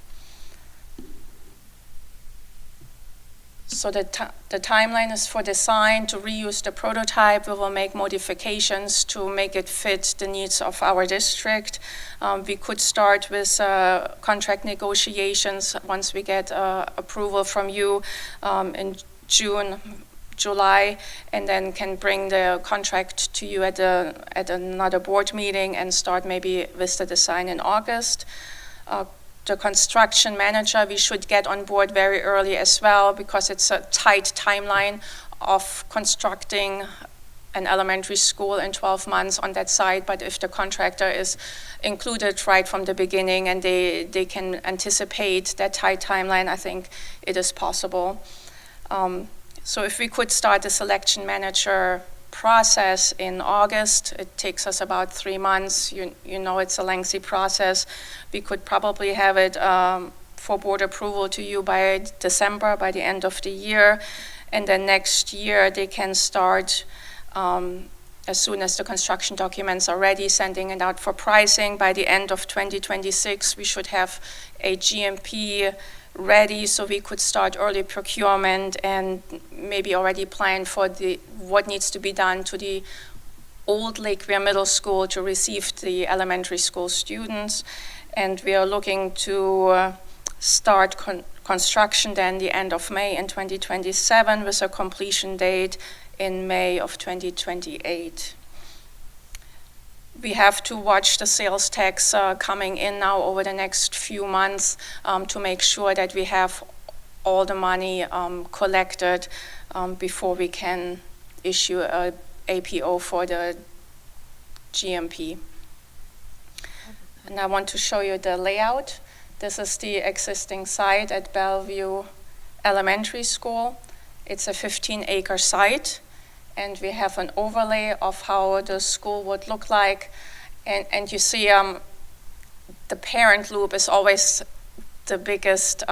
Speaker 16: So the timeline is for design to reuse the prototype. We will make modifications to make it fit the needs of our district. We could start with contract negotiations once we get approval from you in June, July, and then can bring the contract to you at another board meeting and start maybe with the design in August. The construction manager we should get on board very early as well, because it's a tight timeline of constructing an elementary school in 12 months on that site. But if the contractor is included right from the beginning and they can anticipate that tight timeline, I think it is possible. So if we could start the selection manager process in August, it takes us about 3 months. You know it's a lengthy process. We could probably have it for board approval to you by December, by the end of the year. And then next year they can start as soon as the construction documents are ready, sending it out for pricing. By the end of 2026, we should have a GMP ready so we could start early procurement and maybe already plan for what needs to be done to the old Lakeview Middle School to receive the elementary school students. And we are looking to start construction then the end of May in 2027 with a completion date in May of 2028. We have to watch the sales tax coming in now over the next few months to make sure that we have all the money collected before we can issue a APO for the GMP. And I want to show you the layout. This is the existing site at Bellevue Elementary School. It's a 15-acre site, and we have an overlay of how the school would look like. And you see the parent loop is always the biggest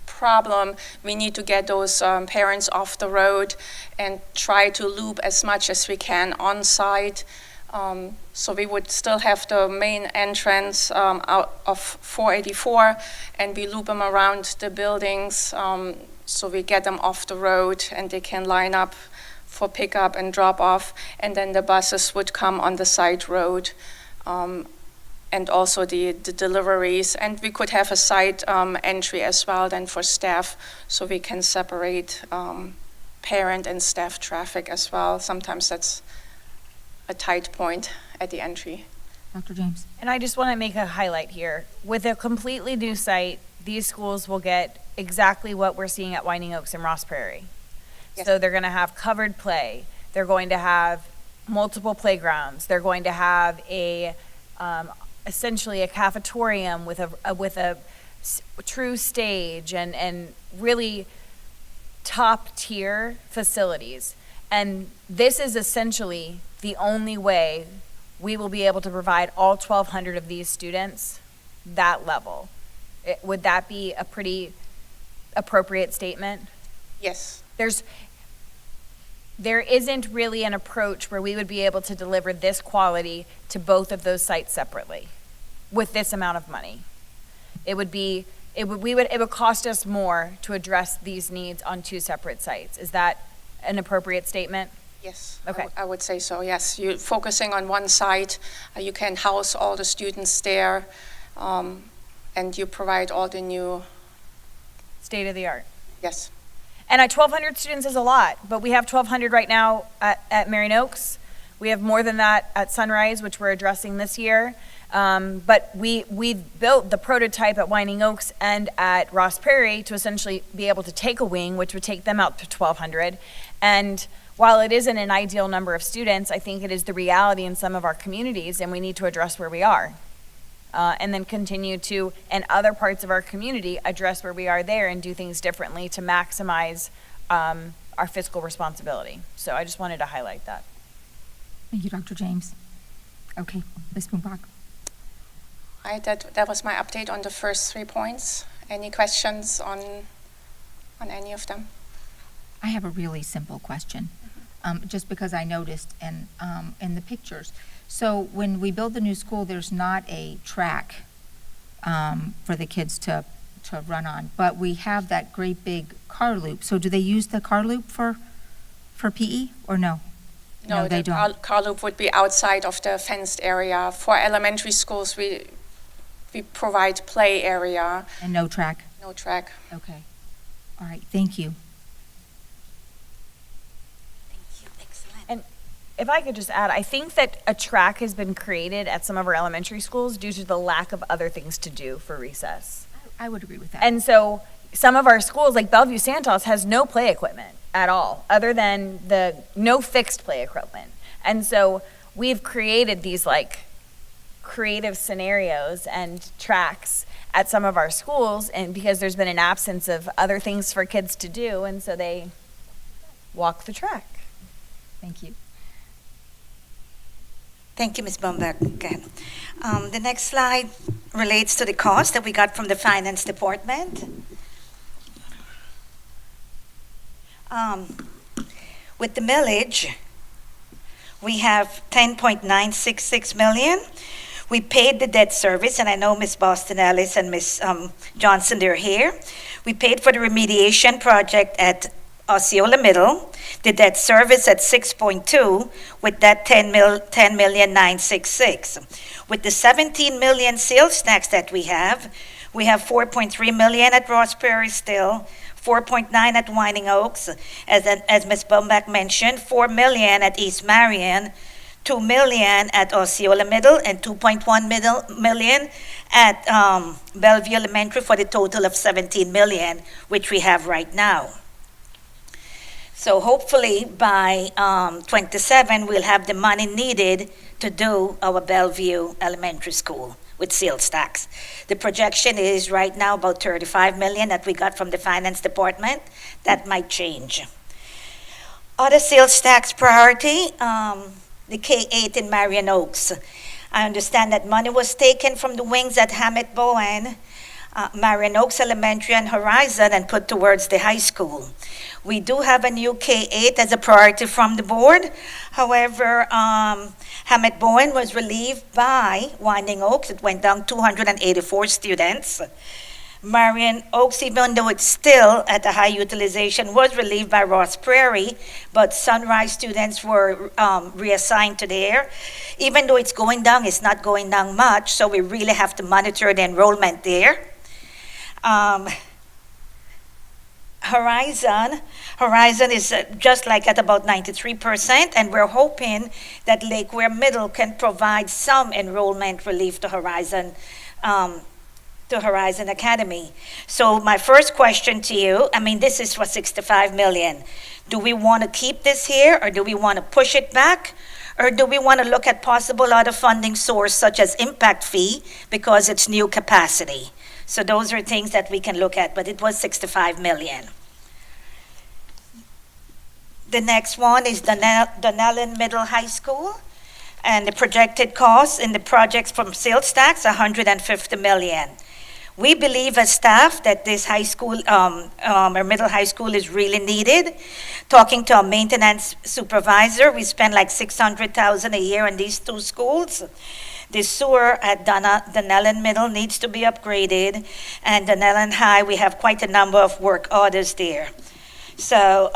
Speaker 16: problem. We need to get those parents off the road and try to loop as much as we can on site. So we would still have the main entrance out of 484, and we loop them around the buildings so we get them off the road and they can line up for pickup and drop off, and then the buses would come on the side road, and also the deliveries. And we could have a side entry as well then for staff, so we can separate parent and staff traffic as well. Sometimes that's a tight point at the entry.
Speaker 2: Dr. James.
Speaker 14: And I just want to make a highlight here. With a completely new site, these schools will get exactly what we're seeing at Winding Oaks and Ross Prairie.
Speaker 16: Yes.
Speaker 14: So they're going to have covered play. They're going to have multiple playgrounds. They're going to have essentially a cafetorium with a true stage and really top tier facilities. And this is essentially the only way we will be able to provide all 1,200 of these students that level. Would that be a pretty appropriate statement?
Speaker 16: Yes.
Speaker 14: There isn't really an approach where we would be able to deliver this quality to both of those sites separately with this amount of money. It would cost us more to address these needs on two separate sites. Is that an appropriate statement?
Speaker 16: Yes,
Speaker 14: Okay.
Speaker 16: I would say so, yes. You're focusing on one site, you can house all the students there, and you provide all the new...
Speaker 14: State of the art.
Speaker 16: Yes.
Speaker 14: And at 1,200 students is a lot, but we have 1,200 right now at Marion Oaks. We have more than that at Sunrise, which we're addressing this year. But we built the prototype at Winding Oaks and at Ross Prairie to essentially be able to take a wing, which would take them out to 1,200. And while it isn't an ideal number of students, I think it is the reality in some of our communities, and we need to address where we are. And then continue to, in other parts of our community, address where we are there and do things differently to maximize our fiscal responsibility. So I just wanted to highlight that.
Speaker 2: Thank you, Dr. James. Okay, Ms. Bumbach.
Speaker 16: That was my update on the first 3 points. Any questions on any of them?
Speaker 2: I have a really simple question, just because I noticed in the pictures. So when we build the new school, there's not a track for the kids to run on, but we have that great big car loop. So do they use the car loop for PE or no?
Speaker 16: No,
Speaker 2: they don't.
Speaker 16: Car loop would be outside of the fenced area. For elementary schools, we provide play area.
Speaker 2: And no track?
Speaker 16: No track.
Speaker 2: Okay. All right, thank you.
Speaker 14: And if I could just add, I think that a track has been created at some of our elementary schools due to the lack of other things to do for recess.
Speaker 2: I would agree with that.
Speaker 14: And so some of our schools, like Bellevue Santos, has no play equipment at all, other than no fixed play equipment. And so we've created these like creative scenarios and tracks at some of our schools, and because there's been an absence of other things for kids to do, and so they walk the track.
Speaker 2: Thank you.
Speaker 15: Thank you, Ms. Bumbach. Okay. The next slide relates to the cost that we got from the finance department. With the millage, we have 10.966 million. We paid the debt service, and I know Ms. Boston Ellis and Ms. Johnson, they're here. We paid for the remediation project at Osceola Middle, the debt service at 6.2, with that 10,966. With the 17 million sales tax that we have 4.3 million at Ross Prairie still, 4.9 at Winding Oaks, as Ms. Bumbach mentioned, 4 million at East Marion, 2 million at Osceola Middle, and 2.1 million at Bellevue Elementary, for the total of 17 million, which we have right now. So hopefully by 27, we'll have the money needed to do our Bellevue Elementary School with sales tax. The projection is right now about 35 million that we got from the finance department. That might change. Other sales tax priority, the K-8 in Marion Oaks. I understand that money was taken from the wings at Hammett Bowen, Marion Oaks Elementary and Horizon, and put towards the high school. We do have a new K-8 as a priority from the board. However, Hammett Bowen was relieved by Winding Oaks. It went down 284 students. Marion Oaks, even though it's still at a high utilization, was relieved by Ross Prairie, but Sunrise students were reassigned to there. Even though it's going down, it's not going down much, so we really have to monitor the enrollment there. Horizon is just like at about 93%, and we're hoping that Lakeware Middle can provide some enrollment relief to Horizon Academy. So my first question to you, this is for 65 million. Do we want to keep this here, or do we want to push it back? Or do we want to look at possible other funding source such as impact fee, because it's new capacity? So those are things that we can look at, but it was 65 million. The next one is Dunellen Middle High School, and the projected costs in the projects from sales tax, 150 million. We believe as staff that this high school, or middle high school, is really needed. Talking to our maintenance supervisor, we spend like 600,000 a year on these two schools. The sewer at Dunellen Middle needs to be upgraded, and Dunellen High, we have quite a number of work orders there. So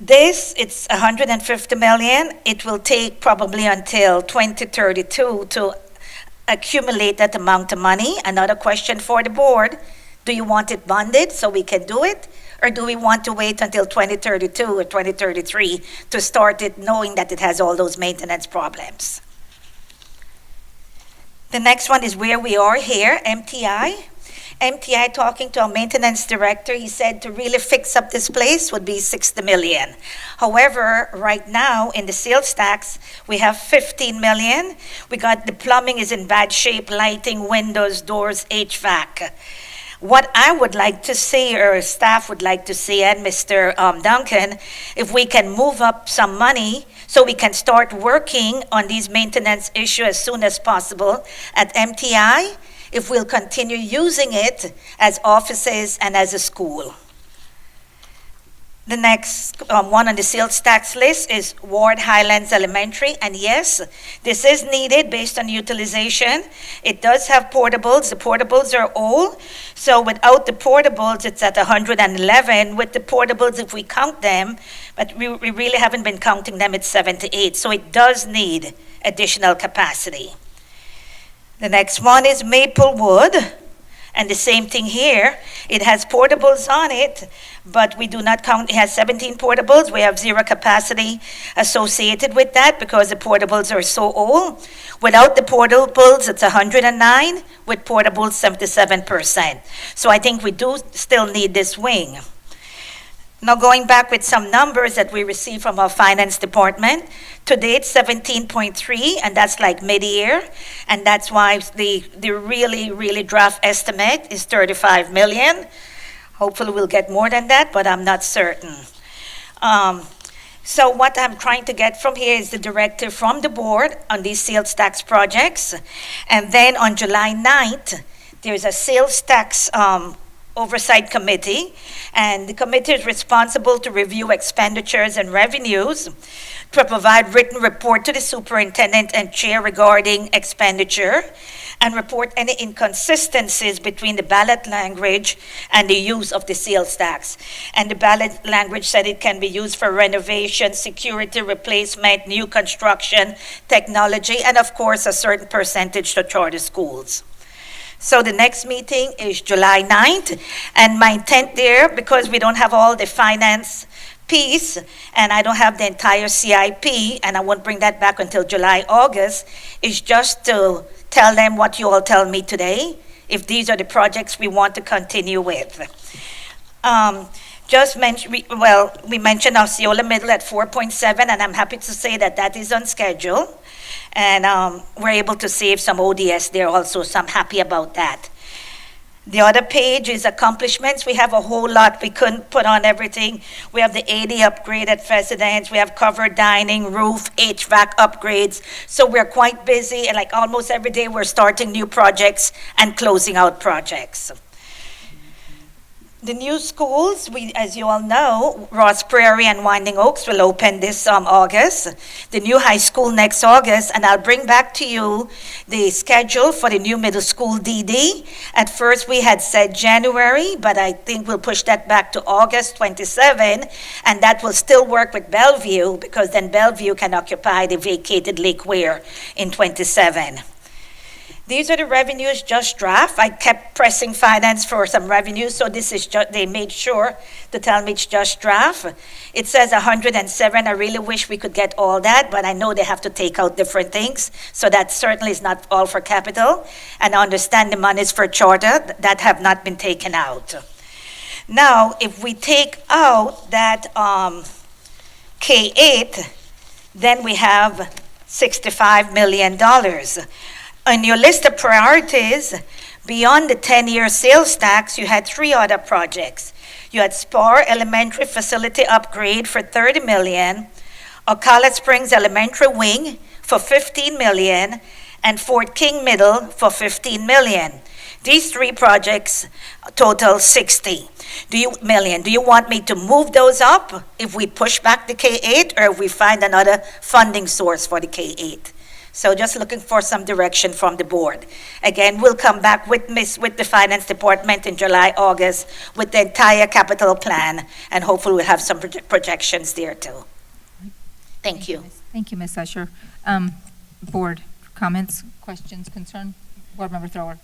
Speaker 15: it's 150 million. It will take probably until 2032 to accumulate that amount of money. Another question for the board, do you want it bonded so we can do it? Or do we want to wait until 2032 or 2033 to start it, knowing that it has all those maintenance problems? The next one is where we are here, MTI. MTI, talking to our maintenance director, he said to really fix up this place would be 60 million. However, right now in the sales tax, we have 15 million. We got the plumbing is in bad shape, lighting, windows, doors, HVAC. What I would like to see, or staff would like to see, and Mr. Duncan, if we can move up some money so we can start working on these maintenance issues as soon as possible at MTI, if we'll continue using it as offices and as a school. The next one on the sales tax list is Ward Highlands Elementary, and yes, this is needed based on utilization. It does have portables. The portables are old, so without the portables, it's at 111. With the portables, if we count them, but we really haven't been counting them, it's 78, so it does need additional capacity. The next one is Maplewood, and the same thing here. It has portables on it, but we do not count. It has 17 portables. We have zero capacity associated with that because the portables are so old. Without the portables, it's 109. With portables, 77%. So I think we do still need this wing. Now going back with some numbers that we received from our finance department, to date 17.3, and that's like mid-year, and that's why the really draft estimate is 35 million. Hopefully we'll get more than that, but I'm not certain. So what I'm trying to get from here is the directive from the board on these sales tax projects, and then on July 9th, there's a sales tax Oversight Committee, and the committee is responsible to review expenditures and revenues, to provide written report to the superintendent and chair regarding expenditure, and report any inconsistencies between the ballot language and the use of the sales tax. And the ballot language said it can be used for renovation, security replacement, new construction, technology, and of course a certain percentage to charter schools. So the next meeting is July 9th, and my intent there, because we don't have all the finance piece, and I don't have the entire CIP, and I won't bring that back until July, August, is just to tell them what you all tell me today, if these are the projects we want to continue with. We mentioned Osceola Middle at 4.7, and I'm happy to say that that is on schedule. And we're able to save some ODS there also, so I'm happy about that. The other page is accomplishments. We have a whole lot. We couldn't put on everything. We have the 80 upgrade at Residence. We have covered dining, roof, HVAC upgrades. So we're quite busy, and like almost every day we're starting new projects and closing out projects. The new schools, as you all know, Ross Prairie and Winding Oaks will open this August. The new high school next August, and I'll bring back to you the schedule for the new middle school DD. At first we had said January, but I think we'll push that back to August 27, and that will still work with Bellevue, because then Bellevue can occupy the vacated Lake Weir in 27. These are the revenues just draft. I kept pressing finance for some revenues, so this is just, they made sure to tell me it's just draft. It says 107. I really wish we could get all that, but I know they have to take out different things, so that certainly is not all for capital. And I understand the monies for charter that have not been taken out. Now, if we take out that K-8, then we have $65 million. On your list of priorities, beyond the 10-year sales tax, you had 3 other projects. You had Spar Elementary Facility Upgrade for $30 million, Ocala Springs Elementary Wing for $15 million, and Fort King Middle for $15 million. These 3 projects total $60 million. Do you want me to move those up if we push back the K-8, or if we find another funding source for the K-8? So just looking for some direction from the board. Again, we'll come back with the finance department in July, August with the entire capital plan, and hopefully we'll have some projections there too. Thank you.
Speaker 2: Thank you, Ms. Usher. Board comments, questions, concern? Board Member Thrower.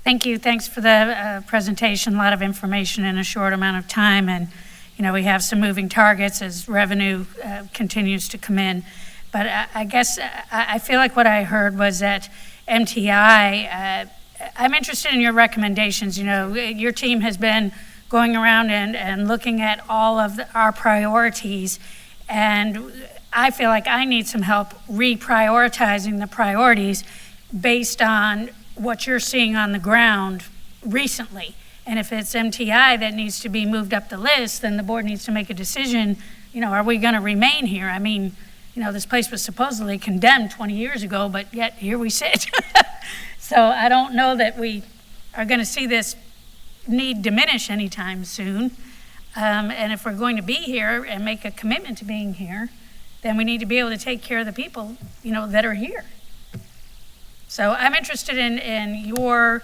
Speaker 6: Thank you. Thanks for the presentation. A lot of information in a short amount of time, and we have some moving targets as revenue continues to come in. But I guess I feel like what I heard was that MTI, I'm interested in your recommendations. Your team has been going around and looking at all of our priorities, and I feel like I need some help reprioritizing the priorities based on what you're seeing on the ground recently. And if it's MTI that needs to be moved up the list, then the board needs to make a decision, are we going to remain here? I mean, this place was supposedly condemned 20 years ago, but yet here we sit. So I don't know that we are going to see this need diminish anytime soon. And if we're going to be here and make a commitment to being here, then we need to be able to take care of the people, that are here. So I'm interested in your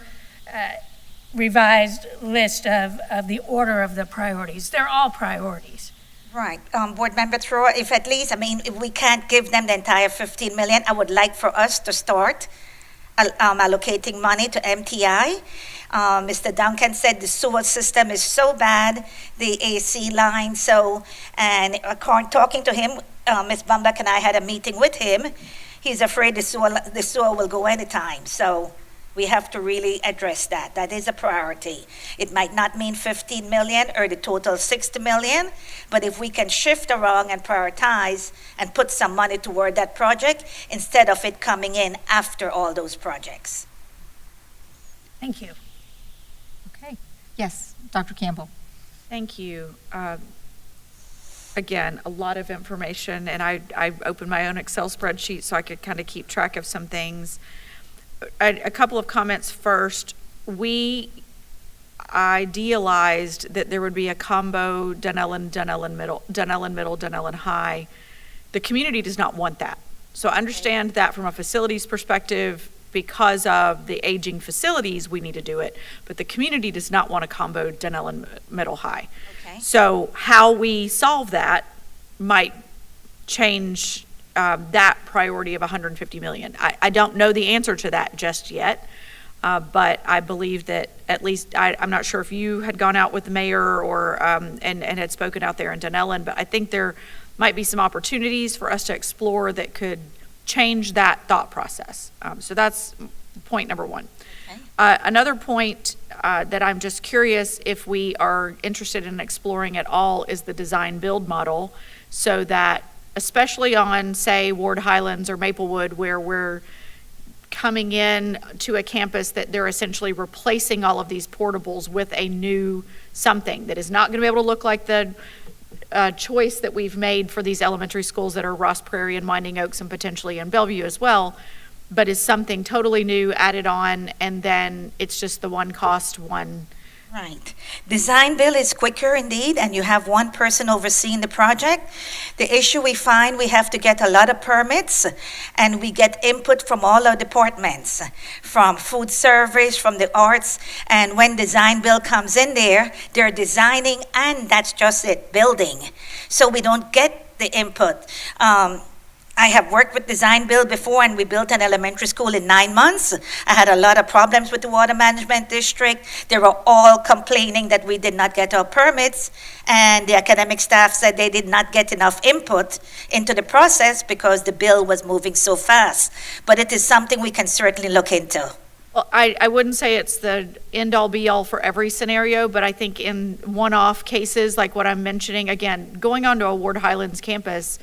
Speaker 6: revised list of the order of the priorities. They're all priorities.
Speaker 15: Right. Board Member Thrower, if at least, if we can't give them the entire $15 million, I would like for us to start allocating money to MTI. Mr. Duncan said the sewer system is so bad, the AC line, and talking to him, Ms. Bumbach and I had a meeting with him. He's afraid the sewer will go anytime, so we have to really address that. That is a priority. It might not mean 15 million or the total 60 million, but if we can shift around and prioritize and put some money toward that project instead of it coming in after all those projects.
Speaker 6: Thank you.
Speaker 2: Okay. Yes, Dr. Campbell.
Speaker 7: Thank you. Again, a lot of information, and I opened my own Excel spreadsheet so I could kind of keep track of some things. A couple of comments first. We idealized that there would be a combo Dunellen Middle, Dunellen High. The community does not want that. So I understand that from a facilities perspective, because of the aging facilities, we need to do it. But the community does not want a combo Dunellen Middle High.
Speaker 15: Okay.
Speaker 7: So how we solve that might change that priority of 150 million. I don't know the answer to that just yet, but I believe that at least, I'm not sure if you had gone out with the mayor or and had spoken out there in Dunellen, but I think there might be some opportunities for us to explore that could change that thought process. So that's point number one.
Speaker 15: Okay.
Speaker 7: Another point that I'm just curious if we are interested in exploring at all is the design build model, so that especially on, say, Ward Highlands or Maplewood, where we're coming in to a campus that they're essentially replacing all of these portables with a new something that is not going to be able to look like the choice that we've made for these elementary schools that are Ross Prairie and Winding Oaks and potentially in Bellevue as well, but is something totally new added on, and then it's just the one cost, one.
Speaker 15: Right. Design build is quicker indeed, and you have one person overseeing the project. The issue we find, we have to get a lot of permits, and we get input from all our departments, from food service, from the arts, and when design build comes in there, they're designing, and that's just it, building. So we don't get the input. I have worked with design build before, and we built an elementary school in 9 months. I had a lot of problems with the water management district. They were all complaining that we did not get our permits, and the academic staff said they did not get enough input into the process because the bill was moving so fast. But it is something we can certainly look into.
Speaker 7: Well, I wouldn't say it's the end-all be-all for every scenario, but I think in one-off cases like what I'm mentioning, again, going onto a Ward Highlands campus,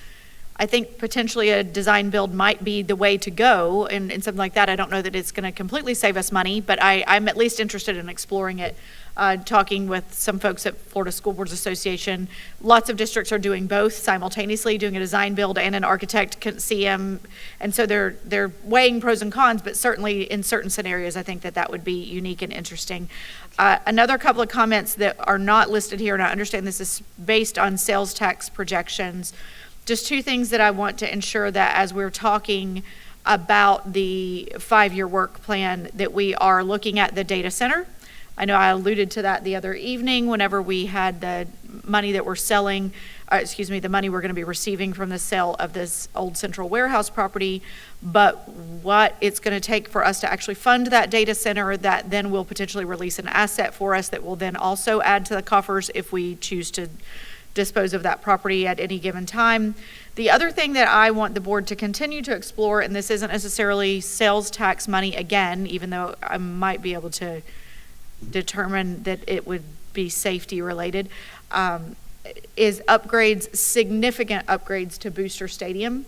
Speaker 7: I think potentially a design build might be the way to go, and something like that. I don't know that it's going to completely save us money, but I'm at least interested in exploring it. Talking with some folks at Florida School Boards Association, lots of districts are doing both simultaneously, doing a design build and an architect CM, and so they're weighing pros and cons, but certainly in certain scenarios, I think that would be unique and interesting. Another couple of comments that are not listed here, and I understand this is based on sales tax projections. Just two things that I want to ensure that as we're talking about the 5-year work plan, that we are looking at the data center. I know I alluded to that the other evening whenever we had the money that we're selling, the money we're going to be receiving from the sale of this old central warehouse property, but what it's going to take for us to actually fund that data center that then will potentially release an asset for us that will then also add to the coffers if we choose to dispose of that property at any given time. The other thing that I want the board to continue to explore, and this isn't necessarily sales tax money again, even though I might be able to determine that it would be safety related, is upgrades, significant upgrades to Booster Stadium.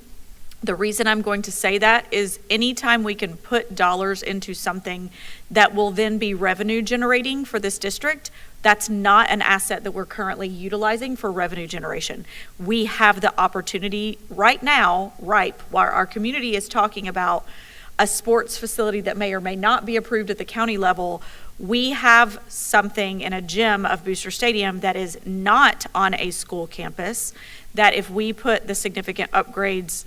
Speaker 7: The reason I'm going to say that is anytime we can put dollars into something that will then be revenue generating for this district, that's not an asset that we're currently utilizing for revenue generation. We have the opportunity right now, ripe, while our community is talking about a sports facility that may or may not be approved at the county level. We have something in a gym of Booster Stadium that is not on a school campus, that if we put the significant upgrades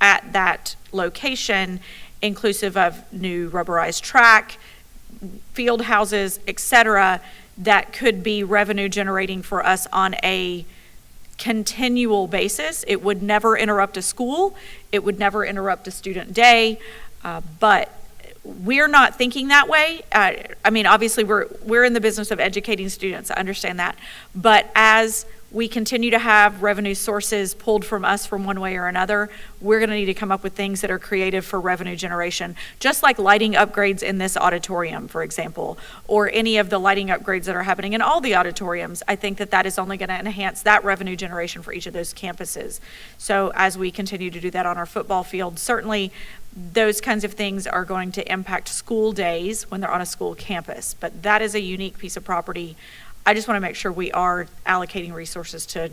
Speaker 7: at that location, inclusive of new rubberized track, field houses, etc., that could be revenue generating for us on a continual basis. It would never interrupt a school. It would never interrupt a student day, but we're not thinking that way. I mean, obviously we're in the business of educating students. I understand that, but as we continue to have revenue sources pulled from us from one way or another, we're going to need to come up with things that are creative for revenue generation, just like lighting upgrades in this auditorium, for example, or any of the lighting upgrades that are happening in all the auditoriums. I think that is only going to enhance that revenue generation for each of those campuses. So as we continue to do that on our football field, certainly those kinds of things are going to impact school days when they're on a school campus, but that is a unique piece of property. I just want to make sure we are allocating resources to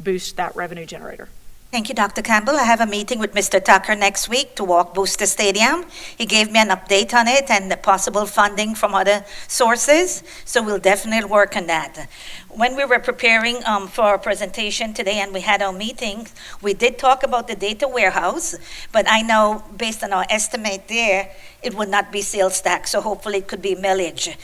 Speaker 7: boost that revenue generator.
Speaker 15: Thank you, Dr. Campbell. I have a meeting with Mr. Tucker next week to walk Booster Stadium. He gave me an update on it and the possible funding from other sources, so we'll definitely work on that. When we were preparing for our presentation today and we had our meeting, we did talk about the data warehouse, but I know based on our estimate there, it would not be sales tax, so hopefully it could be millage.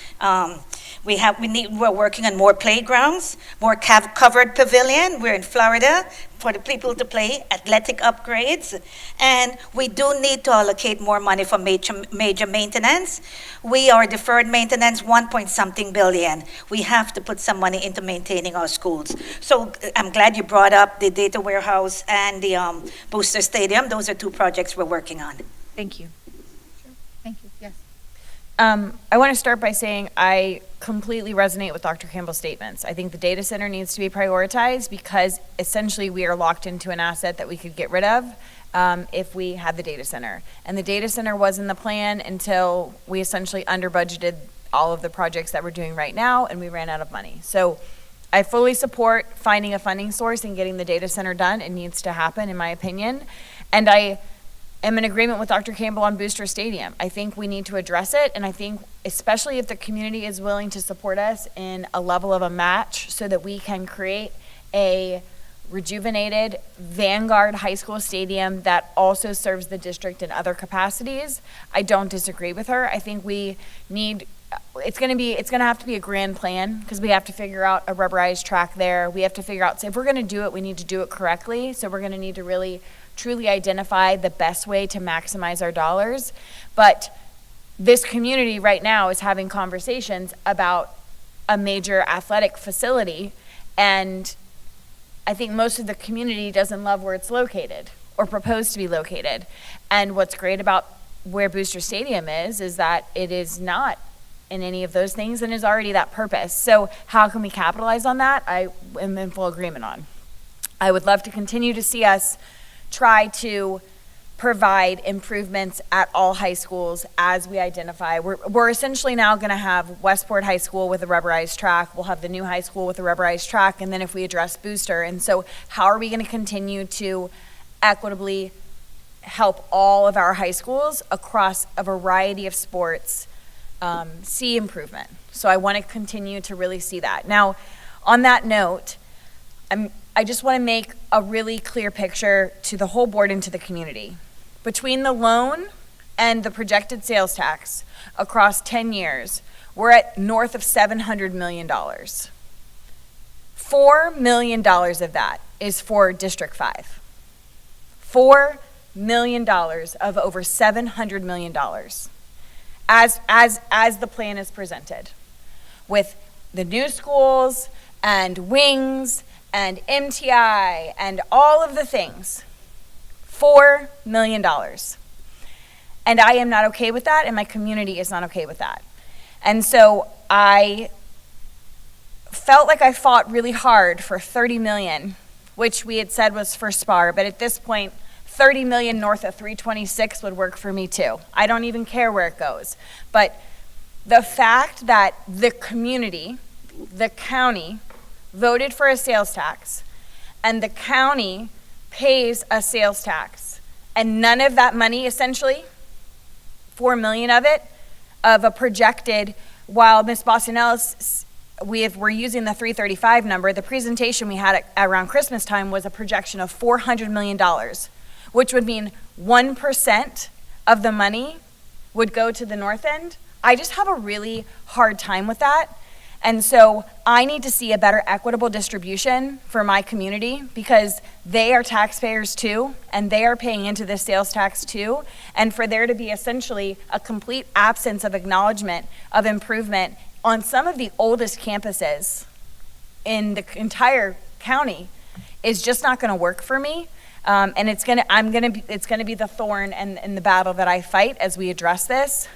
Speaker 15: We're working on more playgrounds, more covered pavilion. We're in Florida for the people to play, athletic upgrades, and we do need to allocate more money for major maintenance. We are deferred maintenance 1-point-something billion. We have to put some money into maintaining our schools. So I'm glad you brought up the data warehouse and the Booster Stadium. Those are two projects we're working on.
Speaker 7: Thank you.
Speaker 2: Thank you, yes.
Speaker 8: I want to start by saying I completely resonate with Dr. Campbell's statements. I think the data center needs to be prioritized because essentially we are locked into an asset that we could get rid of if we had the data center. And the data center was in the plan until we essentially under budgeted all of the projects that we're doing right now and we ran out of money. So I fully support finding a funding source and getting the data center done. It needs to happen, in my opinion. And I am in agreement with Dr. Campbell on Booster Stadium. I think we need to address it, and I think especially if the community is willing to support us in a level of a match so that we can create a rejuvenated Vanguard High School stadium that also serves the district in other capacities. I don't disagree with her. I think we need, it's going to have to be a grand plan because we have to figure out a rubberized track there. We have to figure out, so if we're going to do it, we need to do it correctly. So we're going to need to really truly identify the best way to maximize our dollars. But this community right now is having conversations about a major athletic facility, and I think most of the community doesn't love where it's located or proposed to be located. And what's great about where Booster Stadium is that it is not in any of those things and is already that purpose. So how can we capitalize on that? I am in full agreement on. I would love to continue to see us try to provide improvements at all high schools as we identify. We're essentially now going to have Westport High School with a rubberized track. We'll have the new high school with a rubberized track, and then if we address Booster. And so how are we going to continue to equitably help all of our high schools across a variety of sports see improvement? So I want to continue to really see that. Now, on that note, I just want to make a really clear picture to the whole board and to the community. Between the loan and the projected sales tax across 10 years, we're at north of $700 million. $4 million of that is for District 5. $4 million of over $700 million as the plan is presented, with the new schools and wings and MTI and all of the things. $4 million. And I am not okay with that, and my community is not okay with that. And so I felt like I fought really hard for $30 million, which we had said was for SPAR, but at this point, $30 million north of 326 would work for me too. I don't even care where it goes. But the fact that the community, the county, voted for a sales tax, and the county pays a sales tax, and none of that money, essentially, $4 million of it, of a projected, while Ms. Bostonellis, we're using the 335 number, the presentation we had at around Christmas time was a projection of $400 million, which would mean 1% of the money would go to the north end. I just have a really hard time with that. And so I need to see a better equitable distribution for my community because they are taxpayers too, and they are paying into this sales tax too. And for there to be essentially a complete absence of acknowledgement of improvement on some of the oldest campuses in the entire county is just not going to work for me. And it's gonna be the thorn and the battle that I fight as we address this.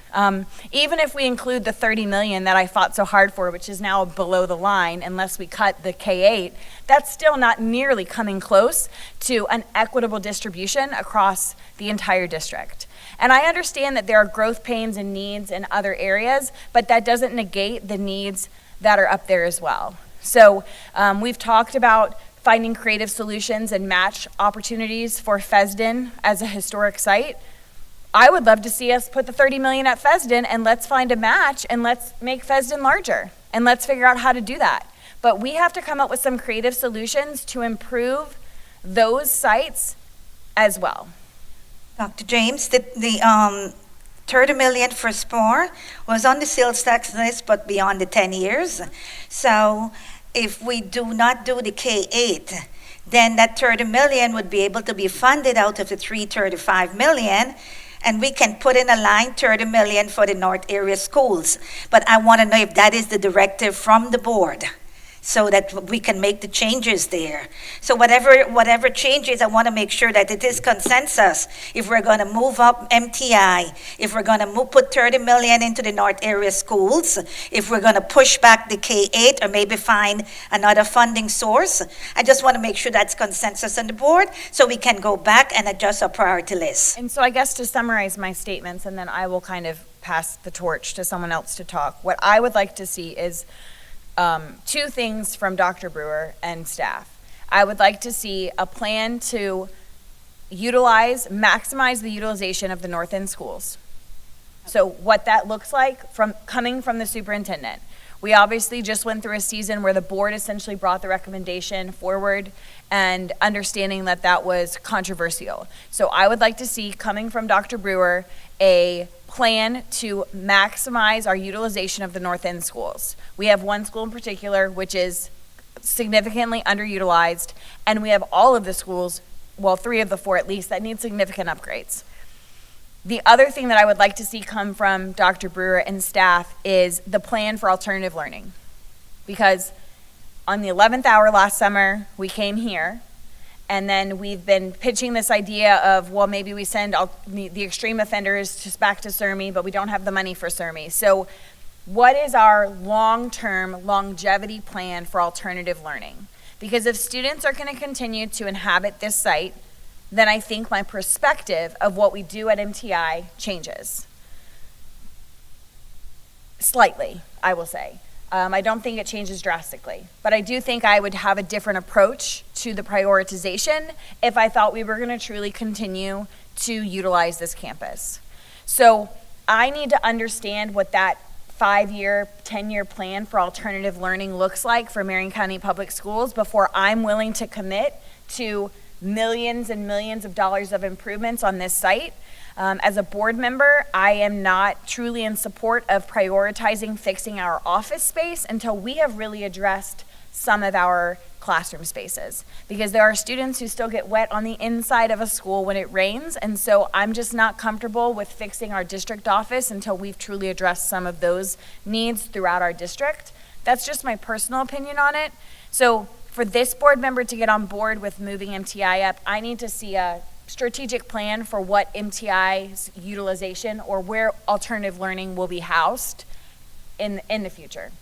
Speaker 8: Even if we include the $30 million that I fought so hard for, which is now below the line, unless we cut the K-8, that's still not nearly coming close to an equitable distribution across the entire district. And I understand that there are growth pains and needs in other areas, but that doesn't negate the needs that are up there as well. So we've talked about
Speaker 14: finding creative solutions and match opportunities for Fesden as a historic site. I would love to see us put the 30 million at Fesden and let's find a match and let's make Fesden larger and let's figure out how to do that. But we have to come up with some creative solutions to improve those sites as well.
Speaker 15: Dr. James, the 30 million for SPOR was on the sales tax list, but beyond the 10 years. So if we do not do the K-8, then that 30 million would be able to be funded out of the 335 million, and we can put in a line 30 million for the North area schools. But I want to know if that is the directive from the board, so that we can make the changes there. So whatever changes, I want to make sure that it is consensus. If we're going to move up MTI, if we're going to put 30 million into the North area schools, if we're going to push back the K-8 or maybe find another funding source, I just want to make sure that's consensus on the board so we can go back and adjust our priority list.
Speaker 14: And so I guess to summarize my statements, and then I will kind of pass the torch to someone else to talk. What I would like to see is two things from Dr. Brewer and staff. I would like to see a plan to maximize the utilization of the North End schools. So what that looks like coming from the superintendent. We obviously just went through a season where the board essentially brought the recommendation forward and understanding that that was controversial. So I would like to see, coming from Dr. Brewer, a plan to maximize our utilization of the North End schools. We have one school in particular which is significantly underutilized, and we have all of the schools, well, 3 of the 4 at least, that need significant upgrades. The other thing that I would like to see come from Dr. Brewer and staff is the plan for alternative learning. Because on the 11th hour last summer, we came here, and then we've been pitching this idea of, well, maybe we send the extreme offenders just back to CERMI, but we don't have the money for CERMI. So what is our long-term longevity plan for alternative learning? Because if students are going to continue to inhabit this site, then I think my perspective of what we do at MTI changes. Slightly, I will say. I don't think it changes drastically, but I do think I would have a different approach to the prioritization if I thought we were going to truly continue to utilize this campus. So I need to understand what that 5-year, 10-year plan for alternative learning looks like for Marion County Public Schools before I'm willing to commit to millions and millions of dollars of improvements on this site. As a board member, I am not truly in support of prioritizing fixing our office space until we have really addressed some of our classroom spaces, because there are students who still get wet on the inside of a school when it rains, and so I'm just not comfortable with fixing our district office until we've truly addressed some of those needs throughout our district. That's just my personal opinion on it. So for this board member to get on board with moving MTI up, I need to see a strategic plan for what MTI's utilization or where alternative learning will be housed in the future.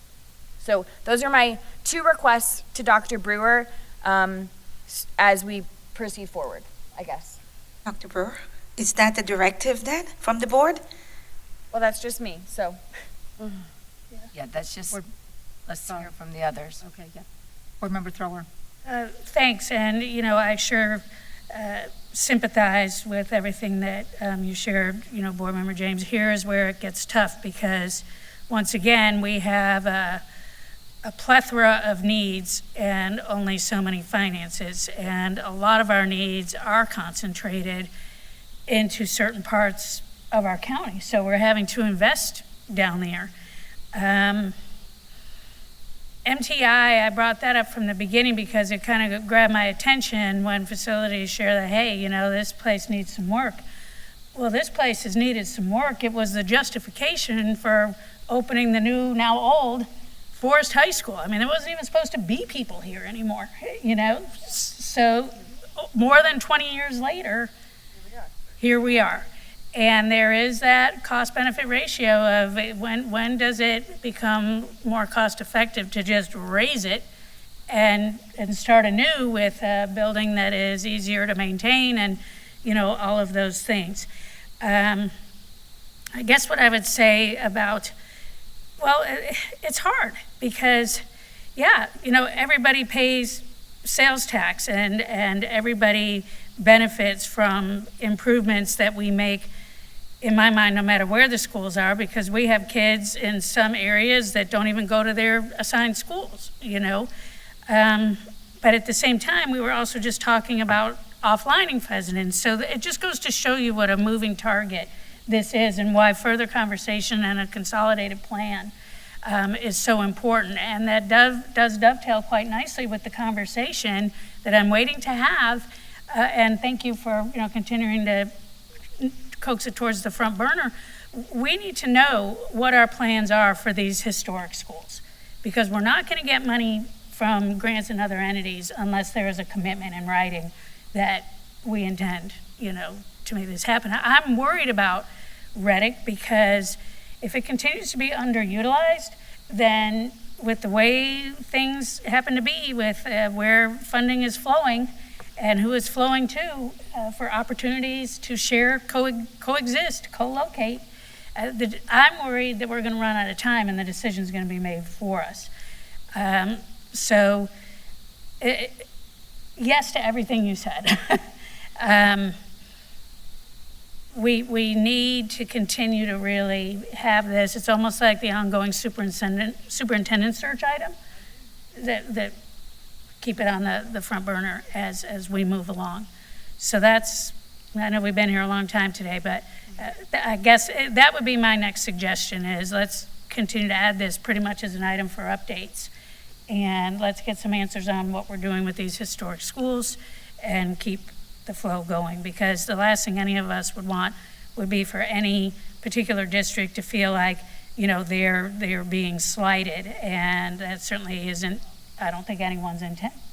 Speaker 14: So those are my 2 requests to Dr. Brewer as we proceed forward, I guess.
Speaker 15: Dr. Brewer, is that the directive then from the board?
Speaker 14: Well, that's just me, so.
Speaker 9: Yeah, that's just, let's hear from the others.
Speaker 2: Okay, yeah. Board Member Thrower.
Speaker 6: Thanks, and I sure sympathize with everything that you shared. Board Member James, here is where it gets tough, because once again we have a plethora of needs and only so many finances, and a lot of our needs are concentrated into certain parts of our county, so we're having to invest down there. MTI, I brought that up from the beginning because it kind of grabbed my attention when facilities share that, hey, this place needs some work. Well, this place has needed some work. It was the justification for opening the new, now old, Forest High School. I mean, there wasn't even supposed to be people here anymore, So more than 20 years later, here we are. And there is that cost-benefit ratio of when does it become more cost-effective to just raise it and start anew with a building that is easier to maintain and, all of those things. I guess what I would say about, well, it's hard because, everybody pays sales tax, and everybody benefits from improvements that we make, in my mind, no matter where the schools are, because we have kids in some areas that don't even go to their assigned schools, you know. But at the same time, we were also just talking about offlining Pheasant. So it just goes to show you what a moving target this is and why further conversation and a consolidated plan is so important. And that does dovetail quite nicely with the conversation that I'm waiting to have. And thank you for continuing to coax it towards the front burner. We need to know what our plans are for these historic schools, because we're not going to get money from grants and other entities unless there is a commitment in writing that we intend, to make this happen. I'm worried about Reddick because if it continues to be underutilized, then with the way things happen to be with where funding is flowing and who is flowing to for opportunities to share, coexist, co-locate, I'm worried that we're going to run out of time and the decision is going to be made for us. Yes to everything you said. We need to continue to really have this. It's almost like the ongoing superintendent search item that keep it on the front burner as we move along. So I know we've been here a long time today, but I guess that would be my next suggestion is let's continue to add this pretty much as an item for updates. And let's get some answers on what we're doing with these historic schools and keep the flow going, because the last thing any of us would want would be for any particular district to feel like, they're being slighted, and that certainly isn't, I don't think, anyone's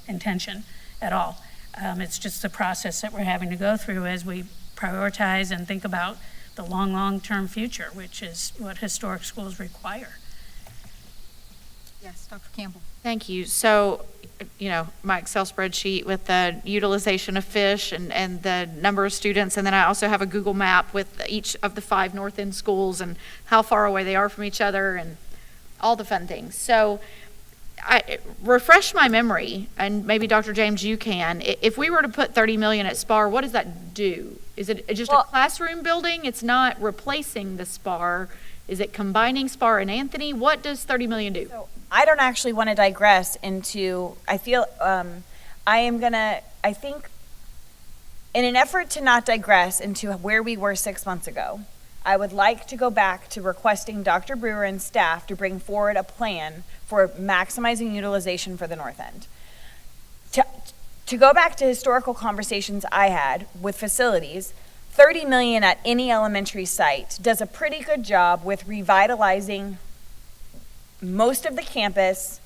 Speaker 6: intention at all. It's just the process that we're having to go through as we prioritize and think about the long-term future, which is what historic schools require.
Speaker 2: Yes, Dr. Campbell.
Speaker 7: Thank you. So, my Excel spreadsheet with the utilization of fish and the number of students, and then I also have a Google map with each of the 5 North End schools and how far away they are from each other and all the fun things. So, refresh my memory, and maybe Dr. James, you can. If we were to put $30 million at SPAR, what does that do? Is it just a classroom building? It's not replacing the SPAR. Is it combining SPAR and Anthony? What does $30 million do?
Speaker 8: So I don't actually want to digress into, I think, in an effort to not digress into where we were 6 months ago, I would like to go back to requesting Dr. Brewer and staff to bring forward a plan for maximizing utilization for the North End. To go back to historical conversations I had with facilities, $30 million at any elementary site does a pretty good job with revitalizing most of the campus,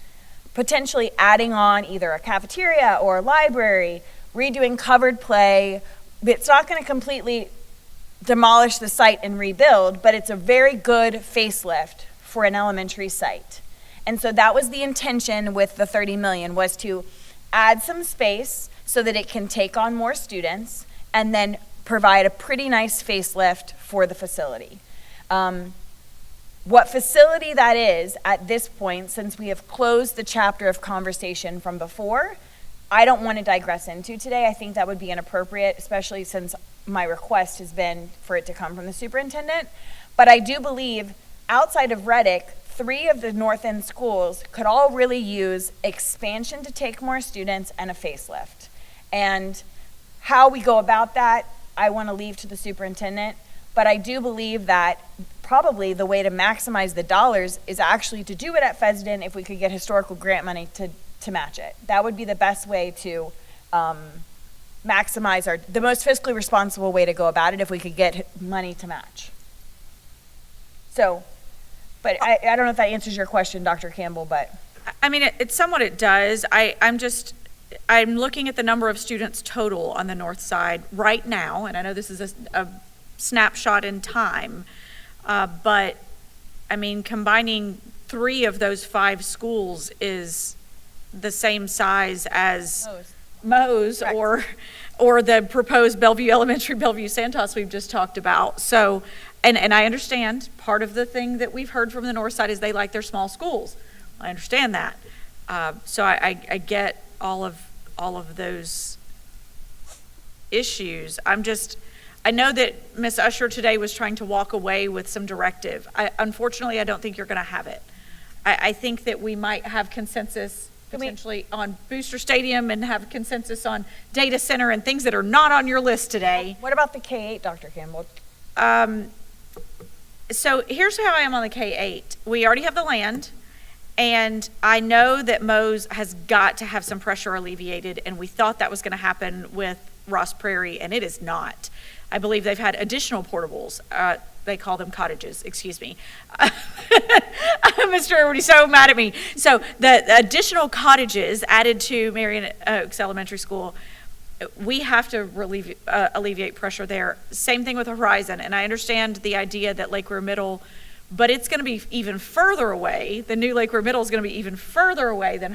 Speaker 8: potentially adding on either a cafeteria or a library, redoing covered play. It's not going to completely demolish the site and rebuild, but it's a very good facelift for an elementary site. And so that was the intention with the $30 million, was to add some space so that it can take on more students and then provide a pretty nice facelift for the facility. What facility that is at this point, since we have closed the chapter of conversation from before, I don't want to digress into today. I think that would be inappropriate, especially since my request has been for it to come from the superintendent. But I do believe outside of Reddick, 3 of the North End schools could all really use expansion to take more students and a facelift. And how we go about that, I want to leave to the superintendent, but I do believe that probably the way to maximize the dollars is actually to do it at Pheasant if we could get historical grant money to match it. That would be the best way to maximize the most fiscally responsible way to go about it if we could get money to match. So, but I don't know if that answers your question, Dr. Campbell, but.
Speaker 7: I mean, it somewhat it does. I'm looking at the number of students total on the north side right now, and I know this is a snapshot in time, but I mean, combining 3 of those 5 schools is the same size as Moe's or the proposed Bellevue Elementary, Bellevue Santos we've just talked about. So, and I understand part of the thing that we've heard from the north side is they like their small schools. I understand that. So I get all of all of those issues. I know that Ms. Usher today was trying to walk away with some directive. Unfortunately, I don't think you're going to have it. I think that we might have consensus potentially on Booster Stadium and have consensus on data center and things that are not on your list today.
Speaker 8: What about the K-8, Dr. Campbell?
Speaker 7: So here's how I am on the K-8. We already have the land, and I know that Mose has got to have some pressure alleviated, and we thought that was going to happen with Ross Prairie, and it is not. I believe they've had additional portables. They call them cottages, excuse me. Mr. Everybody's so mad at me. So the additional cottages added to Marion Oaks Elementary School, we have to alleviate pressure there. Same thing with Horizon, and I understand the idea that Lake Weir Middle, but it's going to be even further away. The new Lake Weir Middle is going to be even further away than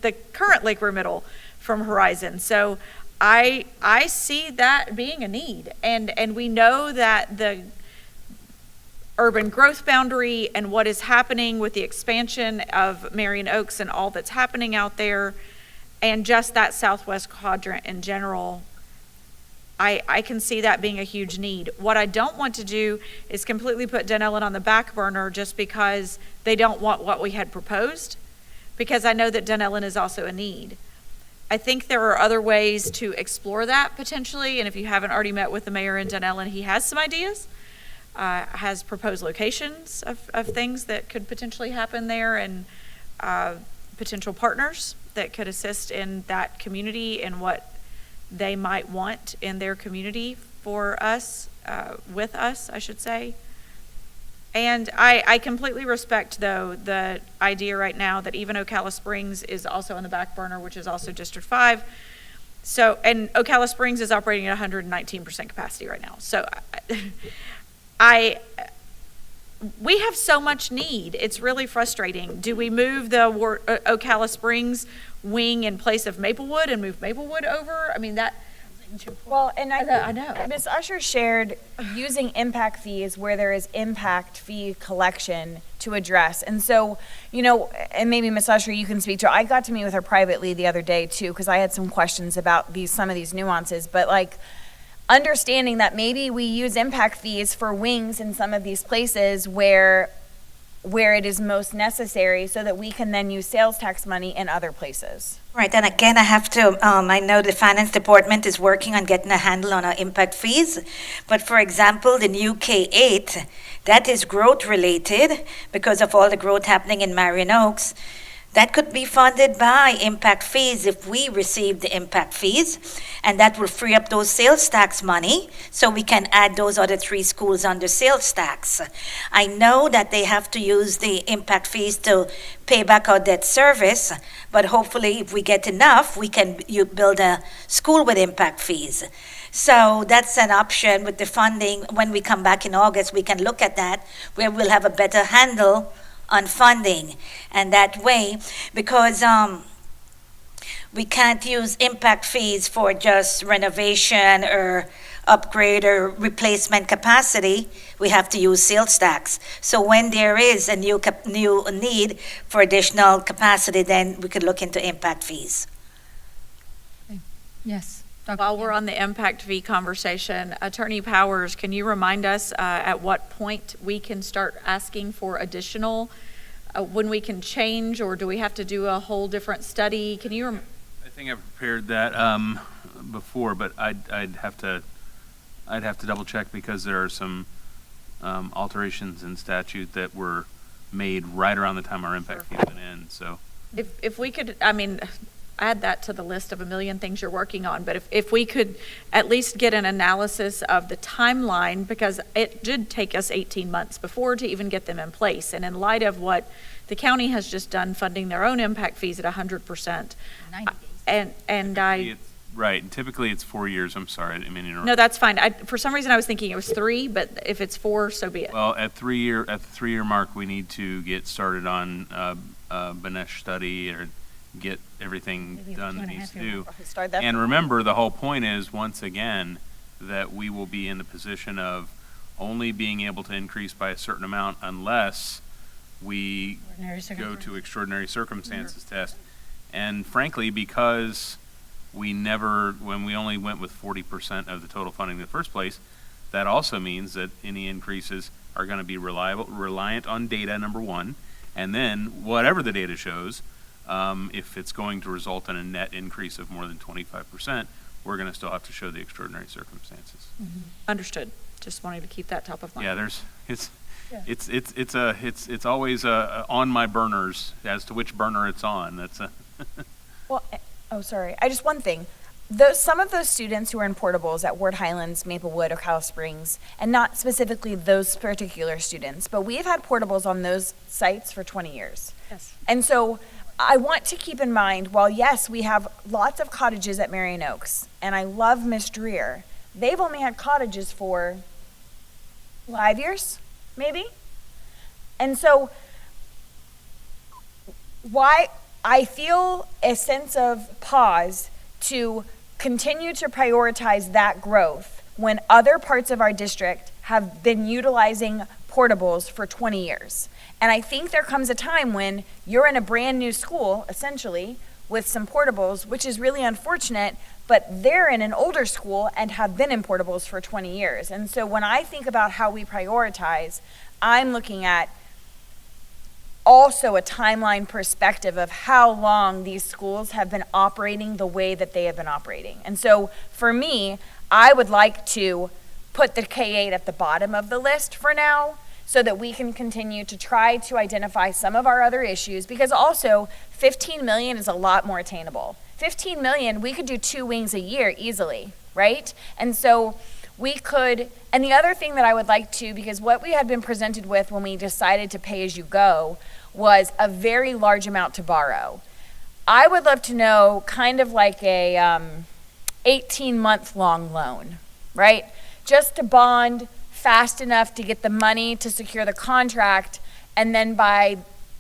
Speaker 7: the current Lake Weir Middle from Horizon. So I see that being a need, and we know that the urban growth boundary and what is happening with the expansion of Marion Oaks and all that's happening out there, and just that southwest quadrant in general, I can see that being a huge need. What I don't want to do is completely put Dunellen on the back burner just because they don't want what we had proposed, because I know that Dunellen is also a need. I think there are other ways to explore that potentially, and if you haven't already met with the mayor in Dunellen, he has some ideas, has proposed locations of things that could potentially happen there, and potential partners that could assist in that community and what they might want in their community for us, with us, I should say. And I completely respect, though, the idea right now that even Ocala Springs is also on the back burner, which is also District 5. So, and Ocala Springs is operating at 119% capacity right now. So we have so much need. It's really frustrating. Do we move the Ocala Springs wing in place of Maplewood and move Maplewood over? I mean, that.
Speaker 8: Well, and
Speaker 7: I know.
Speaker 8: Ms. Usher shared using impact fees where there is impact fee collection to address. And so, you know, and maybe Ms. Usher, you can speak to, I got to meet with her privately the other day too, because I had some questions about some of these nuances, but like understanding that maybe we use impact fees for wings in some of these places where it is most necessary so that we can then use sales tax money in other places.
Speaker 15: Right, and again, I have to, I know the finance department is working on getting a handle on our impact fees, but for example, the new K-8, that is growth related because of all the growth happening in Marion Oaks. That could be funded by impact fees if we receive the impact fees, and that will free up those sales tax money so we can add those other 3 schools under sales tax. I know that they have to use the impact fees to pay back our debt service, but hopefully if we get enough, we can build a school with impact fees. So that's an option with the funding. When we come back in August, we can look at that, where we'll have a better handle on funding, and that way, because we can't use impact fees for just renovation or upgrade or replacement capacity. We have to use sales tax. So when there is a new need for additional capacity, then we could look into impact fees.
Speaker 2: Yes.
Speaker 7: While we're on the impact fee conversation, Attorney Powers, can you remind us at what point we can start asking for additional, when we can change, or do we have to do a whole different study? Can you?
Speaker 3: I think I've prepared that before, but I'd have to double check because there are some alterations in statute that were made right around the time our impact fee went in. So
Speaker 7: if we could, I mean, add that to the list of a million things you're working on, but if we could at least get an analysis of the timeline, because it did take us 18 months before to even get them in place, and in light of what the county has just done, funding their own impact fees at 100%.
Speaker 2: 90 days.
Speaker 7: And
Speaker 3: right, and typically it's 4 years. I'm sorry, I didn't mean to interrupt.
Speaker 7: No, that's fine. For some reason I was thinking it was 3, but if it's 4, so be it.
Speaker 3: Well, at the 3-year mark, we need to get started on Benesh study or get everything done that needs to do. And remember, the whole point is, once again, that we will be in the position of only being able to increase by a certain amount unless we go to extraordinary circumstances test. And frankly, because when we only went with 40% of the total funding in the first place, that also means that any increases are going to be reliant on data, number one, and then whatever the data shows, if it's going to result in a net increase of more than 25%, we're going to still have to show the extraordinary circumstances.
Speaker 7: Understood. Just wanted to keep that top of mind.
Speaker 3: Yeah, it's always on my burners as to which burner it's on. That's a
Speaker 8: Well, sorry. One thing. Some of those students who are in portables at Ward Highlands, Maplewood, Ocala Springs, and not specifically those particular students, but we have had portables on those sites for 20 years.
Speaker 6: Yes.
Speaker 8: And so I want to keep in mind, while yes, we have lots of cottages at Marion Oaks, and I love Miss Dreer, they've only had cottages for 5 years, maybe? And so why I feel a sense of pause to continue to prioritize that growth when other parts of our district have been utilizing portables for 20 years. And I think there comes a time when you're in a brand new school, essentially, with some portables, which is really unfortunate, but they're in an older school and have been in portables for 20 years. And so when I think about how we prioritize, I'm looking at also a timeline perspective of how long these schools have been operating the way that they have been operating. And so for me, I would like to put the K-8 at the bottom of the list for now so that we can continue to try to identify some of our other issues, because also 15 million is a lot more attainable. 15 million, we could do 2 wings a year easily, right? And so we could, and the other thing that I would like to, because what we had been presented with when we decided to pay as you go was a very large amount to borrow. I would love to know kind of like a 18-month long loan, right? Just to bond fast enough to get the money to secure the contract, and then by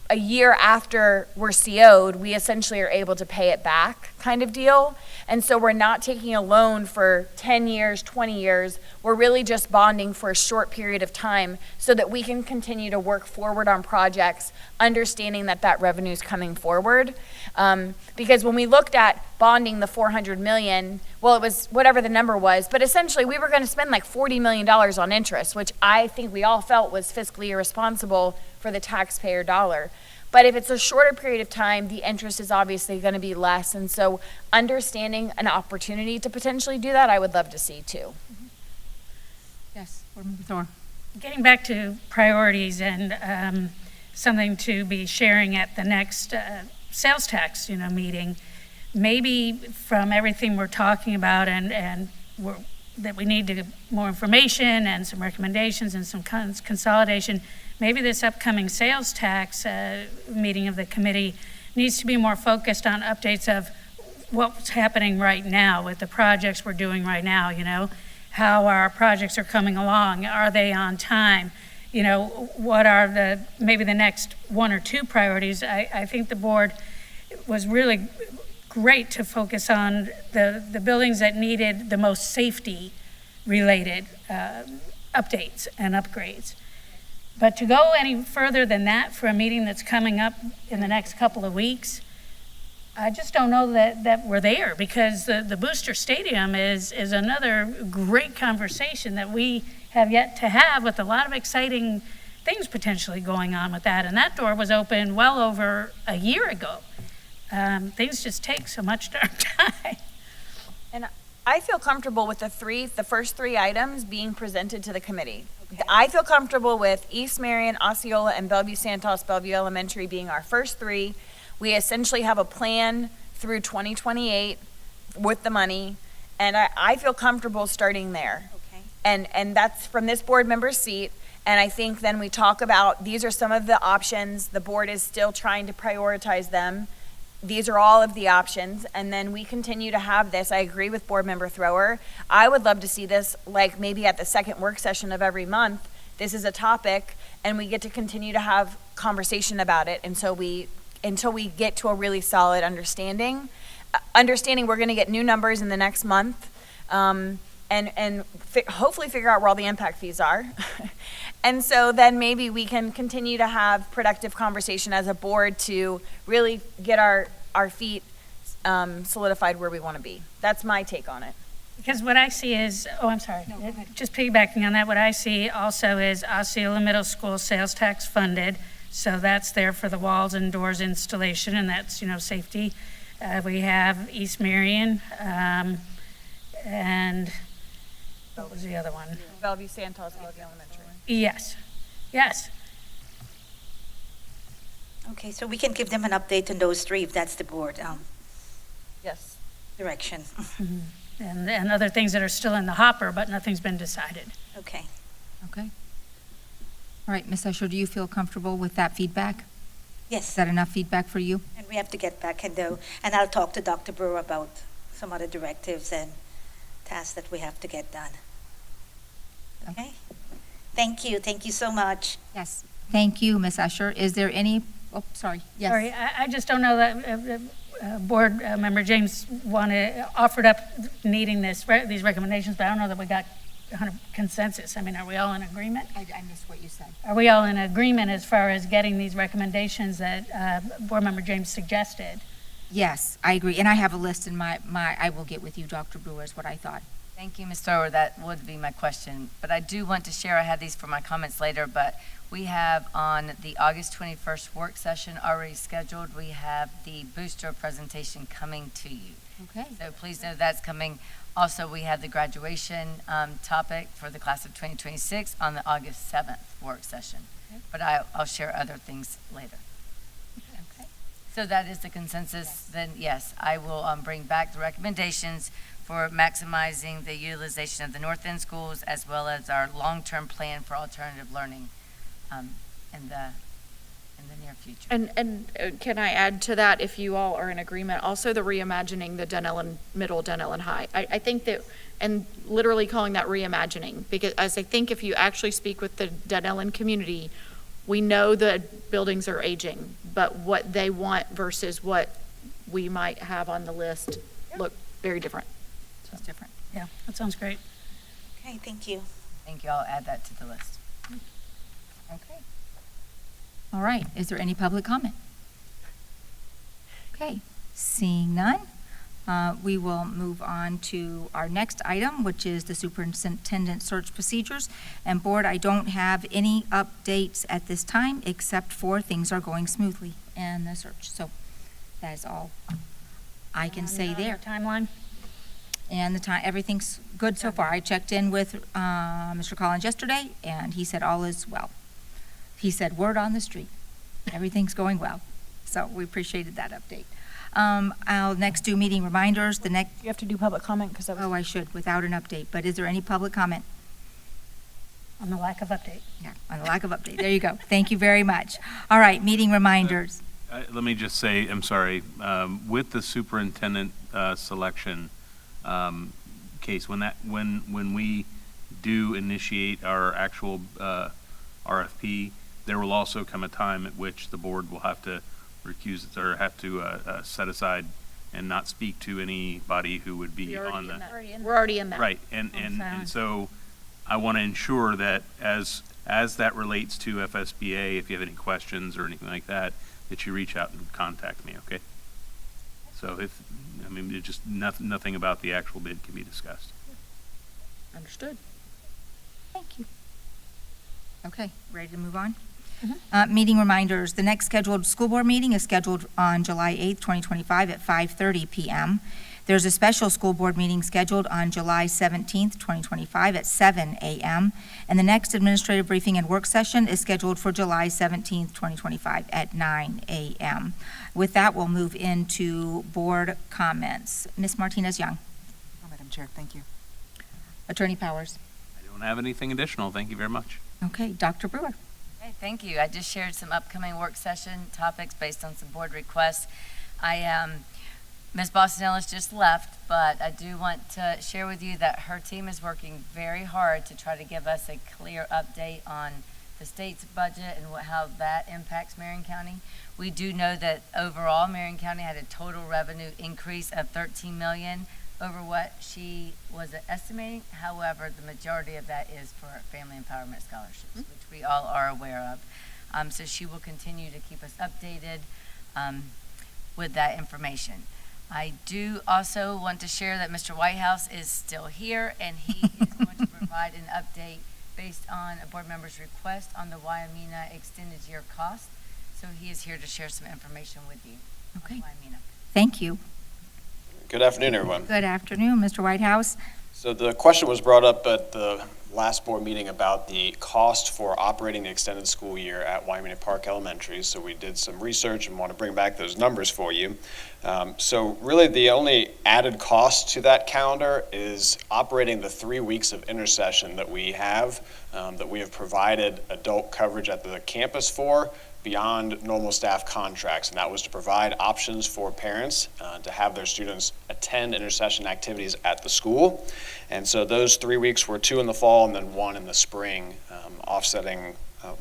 Speaker 8: a year after we're CO'd, we essentially are able to pay it back kind of deal. And so we're not taking a loan for 10 years, 20 years. We're really just bonding for a short period of time so that we can continue to work forward on projects, understanding that that revenue is coming forward. Because when we looked at bonding the 400 million, well, it was whatever the number was, but essentially we were going to spend like $40 million on interest, which I think we all felt was fiscally irresponsible for the taxpayer dollar. But if it's a shorter period of time, the interest is obviously going to be less. And so understanding an opportunity to potentially do that, I would love to see too.
Speaker 2: Yes, Board Member Thor.
Speaker 6: Getting back to priorities and something to be sharing at the next sales tax, meeting, maybe from everything we're talking about and that we need to get more information and some recommendations and some consolidation, maybe this upcoming sales tax meeting of the committee needs to be more focused on updates of what's happening right now with the projects we're doing right now, how our projects are coming along, are they on time, what are maybe the next 1 or 2 priorities. I think the board was really great to focus on the buildings that needed the most safety related updates and upgrades. But to go any further than that for a meeting that's coming up in the next couple of weeks, I just don't know that we're there, because the Booster Stadium is another great conversation that we have yet to have, with a lot of exciting things potentially going on with that. And that door was open well over a year ago. Things just take so much darn time.
Speaker 8: And I feel comfortable with the first 3 items being presented to the committee. Okay. I feel comfortable with East Marion, Osceola, and Bellevue Santos, Bellevue Elementary being our first 3. We essentially have a plan through 2028 with the money, and I feel comfortable starting there. Okay. And that's from this board member's seat. And I think then we talk about, these are some of the options. The board is still trying to prioritize them. These are all of the options, and then we continue to have this. I agree with Board Member Thrower. I would love to see this, like maybe at the second work session of every month, this is a topic, and we get to continue to have conversation about it until we get to a really solid understanding. We're going to get new numbers in the next month, and hopefully figure out where all the impact fees are. And so then maybe we can continue to have productive conversation as a board to really get our feet
Speaker 14: solidified where we want to be. That's my take on it.
Speaker 6: Because what I see is, oh, I'm sorry, just piggybacking on that, what I see also is Osceola Middle School sales tax funded, so that's there for the walls and doors installation, and that's, safety. We have East Marion, and what was the other one?
Speaker 14: Bellevue Santos, Bellevue Elementary.
Speaker 6: Yes, yes.
Speaker 15: Okay, so we can give them an update on those three if that's the board
Speaker 14: Yes.
Speaker 15: direction.
Speaker 6: And other things that are still in the hopper, but nothing's been decided.
Speaker 15: Okay.
Speaker 2: Okay. All right, Ms. Usher, do you feel comfortable with that feedback?
Speaker 15: Yes.
Speaker 2: Is that enough feedback for you?
Speaker 15: And we have to get back and I'll talk to Dr. Brewer about some other directives and tasks that we have to get done. Okay? Thank you. Thank you so much.
Speaker 2: Yes. Thank you, Ms. Usher. Is there any, sorry. Yes.
Speaker 6: Sorry, I just don't know that Board Member James offered up needing these recommendations, but I don't know that we got 100 consensus. I mean, are we all in agreement?
Speaker 2: I missed what you said.
Speaker 6: Are we all in agreement as far as getting these recommendations that Board Member James suggested?
Speaker 2: Yes, I agree. And I have a list in I will get with you, Dr. Brewer, is what I thought.
Speaker 9: Thank you, Ms. Thrower. That would be my question. But I do want to share, I had these for my comments later, but we have on the August 21st work session already scheduled, we have the booster presentation coming to you.
Speaker 2: Okay.
Speaker 9: So please know that's coming. Also, we have the graduation topic for the class of 2026 on the August 7th work session. Okay. But I'll share other things later.
Speaker 2: Okay.
Speaker 9: So that is the consensus. Yes. Then yes, I will bring back the recommendations for maximizing the utilization of the North End schools as well as our long-term plan for alternative learning in the near future.
Speaker 7: And can I add to that, if you all are in agreement, also the reimagining the Dunellen Middle, Dunellen High. I think that, and literally calling that reimagining, because as I think if you actually speak with the Dunellen community, we know the buildings are aging, but what they want versus what we might have on the list look very different.
Speaker 2: It's different.
Speaker 6: Yeah, that sounds great.
Speaker 15: Okay, thank you.
Speaker 9: Thank you. I'll add that to the list.
Speaker 2: Okay. All right. Is there any public comment? Okay. Seeing none, we will move on to our next item, which is the superintendent search procedures. And board, I don't have any updates at this time, except for things are going smoothly in the search. So that is all I can say there.
Speaker 6: Timeline?
Speaker 2: And everything's good so far. I checked in with Mr. Collins yesterday, and he said all is well. He said word on the street. Everything's going well. So we appreciated that update. I'll next do meeting reminders.
Speaker 14: You have to do public comment because
Speaker 2: Oh, I should, without an update. But is there any public comment?
Speaker 6: On the lack of update.
Speaker 2: Yeah, on the lack of update. There you go. Thank you very much. All right, meeting reminders.
Speaker 3: Let me just say, I'm sorry, with the superintendent selection case, when we do initiate our actual RFP, there will also come a time at which the board will have to recuse or have to set aside and not speak to anybody who would be on the.
Speaker 7: We're already in that.
Speaker 3: Right, and so I want to ensure that as that relates to FSBA, if you have any questions or anything like that, that you reach out and contact me, okay? So it's just nothing about the actual bid can be discussed.
Speaker 7: Understood.
Speaker 2: Thank you. Okay, ready to move on? Meeting reminders. The next scheduled school board meeting is scheduled on July 8th, 2025 at 5:30 p.m. There's a special school board meeting scheduled on July 17th, 2025 at 7 a.m. And the next administrative briefing and work session is scheduled for July 17th, 2025 at 9 a.m. With that, we'll move into board comments. Ms. Martinez-Young.
Speaker 4: Madam Chair, thank you.
Speaker 2: Attorney Powers.
Speaker 3: I don't have anything additional. Thank you very much.
Speaker 2: Okay, Dr. Brewer.
Speaker 9: Okay, thank you. I just shared some upcoming work session topics based on some board requests. Ms. Boston Ellis just left, but I do want to share with you that her team is working very hard to try to give us a clear update on the state's budget and how that impacts Marion County. We do know that overall Marion County had a total revenue increase of $13 million over what she was estimating. However, the majority of that is for family empowerment scholarships, which we all are aware of. So she will continue to keep us updated with that information. I do also want to share that Mr. Whitehouse is still here, and he is going to provide an update based on a board member's request on the Wyomina extended year cost. So he is here to share some information with you.
Speaker 2: Okay.
Speaker 9: on Wyomina.
Speaker 2: Thank you.
Speaker 5: Good afternoon, everyone.
Speaker 2: Good afternoon, Mr. Whitehouse.
Speaker 5: So the question was brought up at the last board meeting about the cost for operating the extended school year at Wyomina Park Elementary. So we did some research and want to bring back those numbers for you. So really the only added cost to that calendar is operating the 3 weeks of intercession that we have provided adult coverage at the campus for, beyond normal staff contracts, and that was to provide options for parents to have their students attend intercession activities at the school. And so those 3 weeks were 2 in the fall and then 1 in the spring, offsetting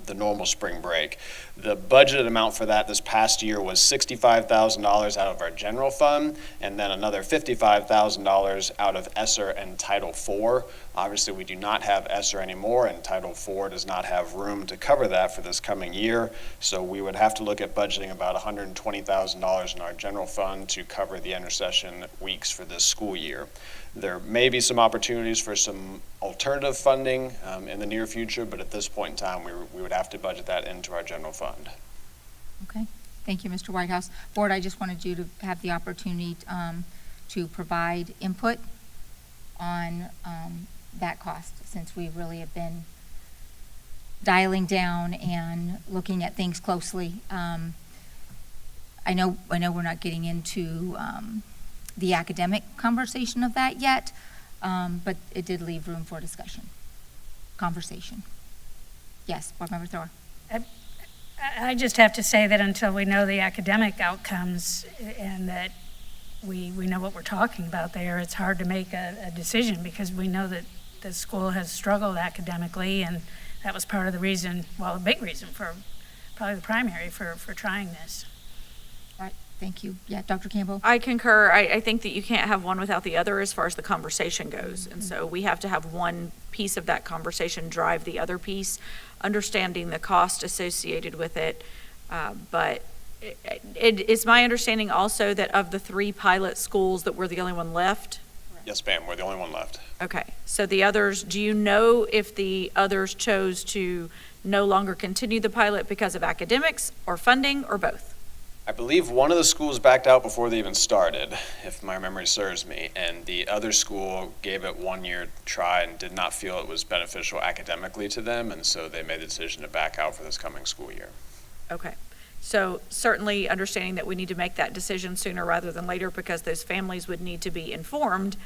Speaker 5: the normal spring break. The budgeted amount for that this past year was $65,000 out of our general fund, and then another $55,000 out of ESSER and Title IV. Obviously, we do not have ESSER anymore, and Title IV does not have room to cover that for this coming year. So we would have to look at budgeting about $120,000 in our general fund to cover the intercession weeks for this school year. There may be some opportunities for some alternative funding in the near future, but at this point in time, we would have to budget that into our general fund.
Speaker 2: Okay, thank you, Mr. Whitehouse. Board, I just wanted you to have the opportunity to provide input on that cost, since we really have been dialing down and looking at things closely. I know we're not getting into the academic conversation of that yet, but it did leave room for conversation. Yes, Board Member Thor.
Speaker 6: I just have to say that until we know the academic outcomes and that we know what we're talking about there, it's hard to make a decision, because we know that the school has struggled academically, and that was part of the reason, well, a big reason for, probably the primary for trying this.
Speaker 2: All right, thank you. Yeah, Dr. Campbell?
Speaker 7: I concur. I think that you can't have one without the other as far as the conversation goes. And so we have to have one piece of that conversation drive the other piece, understanding the cost associated with it. But it is my understanding also that of the 3 pilot schools that we're the only one left.
Speaker 5: Yes, ma'am, we're the only one left.
Speaker 7: Okay, so the others, do you know if the others chose to no longer continue the pilot because of academics or funding or both?
Speaker 5: I believe one of the schools backed out before they even started, if my memory serves me, and the other school gave it 1 year try and did not feel it was beneficial academically to them, and so they made the decision to back out for this coming school year.
Speaker 7: Okay, so certainly understanding that we need to make that decision sooner rather than later, because those families would need to be informed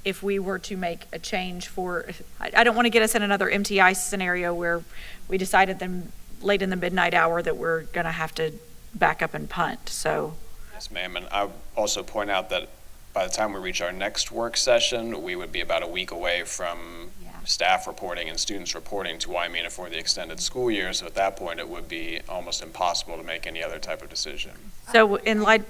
Speaker 7: if we were to make a change for, I don't want to get us in another MTI scenario where we decided then late in the midnight hour that we're going to have to back up and punt, so.
Speaker 5: Yes, ma'am, and I also point out that by the time we reach our next work session, we would be about a week away from staff reporting and students reporting to Wyomina for the extended school year, so at that point it would be almost impossible to make any other type of decision.
Speaker 7: So in light,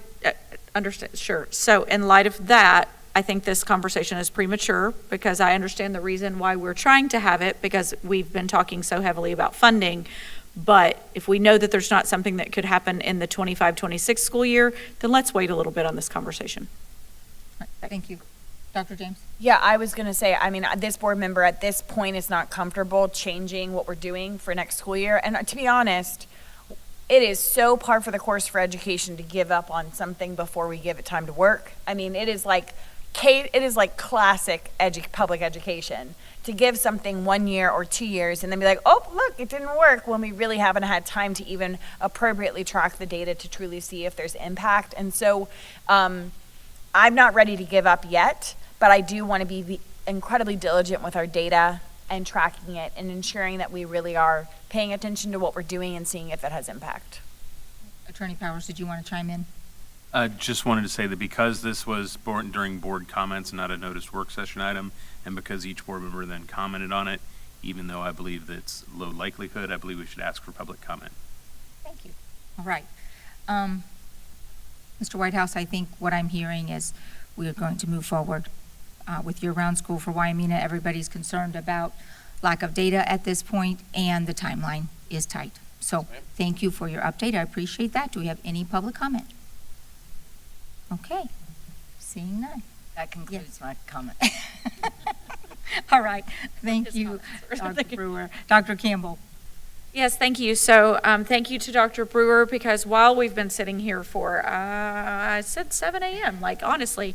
Speaker 7: sure. So in light of that, I think this conversation is premature, because I understand the reason why we're trying to have it, because we've been talking so heavily about funding. But if we know that there's not something that could happen in the 25-26 school year, then let's wait a little bit on this conversation.
Speaker 2: Thank you. Dr. James?
Speaker 8: Yeah, I was going to say, I mean, this board member at this point is not comfortable changing what we're doing for next school year. And to be honest, it is so par for the course for education to give up on something before we give it time to work. I mean, it is like classic public education to give something 1 year or 2 years and then be like, oh, look, it didn't work, when we really haven't had time to even appropriately track the data to truly see if there's impact. And so I'm not ready to give up yet, but I do want to be incredibly diligent with our data and tracking it and ensuring that we really are paying attention to what we're doing and seeing if it has impact.
Speaker 2: Attorney Powers, did you want to chime in?
Speaker 3: Just wanted to say that because this was during board comments and not a noticed work session item, and because each board member then commented on it, even though I believe that's low likelihood, I believe we should ask for public comment.
Speaker 2: Thank you. All right. Mr. Whitehouse, I think what I'm hearing is we are going to move forward with year-round school for Wyomina. Everybody's concerned about lack of data at this point, and the timeline is tight. So thank you for your update. I appreciate that. Do we have any public comment? Okay. Seeing none.
Speaker 9: That concludes my comment.
Speaker 2: All right, thank you, Dr. Brewer. Dr. Campbell.
Speaker 7: Yes, thank you. So thank you to Dr. Brewer, because while we've been sitting here for, I said 7 a.m., like honestly,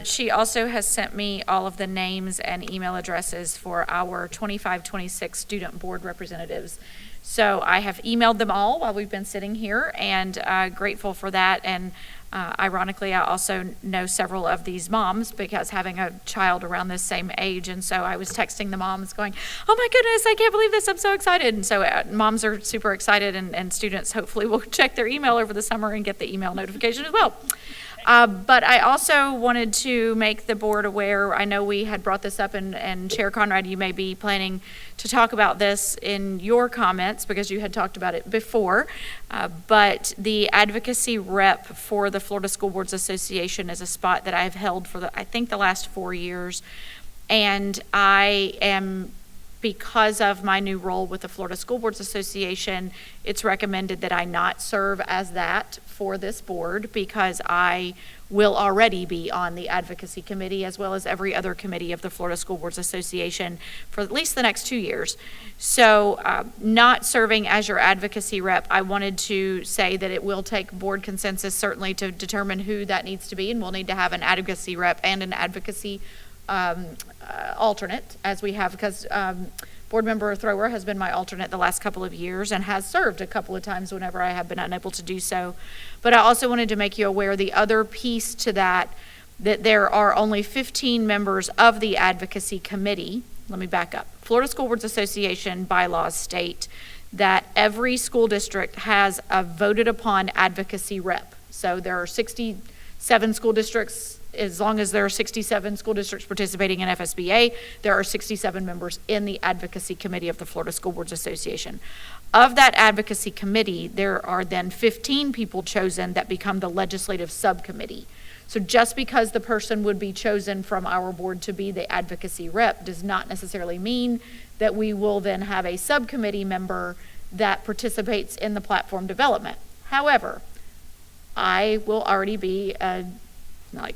Speaker 7: she also has sent me all of the names and email addresses for our 25-26 student board representatives. So I have emailed them all while we've been sitting here, and grateful for that. And ironically, I also know several of these moms, because having a child around this same age, and so I was texting the moms going, oh my goodness, I can't believe this, I'm so excited. And so moms are super excited, and students hopefully will check their email over the summer and get the email notification as well. But I also wanted to make the board aware, I know we had brought this up, and Chair Conrad, you may be planning to talk about this in your comments because you had talked about it before, but the advocacy rep for the Florida School Boards Association is a spot that I've held for I think the last 4 years, and I am, because of my new role with the Florida School Boards Association, it's recommended that I not serve as that for this board, because I will already be on the advocacy committee as well as every other committee of the Florida School Boards Association for at least the next 2 years. So not serving as your advocacy rep, I wanted to say that it will take board consensus certainly to determine who that needs to be, and we'll need to have an advocacy rep and an advocacy alternate, as we have, because board member Thrower has been my alternate the last couple of years and has served a couple of times whenever I have been unable to do so. But I also wanted to make you aware the other piece to that there are only 15 members of the advocacy committee. Let me back up. Florida School Boards Association bylaws state that every school district has a voted upon advocacy rep. So there are 67 school districts. As long as there are 67 school districts participating in FSBA, there are 67 members in the advocacy committee of the Florida School Boards Association. Of that advocacy committee, there are then 15 people chosen that become the legislative subcommittee. So just because the person would be chosen from our board to be the advocacy rep does not necessarily mean that we will then have a subcommittee member that participates in the platform development. However, I will already be a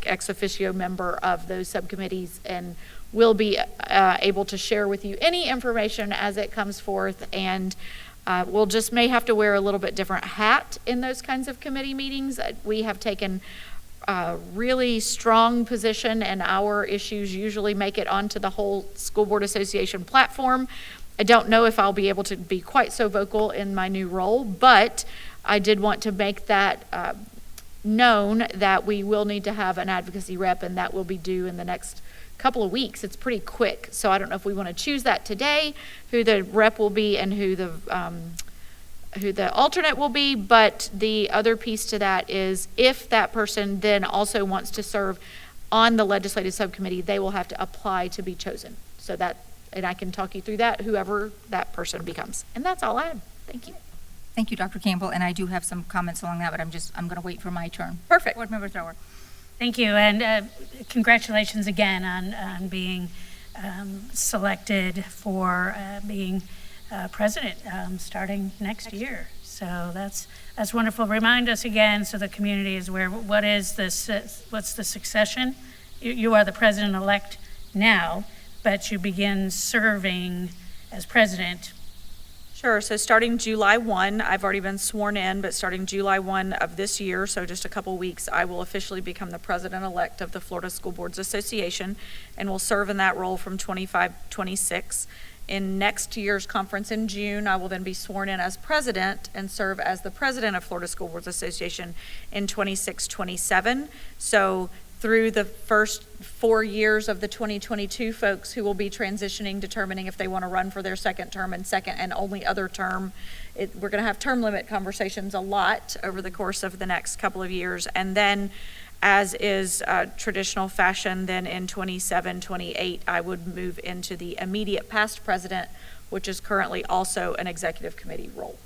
Speaker 7: ex officio member of those subcommittees, and will be able to share with you any information as it comes forth, and we'll just may have to wear a little bit different hat in those kinds of committee meetings. We have taken a really strong position, and our issues usually make it onto the whole School Board Association platform. I don't know if I'll be able to be quite so vocal in my new role, but I did want to make that known that we will need to have an advocacy rep, and that will be due in the next couple of weeks. It's pretty quick, so I don't know if we want to choose that today, who the rep will be and who the alternate will be. But the other piece to that is, if that person then also wants to serve on the legislative subcommittee, they will have to apply to be chosen. So that, and I can talk you through that, whoever that person becomes. And that's all I had. Thank you.
Speaker 2: Thank you, Dr. Campbell, and I do have some comments along that, but I'm going to wait for my turn.
Speaker 7: Perfect.
Speaker 2: Board Member Thrower.
Speaker 6: Thank you, and congratulations again on being selected for being president starting next year. So that's wonderful. Remind us again, so the community is aware, what's the succession? You are the president-elect now, but you begin serving as president.
Speaker 7: Sure. So starting July 1, I've already been sworn in, but starting July 1 of this year, so just a couple weeks, I will officially become the president-elect of the Florida School Boards Association, and will serve in that role from 25-26. In next year's conference in June, I will then be sworn in as president and serve as the president of Florida School Boards Association in 26-27. So through the first 4 years of the 2022 folks who will be transitioning, determining if they want to run for their second term and second and only other term. We're going to have term limit conversations a lot over the course of the next couple of years. And then, as is traditional fashion, then in 27, 28, I would move into the immediate past president, which is currently also an executive committee role.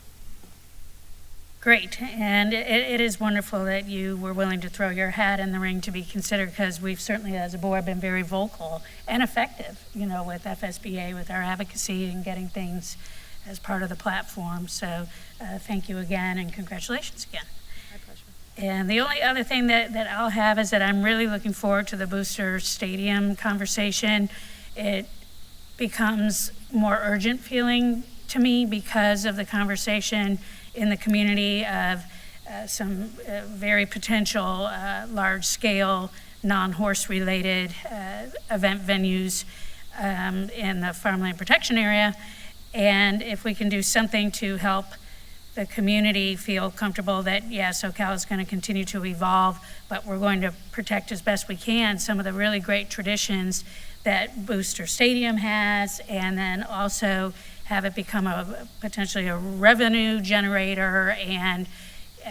Speaker 6: Great, and it is wonderful that you were willing to throw your hat in the ring to be considered, because we've certainly as a board been very vocal and effective, with FSBA, with our advocacy and getting things as part of the platform. So thank you again, and congratulations again.
Speaker 7: My pleasure.
Speaker 6: And the only other thing that I'll have is that I'm really looking forward to the Booster Stadium conversation. It becomes more urgent feeling to me because of the conversation in the community of some very potential large-scale, non-horse related event venues in the farmland protection area. And if we can do something to help the community feel comfortable that, yes, SoCal is going to continue to evolve, but we're going to protect as best we can some of the really great traditions that Booster Stadium has, and then also have it become potentially a revenue generator and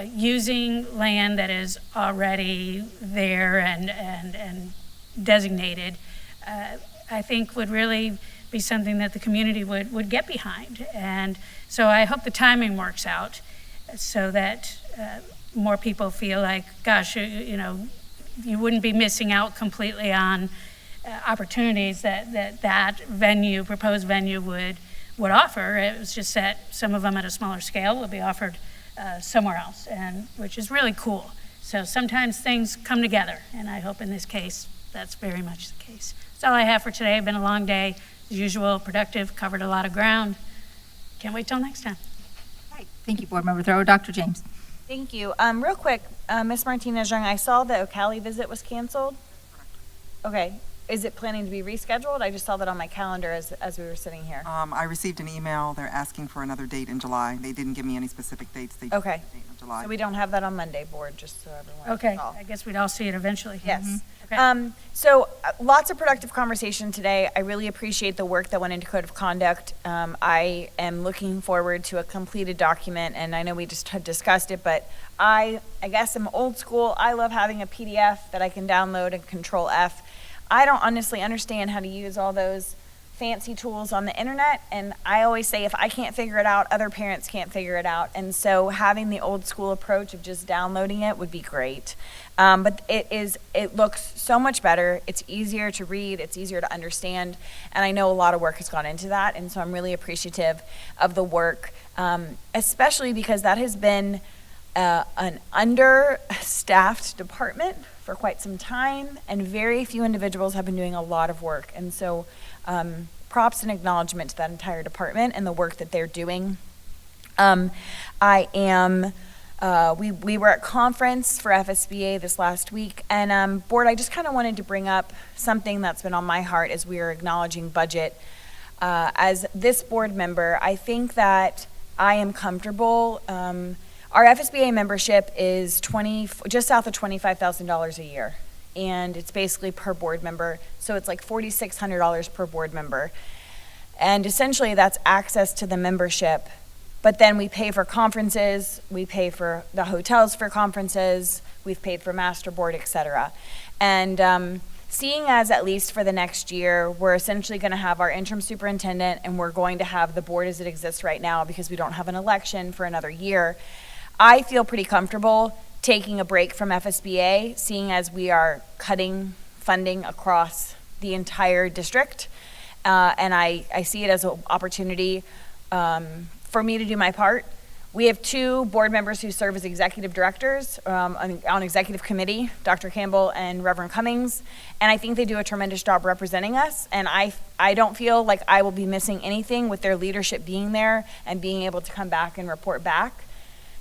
Speaker 6: using land that is already there and designated, I think would really be something that the community would get behind. And so I hope the timing works out so that more people feel like, gosh, you wouldn't be missing out completely on opportunities that venue, proposed venue would offer. It was just that some of them at a smaller scale would be offered somewhere else, and which is really cool. So sometimes things come together, and I hope in this case that's very much the case. That's all I have for today. It's been a long day, as usual, productive, covered a lot of ground. Can't wait till next time.
Speaker 2: All right. Thank you, Board Member Thrower. Dr. James.
Speaker 8: Thank you. Real quick, Ms. Martinez-Young, I saw the Ocala visit was canceled. Okay. Is it planning to be rescheduled? I just saw that on my calendar as we were sitting here.
Speaker 4: I received an email. They're asking for another date in July. They didn't give me any specific dates. They just
Speaker 8: Okay.
Speaker 4: said the date of July.
Speaker 8: So we don't have that on Monday, Board, just so everyone
Speaker 6: Okay,
Speaker 8: saw.
Speaker 6: I guess we'd all see it eventually.
Speaker 8: Yes.
Speaker 6: Mhm. Okay.
Speaker 8: So lots of productive conversation today. I really appreciate the work that went into Code of Conduct. I am looking forward to a completed document, and I know we just had discussed it, but I guess I'm old school. I love having a PDF that I can download and Control F. I don't honestly understand how to use all those fancy tools on the internet, and I always say if I can't figure it out, other parents can't figure it out, and so having the old school approach of just downloading it would be great. But it looks so much better. It's easier to read, it's easier to understand, and I know a lot of work has gone into that, and so I'm really appreciative of the work, especially because that has been an understaffed department for quite some time, and very few individuals have been doing a lot of work. And so props and acknowledgement to that entire department and the work that they're doing. We were at conference for FSBA this last week, and Board, I just kind of wanted to bring up something that's been on my heart as we are acknowledging budget. As this board member, I think that I am comfortable. Our FSBA membership is just south of $25,000 a year, and it's basically per board member, so it's like $4,600 per board member. And essentially that's access to the membership, but then we pay for conferences, we pay for the hotels for conferences, we've paid for master board, et cetera. And seeing as at least for the next year, we're essentially going to have our interim superintendent, and we're going to have the board as it exists right now because we don't have an election for another year, I feel pretty comfortable taking a break from FSBA, seeing as we are cutting funding across the entire district. And I see it as an opportunity for me to do my part. We have two board members who serve as executive directors on executive committee, Dr. Campbell and Reverend Cummings, and I think they do a tremendous job representing us, and I don't feel like I will be missing anything with their leadership being there and being able to come back and report back.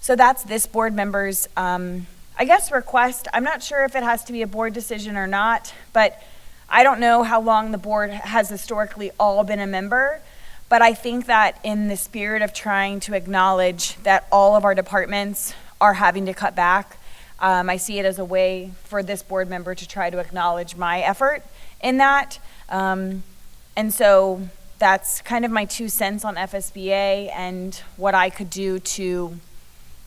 Speaker 8: So that's this board member's, I guess, request. I'm not sure if it has to be a board decision or not, but I don't know how long the board has historically all been a member, but I think that in the spirit of trying to acknowledge that all of our departments are having to cut back, I see it as a way for this board member to try to acknowledge my effort in that. And so that's kind of my 2 cents on FSBA and what I could do to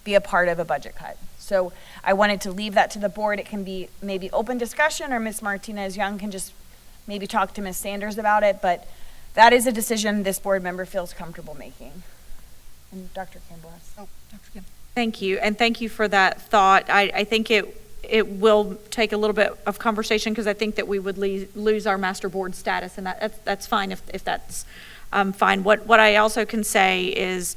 Speaker 8: be a part of a budget cut. So I wanted to leave that to the board. It can be maybe open discussion, or Ms. Martinez-Young can just maybe talk to Ms. Sanders about it, but that is a decision this board member feels comfortable making. And Dr. Campbell has.
Speaker 2: Oh, Dr. Campbell.
Speaker 7: Thank you, and thank you for that thought. I think it will take a little bit of conversation, because I think that we would lose our master board status, and that's fine if that's fine. What I also can say is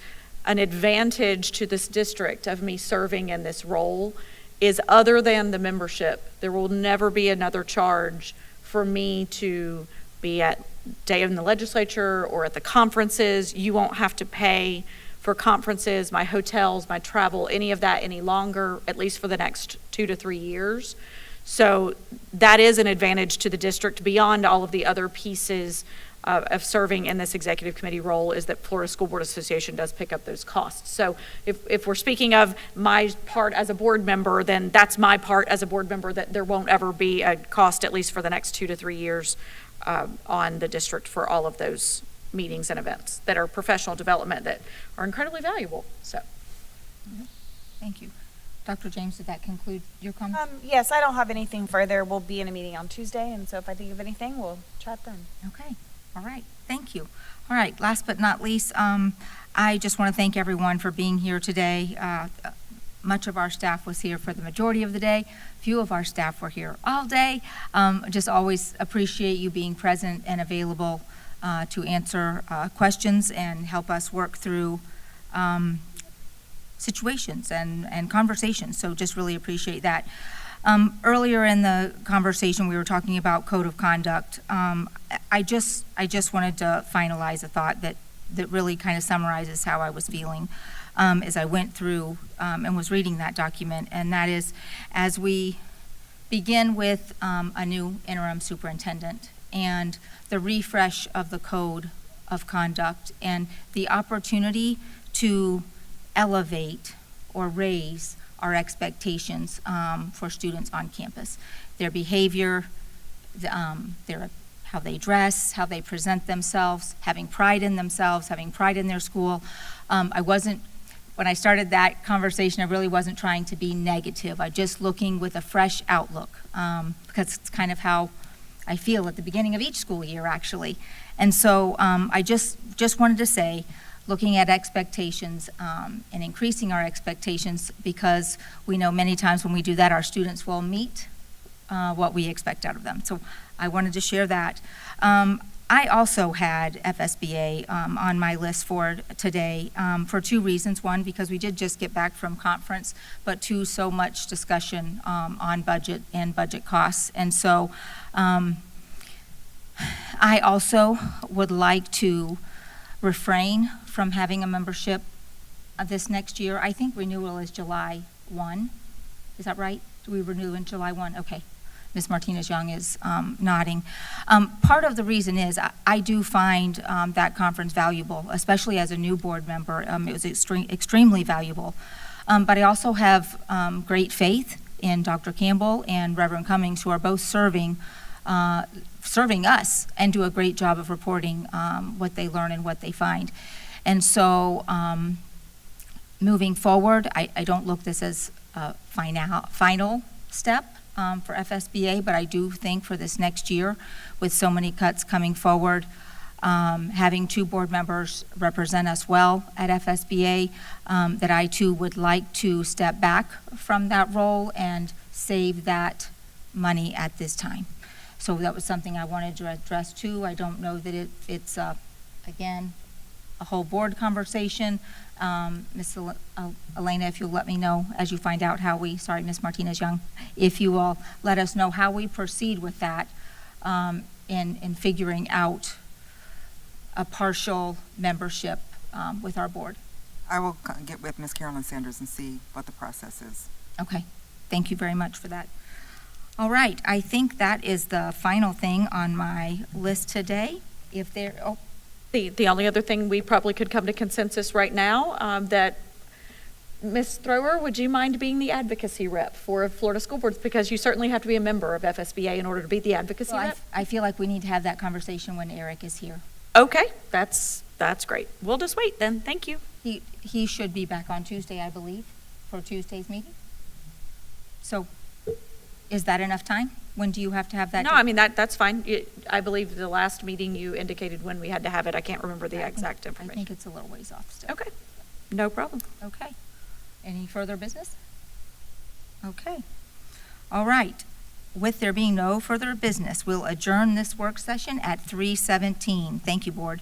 Speaker 7: an advantage to this district of me serving in this role is other than the membership. There will never be another charge for me to be at Day in the Legislature or at the conferences. You won't have to pay for conferences, my hotels, my travel, any of that any longer, at least for the next 2 to 3 years. So that is an advantage to the district beyond all of the other pieces of serving in this executive committee role, is that Florida School Board Association does pick up those costs. So if we're speaking of my part as a board member, then that's my part as a board member, that there won't ever be a cost, at least for the next 2 to 3 years, on the district for all of those meetings and events that are professional development that are incredibly valuable. So,
Speaker 2: Thank you. Dr. James, did that conclude your comments?
Speaker 8: Yes, I don't have anything further. We'll be in a meeting on Tuesday, and so if I think of anything, we'll chat then.
Speaker 2: Okay. All right. Thank you. All right. Last but not least, I just want to thank everyone for being here today. Much of our staff was here for the majority of the day. Few of our staff were here all day. Just always appreciate you being present and available to answer questions and help us work through situations and conversations. So just really appreciate that. Earlier in the conversation, we were talking about code of conduct. I just wanted to finalize a thought that really kind of summarizes how I was feeling as I went through and was reading that document. And that is, as we begin with a new interim superintendent and the refresh of the code of conduct and the opportunity to elevate or raise our expectations for students on campus. Their behavior, how they dress, how they present themselves, having pride in themselves, having pride in their school. When I started that conversation, I really wasn't trying to be negative. I just looking with a fresh outlook, because it's kind of how I feel at the beginning of each school year, actually. And so I just wanted to say, looking at expectations and increasing our expectations, because we know many times when we do that, our students will meet what we expect out of them. So I wanted to share that. I also had FSBA on my list for today for 2 reasons. One, because we did just get back from conference, but 2, so much discussion on budget and budget costs. And so I also would like to refrain from having a membership this next year. I think renewal is July 1. Is that right? Do we renew in July 1? Okay. Ms. Martinez-Young is nodding. Part of the reason is I do find that conference valuable, especially as a new board member. It was extremely valuable. But I also have great faith in Dr. Campbell and Reverend Cummings, who are both serving us and do a great job of reporting what they learn and what they find. And so moving forward, I don't look this as a final step for FSBA, but I do think for this next year, with so many cuts coming forward, having 2 board members represent us well at FSBA, that I too would like to step back from that role and save that money at this time. So that was something I wanted to address too. I don't know that it's again, a whole board conversation. Ms. Elena, if you'll let me know as you find out how Ms. Martinez-Young, if you will let us know how we proceed with that in figuring out a partial membership with our board.
Speaker 4: I will get with Ms. Carolyn Sanders and see what the process is.
Speaker 2: Okay, thank you very much for that. All right, I think that is the final thing on my list today. If there,
Speaker 7: The only other thing we probably could come to consensus right now, that Ms. Thrower, would you mind being the advocacy rep for Florida School Boards? Because you certainly have to be a member of FSBA in order to be the advocacy rep.
Speaker 2: I feel like we need to have that conversation when Eric is here.
Speaker 7: Okay, that's great. We'll just wait then. Thank you.
Speaker 2: He should be back on Tuesday, I believe, for Tuesday's meeting. So is that enough time? When do you have to have that?
Speaker 7: No, I mean, that's fine. I believe the last meeting you indicated when we had to have it. I can't remember the exact information.
Speaker 2: I think it's a little ways off still.
Speaker 7: Okay, no problem.
Speaker 2: Okay. Any further business? Okay. All right. With there being no further business, we'll adjourn this work session at 3:17. Thank you, board.